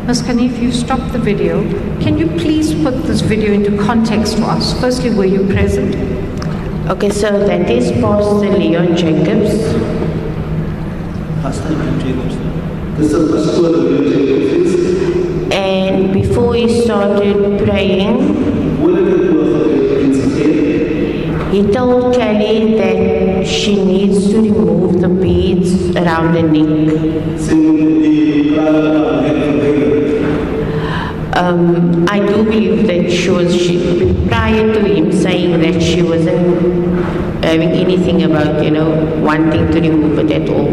Ms. Khanif, you've stopped the video. Can you please put this video into context for us? Firstly, were you present? Okay, so that is Pastor Leon Jacobs. And before he started praying, he told Kelly that she needs to remove the beads around the neck. I do believe that prior to him saying that she wasn't having anything about, wanting to remove it at all.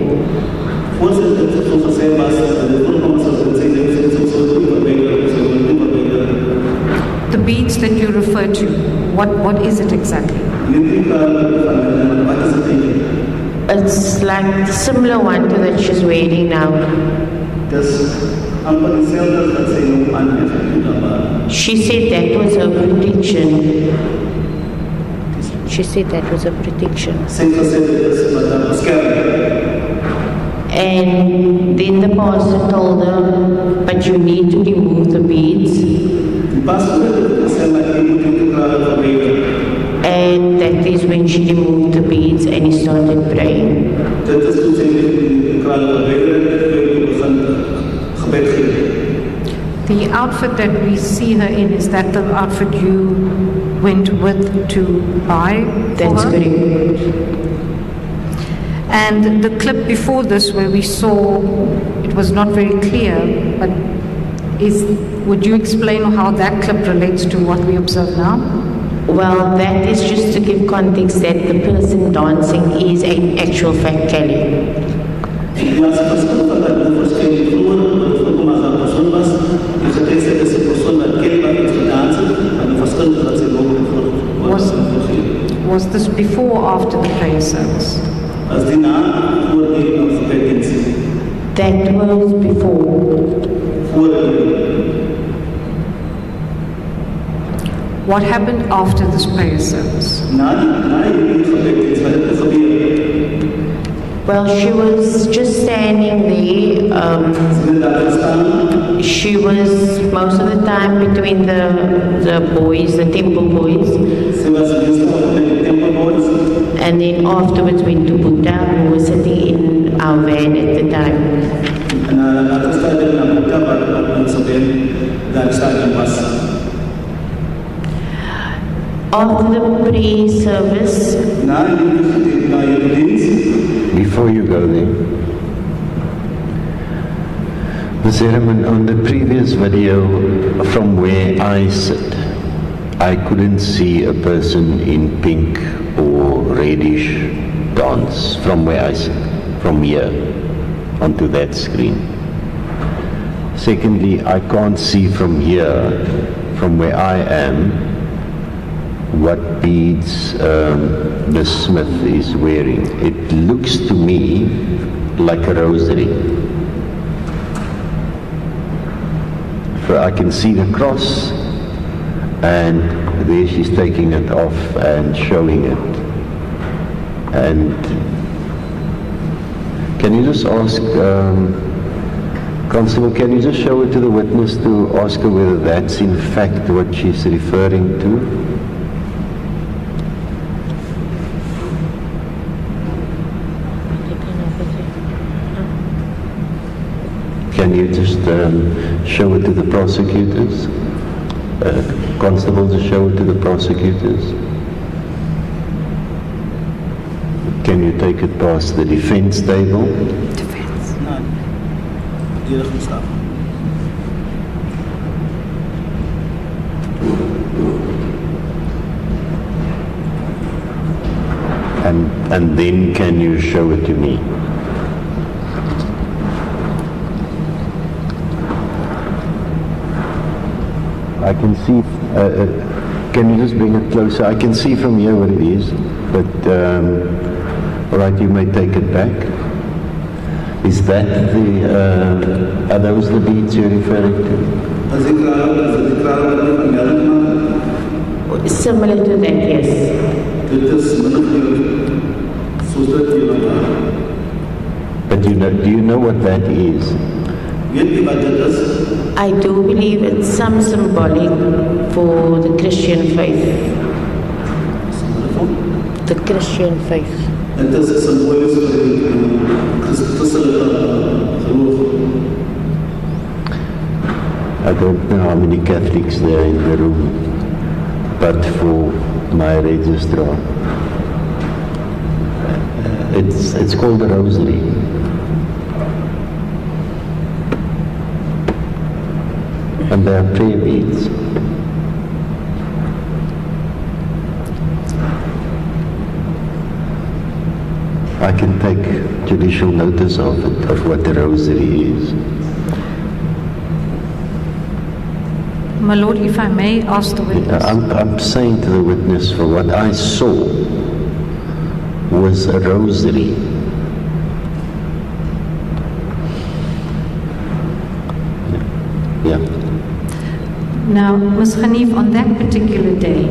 The beads that you refer to, what is it exactly? It's like the similar one to that she's wearing now. She said that was her protection. She said that was her protection. And then the pastor told her, but you need to remove the beads. And that is when she removed the beads and he started praying. The outfit that we see her in, is that the outfit you went with to buy for That's her? correct. And the clip before this where we saw, it was not very clear, but would you explain how that clip relates to what we observe now? Well, that is just to give context that the person dancing is an actual fact Kelly. Was this before or after the prayer service? That was before. What happened after this prayer service? Well, she was just standing there. She was most of the time between the boys, the temple boys. And then afterwards went to Buddha, who was sitting in our van at the time. After the prayer service, before you go there, Ms. Ehrman, on the previous video, from where I sit, I couldn't see a person in pink or reddish dance from where I sit, from here onto that screen. Secondly, I can't see from here, from where I am, what beads Ms. Smith is wearing. It looks to me like a rosary. For I can see the cross, and there she's taking it off and showing it. And can you just ask, Constable, can you just show it to the witness to ask her whether that's in fact what she's referring to? Can you just show it to the prosecutors? Constable, to show it to the prosecutors? Can you take it past the defense table? Defense. No. Staff. And then can you show it to me? I can see, can you just bring it closer? I can see from here what it is, but all right, you may take it back. Is that are those the beads you're referring to? similar to that, yes. But do you know what that is? I do believe it's some symbolic for the Christian faith. The Christian faith. I don't know how many Catholics there are in the room, but for my registrar, it's called the Rosary. And there are prayer beads. I can take judicial notice of it, of what the Rosary is. My Lord, if I may ask the witness. I'm saying to the witness, for what I saw was a rosary. Yeah. Now, Ms. Hanif, on that particular day,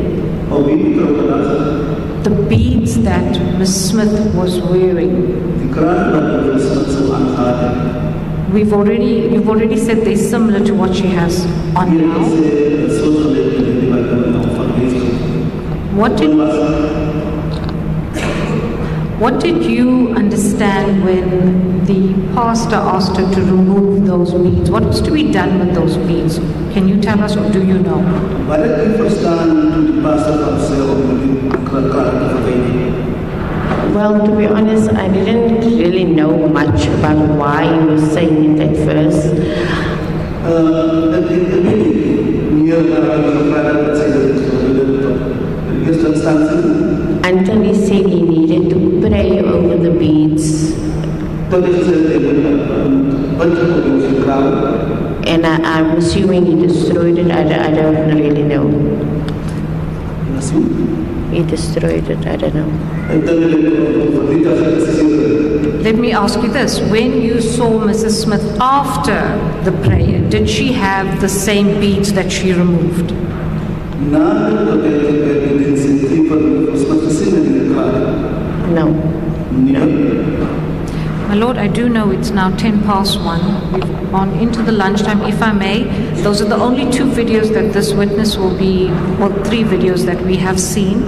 the beads that Ms. Smith was wearing, you've already said they're similar to what she has on now. What did you understand when the pastor asked her to remove those beads? What was to be done with those beads? Can you tell us, or do you know? Well, to be honest, I didn't really know much about why he was saying it at first. Until he said he needed to pray over the beads. And I'm assuming he destroyed it. I don't really know. He destroyed it, I don't know. Let me ask you this. When you saw Mrs. Smith after the prayer, did she have the same beads that she removed? Na de evidência tipo os patrocínios de claro. No. My Lord, I do know it's now 1:10. We've gone into the lunchtime. If I may, those are the only 2 videos that this witness will be, or 3 videos that we have seen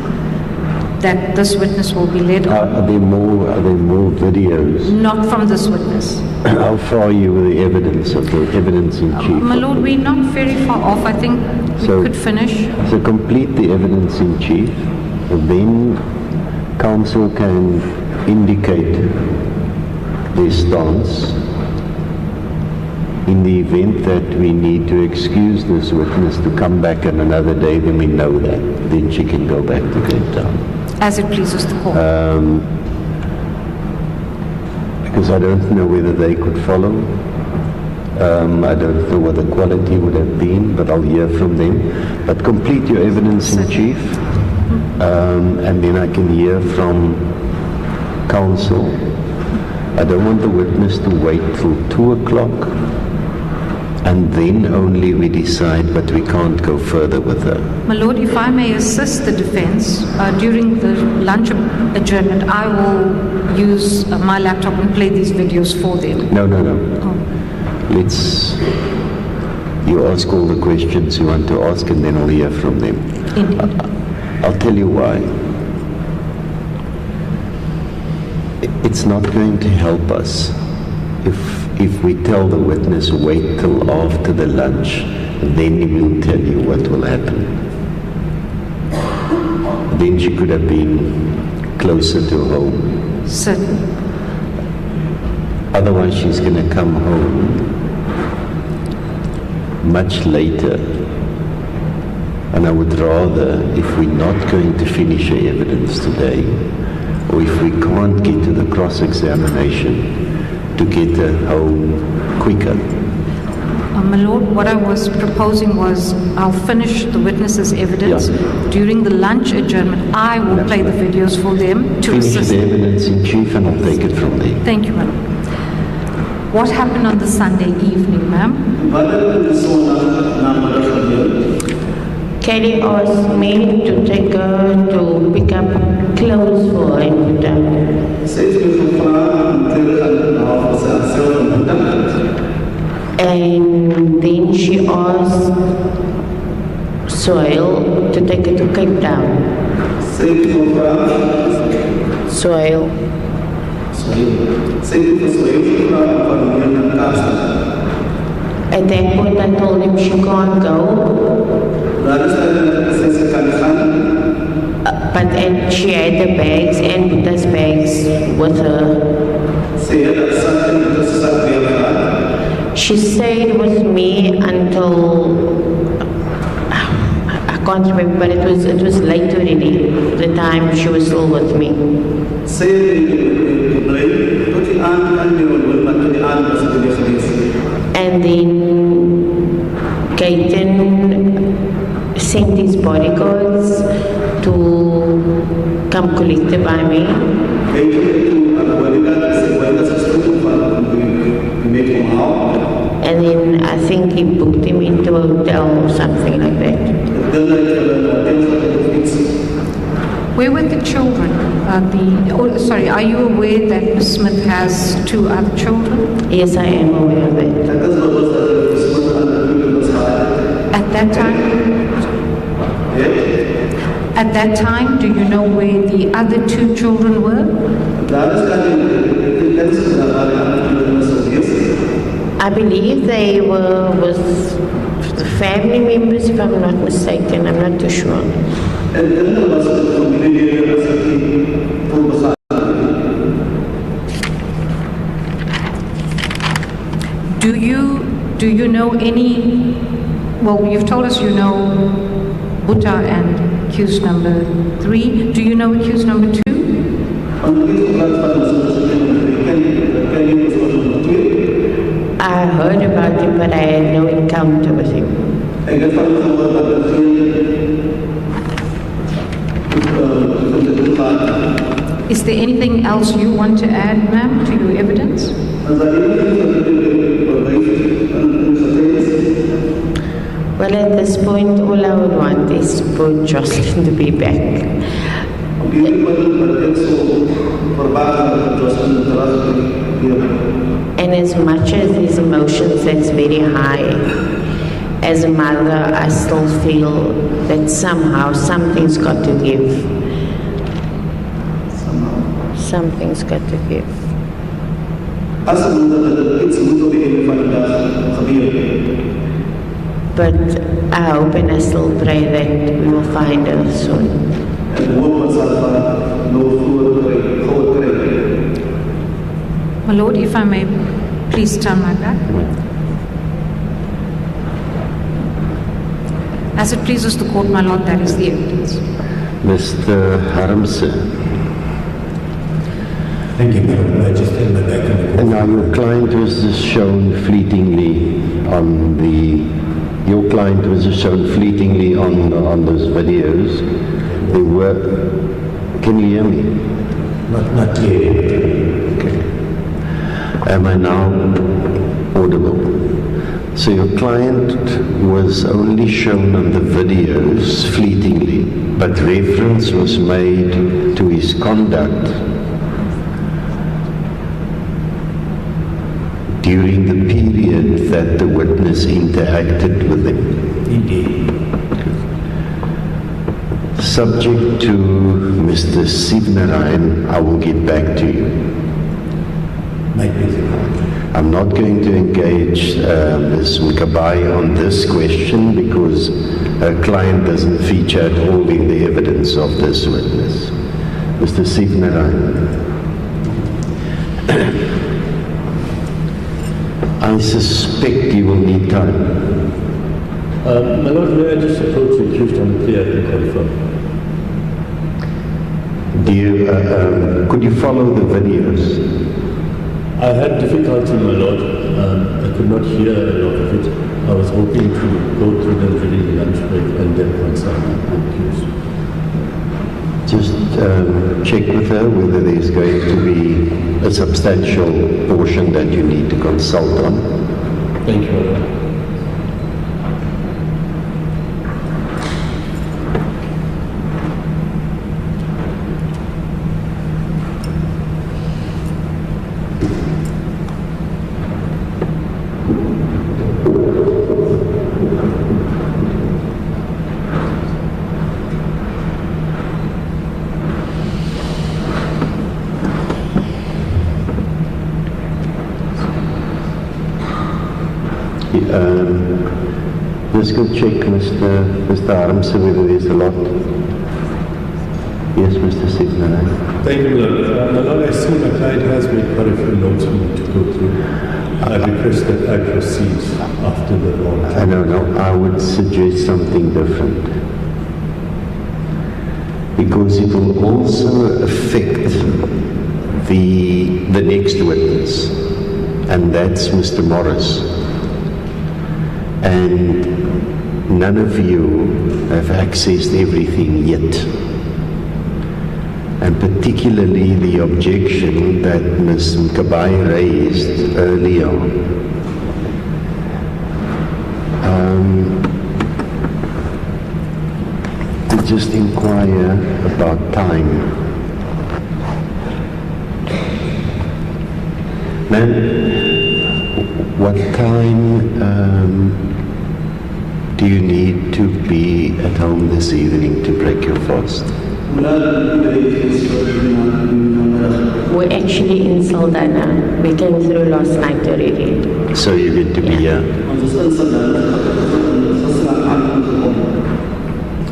that this witness will be led on. Are there more videos? Not from this witness. How far are you with the evidence of the evidence in chief? My Lord, we're not very far off. I think we could finish. So complete the evidence in chief, and then counsel can indicate their stance. In the event that we need to excuse this witness to come back on another day, then we know that. Then she can go back to Cape Town. As it pleases the court. Because I don't know whether they could follow. I don't know what the quality would have been, but I'll hear from them. But complete your evidence in chief, and then I can hear from counsel. I don't want the witness to wait till 2 o'clock, and then only we decide, but we can't go further with her. My Lord, if I may assist the defense, during the lunch adjournment, I will use my laptop and play these videos for them. No. Oh. You ask all the questions you want to ask, and then I'll hear from them. I'll tell you why. It's not going to help us if we tell the witness wait till after the lunch, then he will tell you what will happen. Then she could have been closer to home. Certainly. Otherwise she's going to come home much later. And I would rather, if we're not going to finish the evidence today, or if we can't get to the cross-examination, to get her home quicker. My Lord, what I was proposing was I'll finish the witness's evidence. Yeah. During the lunch adjournment, I will play the videos for them to Finish assist the them. evidence in chief, and I'll take it from there. Thank you, ma'am. What happened on the Sunday evening, ma'am? Kelly asked me to take her to pick up clothes for her in Bhutan. And then she asked Soil to take her to Cape Town. Soil. At that point I told him she can't go. But she had the bags and Buddha's bags with her. She stayed with me until I can't remember, but it was late already. The time she was still with me. And then Gaten sent his bodyguards to come collect her by me. And then I think he booked him into a hotel or something like that. Where were the children? Are you aware that Ms. Smith has 2 other children? Yes, I am aware of that. At that time, do you know where the other 2 children were? I believe they were with the family members, if I'm not mistaken. I'm not too sure. Do you know any? Well, you've told us you know Buddha and accused number 3. Do you know accused number 2? I heard about him, but I had no encounter with him. Is there anything else you want to add, ma'am, to your evidence? Well, at this point, all I would want is for Joshlin to be back. And as much as his emotions that's very high, as a mother, I still feel that somehow something's got to give. Something's got to give. But I hope and I still pray that we will find her soon. My Lord, if I may please turn my back. As it pleases the court, my Lord, that is the evidence. Mr. Harmse. Thank you, my Lord. I just had my back in the court. Now, your client was just shown fleetingly on your client was just shown fleetingly on those videos. They were, can you hear me? Not yet. Okay. Am I now audible? So your client was only shown on the videos fleetingly, but reference was made to his conduct during the period that the witness interacted with him. Indeed. Subject to Mr. Sivnarayan, I will get back to you. My pleasure. I'm not going to engage Ms. Mkabai on this question because her client doesn't feature at all in the evidence of this witness. Mr. Sivnarayan. I suspect you will need time. My Lord, may I just approach the accused on the clear to confirm? Could you follow the videos? I had difficulty, my Lord. I could not hear a lot of it. I was hoping to go through them during the lunch break and then consult the accused. Just check with her whether there's going to be a substantial portion that you need to consult on. Thank you, my Lord. Let's go check Mr. Harmse whether there's a lot. Yes, Mr. Sivnarayan. Thank you, my Lord. My Lord, I see my client has made quite a few notes for me to go through. I request that I proceed after the law. No, I would suggest something different. Because it will also affect the next witness, and that's Mr. Morris. And none of you have accessed everything yet. And particularly the objection that Ms. Mkabai raised earlier to just inquire about time. Ma'am, what time do you need to be at home this evening to break your fast? We're actually in Saldanha. We came through last night already. So you get to be here?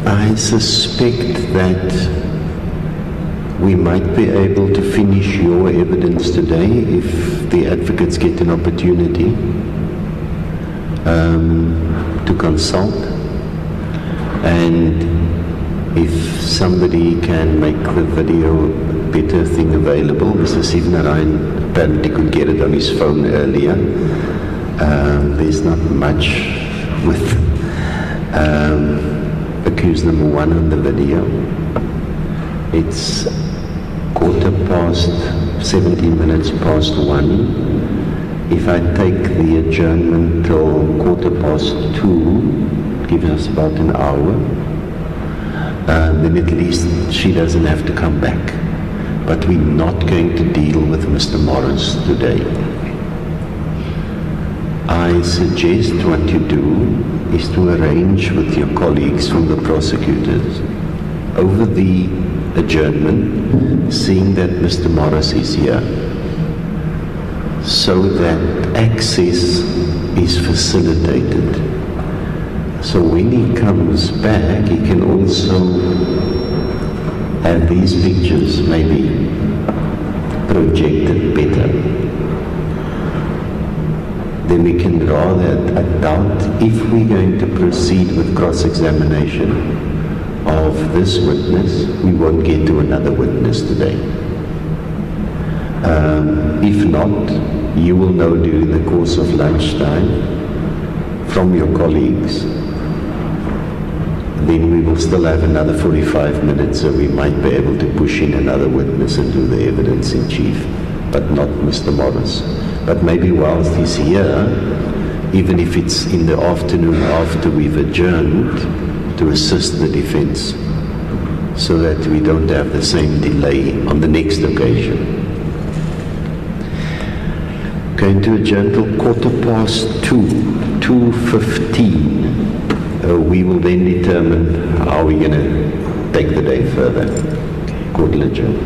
I suspect that we might be able to finish your evidence today if the advocates get an opportunity to consult, and if somebody can make the video better thing available. Mr. Sivnarayan apparently could get it on his phone earlier. There's not much with accused number 1 on the video. It's 17 minutes past 1. If I take the adjournment till 2:15, gives us about an hour. then at least she doesn't have to come back. But we're not going to deal with Mr. Morris today. I suggest what you do is to arrange with your colleagues from the prosecutors over the adjournment, seeing that Mr. Morris is here, so that access is facilitated. So when he comes back, he can also have these pictures maybe projected better. Then we can draw that. I doubt if we're going to proceed with cross-examination of this witness, we won't get to another witness today. If not, you will know during the course of lunchtime from your colleagues. Then we will still have another 45 minutes, so we might be able to push in another witness and do the evidence in chief, but not Mr. Morris. But maybe whilst he's here, even if it's in the afternoon after we've adjourned, to assist the defense, so that we don't have the same delay on the next occasion. Going to adjourn till 2:15. We will then determine how we're going to take the day further. Court will adjourn.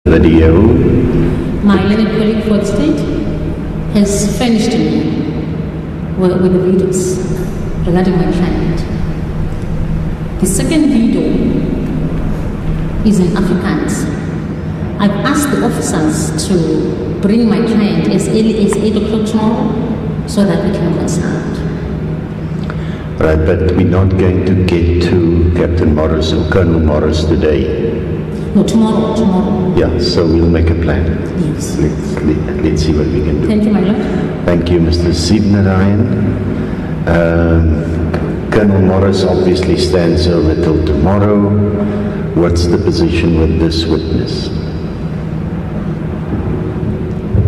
Video. My learned colleague for the state has furnished me with the videos regarding my client. The second video is in Afrikaans. I've asked the officers to bring my client as early as 8 o'clock tomorrow so that we can consult. Right, but we're not going to get to Captain Morris or Colonel Morris today. No, tomorrow. Yeah, so we'll make a plan. Yes. Let's see what we can do. Thank you, my lord. Thank you, Mr. Sidnarayan. Colonel Morris obviously stands over till tomorrow. What's the position with this witness?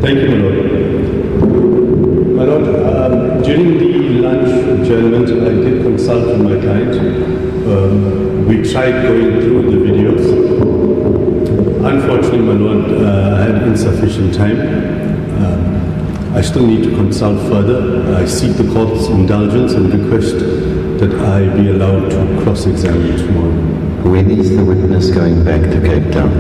Thank you, my lord. My lord, during the lunch adjournment, I did consult with my client. We tried going through the videos. Unfortunately, my lord, I had insufficient time. I still need to consult further. I seek the court's indulgence and request that I be allowed to cross-examine tomorrow. When is the witness going back to Cape Town?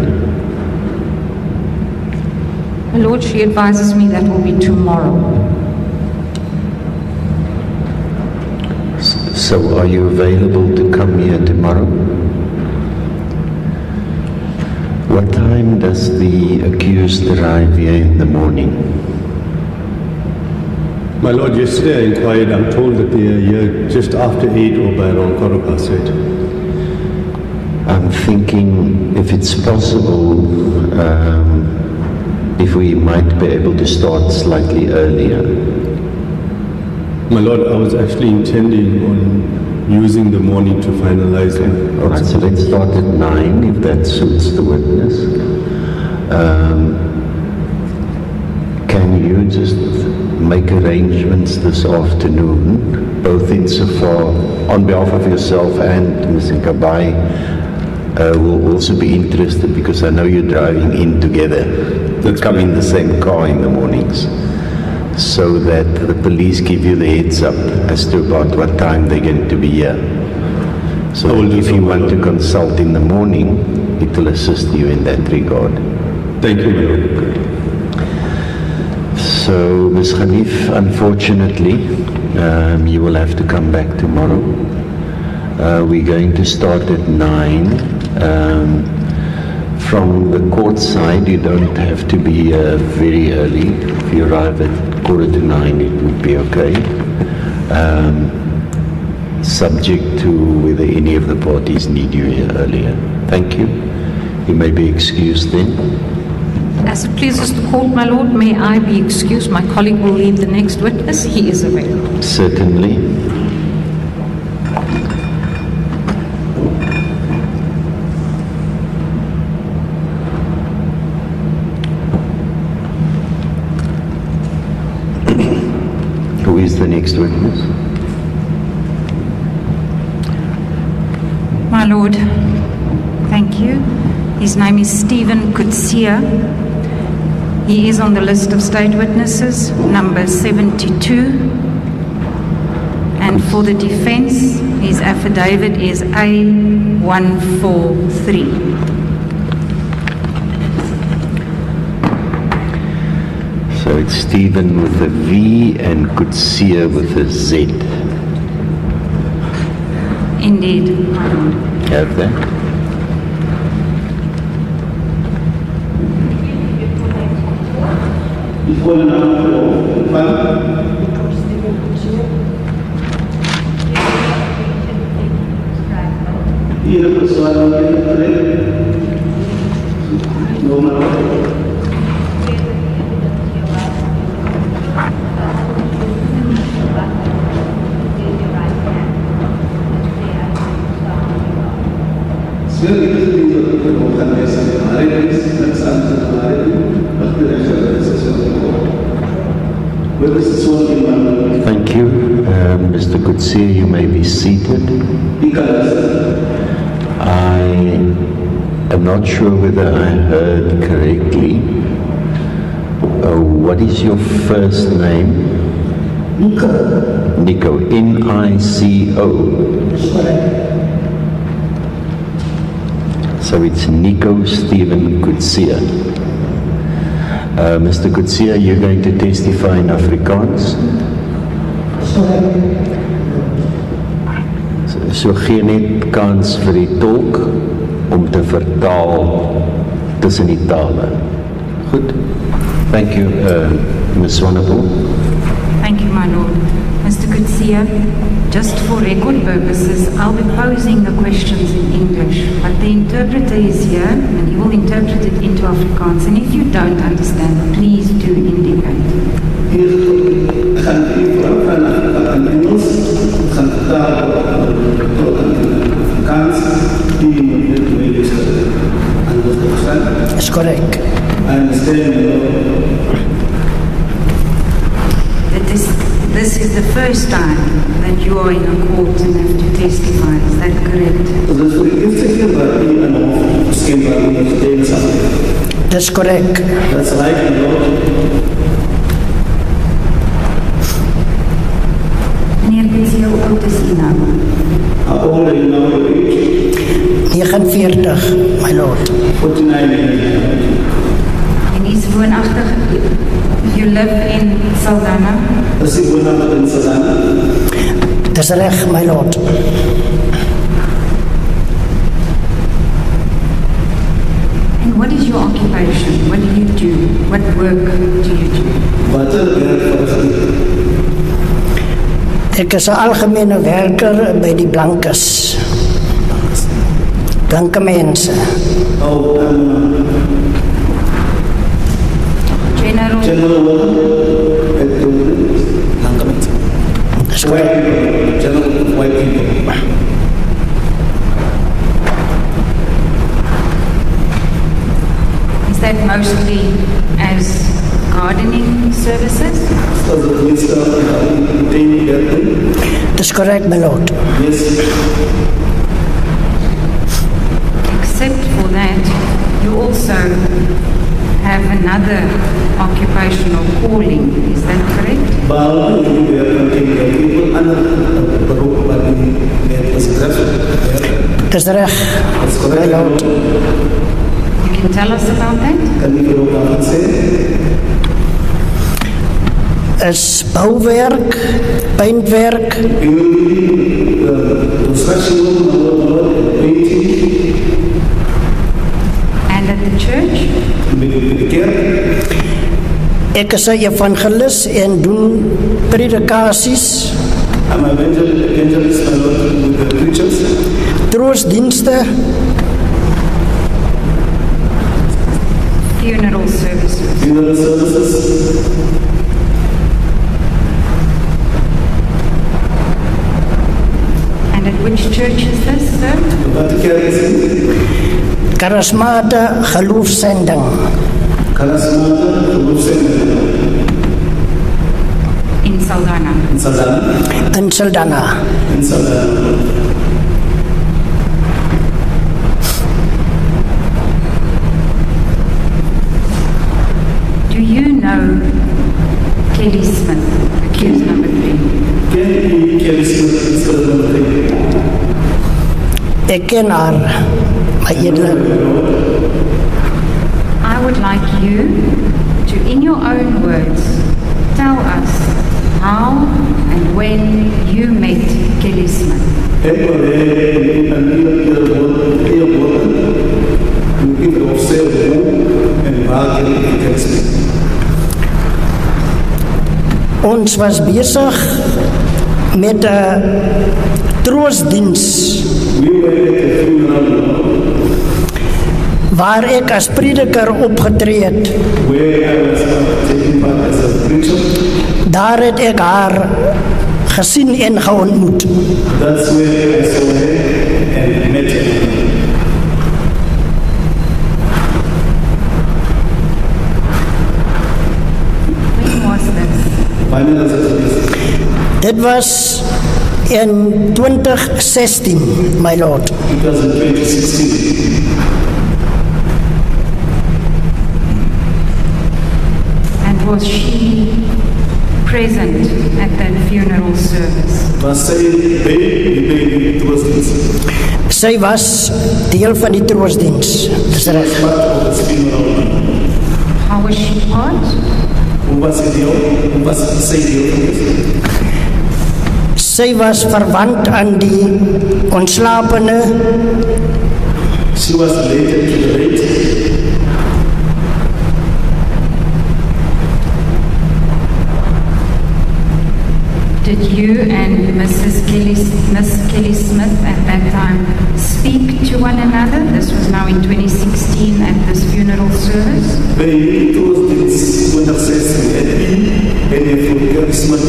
My lord, she advises me that will be tomorrow. So are you available to come here tomorrow? What time does the accused arrive here in the morning? My lord, yesterday I inquired. I'm told that they are here just after 8 or by around 8:15. I'm thinking if it's possible, if we might be able to start slightly earlier. My lord, I was actually intending on using the morning to finalize it. All right, so let's start at 9 if that suits the witness. Can you just make arrangements this afternoon, both insofar on behalf of yourself and Mr. Kabai will also be interested because I know you're driving in together. That's come in the same car in the mornings, so that the police give you the heads up as to about what time they're going to be here. So that if you want to consult in the morning, it will assist you in that regard. Thank you, my lord. So, Ms. Khalif, unfortunately, you will have to come back tomorrow. We're going to start at 9. From the court side, you don't have to be very early. If you arrive at 8:45, it would be okay. Subject to whether any of the parties need you here earlier. Thank you. You may be excused then. As it pleases the court, my lord, may I be excused? My colleague will lead the next witness. He is available. Certainly. Who is the next witness? My lord, thank you. His name is Stephen Kutsia. He is on the list of state witnesses, number 72. And for the defense, his affidavit is A143. So it's Stephen with a V and Kutsia with a Z. Indeed, my lord. Have that? Before the number of Here persoalan yang nomor Thank you. Mr. Kutsia, you may be seated. I am not sure whether I heard correctly. What is your first name? Nico. Nico. So So it's Nico Stephen Coetzee. Mr. Coetzee, you're going to testify in Afrikaans? So gee net kans vir die tolk om te vertaal tussen die tale. Goed. Thank you, Ms. Swanepoel. Thank you, my lord. Mr. Coetzee, just for record purposes, I'll be posing the questions in English, but the interpreter is here and he will interpret it into Afrikaans. And if you don't understand, please do indicate. Hier gaan u van Engels, gaan vertaal tot Afrikaans, die moet dit meegestel. That's correct. I understand. This is the first time that you are in a court and have to testify. Is that correct? Dit is vir die eerste keer wat u in 'n hof verskyn waar u getuienis aflê. That's correct. That's right, my lord. Meneer Coetzee, hoe oud is u nou? How old are you now, your age? 49, my lord. 49 years. En u is woonagtig. You live in Saldanha? Is u woonagtig in Saldanha? Dis reg, my lord. And what is your occupation? What do you do? What work do you do? Wat werk vir u? Ek is 'n algemene werker by die blankes. Blanke mense. Oh, General worker at the blanke mense. That's White correct. people. General white people. Is that mostly as gardening services? So the minister maintaining garden. That's correct, my lord. Yes. Except for that, you also have another occupational calling. Is that correct? Behalve die werk maintaining garden, people ander beroep wat die werk is getref. Dis reg, my lord. You can tell us about that? Kan u hierop wat sê? Is bouwerk, paintwerk, Construction, painting, And at the church? met die kerk. ek is 'n evangelis en doen predikasies, I'm an evangelist, my lord, with the preachers. troostdienste, Funeral services. Funeral services. And at which church is this, sir? Wat die kerk is in? charismate, geloofsending. Charismate, geloofsending. In Saldanha. In Saldanha. In Saldanha. In Saldanha. Do you know Kelly Smith, accused number 3? Ken u Kelly Smith, accused number 3? Ek ken haar, my edele. I would like you to, in your own words, tell us how and when you met Kelly Smith. Ek wil hê u kan hier woorde, u kan opstel hoe en waar jy Kelly Smith. Ons was besig met 'n troostdiens We were at a funeral waar ek as prediker opgetree het. where I was taking part as a preacher. Daar het ek haar gesien en geontmoet. That's where I saw her and met her. When was this? Wanneer was dit? Dit was in 2016, my lord. It was in 2016. And was she present at that funeral service? Was sy by die troostdiens? Sy was deel van die troostdiens. Dis reg. How was she part? Hoe was sy deel geweest? Sy was verwant aan die ontslapene. She was related to the late. Did you and Miss Kelly Smith at that time speak to one another? This was now in 2016 at this funeral service. By troostdiens 2016 het en hy vir Kelly Smith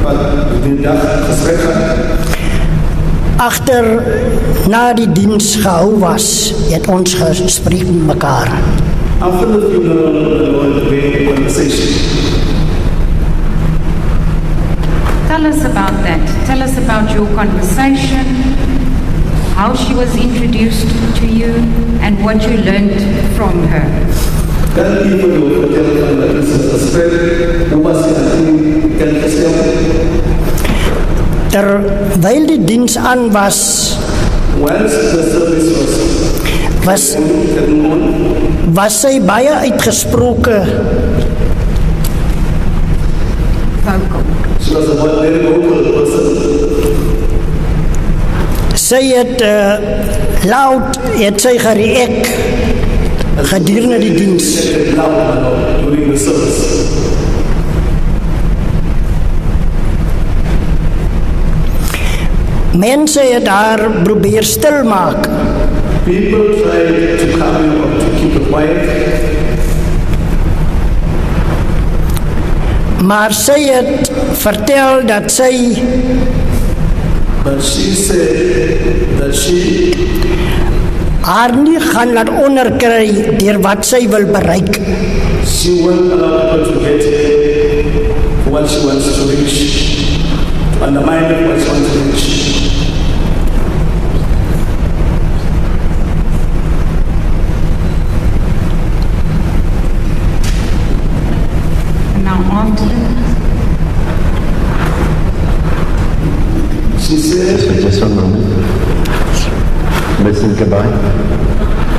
wat die dag gesprek gehad. Agter na die diens gehou was, het ons gespreek met mekaar. After the funeral, we had a conversation. Tell us about that. Tell us about your conversation, how she was introduced to you, and what you learned from her. Kan u vir jou vertel van wat is het gesprek? Hoe was die kennisgestel? Terwyl die diens aan was, Once the service was sy baie uitgesproke. Vocal. She was a very vocal person. Sy het loud het sy gereek gedurende die diens. During the service. Mense het haar probeer stil maak. People tried to calm her or to keep her quiet. Maar sy het vertel dat sy But she said that she haar nie gaan laat onderkry deur wat sy wil bereik. She won't allow people to get what she wants to reach, to undermine what she wants to reach. And now after She said, Just one moment. Listen, goodbye.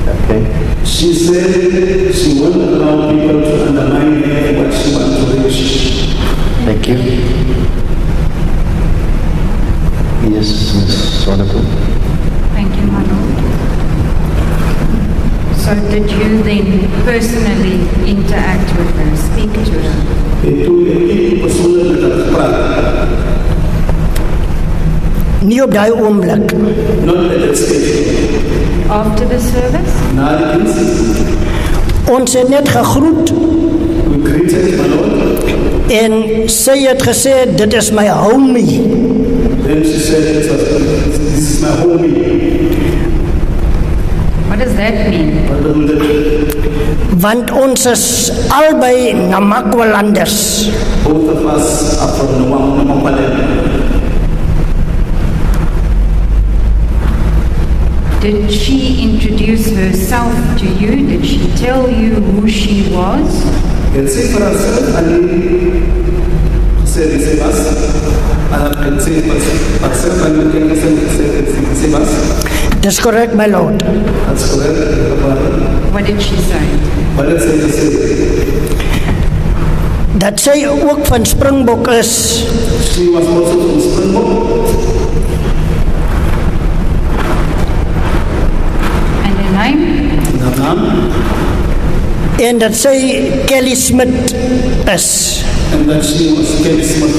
Okay. she said she won't allow people to undermine what she wants to reach. Thank you. Yes, Ms. Swanepoel. Thank you, my lord. So did you then personally interact with her, speak to her? En toe ek persoonlik met haar gepraat, Nie op daai oomblik. not at that stage. After the service? Na die diens, Ons het net gegroet we greeted my Lord. en sy het gesê dit is my homie. Then she said, this is my homie. What does that mean? What does that? Want ons is albei Namakwalanders. Both of us are from Namakwaland. Did she introduce herself to you? Did she tell you who she was? En sy vir haarself aan die gesê wie sy was. En sy haarself aan die gesê wie sy was. Dis korrek, my lord. That's correct. What did she say? Wat het sy gesê? Dat sy ook van Springbok is. She was also from Springbok. And her name? Haar naam. En dat sy Kelly Smith is. And that she was Kelly Smith.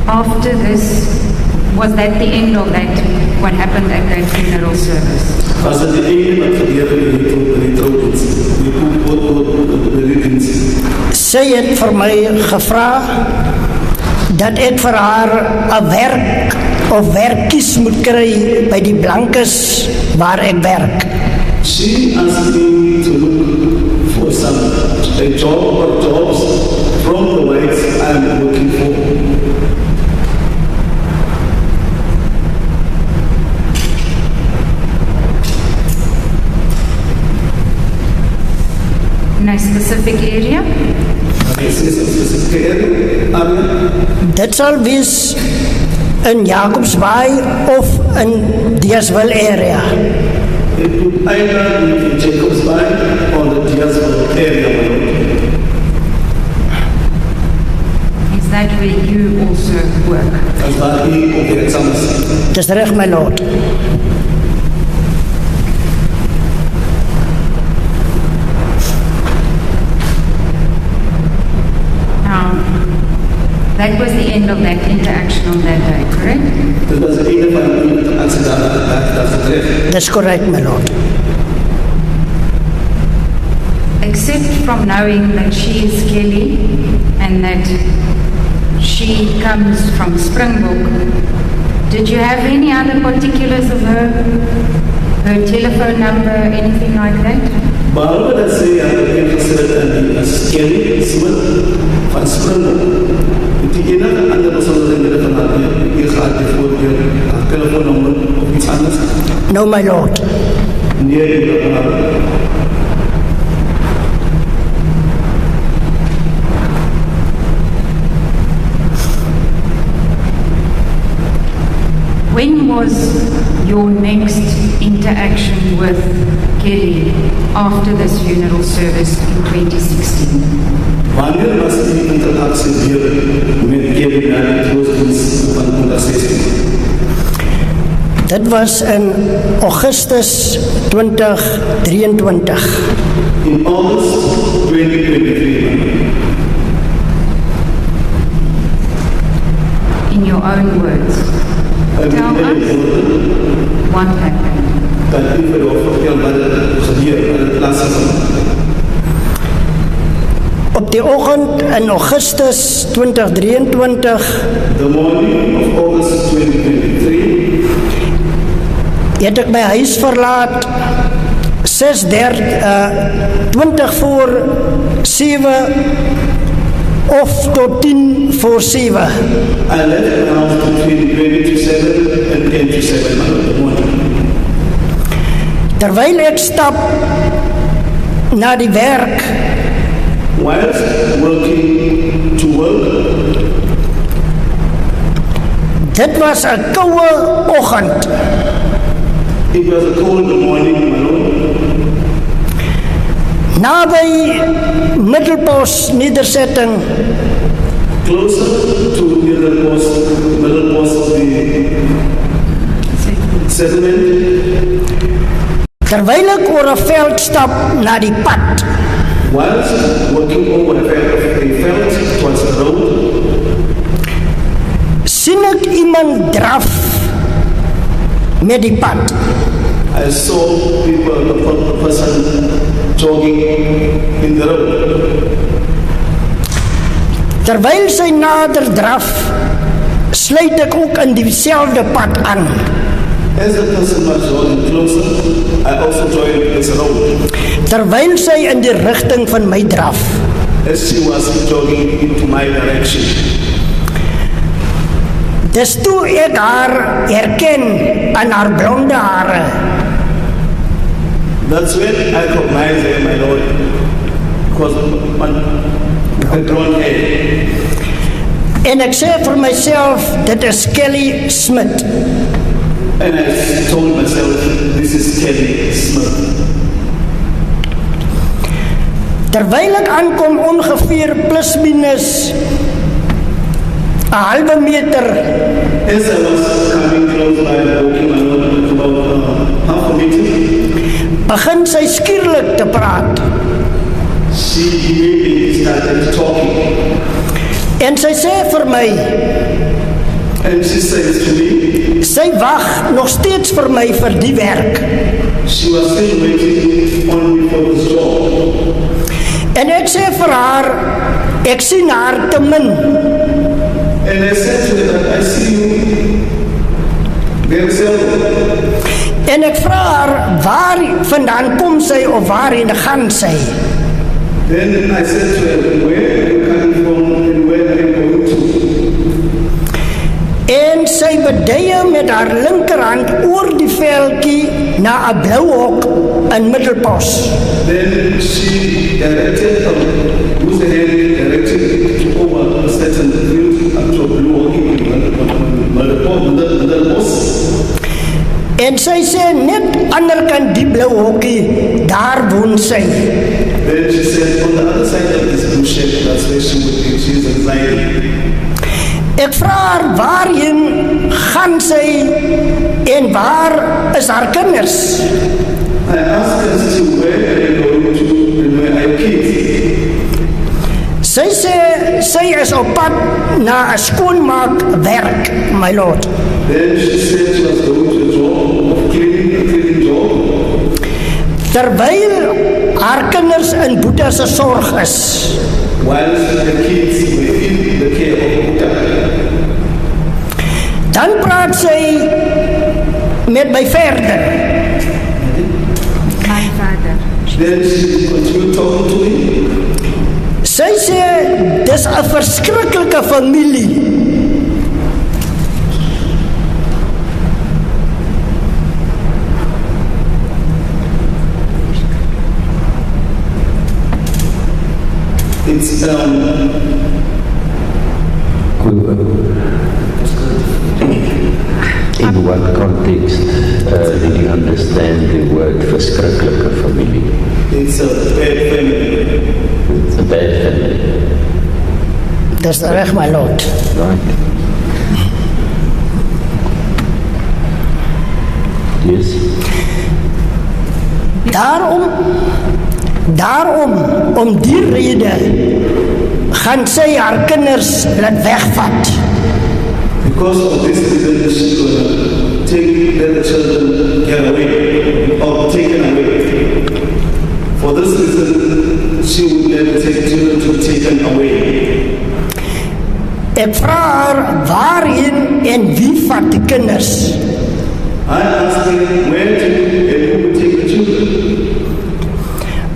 After this, was that the end of that, what happened at that funeral service? Was het die ene wat gebeur in die trouwdiens? Die religions. Sy het vir my gevra dat ek vir haar 'n werk of werkies moet kry by die blankes waar ek werk. She asked me to look for a job or jobs from the whites I'm looking for. specific area? Dit sal wees in Jacobsbaai of in Deeswil area. It would either be in Jacobsbaai or the Deeswil area, my lord. Is that where you also work? As waar u ook werk saam is. Dis reg, my lord. That was the end of that interaction on that day, correct? Dit was het einde van die interactie dat getref. That's correct, my lord. Except from knowing that she is Kelly and that she comes from Springbok, did you have any other particulars of her? Her telephone number, anything like that? Behalve dat sy ingesit as Kelly Smith van Springbok, die enige ander besonderhede van haar gehad bijvoorbeeld haar telefoonnummer of iets anders? No, my lord. Nee, When was your next interaction with Kelly after this funeral service in 2016? Wanneer was die interactie weer met Kelly na die troostdienst van 2016? Dit was in Augustus 2023. In August 2023. In your own words, tell us what happened. Kan u vir ons vertel wat gebeur in die plaas van? Op die oggend in Augustus 2023, The morning of August 2023, het ek my huis verlaat 20 voor 7 of tot 10 voor 7. I left the house between 20 to 7 and 10 to 7 in the morning. Terwyl ek stap na die werk, Whilst working to work, dit was 'n koue oggend. it was a cold morning, my lord. Naby Middelpos nedersetting, Closer to middle post of the settlement. terwyl ek oor 'n veld stap na die pad, Whilst walking over a felt towards the road, sien ek iemand draf met die pad. I saw people, a person jogging in the road. Terwyl sy nader draf, sluit ek ook in dieselfde pad aan. As the person was jogging closer, I also joined this road. Terwyl sy in die rigting van my draf, As she was jogging into my direction, dis toe ek haar herken aan haar blonde hare. that's when I recognized her, my lord, because my blonde hair. En ek sê vir myself, dit is Kelly Smith. And I told myself, this is Kelly Smith. Terwyl ek aankom ongeveer plus minus 'n halwe meter, As I was coming close by, walking along about half a meter, begin sy skielik te praat. she immediately started talking. En sy sê vir my, And she says to me, sy wag nog steeds vir my vir die werk. she was still waiting on me for this job. En ek sê vir haar, ek sien haar te min. And I said to her that I see you very seldom. En ek vra haar, waar vandaan kom sy of waarheen gaan sy? Then I said to her, where are you coming from and where are you going to? En sy beduie met haar linkerhand oor die veldjie na 'n blou hok in Middelpos. Then she directed who's the head directed to over a certain field up to a blue walking the boss. En sy sê net ander kant die blou hokkie, daar woon sy. Then she said on the other side of this blue shed, that's where she would be, she is residing. Ek vra haar waarheen gaan sy en waar is haar kinders? I asked her to where are you going to and where are your kids? Sy sê sy is op pad na 'n skoonmaakwerk, my lord. Then she said she was going to a job of cleaning job. Terwyl haar kinders in Boeta se sorg is. Whilst the kids were in the care of Boeta. Dan praat sy met my verder. My father. Then she continued talking to me. Sy sê dis 'n verskriklike familie. It's in what context did you understand the word verskriklike familie? It's a bad family. It's a bad family. Dis reg, my lord. Right. Yes. Daarom, om die rede, gaan sy haar kinders laat wegvat. Because of this reason, she's going to let the children get away or taken away. For this reason, she would let the children to be taken away. Ek vra haar waarheen en wie vat die kinders? I asked her where to and who would take the children.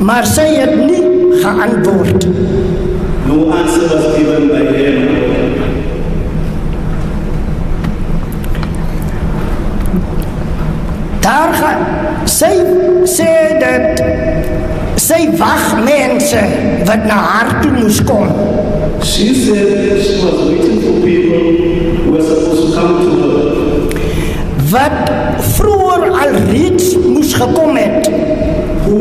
Maar sy het nie geantwoord. No answer was given by her. Sy sê dat sy wag mense wat na haar toe moes kom. She said she was waiting for people who were supposed to come to her. Wat vroeër al reeds moes gekom het. Who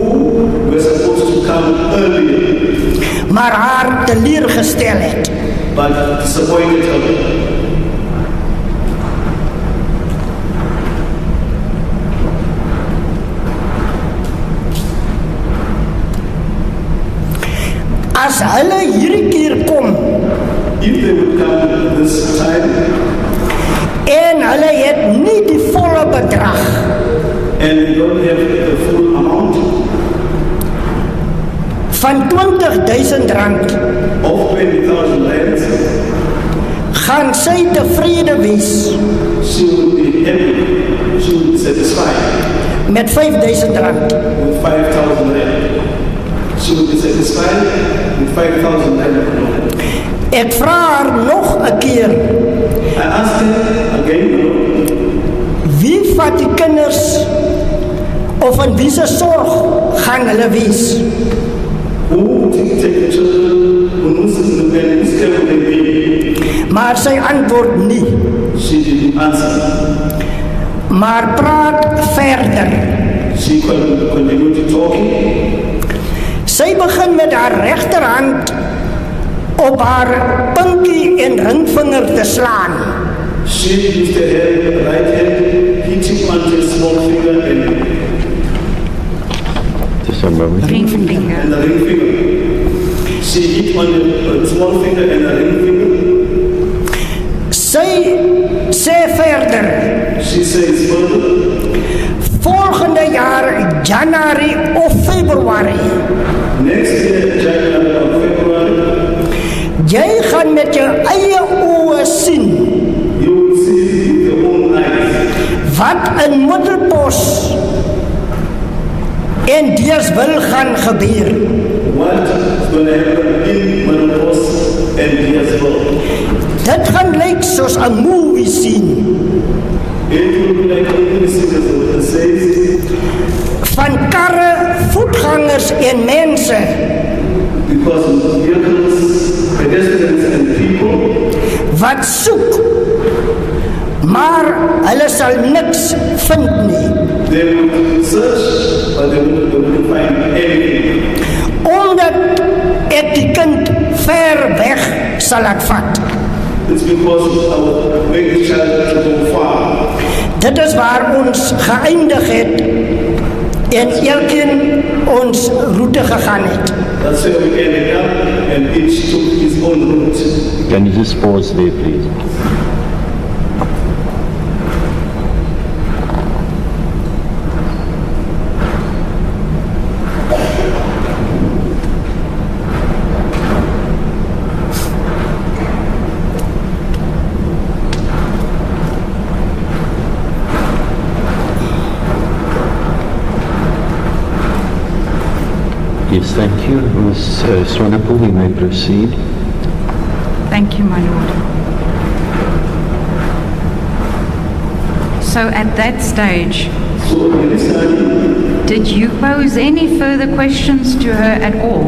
were supposed to come earlier. Maar haar teleurgestel het. But disappointed her. As hulle hierdie keer kom, if they would come this time, en hulle het nie die volle bedrag, and they don't have the full amount, van R20,000, of 20,000 rands, gaan sy tevrede wees. She would be happy, she would be satisfied. Met R5,000. With 5,000 rand. She would be satisfied with 5,000 rand. Ek vra haar nog 'n keer. I asked her again, wie vat die kinders of in wie se sorg gaan hulle wees? who would take the children, whose care would they be? Maar sy antwoord nie. She didn't answer. Maar praat verder. She continued talking. Sy begin met haar regterhand op haar pinkie en ringvinger te slaan. She used her right hand, hitting on the small finger and Ring finger. And the ring finger. She hit on the small finger and the ring finger. Sy sê verder. She says further. Volgende jaar Januarie of Februarie. Next year January or February. Jy gaan met jou eie oë sien. You will see with your own eyes. Wat in Middelpos en Deerswil gaan gebeur. What is going to happen in Middelpos and years old. Dit gaan lyk soos 'n movie scene. It will be like a movie scene that says, Van karre, voetgangers en mense because of vehicles, pedestrians and people, wat soek, maar hulle sal niks vind nie. they would search, but they wouldn't find anything. Omdat ek die kind ver weg sal laat vat. It's because I would make the child to go far. Dit is waar ons geëindig het en elkeen ons route gegaan het. That's where we ended up, and each took his own route. Can you just pause there, please? Yes, thank you. Ms. Swanepoel, we may proceed. Thank you, my lord. So at that stage, So initially, did you pose any further questions to her at all?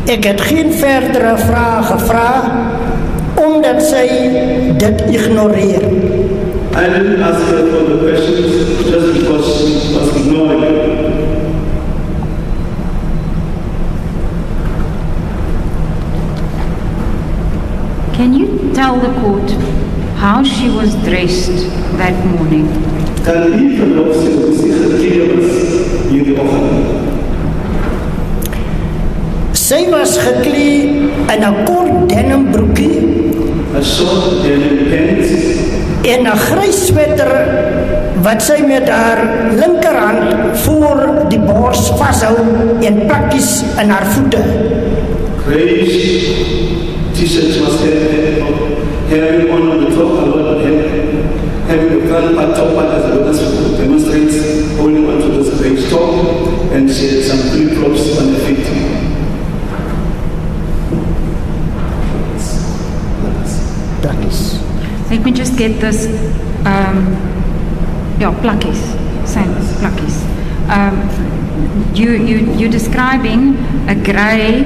Ek het geen verdere vrae gevra omdat sy dit ignoreer. I didn't ask her for the questions just because she was ignoring it. Can you tell the court how she was dressed that morning? Kan u verlof sy op sy gekleed was hierdie oggend? Sy was geklee in 'n kort denim broekie A short denim pants en 'n grys sweater wat sy met haar linkerhand voor die bors vashou en plakkies in haar voete. grayish t-shirt was having on the top a lot of having a front part top part as a lot of demonstrates holding onto this beige top, and she had some flip-flops on her feet. Plakkies. Let me just get this. Plakkies. Same, plakkies. You're describing a grey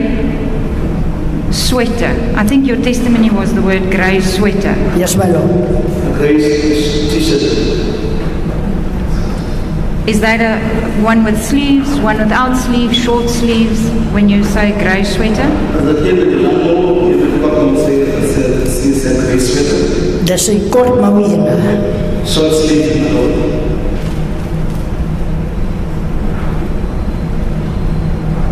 sweater. I think your testimony was the word grey sweater. Yes, my lord. A grayish t-shirt. Is that a one with sleeves, one without sleeves, short sleeves, when you say grey sweater? As a kid, the long in the bottom says a gray sweater. Dis 'n kort mouene. Short sleeve, my lord.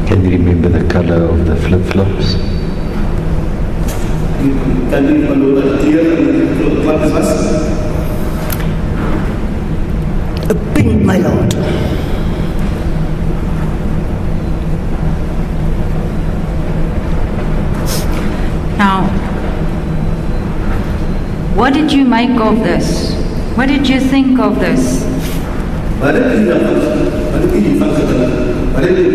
Can you remember the color of the flip-flops? Kan u van wat kleur en die klappies was? Pink, my lord. Now, what did you make of this? What did you think of this? Wat het u van gedink? Wat het u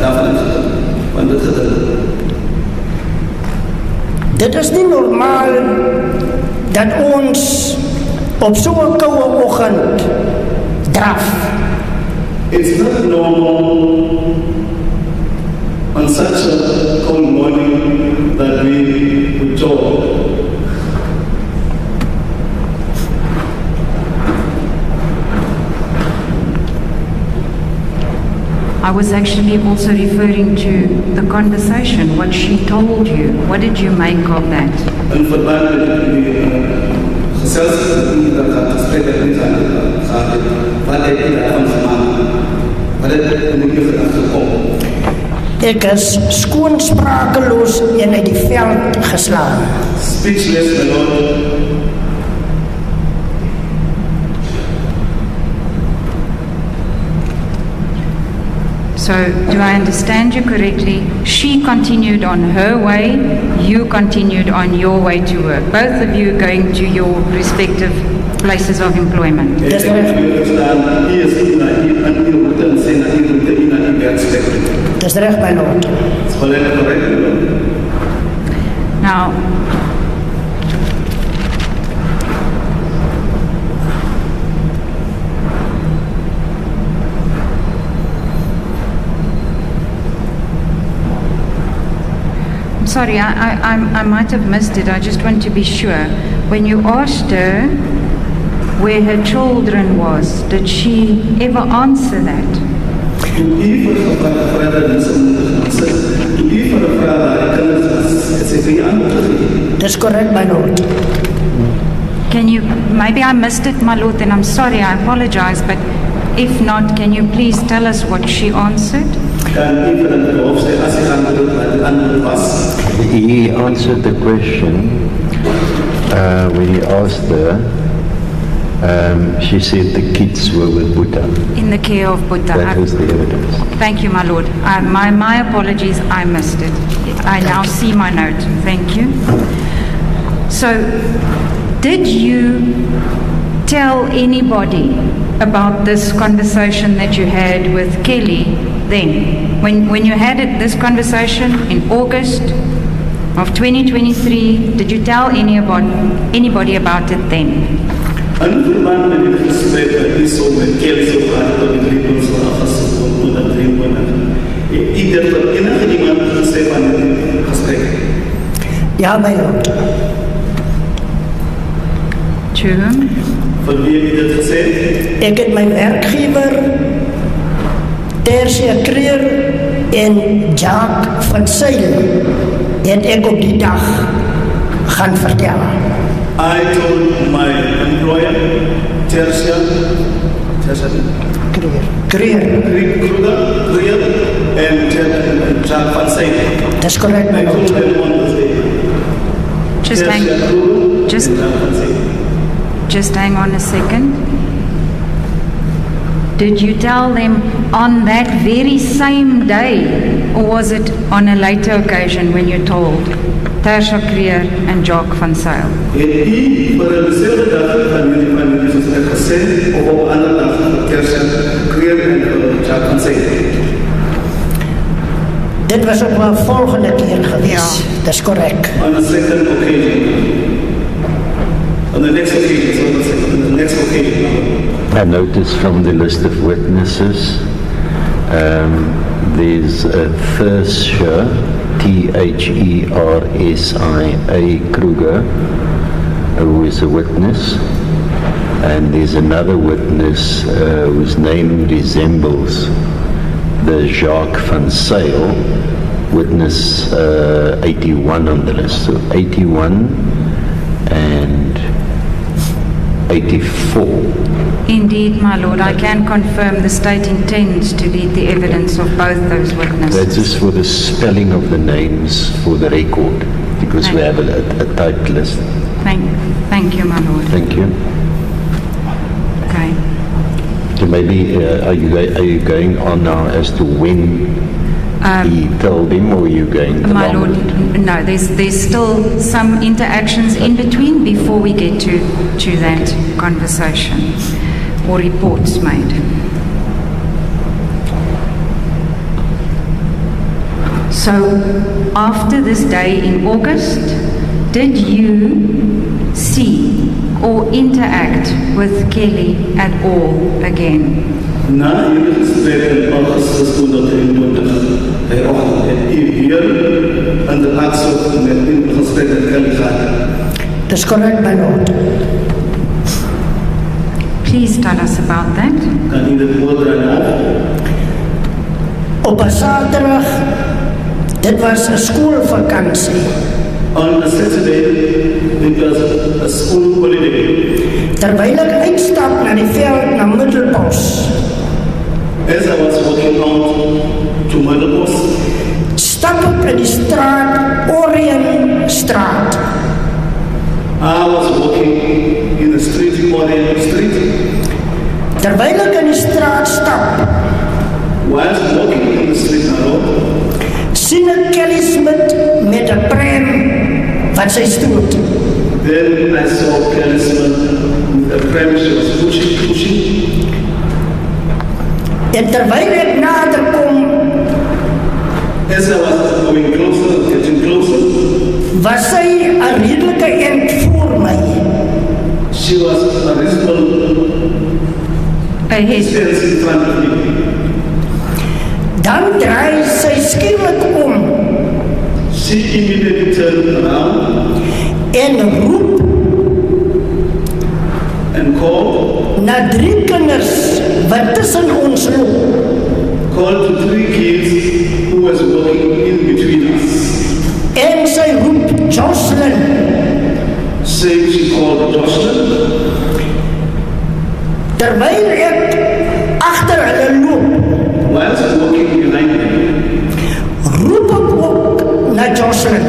daarvan gedink? Van dit gedink? Dit is nie normaal dat ons op so'n koue oggend draf. It's not normal on such a cold morning that we would talk. I was actually also referring to the conversation, what she told you. What did you make of that? In verband met die geselskap die daar gaan gesprek het met haar gehad het, wat het u daarvan gemaak? Wat het in die gedrag gekom? Ek is skoon sprakeloos en uit die veld geslaan. Speechless, my lord. So, do I understand you correctly? She continued on her way, you continued on your way to work. Both of you going to your respective places of employment. Dis reg. Hier is in die route en sê na die route in die werksplek. Dis reg, my lord. It's correct, my lord. Now, I'm sorry, I might have missed it. I just want to be sure. When you asked her where her children was, did she ever answer that? That's correct, my lord. Can you, maybe I missed it, my lord, and I'm sorry, I apologize, but if not, can you please tell us what she answered? He answered the question when he asked her. She said the kids were with Buddha. In the care of Buddha. That was the evidence. Thank you, my lord. My apologies, I missed it. I now see my note. Thank you. So, did you tell anybody about this conversation that you had with Kelly then? When you had this conversation in August of 2023, did you tell anybody about it then? Ja, my lord. To whom? Ek het my werkgewer, Seer en Jacques van Seer, het ek op die dag gaan vertel. I told my employer, Seer, Kruger, and Jacques van Seer. That's correct, my I told lord. them on the day. Just hang on a second. Did you tell them on that very same day, or was it on a later occasion when you told Tersha Creer and Jacques van Zyl? Dit was op 'n volgende keer gewees. Dis correct. On the second occasion. On the next occasion. I noticed from the list of witnesses, there's a Thersha, T-H-E-R-S-I-A Kruger, who is a witness, and there's another witness whose name resembles the Jacques van Zyl, witness 81 on the list. So 81 and 84. Indeed, my lord, I can confirm the state intends to lead the evidence of both those witnesses. That's just for the spelling of the names for the record, because we have a typed list. Thank you, my lord. Thank you. Okay. So maybe are you going on now as to when he told him, or are you going to? My lord, no, there's still some interactions in between before we get to that conversation or reports made. So, after this day in August, did you see or interact with Kelly at all again? Na hierdie gesprek in Augustus 2021 het hier aan de actie met in gesprek met Kelly gehad. That's correct, my lord. Please tell us about that. Kan u dit voordraai? Op 'n Saterdag, dit was 'n skoolvakansie. On a Saturday, it was a school holiday. Terwyl ek uitstap na die veld na Middelbos, As I was walking out to Middelbos, stap ek in die straat, Orion Straat. I was walking in the street, Orion Street. Terwyl ek in die straat stap, Whilst walking in the street now, sien ek Kelly Smith met 'n pram wat sy stoot. then I saw Kelly Smith with a pram she was pushing. En terwyl ek nader kom, Was sy 'n redelike end voor my? She was a reasonable distance in front of me. Dan draai sy skielik om She immediately turned around en roep and called na 3 kinders wat tussen ons loop. Called to 3 kids who was walking in between us. En sy roep Joshlin. Saying she called Joshlin. Terwyl ek agter hulle loop, Whilst walking behind me, roep ek ook na Joshlin.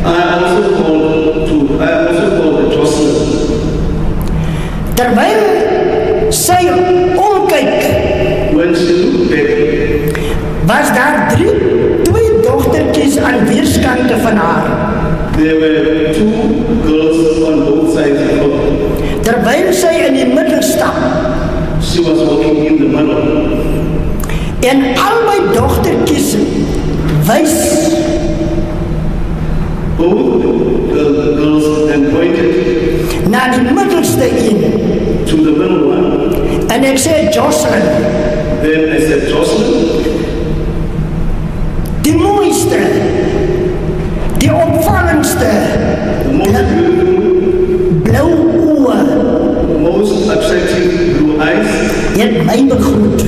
I also called Joshlin. Terwyl sy omkyk, When she looked back, was daar 2 dogtertjies aan weerskante van haar. there were 2 girls on both sides of her. Terwyl sy in die middel stap, She was walking in the middle. en albei dogtertjies wys Both the girls then pointed na die middelste een. to the middle one. En ek sê Joshlin, Then I said, Joshlin, die mooiste, die opvallendste, the most beautiful, blou oë, the most attractive blue eyes, het my begroet.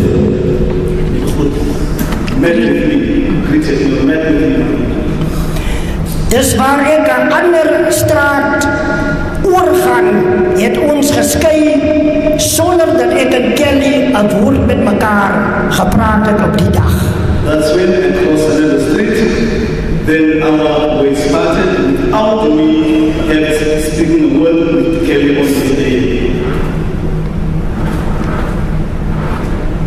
met with me, greeted me, met with me. Dis waar ek 'n ander straat oorgaan, het ons geskei sonder dat ek en Kelly 'n woord met mekaar gepraat het op die dag. That's when I crossed another street. Then our way started without me yet speaking a word with Kelly on the day.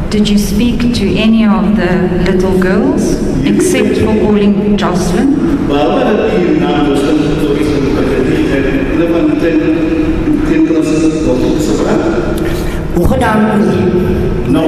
Did you speak to any of the little girls except for calling Joshlin? Barbara die naam Joshlin so is het pakket en hulle van 10 klasse op so vraag. Hoe gedaan nie? Nou,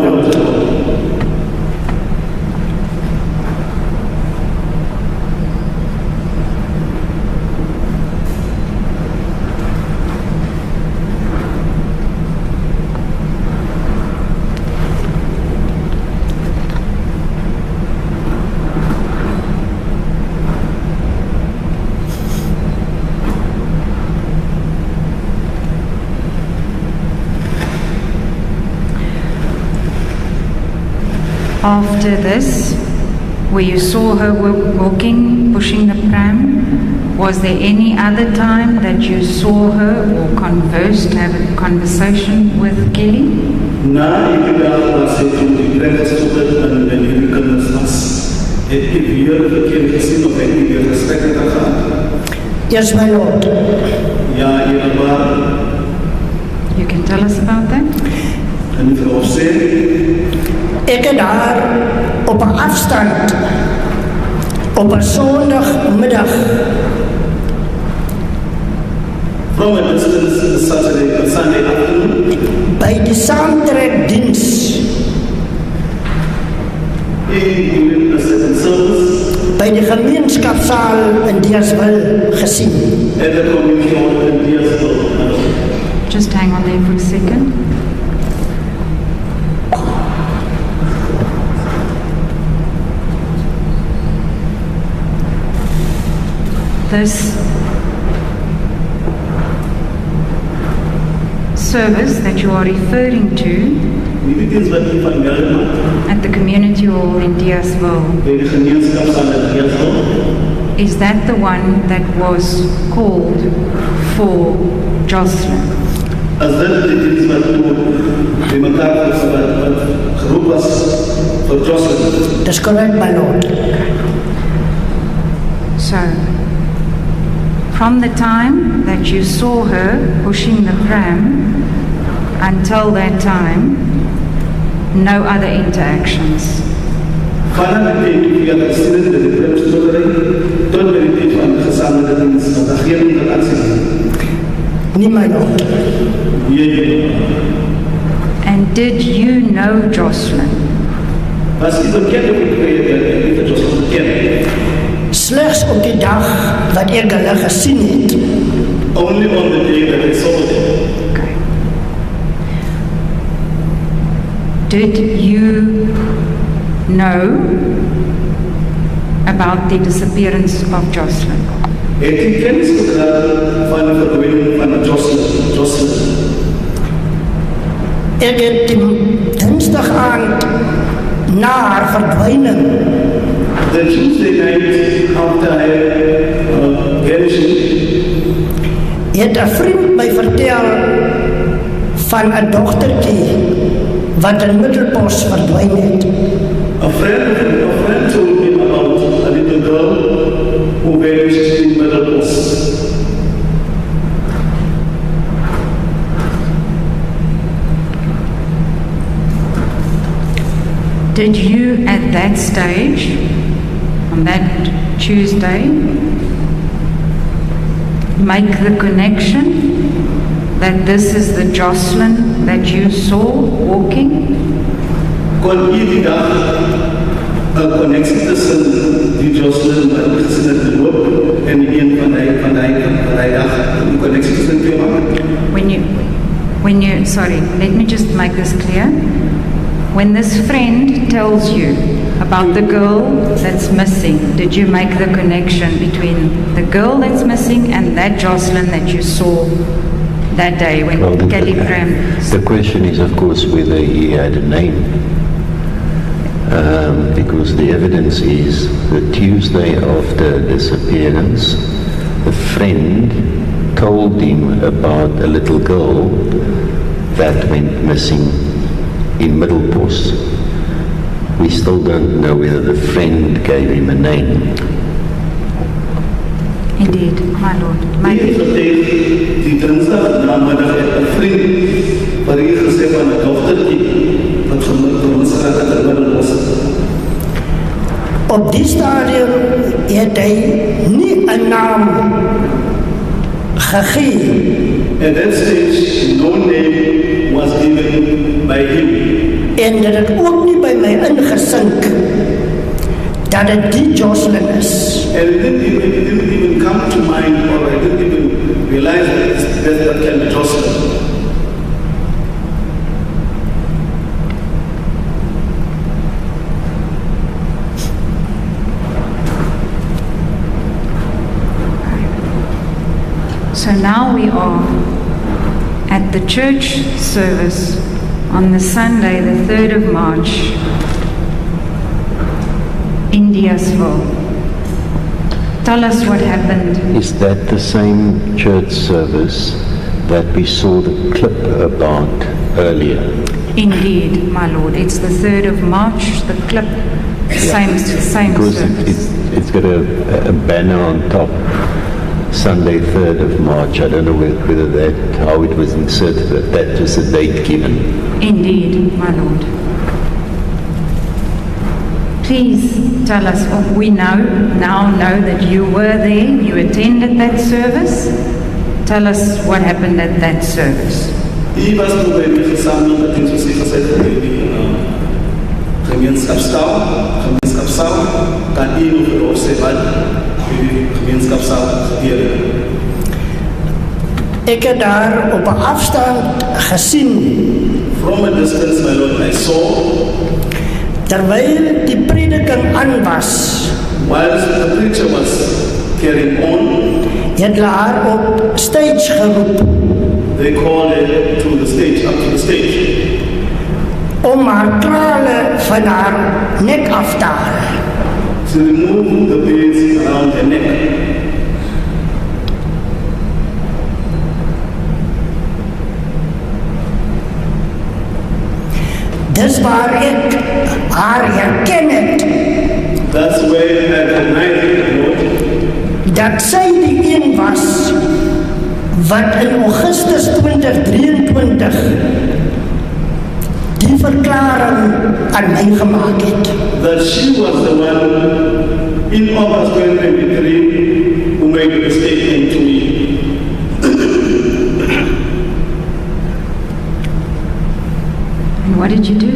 After this, where you saw her walking, pushing the pram, was there any other time that you saw her or conversed, have a conversation with Kelly? na iemand was het toen die plek gestopt en jullie kunnen was. Het ik hier verkeerd gezien of ik niet respect had gehad. Yes, my lord. Ja, hier waar. You can tell us about that? En mevrouw Seer, Ek het daar op 'n afstand op 'n Sondagmiddag from a distance, Sunday afternoon, by die saamtrekdiens during a certain service, by die gemeenskapsaal in Deerswil gesien. at the community hall in Deersville. Just hang on there for a second. This service that you are referring to Die diens wat hier van Melbourne, at the community hall in Deersville, bij de gemeenschapsaal in Deersville, is that the one that was called for Joshlin? als dat de diens wat toen bij elkaar was, wat geroep was voor Joshlin. Dis correct, my lord. So, from the time that you saw her pushing the pram until that time, no other interactions. Vanaf de tijd via de student de premstoterij tot bij de tijd van de gezamenlijke dienst van de geen interactie. Nie, my lord. And did you know Joshlin? Was ik bekend heb ik de Joshlin bekend. slegs op die dag wat ek hulle gesien het. Only on the day that I saw them. Okay. Did you know about the disappearance of Joshlin? Het u kennis gedaan van de verdwijning van Joshlin? Ek het die dinsdag aand na haar verdwijning The Tuesday night after her vanishing, het 'n vriend my vertel van 'n dogtertjie wat in Middelpos verdwyn het. a friend told me about a little girl who vanished in Middelpos. Did you at that stage, on that Tuesday, make the connection that this is the Joshlin that you saw walking? Kon u die dag 'n connectie tussen die Joshlin wat u gesien het loop en die een van die dag, 'n connectie tussen die twee maak? Sorry, let me just make this clear. When this friend tells you about the girl that's missing, did you make the connection between the girl that's missing and that Joshlin that you saw that day when Kelly Graham... The question is, of course, whether he had a name. Because the evidence is the Tuesday after disappearance, the friend told him about a little girl that went missing in Middelpos. We still don't know whether the friend gave him a name. Indeed, my lord. Die dinsdag namiddag het 'n vriend wat hier gesê van 'n dogtertjie wat vermis geraak het in Middelpos. Op die stadium het hy nie 'n naam gegee. At that stage, no name was given by him. En dit het ook nie by my ingesink dat dit die Joshlin is. And it didn't even come to mind, or I didn't even realize that can be Joshlin. So now we are at the church service on the Sunday, the 3rd of March, in Deersville. Tell us what happened. Is that the same church service that we saw the clip about earlier? Indeed, my lord. It's the 3rd of March, the clip, same Because service. it's got a banner on top. Sunday, 3rd of March. I don't know whether how it was inserted, but that was the date given. Indeed, my lord. Please tell us, we now know that you were there, you attended that service. Tell us what happened at that service. Hy was toe by my versameling wat in soos hy gesê het by die gemeenskapsaal kan u nog verhoor sê wat die gemeenskapsaal gebeur het. Ek het daar op 'n afstand gesien. From a distance, my lord, I saw, terwyl die prediking aan was, whilst the preacher was carrying on, het hulle haar op stage geroep they called it to the stage, up to the stage, om haar krale van haar nek af te haal. to remove the beads around her neck. Dis waar ek haar herken het, That's where I recognized it, Lord, dat sy die een was wat in Augustus 2023 die verklaring aan my gemaak het. that she was the one in August 2023 who made the statement to me. And what did you do?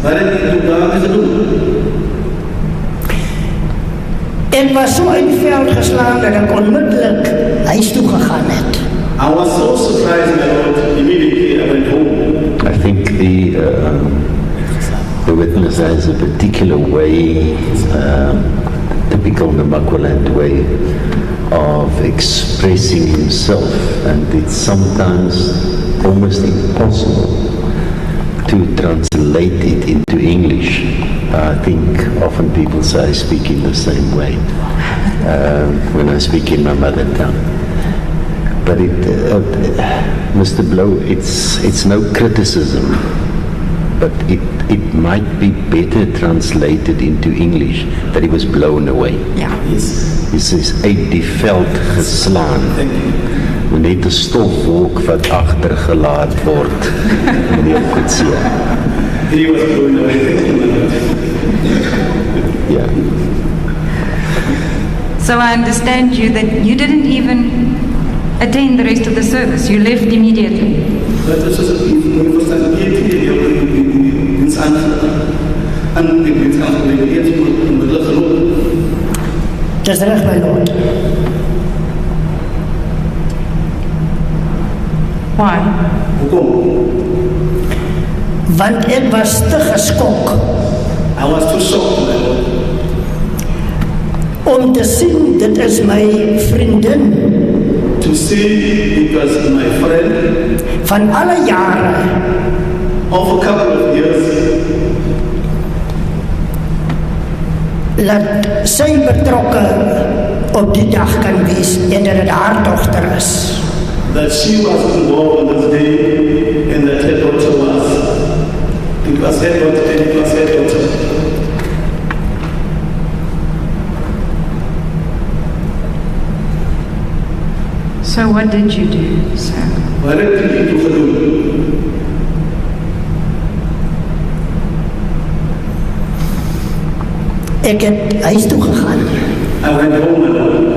Wat het ek toe daar gesê doen? Ek was so in die veld geslaan dat ek onmiddellik huis toe gegaan het. I was so surprised that immediately I went home. I think the witness has a particular way, typical Namakwaland way of expressing himself, and it's sometimes almost impossible to translate it into English. I think often people say I speak in the same way when I speak in my mother tongue. But Mr. Blow, it's no criticism, but it might be better translated into English that he was blown away. Ja. Hy is uit die veld geslaan. Net 'n stofwolk wat agtergelaat word. Meneer Kutsia. He was blown away. Yeah. So I understand you that you didn't even attend the rest of the service. You left immediately. But this is a Dis reg, my lord. Why? Hoekom? Want ek was te geskok I was too shocked, my lord. om te sien dit is my vriendin To see it was my friend van alle jare of a couple of years dat sy betrokke op die dag kan wees en dat het haar dogter is. that she was involved on this day and that her daughter was. It was her daughter and it was her daughter. So what did you do, sir? Wat het jy toe gedoen? Ek het huis toe gegaan. I went home alone.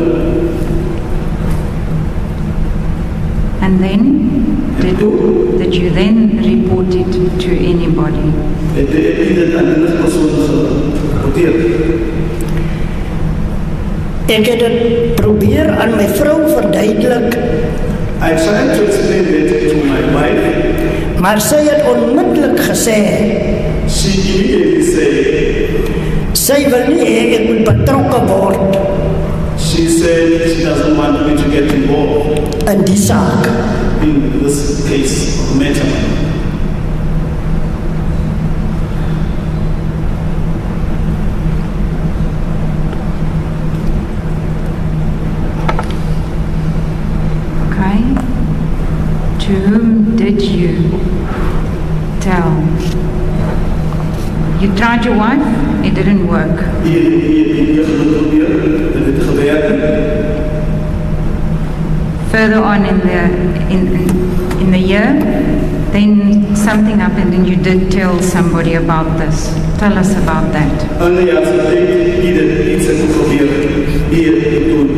And then, did you then report it to anybody? Het jy dit aan die persoon gerapporteer? Ek het dit probeer aan my vrou verduidelik, I tried to explain it to my wife. maar sy het onmiddellik gesê, She immediately said, sy wil nie hê ek moet betrokke word she said she doesn't want me to get involved in die saak. in this case matter. Okay. To whom did you tell? You tried your wife, it didn't work. Hier geprobeer, dit het gewerk. Further on in the year, then something happened and you did tell somebody about this. Tell us about that. Only as ek ieder iets het geprobeer, hier doen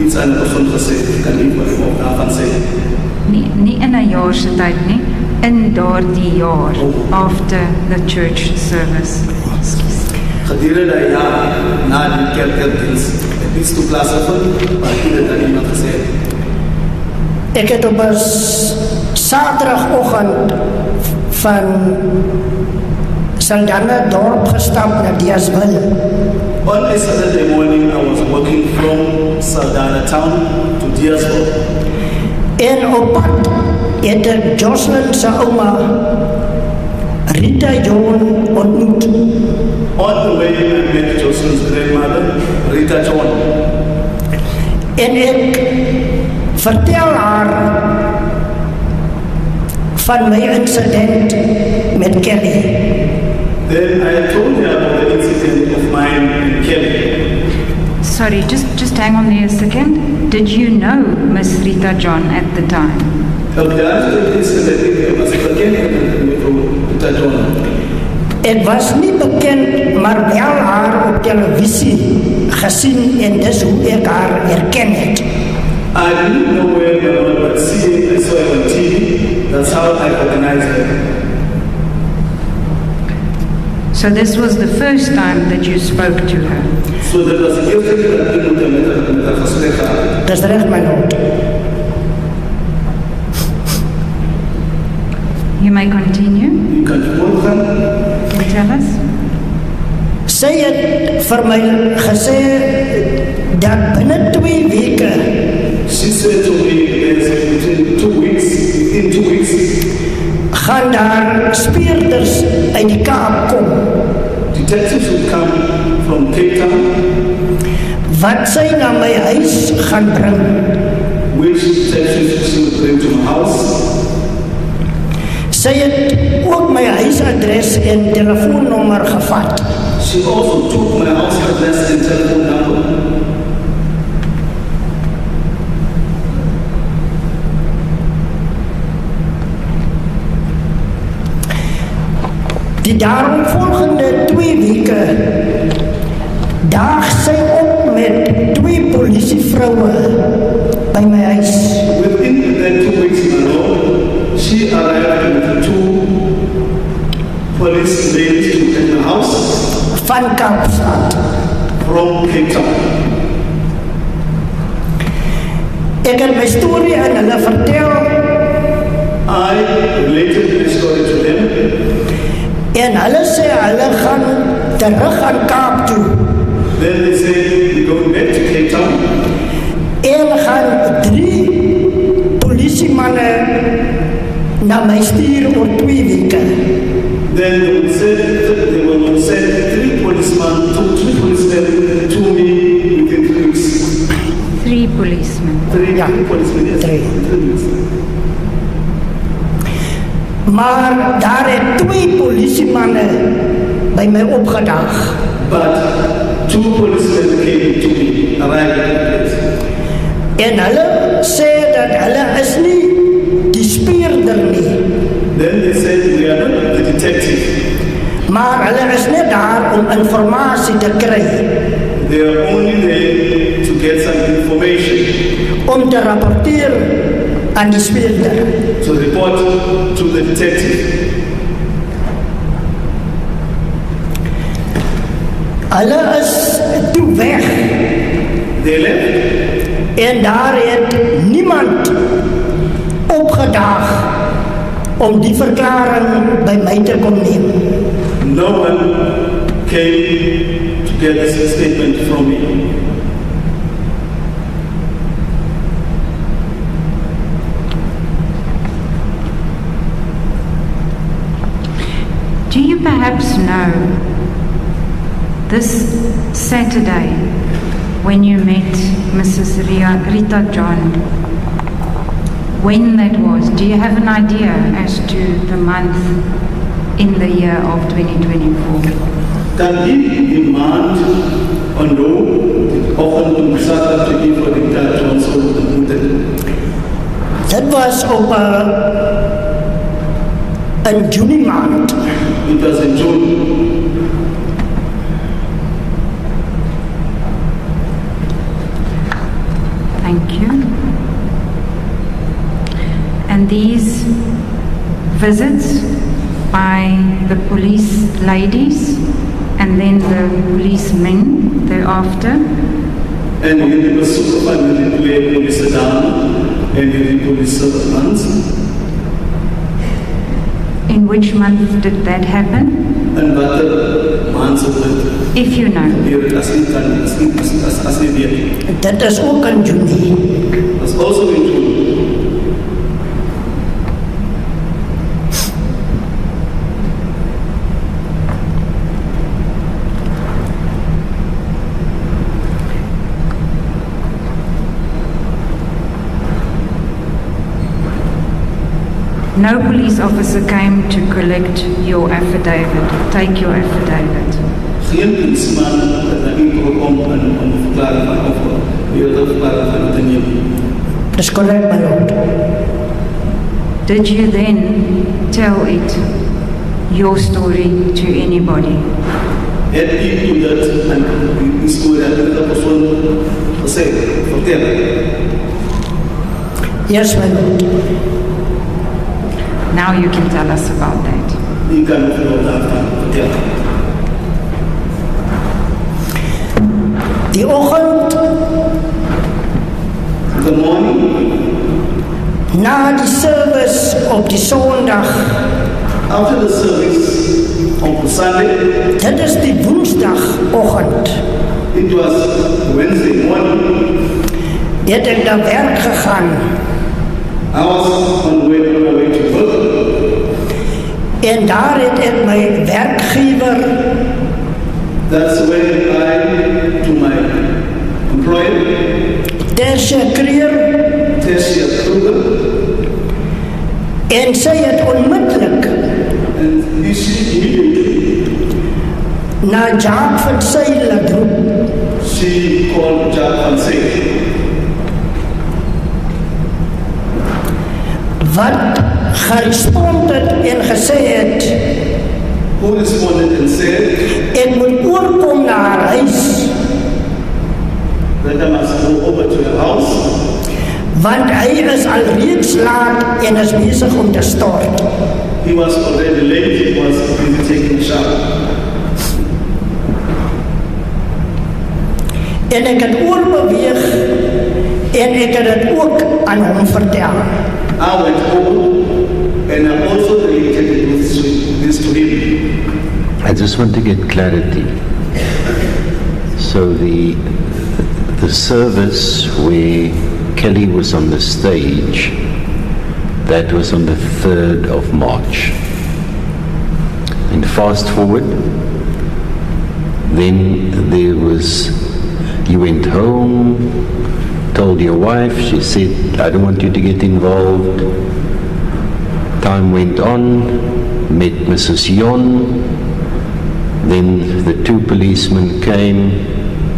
iets aan 'n persoon gesê, kan nie wat daarvan sê. Nie in 'n jaar se tyd nie, in daardie jaar after the church service. Gedurende 'n jaar na die kerkdiens het iets toe plaasgevind, maar ieder het aan iemand gesê. Ek het op 'n Saterdagoggend van Saldanha dorp gestap na Diasville. On a Saturday morning, I was walking from Saldanha town to Diasville. En op pad het ek Joshlin se ouma Rita John ontmoet. On the way, I met Joshlin's grandmother, Rita John. En ek vertel haar van my incident met Kelly. Then I told her about the incident of mine in Kelly. Sorry, just hang on there a second. Did you know Miss Rita John at the time? Op die eerste incident was ik bekend met Rita John. Ek was nie bekend, maar wel haar op televisie gesien en dis hoe ek haar herken het. I didn't know where we were, but seeing I saw her on TV, that's how I recognized her. So this was the first time that you spoke to her? So dit was die eerste keer dat ek met haar gesprek gehad het. Dis reg, my lord. You may continue. U kan voortgaan. Tell us. Sy het vir my gesê dat binne 2 weke She said to me, within 2 weeks, gaan daar speurders uit die Kaap kom. Detectives would come from Cape Town. Wat sy na my huis gaan bring. Which detectives she would bring to my house. Sy het ook my huisadres en telefoonnommer gevat. She also took my house address and telephone number. Die daaropvolgende 2 weke daag sy op met 2 polisievroue by my huis. Within that 2 weeks, my lord, she arrived with 2 police ladies in the house. Van Kaapstad. From Cape Town. Ek het my storie aan hulle vertel. I related the story to them. En hulle sê hulle gaan terug aan Kaap toe. Then they say we're going back to Cape Town. En gaan 3 polisiemanne na my stuur oor 2 weke. Then they will send 3 policemen to me within 3 weeks. 3 policemen. 3 policemen, yes. 3 weeks. Maar daar het 2 polisiemanne by my opgedaag. But 2 policemen came to me, arrived at the place. En hulle sê dat hulle is nie die speurder nie. Then they said we are not the detective. Maar hulle is net daar om informasie te kry. They are only there to get some information. Om te rapporteer aan die speurder. To report to the detective. Hulle is toe weg. They left. En daar het niemand opgedaag om die verklaring by my te kom neem. No one came to get this statement from me. Do you perhaps know this Saturday when you met Mrs. Rita John, when that was? Do you have an idea as to the month in the year of 2024? Kan u die maand onthou die oggend toen Saterdag toe vir Rita John se ontmoet het? Dit was op in Junie maand. It was in June. Thank you. And these visits by the police ladies and then the policemen thereafter. En hierdie besoeke van die 2 polisie dame en hierdie polisie mans. In which month did that happen? En watter maand is dit? If you know. As jy weet. Dit is ook in Junie. That's also in June. No police officer came to collect your affidavit, take your affidavit. Geen polisieman het na u toe gekom om verklaring van of verklaring van te neem. Dis correct, my lord. Did you then tell it, your story, to anybody? Het u dat aan die storie aan die persoon gesê, vertel? Yes, my lord. Now you can tell us about that. U kan vir ons daarvan vertel. Die oggend The morning na die service op die Sondag, after the service on Sunday, dit is die Woensdagoggend, it was Wednesday morning. het ek na werk gegaan I was on my way to work. en daar het ek my werkgewer That's when I, to my employer, Tersia Kreer, Tessia Kruger, en sy het onmiddellik and she immediately na Jaap van Seile roep. she called Jack and said, Wat gerespond het en gesê het, who responded and said ek moet oorkom na haar huis, that I must go over to the house want hy is alreeds laat en is besig om te stort. he was already late, he was busy taking a shower. En ek het oorbeweeg en ek het dit ook aan hom vertel. I went over and I also related this to him. I just want to get clarity. So the service where Kelly was on the stage, that was on the 3rd of March. And fast forward, then there was, you went home, told your wife, she said, I don't want you to get involved. Time went on, met Mrs. Yon, then the 2 policemen came,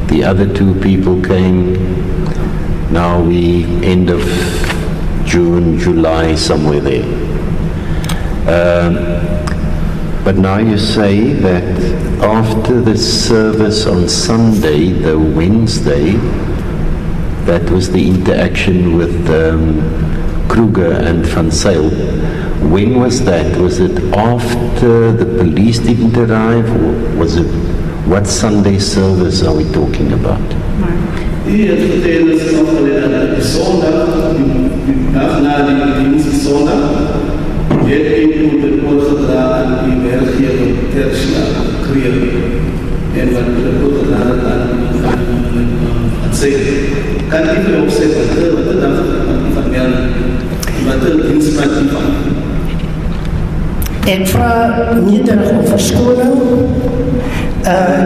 the other 2 people came. Now we end of June, July, somewhere there. But now you say that after the service on Sunday, the Wednesday, that was the interaction with Kruger and Van Zyl. When was that? Was it after the police didn't arrive, or was it, what Sunday service are we talking about? Hier het verteld is afgeleden dat de zondag, die dag na die dienst zondag, werd ik moeten overgedragen aan die werkgever Tersia Kreer. En wat wordt overgedragen aan het zeggen. Kan ik erop zeggen, wat de dag van mij, wat de dienst van die van. Ek vra nederig om verskoning.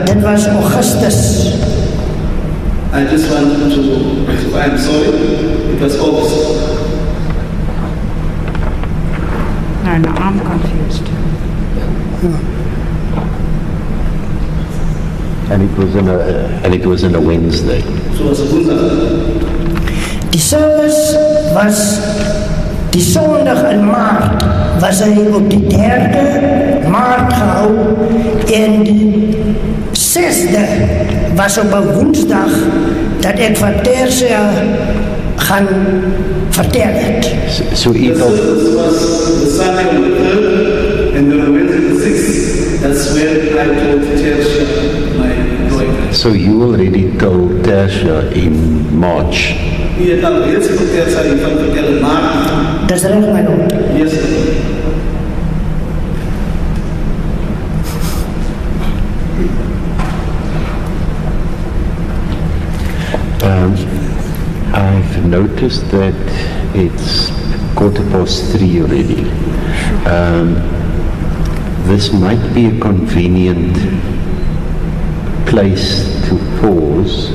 Dit was Augustus. I just want to, I'm sorry, it was August. No, I'm confused. And it was on a Wednesday. So it was a woensdag. Die service was die Sondag in Maart, was hy op die 3de Maart gehou en die 6de was op 'n Woensdag dat ek van Tersia gaan vertel het. So The either service was the Sunday on the 3rd and then Wednesday the 6th. That's where I told Tersia, my employer. so you already told Tersia in March. He had done reeds voor Tersia in van vertellen, maar Dis reg my lord. yes, I've noticed that it's 3:15 already. This might be a convenient place to pause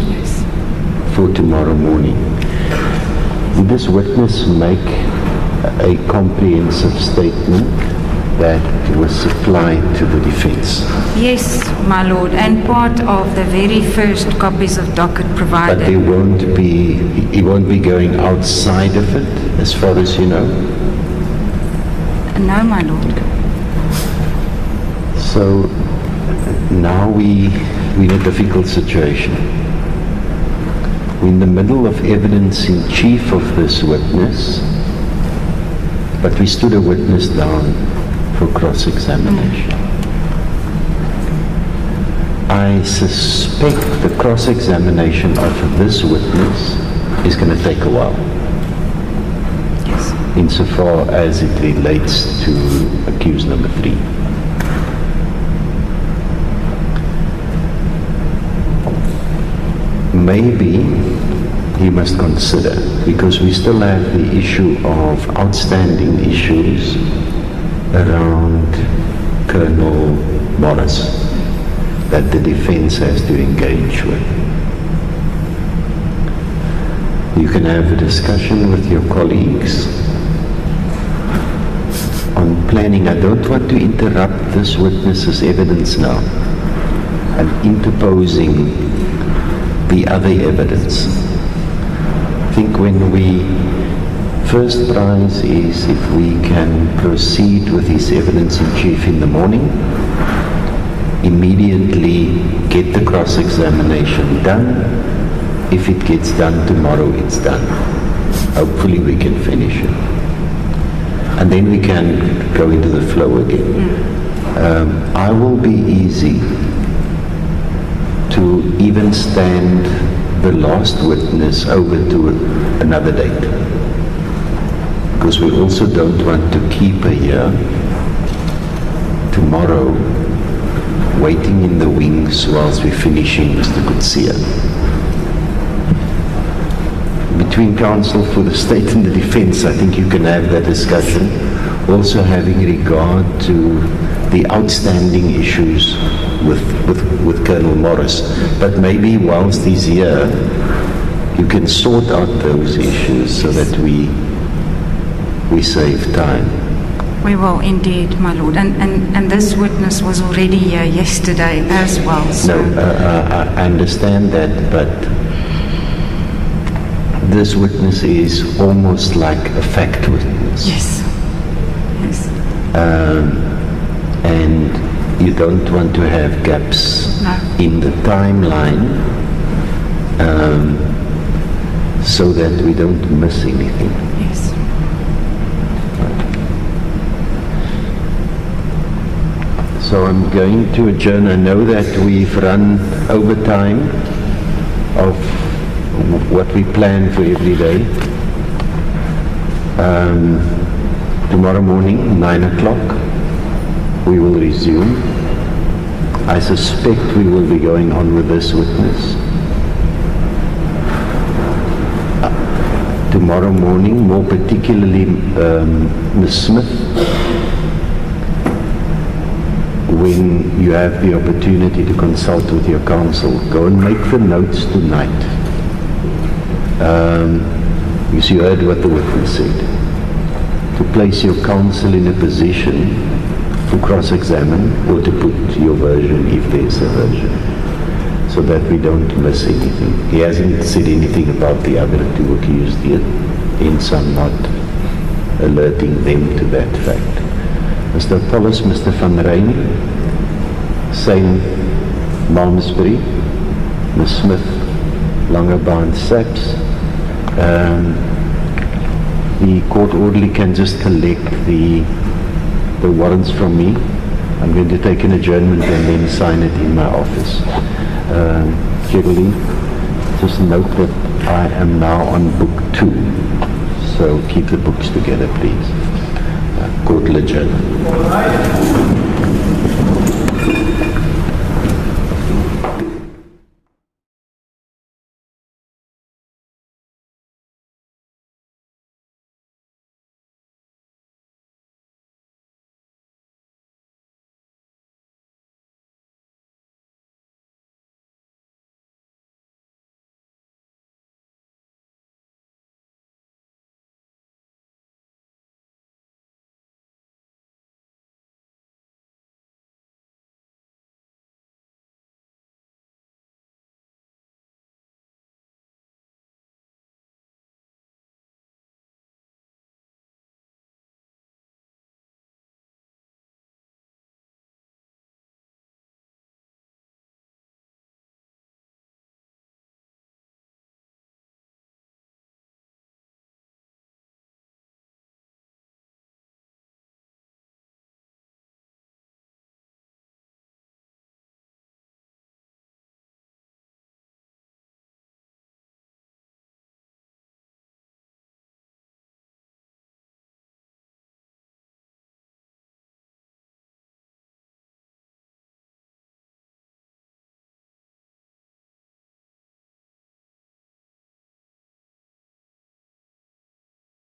for tomorrow morning. Would this witness make a comprehensive statement that was supplied to the defense? Yes, my lord, and part of the very first copies of docket But provided. he won't be going outside of it, as far as you know? No, my lord. So now we're in a difficult situation. We're in the middle of evidence in chief of this witness, but we stood a witness down for cross-examination. I suspect the cross-examination of this witness is going to take a while. Yes. Insofar as it relates to accused number 3. Maybe he must consider, because we still have the issue of outstanding issues around Colonel Morris that the defense has to engage with. You can have a discussion with your colleagues on planning. I don't want to interrupt this witness's evidence now and interposing the other evidence. I think when we first prize is if we can proceed with his evidence in chief in the morning, immediately get the cross-examination done. If it gets done tomorrow, it's done. Hopefully we can finish it. And then we can go into the flow again. I will be easy to even stand the last witness over to another date, because we also don't want to keep her here tomorrow waiting in the wings whilst we're finishing Mr. Seer. Between counsel for the state and the defense, I think you can have that discussion, also having regard to the outstanding issues with Colonel Morris. But maybe whilst he's here, you can sort out those issues so that we save time. We will indeed, my lord. And this witness was already here yesterday as well. So. No, I understand that, but this witness is almost like a fact witness. Yes. Yes. And you don't want to have gaps in the timeline, so that we don't miss anything. Yes. So I'm going to adjourn. I know that we've run over time of what we plan for every day. Tomorrow morning, 9 o'clock, we will resume. I suspect we will be going on with this witness. Tomorrow morning, more particularly Ms. Smith, when you have the opportunity to consult with your counsel, go and make the notes tonight. Because you heard what the witness said. To place your counsel in a position to cross-examine or to put your version if there's a version, so that we don't miss anything. He hasn't said anything about the other two accused yet, hence I'm not alerting them to that fact. Mr. Apollos, Mr. Van Ryn, same Malmesbury, Ms. Smith, Langebaan, Saps. The court orderly can just collect the warrants from me. I'm going to take an adjournment and then sign it in my office. Jacqueline, just note that I am now on book 2, so keep the books together, please. Court adjourned.